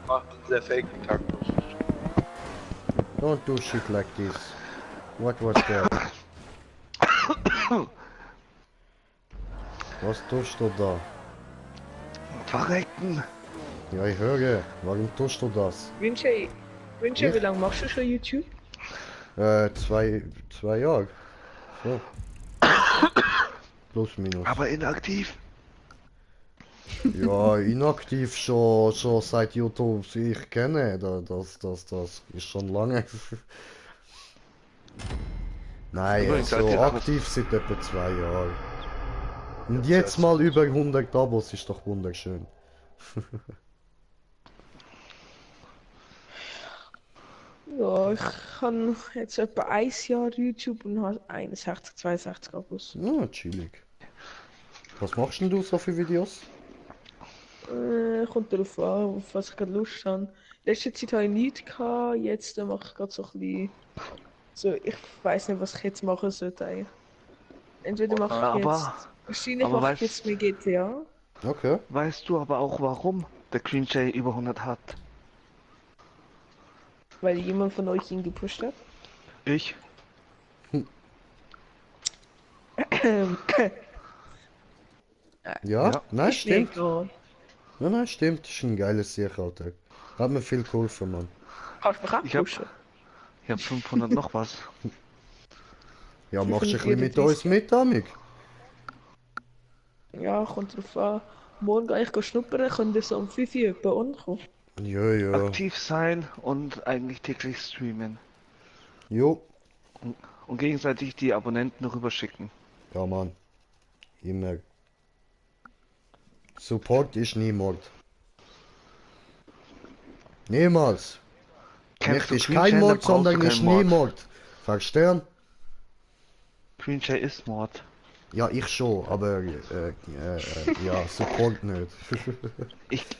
macht der Fake Taco. Don't do shit like this. What was that? Was tust du da? Verrecken! Ja, ich höre. Warum tust du das? Wünsche, Ja. wie lange machst du schon YouTube? 2 Jahre. So. Plus minus. Aber inaktiv! Ja, inaktiv schon seit YouTube ich kenne. Das ist schon lange. Nein, Übrigens, so seid ihr aktiv seit etwa 2 Jahren. Und jetzt mal über 100 Abos ist doch wunderschön. Ja, ich habe jetzt etwa 1 Jahr YouTube und habe 61, 62 Abos. Ja, chillig. Was machst denn du so für Videos? Kommt darauf an, auf was ich gerade Lust habe. Letzte Zeit habe ich nichts gehabt, jetzt mache ich gerade so ein bisschen. So, ich weiß nicht, was ich jetzt machen sollte eigentlich. Entweder mache ich Aber- jetzt. Wahrscheinlich aber mache ich weißt- jetzt mit GTA. Okay. Weißt du aber auch warum der Green Jay über 100 hat? Weil jemand von euch ihn gepusht hat. Ich? Ja, Ja. nein, Ich denk stimmt. so. Ja, nein, stimmt. Das ist ein geiles Sieg, Alter. Hat mir viel geholfen, Mann. Kannst du mich Ich hab- abpushen? Ich hab 500 noch was. Ja, Wie machst du ein findet bisschen ihr mit das? uns mit, Amig? Ja, kommt drauf an. Morgen gehe ich schnuppern, könnt ihr so um 5 Uhr bei uns kommen. Ja, ja. Aktiv sein und eigentlich täglich streamen. Jo. Und gegenseitig die Abonnenten rüberschicken. Ja, Mann. Immer. Support ist nie Mord. Niemals. Kennst Nicht du ist kein Queen Chain, Mord, dann brauchst du sondern ist keinen nie Mord. Mord. Verstehen? Queen Chain ist Mord. Ja, ich schon, aber ja, Support nicht.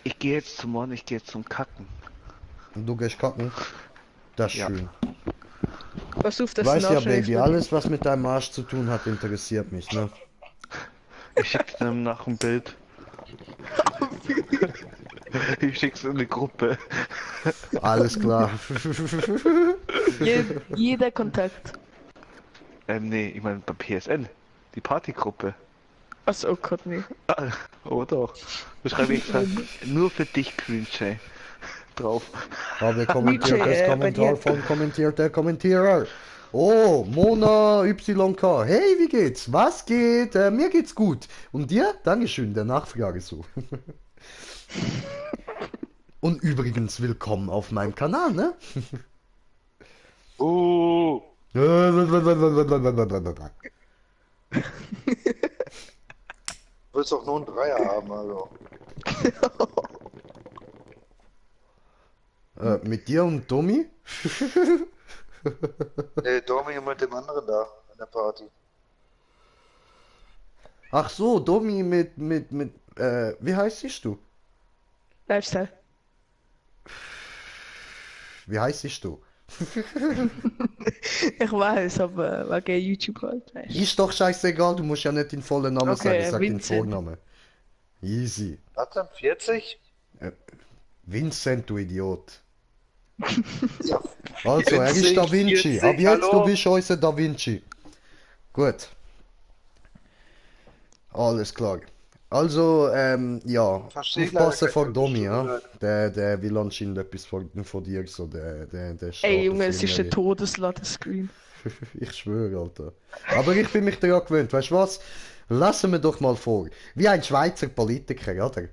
Ich gehe jetzt zum Mord, ich gehe jetzt zum Kacken. Und du gehst kacken? Das ist Ja. schön. Pass auf, dass Weißt du ja, nachher Baby, alles was mit deinem Arsch zu tun hat, interessiert mich, ne? Ich schick's dir nach dem Bild. Ich schick's in eine Gruppe. Alles klar. Jeder Kontakt. Nee, ich meine bei PSN. Die Partygruppe. Achso, oh Gott, nee. Oh doch. Da schreibe ich extra nur für dich, Queen Chain. Drauf. Habe kommentiert DJ, das bei Kommentar dir. von kommentiert der Kommentierer. Oh, Mona YK. Hey, wie geht's? Was geht? Mir geht's gut. Und dir? Dankeschön, der Nachfrage so. Und übrigens willkommen auf meinem Kanal, ne? Oh. Du willst doch nur einen Dreier haben, also. Mit dir und Tommy? Nee, Domi mit dem anderen da an der Party. Ach so, Domi wie heißt du? Lifestyle. Wie heißt du? Ich weiß, aber wegen YouTube halt, weißt du. Ist doch scheißegal, du musst ja nicht den vollen Namen Okay, sagen, sag den Vincent. Vornamen. Easy. Was denn? 40? Vincent, du Idiot. Ja. Also, er ist Da Vinci. 40, Ab jetzt, hallo? du bist unser Da Vinci. Gut. Alles klar. Also, ja, Versteh aufpassen leider vor kein Domi, Türkisch, ja. oder? Der will anscheinend etwas von dir, so, der Ey startet Junge, es ist viel ein Todesladescreen. mehr. Ich schwöre, Alter. Aber ich bin mich daran gewöhnt, weißt du was? Lassen wir doch mal vor. Wie ein Schweizer Politiker, oder?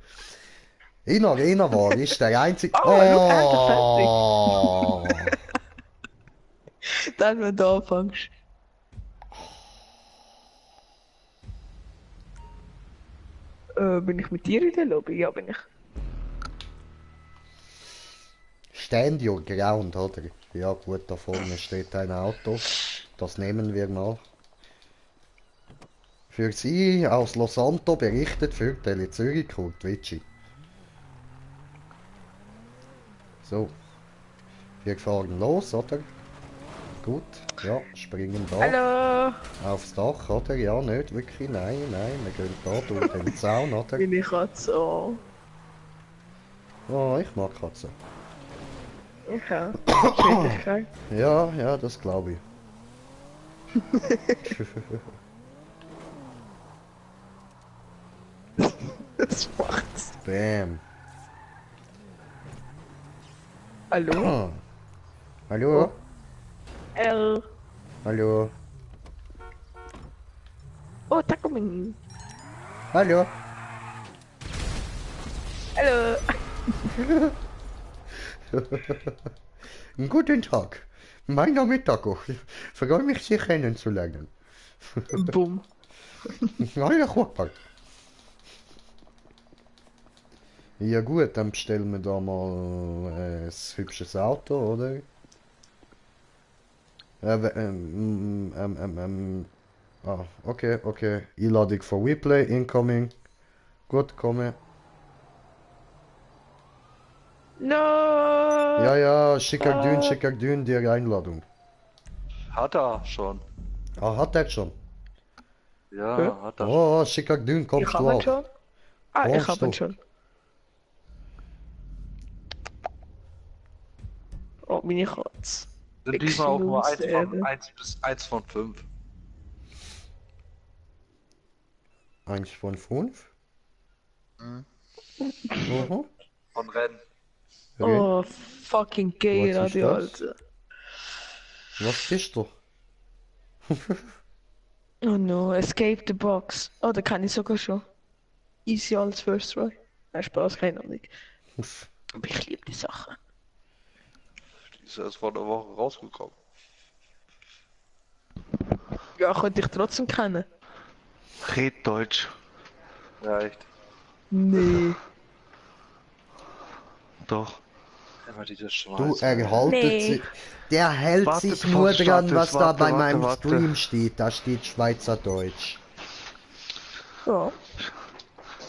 In Arena war, ist der einzige. Oh, Oh! Dann, wenn du anfängst. Bin ich mit dir in der Lobby? Ja, bin ich. Stand your ground, oder? Ja gut, da vorne steht ein Auto. Das nehmen wir mal. Für Sie aus Los Santos berichtet für Tele Zürich Kurt Witschi. So. Wir fahren los, oder? Gut, ja, springen da Hallo! aufs Dach, oder? Ja, nicht wirklich, nein, wir gehen da durch den Zaun, oder? Bin ich gerade so. Oh, ich mag Katzen. Okay. Schwierigkeit. Ja, das glaube ich. Das macht's. Bam. Hallo? Ah. Hallo? L. Hallo? Oh, Takomin. Hallo? Hallo. Guten Tag. Mein Name ist Taco. Ich freue mich, Sie kennenzulernen. Boom. Allah Akbar. Ja gut, dann bestellen wir da mal ein hübsches Auto, oder? Okay. Einladung von WePlay, incoming. Gut, komme. No. Ja, schicker Dün, die Einladung. Hat er schon. Ah, hat er schon? Ja, Ja. hat er schon. Oh, schicker Dün, Ich kommst hab du ihn auch? schon. Ah, ich Kommst hab ihn du? schon. Oh, meine Katze. Sind diesmal auch nur Extrem 1 von 5. 1 von 5? Mhm. Mhm. Von Rennen. Okay. Oh, fucking gay, Was ist Radio, das? Alter. Was bist du? Oh no, Escape the Box. Oh, da kann ich sogar schon. Easy als First Try. Nein, Spaß, keine Ahnung. Aber ich liebe die Sache. Die ist erst vor einer Woche rausgekommen. Ja, könnte ich trotzdem kennen. Red Deutsch. Ja, echt. Nee. Doch. Immer diese Scheiße. Du, er haltet Nee. sich. Der hält Warte, sich bevor nur du dran, startest, was da warte, bei warte, meinem warte. Stream steht. Da steht Schweizerdeutsch. Ja.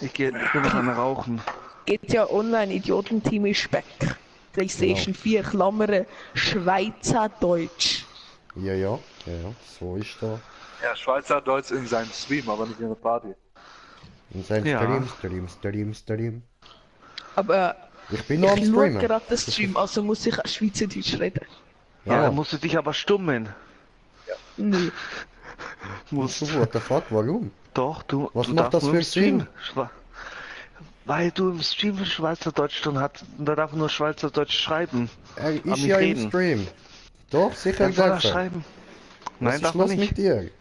Ich will noch eine rauchen. Geht ja online, Idiotenteam ist Speck. PlayStation 4, Klammern, Schweizerdeutsch. Ja, ja, so ist da. Ja, Schweizerdeutsch in seinem Stream, aber nicht in der Party. In seinem Ja. Stream. Aber Ich bin noch am ich schaue Streamen. gerade den Stream, also muss ich Schweizerdeutsch reden. Ja, Ja. dann musst du dich aber stummen. Nee. Musst. So, what the fuck, warum? Doch, du. Was du macht darfst das nur für im Stream Sinn? Weil du im Stream Schweizerdeutsch dann hat, da darf nur Schweizerdeutsch schreiben. Er ist nicht ja reden. im Stream. Doch, sicher Dann soll er darf er. schreiben. Was Nein, ist darf man los nicht. mit dir?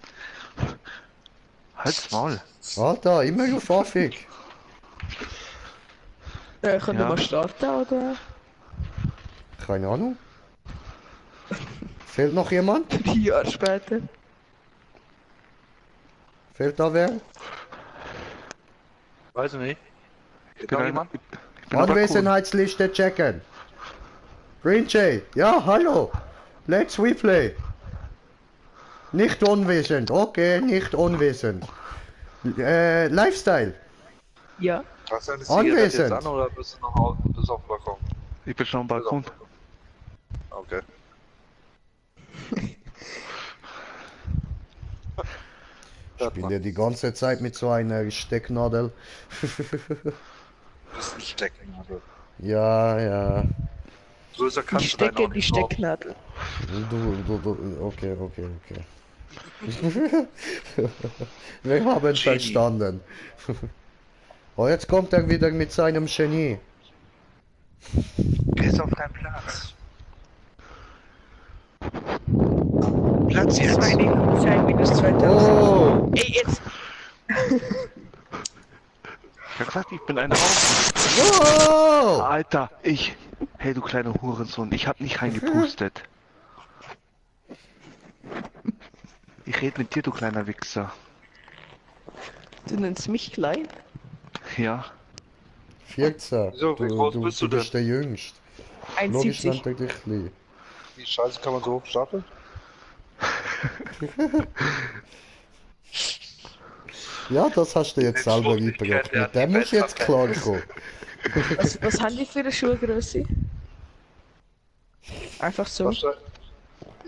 Halt's Maul. Alter, immer nur pfaffig. Können Ja. wir starten, oder? Keine Ahnung. Fehlt noch jemand? 3 Jahre später. Fehlt da wer? Weiß ich nicht. Ich Geht noch bin jemand? Anwesenheitsliste checken. Green Jay, ja, hallo. Let's replay. Nicht unwissend, okay, nicht unwissend. Lifestyle. Ja. Hast du eine Zigarette jetzt Anwesend. an oder bist du noch auf dem Balkon? Ich bin schon am Balkon. Okay. Ich spiele die ganze Zeit mit so einer Stecknadel. Das ist ein Stecknadel. Ja. Größer Ich kannst du deinen stecke auch die nicht brauchen. Stecknadel. Okay. Wir haben Genie. verstanden. Oh, jetzt kommt er wieder mit seinem Genie. Geh auf deinen Platz. Platz jetzt. Schein minus 2000. Oh! Ey, jetzt. Ich hab gesagt, ich bin ein Haufen. Oh! Alter, Hey, du kleiner Hurensohn, ich hab nicht reingepustet. Ich rede mit dir, du kleiner Wichser. Du nennst mich klein? Ja. 14. Wieso, wie groß bist du bist der Jüngst. Logisch 1,70. nennt er dich klein. Die Scheiße kann man so hoch stapeln? Ja, das hast du jetzt Den selber Schluss, ich beigebracht. kenn Mit dem ja musst du jetzt die klarkommen. Was haben die für eine Schuhgröße? Einfach so.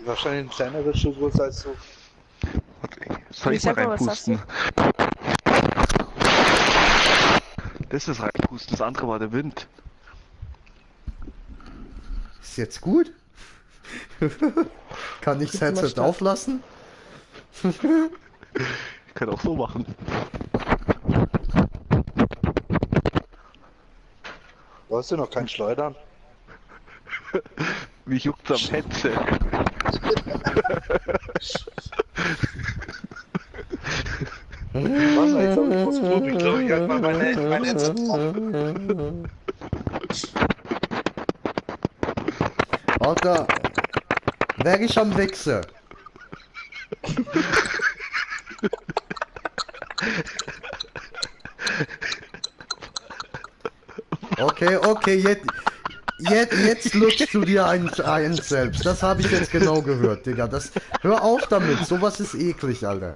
Wahrscheinlich ein kleineres Schuhgröße als so. Soll ich mal Sag mal, was hast reinpusten? Das ist reinpusten, das andere war der Wind. Ist jetzt gut? Kann ich das mal Headset stark. auflassen? Ich kann auch so machen. Du hast ja noch kein Schleudern. Wie juckt's am Headset? Was? Jetzt hab ich was tun. Ich glaube, ich halt mal mein Headset drauf. Alter, wer ist am Wichsen? Okay, jetzt lutschst du dir einen selbst. Das habe ich jetzt genau gehört, Digga. Hör auf damit, sowas ist eklig, Alter.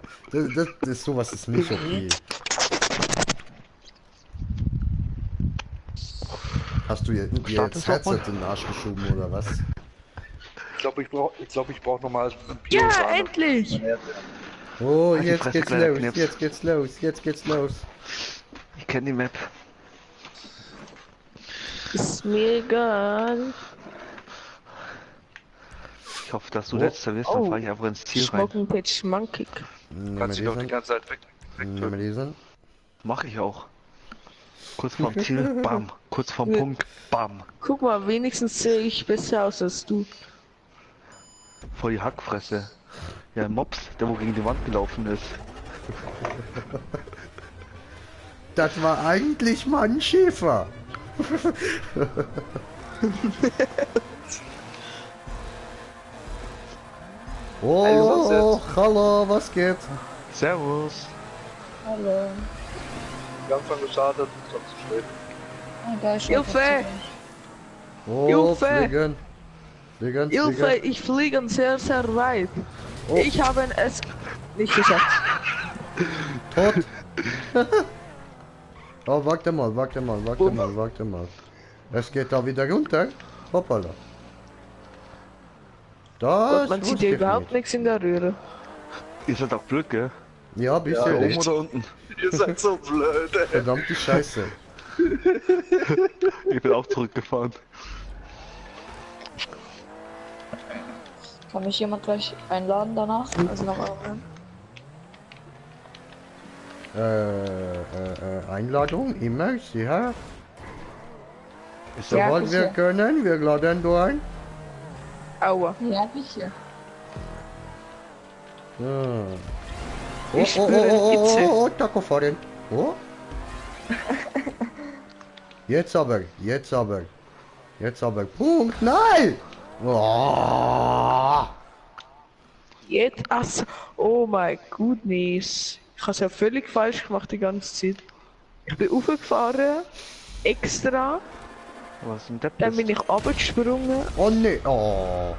Sowas ist nicht okay. Hast du dir Start jetzt es doch Headset mal. in den Arsch geschoben oder was? Ich glaube, ich brauch nochmal ein Ja, Bio-Sahne. endlich! Oh, Halt die jetzt Fresse, geht's kleiner los, Knips. jetzt geht's los. Ich kenne die Map. Ist mir egal. Ich hoffe, dass du Oh. letzter wirst, dann fahre ich einfach ins Ziel rein. Smoking Pitch Monkey. Nehmen wir Kannst du doch die diesen. ganze Zeit weg. Nehmen wir diesen. Mach ich auch. Kurz vorm Ziel, bam. Kurz vorm Ja. Punkt, bam. Guck mal, wenigstens sehe ich besser aus als du. Vor die Hackfresse. Ja, Mops, der wo gegen die Wand gelaufen ist. Das war eigentlich mal ein Schäfer. Oh, hallo, was geht? Servus. Hallo. Wir haben schon gestartet, ist schon zu spät. Oh, da ist Hilfe! Oh, Hilfe! fliegen. Fliegen, Hilfe, fliegen. ich fliege sehr, sehr weit. Oh. Ich habe es nicht geschafft. Tot. Oh, warte mal. Es geht da wieder runter. Hoppala. Das Man sieht wusste ja ich überhaupt nicht. nichts in der Röhre. Ihr seid auch blöd, gell? Ja, bisschen Oben rechts. oder unten? Ihr seid so blöd, ey. Verdammte Scheiße. Ich bin auch zurückgefahren. Kann mich jemand gleich einladen danach? Also noch einmal. Einladung, immer, sicher. Ist Ja, Sobald wir sicher. können, wir laden du ein. Aua. Ja, sicher. Ja. Ich spüre Hitze. Oh, Taco-Fahren. Oh. Jetzt aber. Punkt, nein! Oh. Jetzt, ach, oh mein goodness. Ich habe es ja völlig falsch gemacht die ganze Zeit. Ich bin aufgefahren, extra, Was ein Depp dann ist. bin ich runtergesprungen. Oh ne, oh.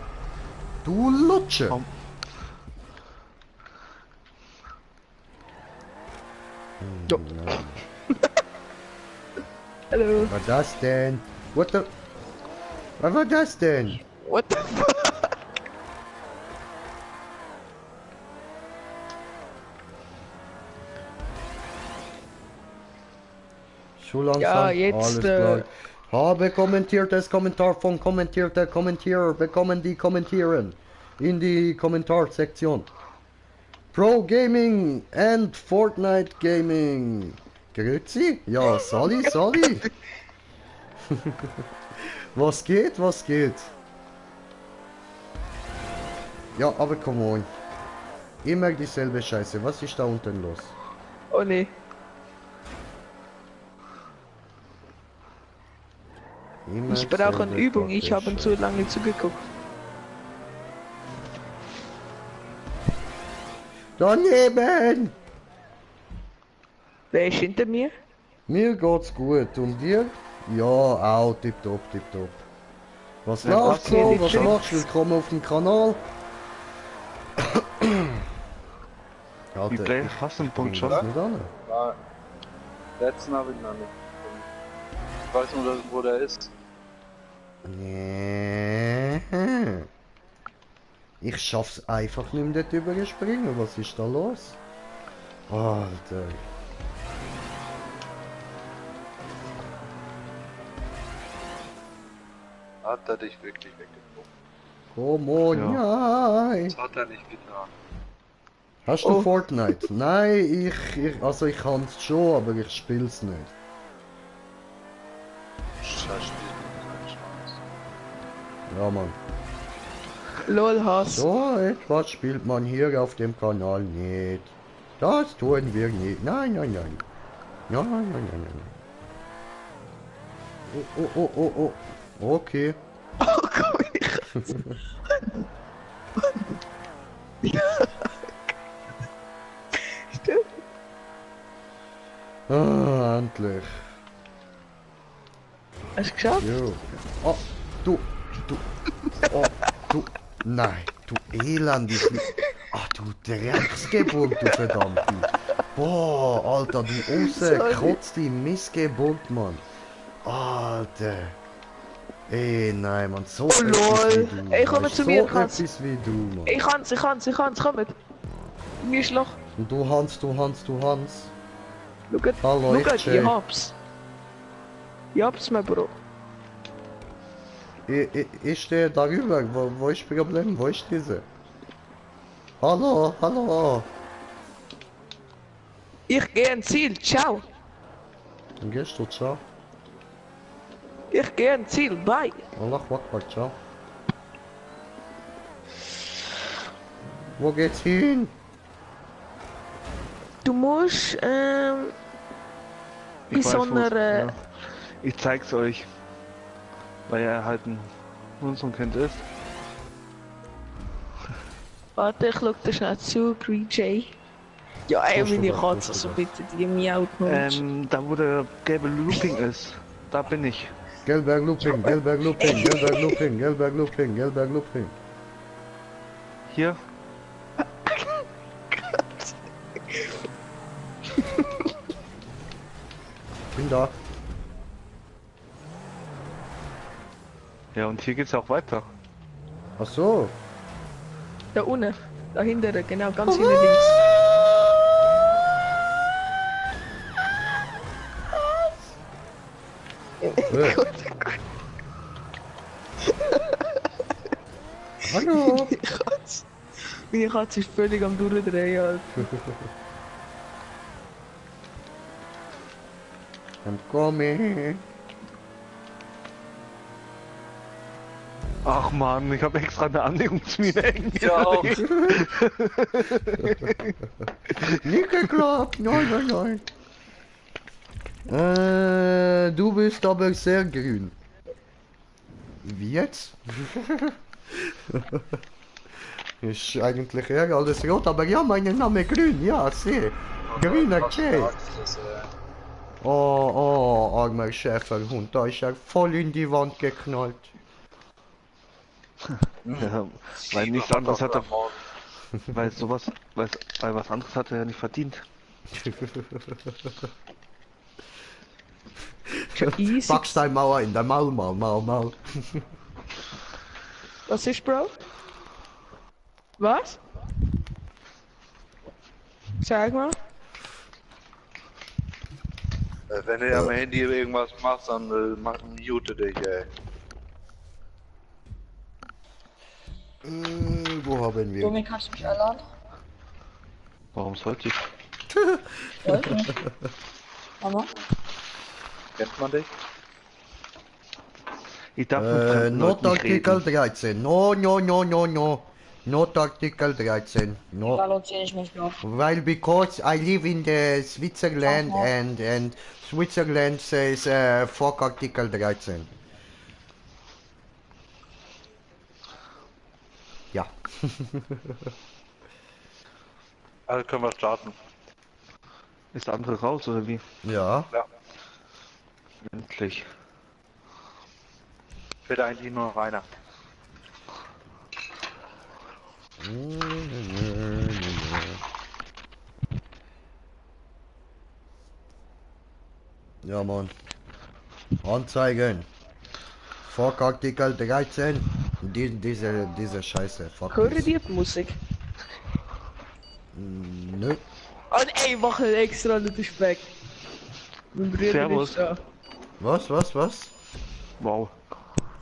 Du Lutsche. Komm. Ja. Hallo. Was war das denn? What the... Was war das denn? What the fuck? So langsam. Ja, jetzt, Alles klar. Habe kommentiertes Kommentar von kommentierter Kommentierer bekommen, die kommentieren. In die Kommentarsektion. Pro Gaming and Fortnite Gaming. Grüezi? Ja, Sali. Was geht? Ja, aber come on. Immer dieselbe Scheiße. Was ist da unten los? Oh ne. Immer Ich brauche eine dieselbe Übung, ich habe Kacke, zu lange zugeguckt. Daneben! Wer ist hinter mir? Mir geht's gut. Und dir? Ja, auch tipptopp. Was Ja, läuft was so? geht Was schon? machst du? Willkommen auf dem Kanal. Die Alter, Play fast einen Punkt schon. das nicht an. Nein. Letzten habe ich noch nicht. Ich weiß nur, wo der ist. Nee. Ich schaff's einfach nicht mehr dort überspringen. Was ist da los? Alter. Hat er dich wirklich weggeguckt? Come on, nein. Das hat er nicht getan. Hast du Fortnite? Nein, also ich kann's schon, aber ich spiel's nicht. Scheiß Spiel, kein Schwanz. Ja, Mann. LOL Hass. So etwas spielt man hier auf dem Kanal nicht. Das tun wir nicht. Nein. Oh. Okay. Oh Gott, ich Stimmt. Ah, endlich. Hast du geschafft? Jo. Oh, du. Nein, du elendig. Ach, du Drecksgeburt, du verdammte. Boah, Alter, du rausgekotzte Missgeburt, Mann. Alter. Ey, nein, man, so Oh, lol. wie du. Ey, komm Weißt, zu mir, so Hans. etwas wie du, Mann. Ich kann's, kommt. Mir ist Loch. Und du Hans. Schaut, Hallo, ich schaut, check. ich hab's, mein Bro. Ich stehe darüber. Wo ist das Problem? Wo ist diese? Hallo, hallo. Ich gehe ins Ziel, ciao. Dann gehst du, ciao. Ich gehe ins Ziel, bye. Allah Akbar, ciao. Wo geht's hin? Du musst, Ich bis so weiß, wo's- einer, ja. Ich zeig's euch. Weil er halt ein Kind ist. warte, ich schau dir schnell zu, Green Jay. Ja, ey, Tust du meine das, Katze, tust du so das. bitte, die miaut noch. Da wo der gelbe Looping ist. Da bin ich. Gelber Looping, gelber Looping, gelber Looping, gelber Looping, gelber Looping. Hier. Bin da. Ja, und hier geht's auch weiter. Ach so. Da unten, da hinten, genau, ganz hinten links. Äh. Hallo. Meine Katze ist völlig am Durchdrehen, Alter. I'm coming. Ach man, ich habe extra eine Annäherungsmine hängen. Ja, auch. Nicht geklappt. Nein, nein, nein. Du bist aber sehr grün. Wie jetzt? Ist eigentlich eher alles rot, aber ja, mein Name grün, ja, sehe. Grüner Jay. Oh, armer Schäferhund, da ist er voll in die Wand geknallt. Ja, weil nichts anderes hat er. Weil sowas. Weil was anderes hat er ja nicht verdient. Easy. Backsteinmauer in der Maul. Was ist, Bro? Was? Sag mal. Wenn du am Handy irgendwas machst, dann mute dich, ey. Wo haben wir? Domi, kannst du mich einladen? Warum sollte ich? Wollte nicht. Mama? Kennt man dich? Ich darf mit fremden Leuten nicht Notartikel reden. 13. No. Notartikel 13. No. Weil uns hier nicht mehr drauf. Well, because I live in the Switzerland and Switzerland says fuck Artikel 13. Ja. Also können wir starten. Ist der andere raus oder wie? Ja. Endlich. Fehlt eigentlich nur noch einer. Ja, Mann. Anzeigen. Fuck Artikel 13. Diese Scheiße. Fuck Hören this. die die Musik? Nö. Oh, ey, mach einen extra nicht Speck. Mein Bruder Servus. ist da. Was? Wow.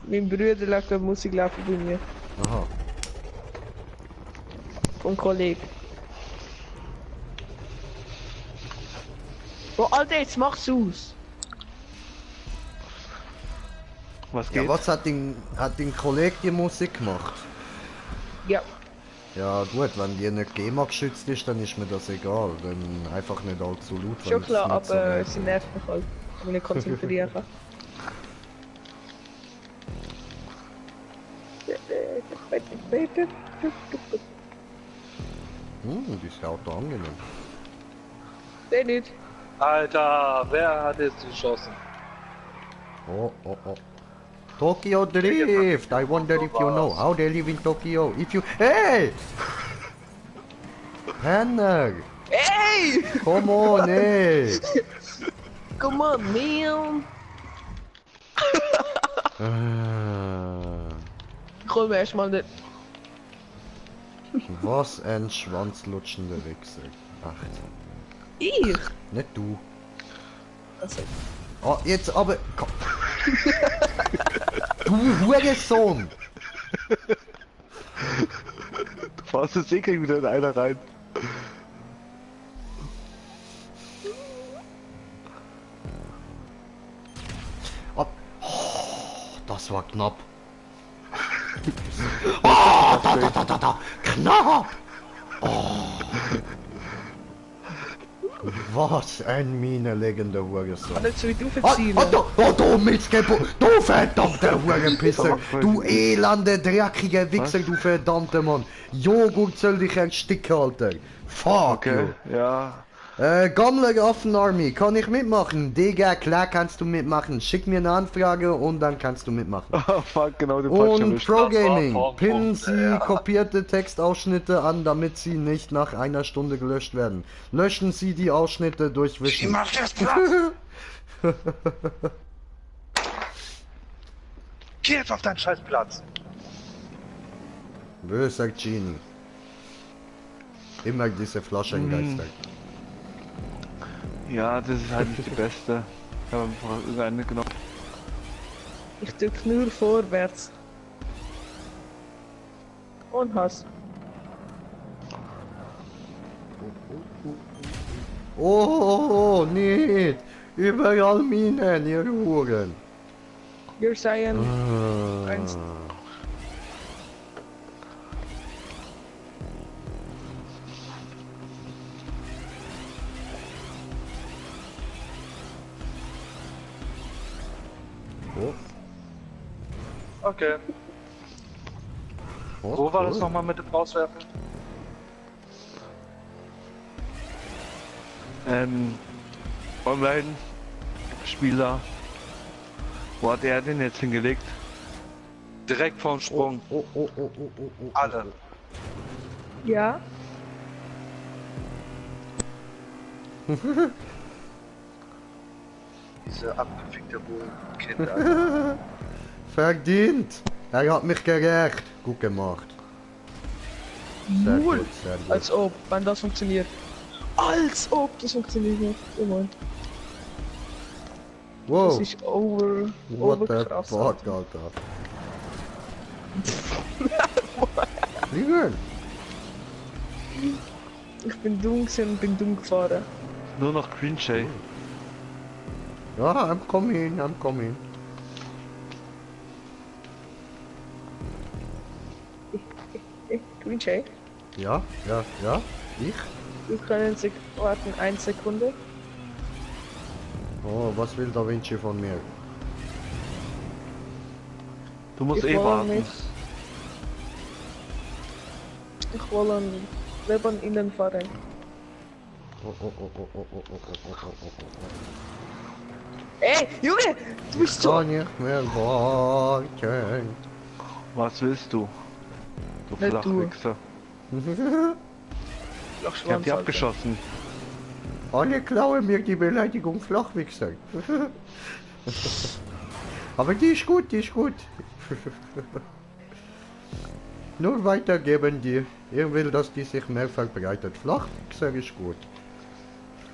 Mein Bruder lässt die Musik laufen bei mir. Aha. Vom Kollegen. Oh, Alter, jetzt mach's aus. Was geht? Ja, was hat den Kollege die Musik gemacht? Ja. Ja gut, wenn die nicht GEMA geschützt ist, dann ist mir das egal. Dann einfach nicht allzu laut. Schon wenn klar, es nicht so aber wäre. sie nervt mich halt. Ich kann mich nicht konzentrieren. Die ist ja auch da angenehm. Den nicht. Alter, wer hat jetzt geschossen? Oh. Tokyo Drift! I wonder if you know how they live in Tokyo. If you... Hey! Henner! Hey! Come on, hey! Come on, man! Komm erstmal nicht. Was ein schwanzlutschender Wichser. Ach, Ich? nicht du. Also, Oh, jetzt aber... Komm. Du Hurensohn! Du fährst jetzt eh wieder in einer rein. Oh, das war knapp. Oh, da. Knapp! Oh. Was ein minelegender Hurensohn. Nicht so wie du Oh, verziehen. du Mistgeburt, du verdammter Hurenpisser, du elende, dreckige Wichser, du verdammter Mann. Joghurt soll dich ersticken, Alter. Fuck Okay, you. ja. Gammler Affenarmy, kann ich mitmachen? Digga, klar kannst du mitmachen. Schick mir eine Anfrage und dann kannst du mitmachen. Oh fuck, genau, du falsch Und erwischt. Pro Gaming, pinnen Sie kopierte Textausschnitte an, damit sie nicht nach einer Stunde gelöscht werden. Löschen Sie die Ausschnitte durch Wischen. Geh jetzt auf deinen Scheißplatz. Böser Genie. Immer diese Flaschengeister. Ja, das ist halt nicht die beste. Ich habe einfach irgendeine genommen. Ich drück nur vorwärts. Und hast. Oh, nicht! Überall Minen, ihr Huren! Wir seien eins. Oh, Okay. oh, Wo war das cool. nochmal mit dem Rauswerfen? Online-Spieler. Wo hat er den jetzt hingelegt? Direkt vorm Sprung. Oh. Alle. Ja? Diese abgefickte Kinder. Verdient! Er hat mich gerecht. Gut gemacht. Sehr Null. gut, sehr gut. Als ob, wann das funktioniert. Als ob das funktioniert nicht. Oh Mann. Das Wow, ist what the overkrass. fuck, Alter. Fliegen! Ich bin dumm gewesen und bin dumm gefahren. Nur noch Green Jay. Ja, I'm coming. Green Jay, Ja, ich? wir können warten 1 Sekunde. Oh, was will Da Vinci von mir? Du musst Ich eh will warten. nicht. Ich will ein Leben innen fahren. Oh. Ey, Junge! Du bist so... Kann nicht mehr warten. Was willst du? Du Nicht du. Flachwichser. Ich hab die abgeschossen. Alle klauen mir die Beleidigung Flachwichser. Aber die ist gut. Nur weitergeben die. Ich will, dass die sich mehr verbreitet. Flachwichser ist gut.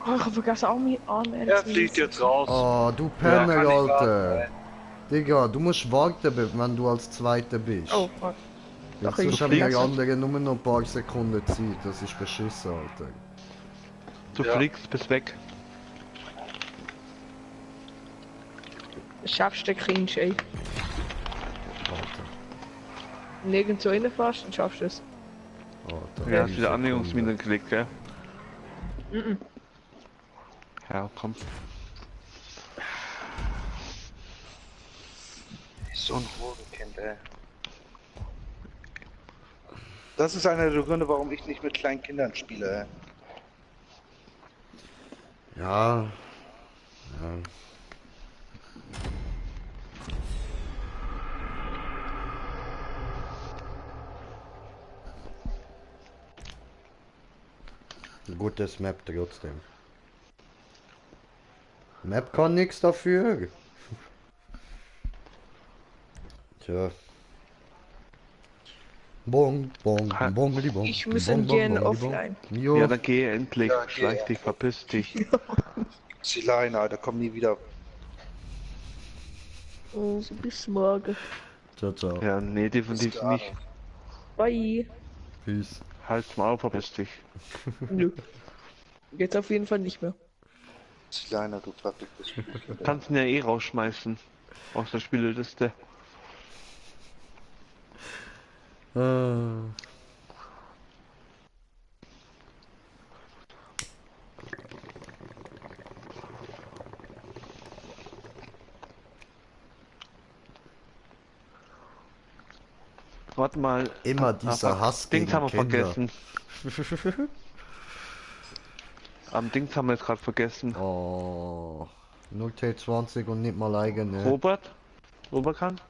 Oh, ich hab vergessen auch mich anmelden. Er fliegt jetzt raus. Oh, du Ja, Penner, kann ich Alter. warten. Digga, du musst warten, wenn du als Zweiter bist. Oh, fuck. Jetzt okay, hast ich du die fliegst. anderen nur noch ein paar Sekunden Zeit. Das ist beschissen, Alter. Du Ja. fliegst bis weg. Schaffst du keinen Jay. Alter. Nirgendwo reinfährst, dann schaffst du es. Alter. Ja, hast wieder Annäherungsminen gelegt, gell? Mhm. Ja, komm. So ein Hurenkind, ey. Das ist einer der Gründe, warum ich nicht mit kleinen Kindern spiele, ey. Ja. Gutes Map trotzdem. Map kann nichts dafür. Tja. Bong, bong, bongeli bong. Ich muss bong, gehen bongeli bong. offline. Jo. Ja, dann geh endlich. Ja, geh. Schleich dich, verpiss dich. Sie Leine, Alter, komm nie wieder. Also bis morgen. Ciao, ciao. Ja, nee, definitiv nicht. Bye. Peace. Halt's mal auf, verpiss dich. Nö. Jetzt auf jeden Fall nicht mehr. Kleiner, du verficktes Spiel. Kannst ihn ja eh rausschmeißen. Aus der Spieleliste. Warte mal. Immer dieser fuck, Hass Dings gegen haben wir Kinder. vergessen. Am Dings haben wir jetzt gerade vergessen. Oh. 0T20 und nicht mal eigene. Robert? Robert kann?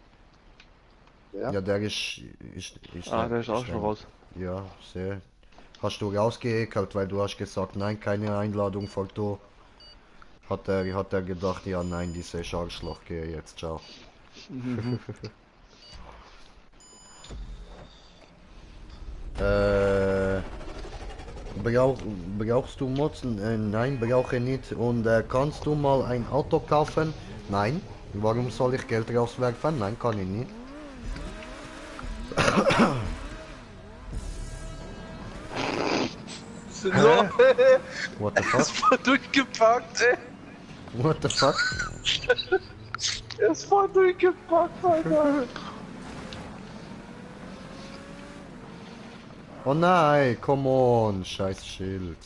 Ja, der ist Der ist auch schon raus. Ja, sehr. Hast du rausgeekelt, weil du hast gesagt, nein, keine Einladung, Foto. Hat er gedacht, ja nein, dieses Arschloch, gehe jetzt, ciao. Brauchst du Mods? Nein, brauche nicht. Und kannst du mal ein Auto kaufen? Nein. Warum soll ich Geld rauswerfen? Nein, kann ich nicht. What the fuck? Voll durchgepackt, ey. What the fuck? Er ist voll durchgepackt, Alter. Oh nein, come on, scheiß Schild.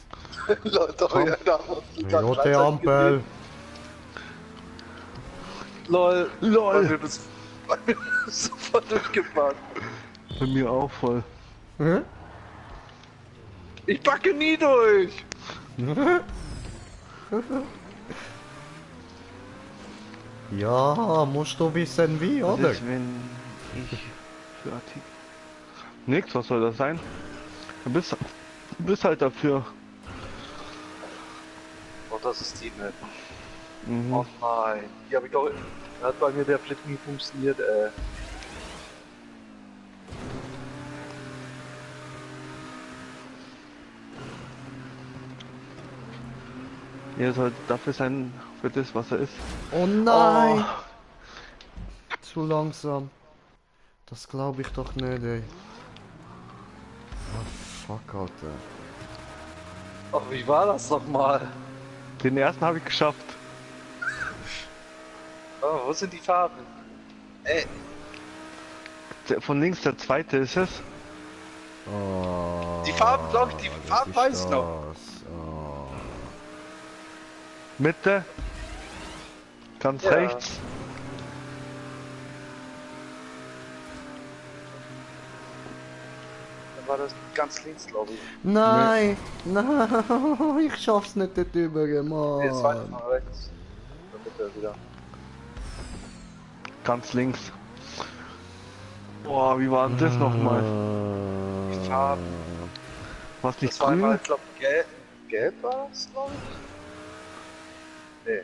Leute, euer Name. Rote Ampel. Lol. Bei mir bist du voll durchgepackt. Bei mir auch voll. Hä? Ich packe nie durch. Ja, musst du wissen wie, Was oder? ist, wenn ich für Artikel... Nix, was soll das sein? Du bist halt dafür. Oh, das ist die Map. Mhm. Oh nein. Die hab ich auch. Da hat bei mir der Flip nie funktioniert, Er soll dafür sein, für das, was er ist. Oh nein! Zu langsam. Das glaube ich doch nicht, ey. Oh fuck, Alter. Ach, wie war das nochmal? Den ersten habe ich geschafft. Oh, wo sind die Farben? Von links der zweite ist es. Oh, Die Farben, glaub ich, die was Farben ist weiß ich noch. das? Oh. Mitte. Ganz Ja. rechts. Dann war das ganz links, glaube ich. Nein! Nein! Ich schaff's nicht dort drüber, Nee, das zweite Mann! von rechts. Dann bitte wieder. Ganz links. Boah, wie war denn das nochmal? Die Farben. Was nicht Das war grün? einmal, ich glaube, gelb. Gelb war das, glaube ich? Nee.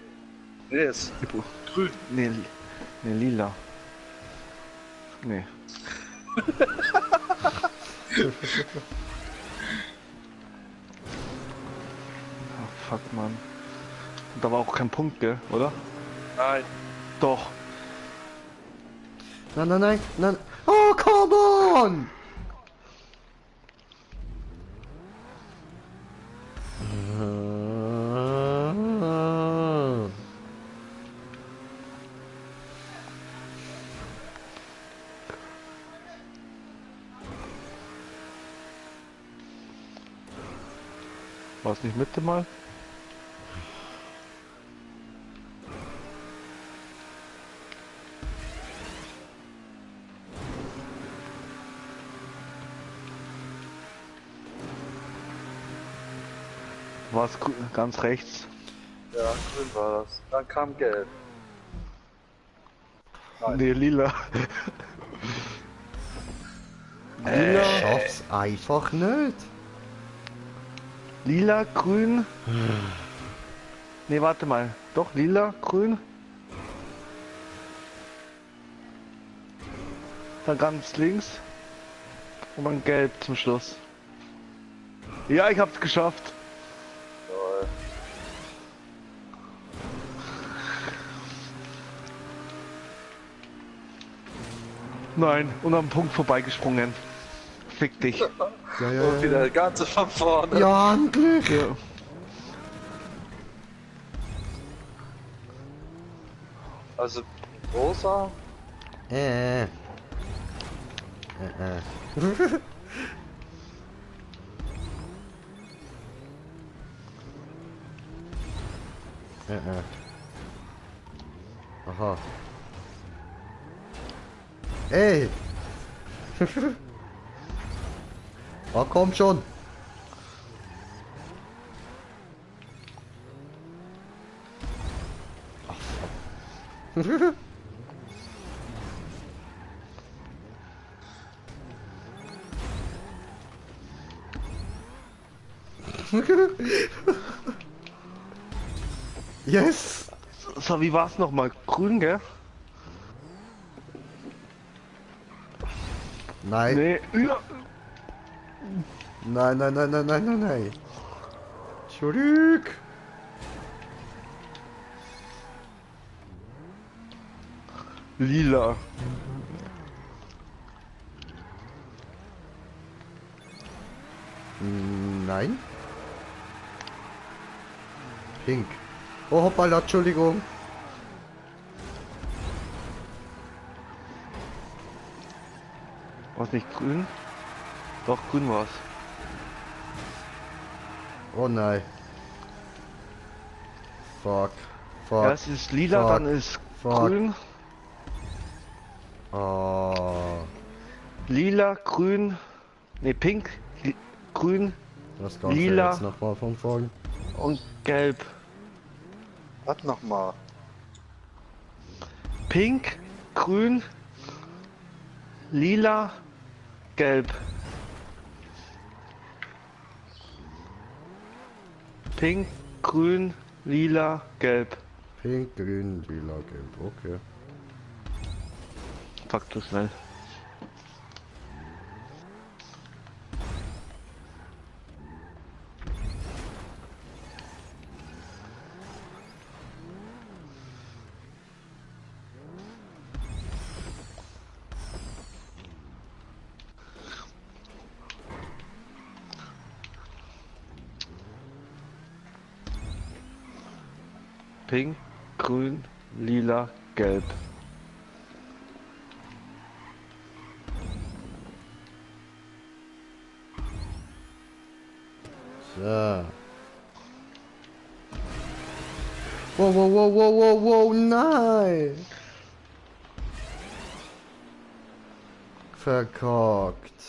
Nee, ist grün. Nee, nee, lila. Nee. Ah, fuck, Mann. Da war auch kein Punkt, gell, oder? Nein. Doch. Nein, nein, nein, nein! Oh, come on! War es nicht Mitte mal? War es ganz rechts? Ja, grün war das. Dann kam gelb. Nein. Nee, lila. Ich schaff's einfach nicht. Lila, grün. Nee, warte mal. Doch, lila, grün. Dann ganz links. Und dann gelb zum Schluss. Ja, ich hab's geschafft. Toll. Nein, und am Punkt vorbeigesprungen. Fick dich. Ja, Und wieder ganz von vorne. Ja, endlich. Ja. Also, rosa. Äh. Aha. Ey! Oh, komm schon! Ach, fuck. Yes! So, wie war's nochmal? Grün, gell? Nein. Nee, ja. Nein, nein, nein, nein, nein, nein, nein. Zurück! Lila. Nein. Pink. Oh, hoppala, Entschuldigung. War's nicht grün? Doch, grün war's. Oh nein. Fuck. Fuck. Erst ist lila, Fuck. dann ist Fuck. grün. Oh. Lila, grün. Ne, pink, grün Das Ganze Lila. jetzt nochmal von vorn. und gelb. Was nochmal? Pink, grün, lila, gelb. Pink, grün, lila, gelb. Pink, grün, lila, gelb. Okay. Fuck, zu schnell. Pink, grün, lila, gelb. So. Wow, wow, wow, wow, wow, wow, nein! Verkackt.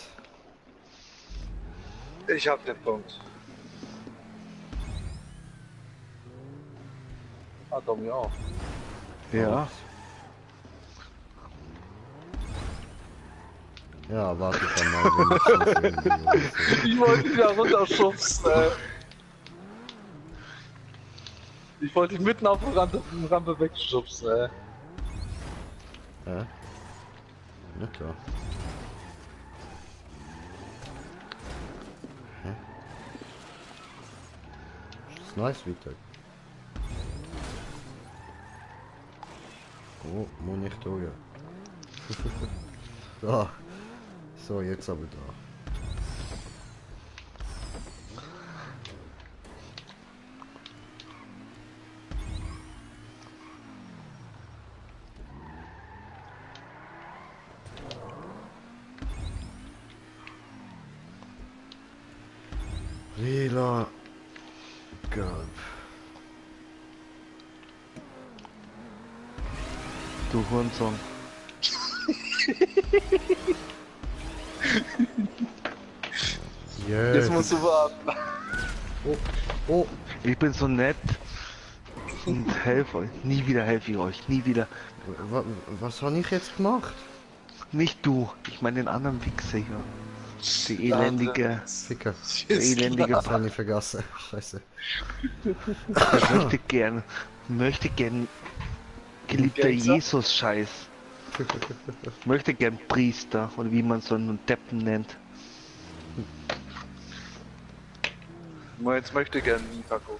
Ich hab den Punkt. Ah, Dom, ja. Ja. Ja, warte dann mal, wenn ich das Ich wollte ihn da runterschubsen, ey. Ich wollte ihn mitten auf der Rampe wegschubsen, ey. Ja? Ja, klar. Hä? Das ist nice, Vitek. Oh, muss nicht durch. Da. So, jetzt aber da. Lila. Gelb. Du Hurensohn. Yes. Jetzt musst du warten. Oh, oh. Ich bin so nett und helfe euch. Nie wieder helfe ich euch. Nie wieder. Was habe ich jetzt gemacht? Nicht du. Ich meine den anderen Wichser hier. Die elendige. Ficker. Der elendige. Das habe ich vergessen. Scheiße. Der möchte gern geliebter Gangster? Jesus-Scheiß. Möchte gern Priester oder wie man so einen Deppen nennt. Jetzt möchte ich gerne Taco.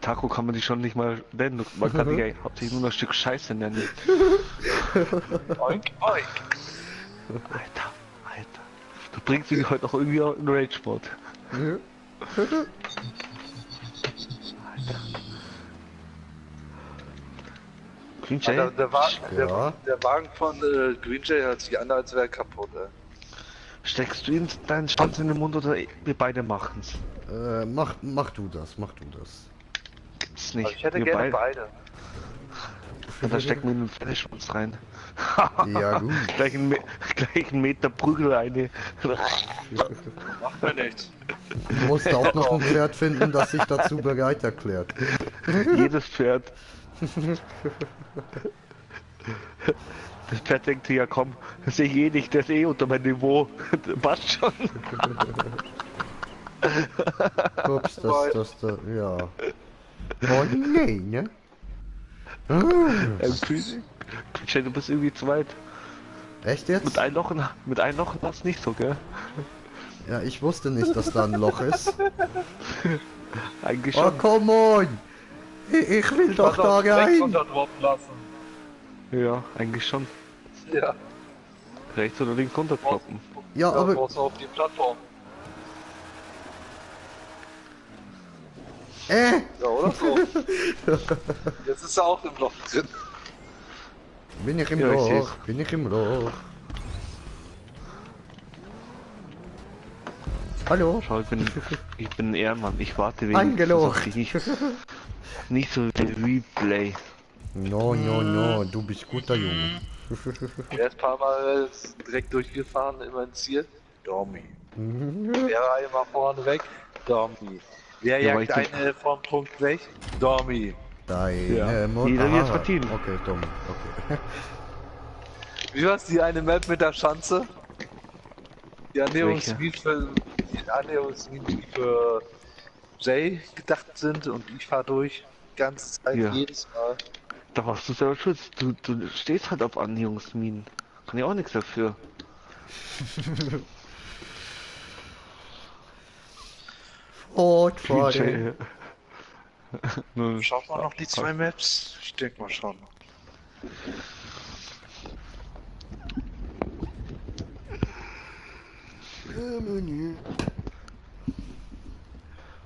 Taco kann man die schon nicht mal nennen. Man kann die ja hauptsächlich nur noch ein Stück Scheiße nennen. Oink, oink. Alter. Du bringst mich heute noch irgendwie in Rage-Mod. Green Jay? Alter, Ja. der Wagen von Green Jay hört sich an, als wäre er kaputt, ey. Steckst du ihn deinen Schwanz in den Mund oder wir beide machen's? Mach du das. Gibt's nicht. Also ich hätte wir gerne beide. Und da stecken wir in den Pferdeschwanz rein. Ja, gut. gleich einen Meter Prügel rein. Macht mir nichts. Du musst auch noch ein Pferd finden, das sich dazu bereit erklärt. Jedes Pferd. Das Pferd denkt sich, ja komm, das sehe ich eh nicht, der ist eh unter meinem Niveau. Passt schon. Ups, ja. Oh nee, ne? Jay, du bist irgendwie zu weit. Echt jetzt? Mit einem Loch das nicht so, gell? Ja, ich wusste nicht, dass da ein Loch ist. Eigentlich Oh, schon. come on! Ich will doch da rein! Runterdroppen lassen. Ja, eigentlich schon. Ja. Rechts oder links runterkloppen. Ja, Da aber... brauchst du auf die Plattform. Ja, oder so. Jetzt ist er auch im Loch drin. Bin ich im Ja, ich Loch? seh's. Bin ich im Loch? Hallo? Schau, ich bin ein Ehrenmann. Ich warte wegen Eingelocht. nicht so wie Replay. No, du bist guter Junge. Er ist ein paar Mal direkt durchgefahren, immer ins Ziel. Dommi. Der Reihe mal vorne weg. Dommi. Wer Ja, aber jagt ich eine vom Punkt weg? Dommi. Deine Ja. Mutter. Jeder wird verdienen. Okay, dumm. Okay. Wie war's die eine Map mit der Schanze? Die Annäherungsgebiete die für Jay gedacht sind und ich fahr durch. Die ganze Zeit, Ja. jedes Mal. Da warst du selber schuld. Du stehst halt auf Annäherungsminen. Kann ich auch nichts dafür. Fortfahren. Schaut mal noch die zwei Maps? Ich denke mal schon.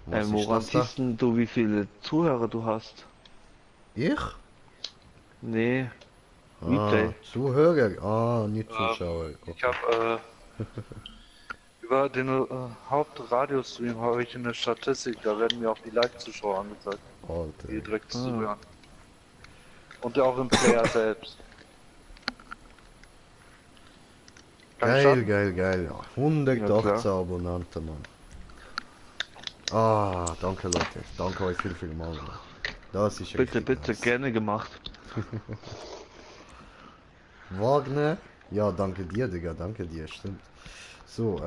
Was ist Woran das da? siehst denn du, wie viele Zuhörer du hast? Ich? Nee. Replay. Zuhörer. Nicht Zuschauer. Ich habe über den Hauptradiostream habe ich eine Statistik, da werden mir auch die Live-Zuschauer angezeigt, die Alter. direkt zuhören. Und auch im Player selbst. Geil. 118 Abonnenten, Mann. Danke Leute. Danke euch viel mal. Das ist Bitte, richtig nice. gerne gemacht. Wagner? Ja, danke dir, Digga, danke dir, stimmt. So,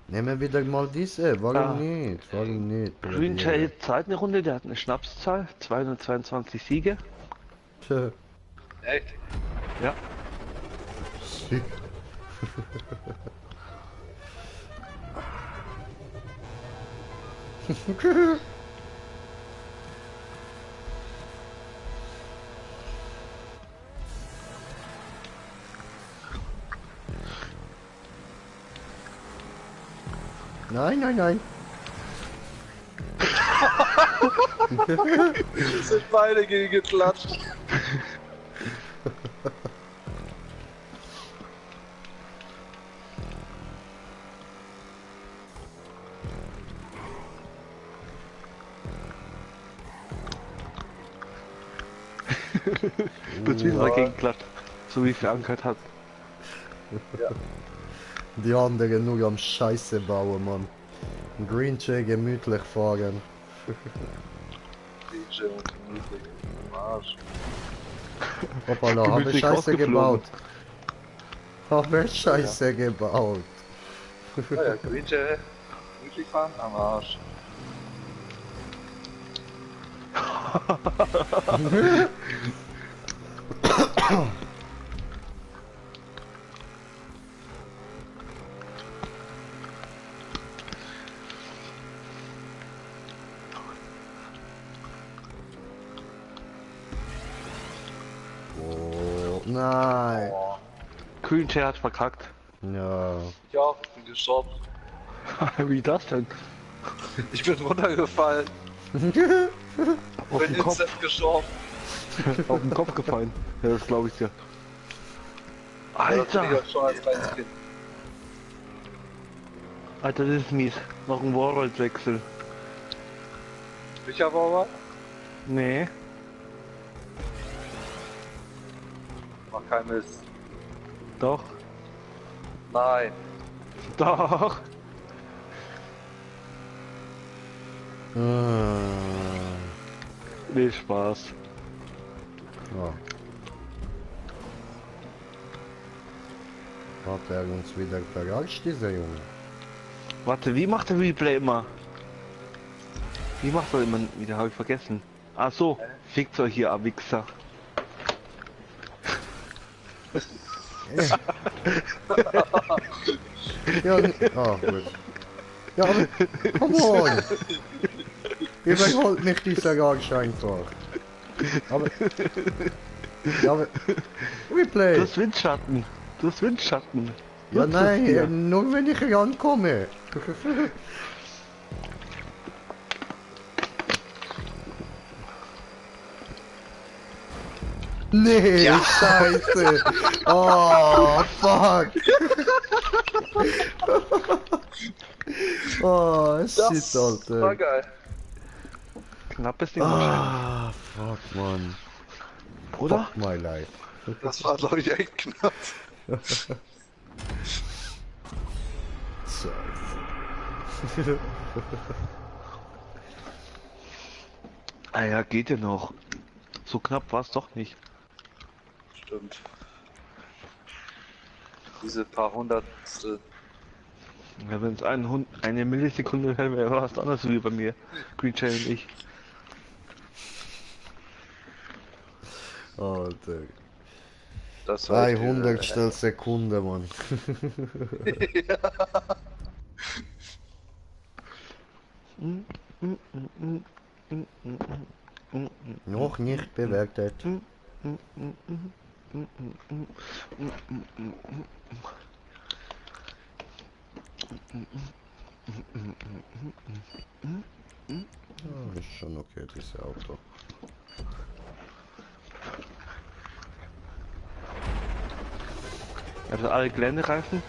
nehmen wir wieder mal diese, warum nicht? Green Jay zahlt eine Runde, der hat eine Schnapszahl, 222 Siege. Tja. Echt? Ja. Sick. Nein. Sind beide gegen geklatscht. Wird wieder dagegen glatt. So wie verankert hat. Die anderen nur am Scheiße bauen, Mann. Green Jay gemütlich fahren. DJ und gemütlich im Arsch. Hoppala, habe Gemütlich Scheiße rausgeflogen. gebaut. Habe Scheiße gebaut. Ja, Green Jay, gemütlich fahren am Arsch. Nein. Oh. Green Chair hat verkackt. Ja. Ja, ich bin gestorben. Wie das denn? Ich bin runtergefallen. Auf Bin den Kopf, instant gestorben. auf den Kopf gefallen. Ja, das glaube ich dir. Ja, das bin ich Alter! ja schon als kleines Kind. Alter, das ist mies. Noch ein Warworld-Wechsel. Sicher, Bauer? Nee. Mach kein Mist. Doch. Nein. Doch. Nee, Spaß. Ja. Hat er uns wieder verarscht, dieser Junge? Warte, wie macht der Replay immer? Wie macht er immer wieder? Habe ich vergessen. Ach so, fickt euch hier, Wichser. Ja, ah, gut. Ja, aber, come on! Überholt mich dieser Arsch einfach. Aber, ja, aber, Replay! Du hast Windschatten. Du hast Windschatten. Ja, Nutz das nein, hier. nur wenn ich rankomme. Nee, scheiße. Oh, fuck. Oh, shit, war Alter. geil. Knappes Ding wahrscheinlich. Ah, fuck, man. Oder? Fuck my life. Das war, glaube ich, echt knapp. Scheiße. Ah ja, geht ja noch. So knapp war es doch nicht. Stimmt. Diese paar Hundertstel. Ja, wenn es eine Millisekunde wäre, wäre es anders wie bei mir. Green Chain und ich. Alter. Das war echt, 300 Sekunde, Mann. Noch nicht bewertet. Ja, ist schon okay, dieses Auto. Also alle Geländereifen?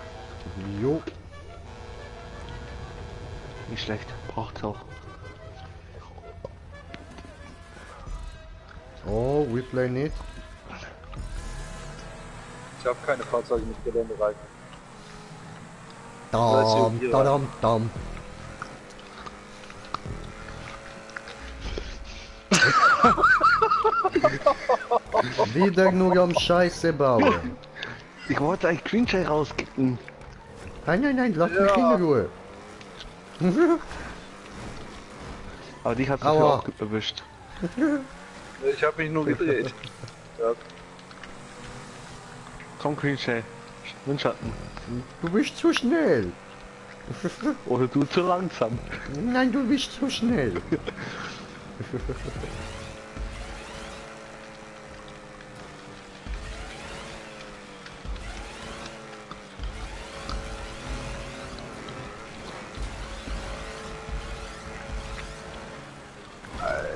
Jo. Nicht schlecht. Braucht's auch. Oh, Replay nicht. Ich habe keine Fahrzeuge mit Geländereifen. Dam, dam, dam. Wieder nur am Scheiße bauen. Ich wollte eigentlich Green Chain rauskicken. Nein, nein, nein, lass mich in Ruhe. Aber dich hat's Aua. dafür auch erwischt. Ich habe mich nur gedreht. Ja. Komm, Green Chain. Windschatten. Du bist zu schnell. Oder du zu langsam. Nein, du bist zu schnell.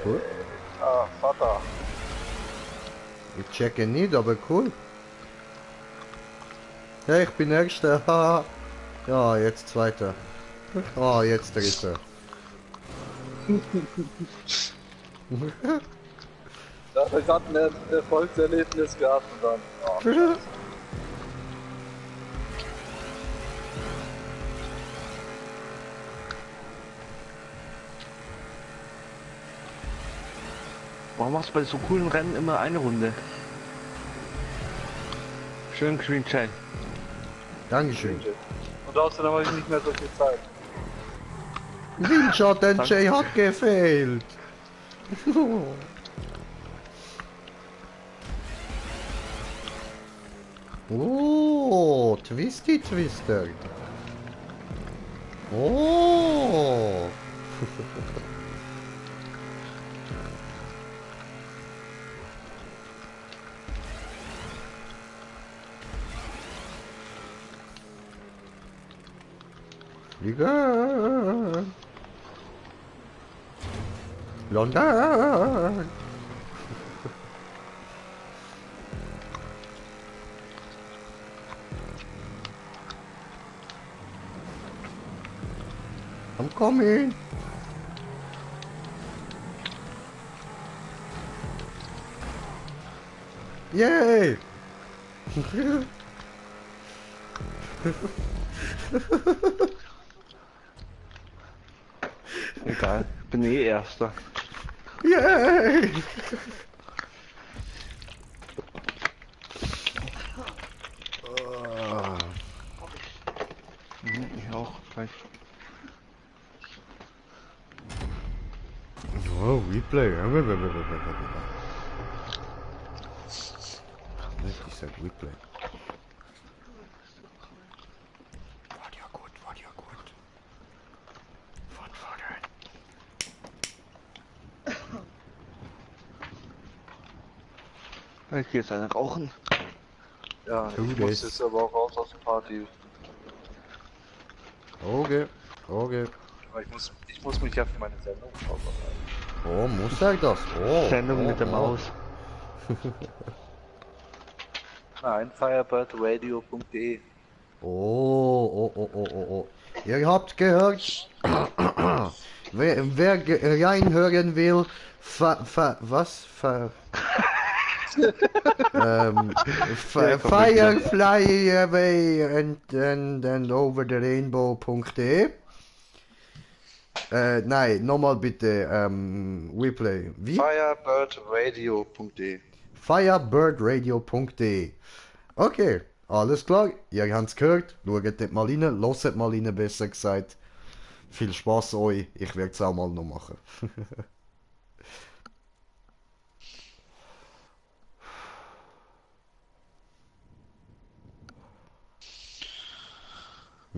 Cool. Ah, Vater. Ich checke nicht, aber cool. Hey, ich bin Erster. Haha. Ja, jetzt Zweiter. Oh, jetzt Dritter. Da hat er gerade ein Erfolgserlebnis gehabt und dann. Oh, Scheiße. Warum machst du bei so coolen Rennen immer eine Runde? Schön Green Chain. Dankeschön. Und außerdem habe ich nicht mehr so viel Zeit. Windschatten Jay hat gefehlt. Oh, Twisty Twister. Oh. Fliegen. London. I'm coming. Yay! Egal, ich bin eh Erster. Yay! Ich auch, gleich. Oh, Replay. Ich sag Replay. War ja gut, war ja gut. Von vorne. Ich geh jetzt eine rauchen. Ja, Tu ich muss das. jetzt aber auch raus aus der Party. Okay, okay. Aber ich muss mich ja für meine Sendung vorbereiten. Oh, muss er das? Oh, Sendung oh, mit der oh. Maus. Nein, firebirdradio.de. Oh, oh, oh, oh, oh, oh. Ihr habt gehört, wer reinhören will, Firefly away and over the rainbow.de. Nein, nochmal bitte, Replay. Wie? Firebirdradio.de. Firebirdradio.de. Okay, alles klar, ihr habt's gehört, schaut dort mal rein, hört mal rein, besser gesagt. Viel Spaß euch, ich werde es auch mal noch machen.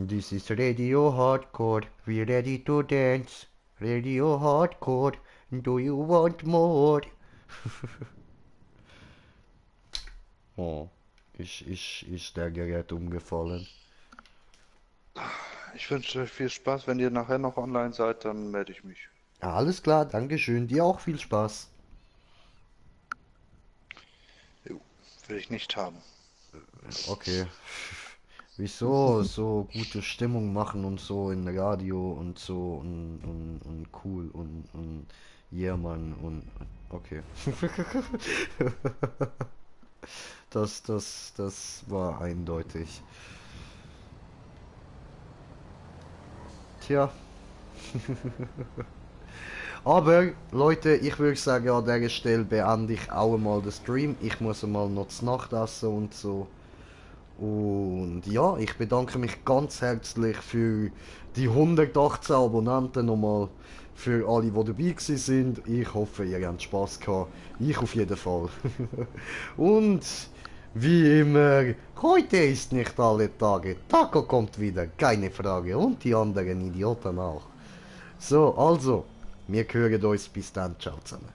This is Radio Hardcore, we ready to dance. Radio Hardcore, do you want more? Oh, ist der Gerät umgefallen? Ich wünsche euch viel Spaß. Wenn ihr nachher noch online seid, dann melde ich mich. Alles klar, Dankeschön, dir auch viel Spaß. Jo, will ich nicht haben. Okay. Wieso so gute Stimmung machen und so in Radio und so und cool und yeah, Mann und okay. Das war eindeutig. Tja. Aber Leute, ich würde sagen, an dieser Stelle beende ich auch mal den Stream. Ich muss mal noch zur Nacht essen und so. Und ja, ich bedanke mich ganz herzlich für die 118 Abonnenten nochmal. Für alle, die dabei gewesen sind. Ich hoffe, ihr habt Spaß gehabt. Ich auf jeden Fall. Und wie immer, heute ist nicht alle Tage. Taco kommt wieder, keine Frage. Und die anderen Idioten auch. So, also, wir hören uns bis dann. Ciao zusammen.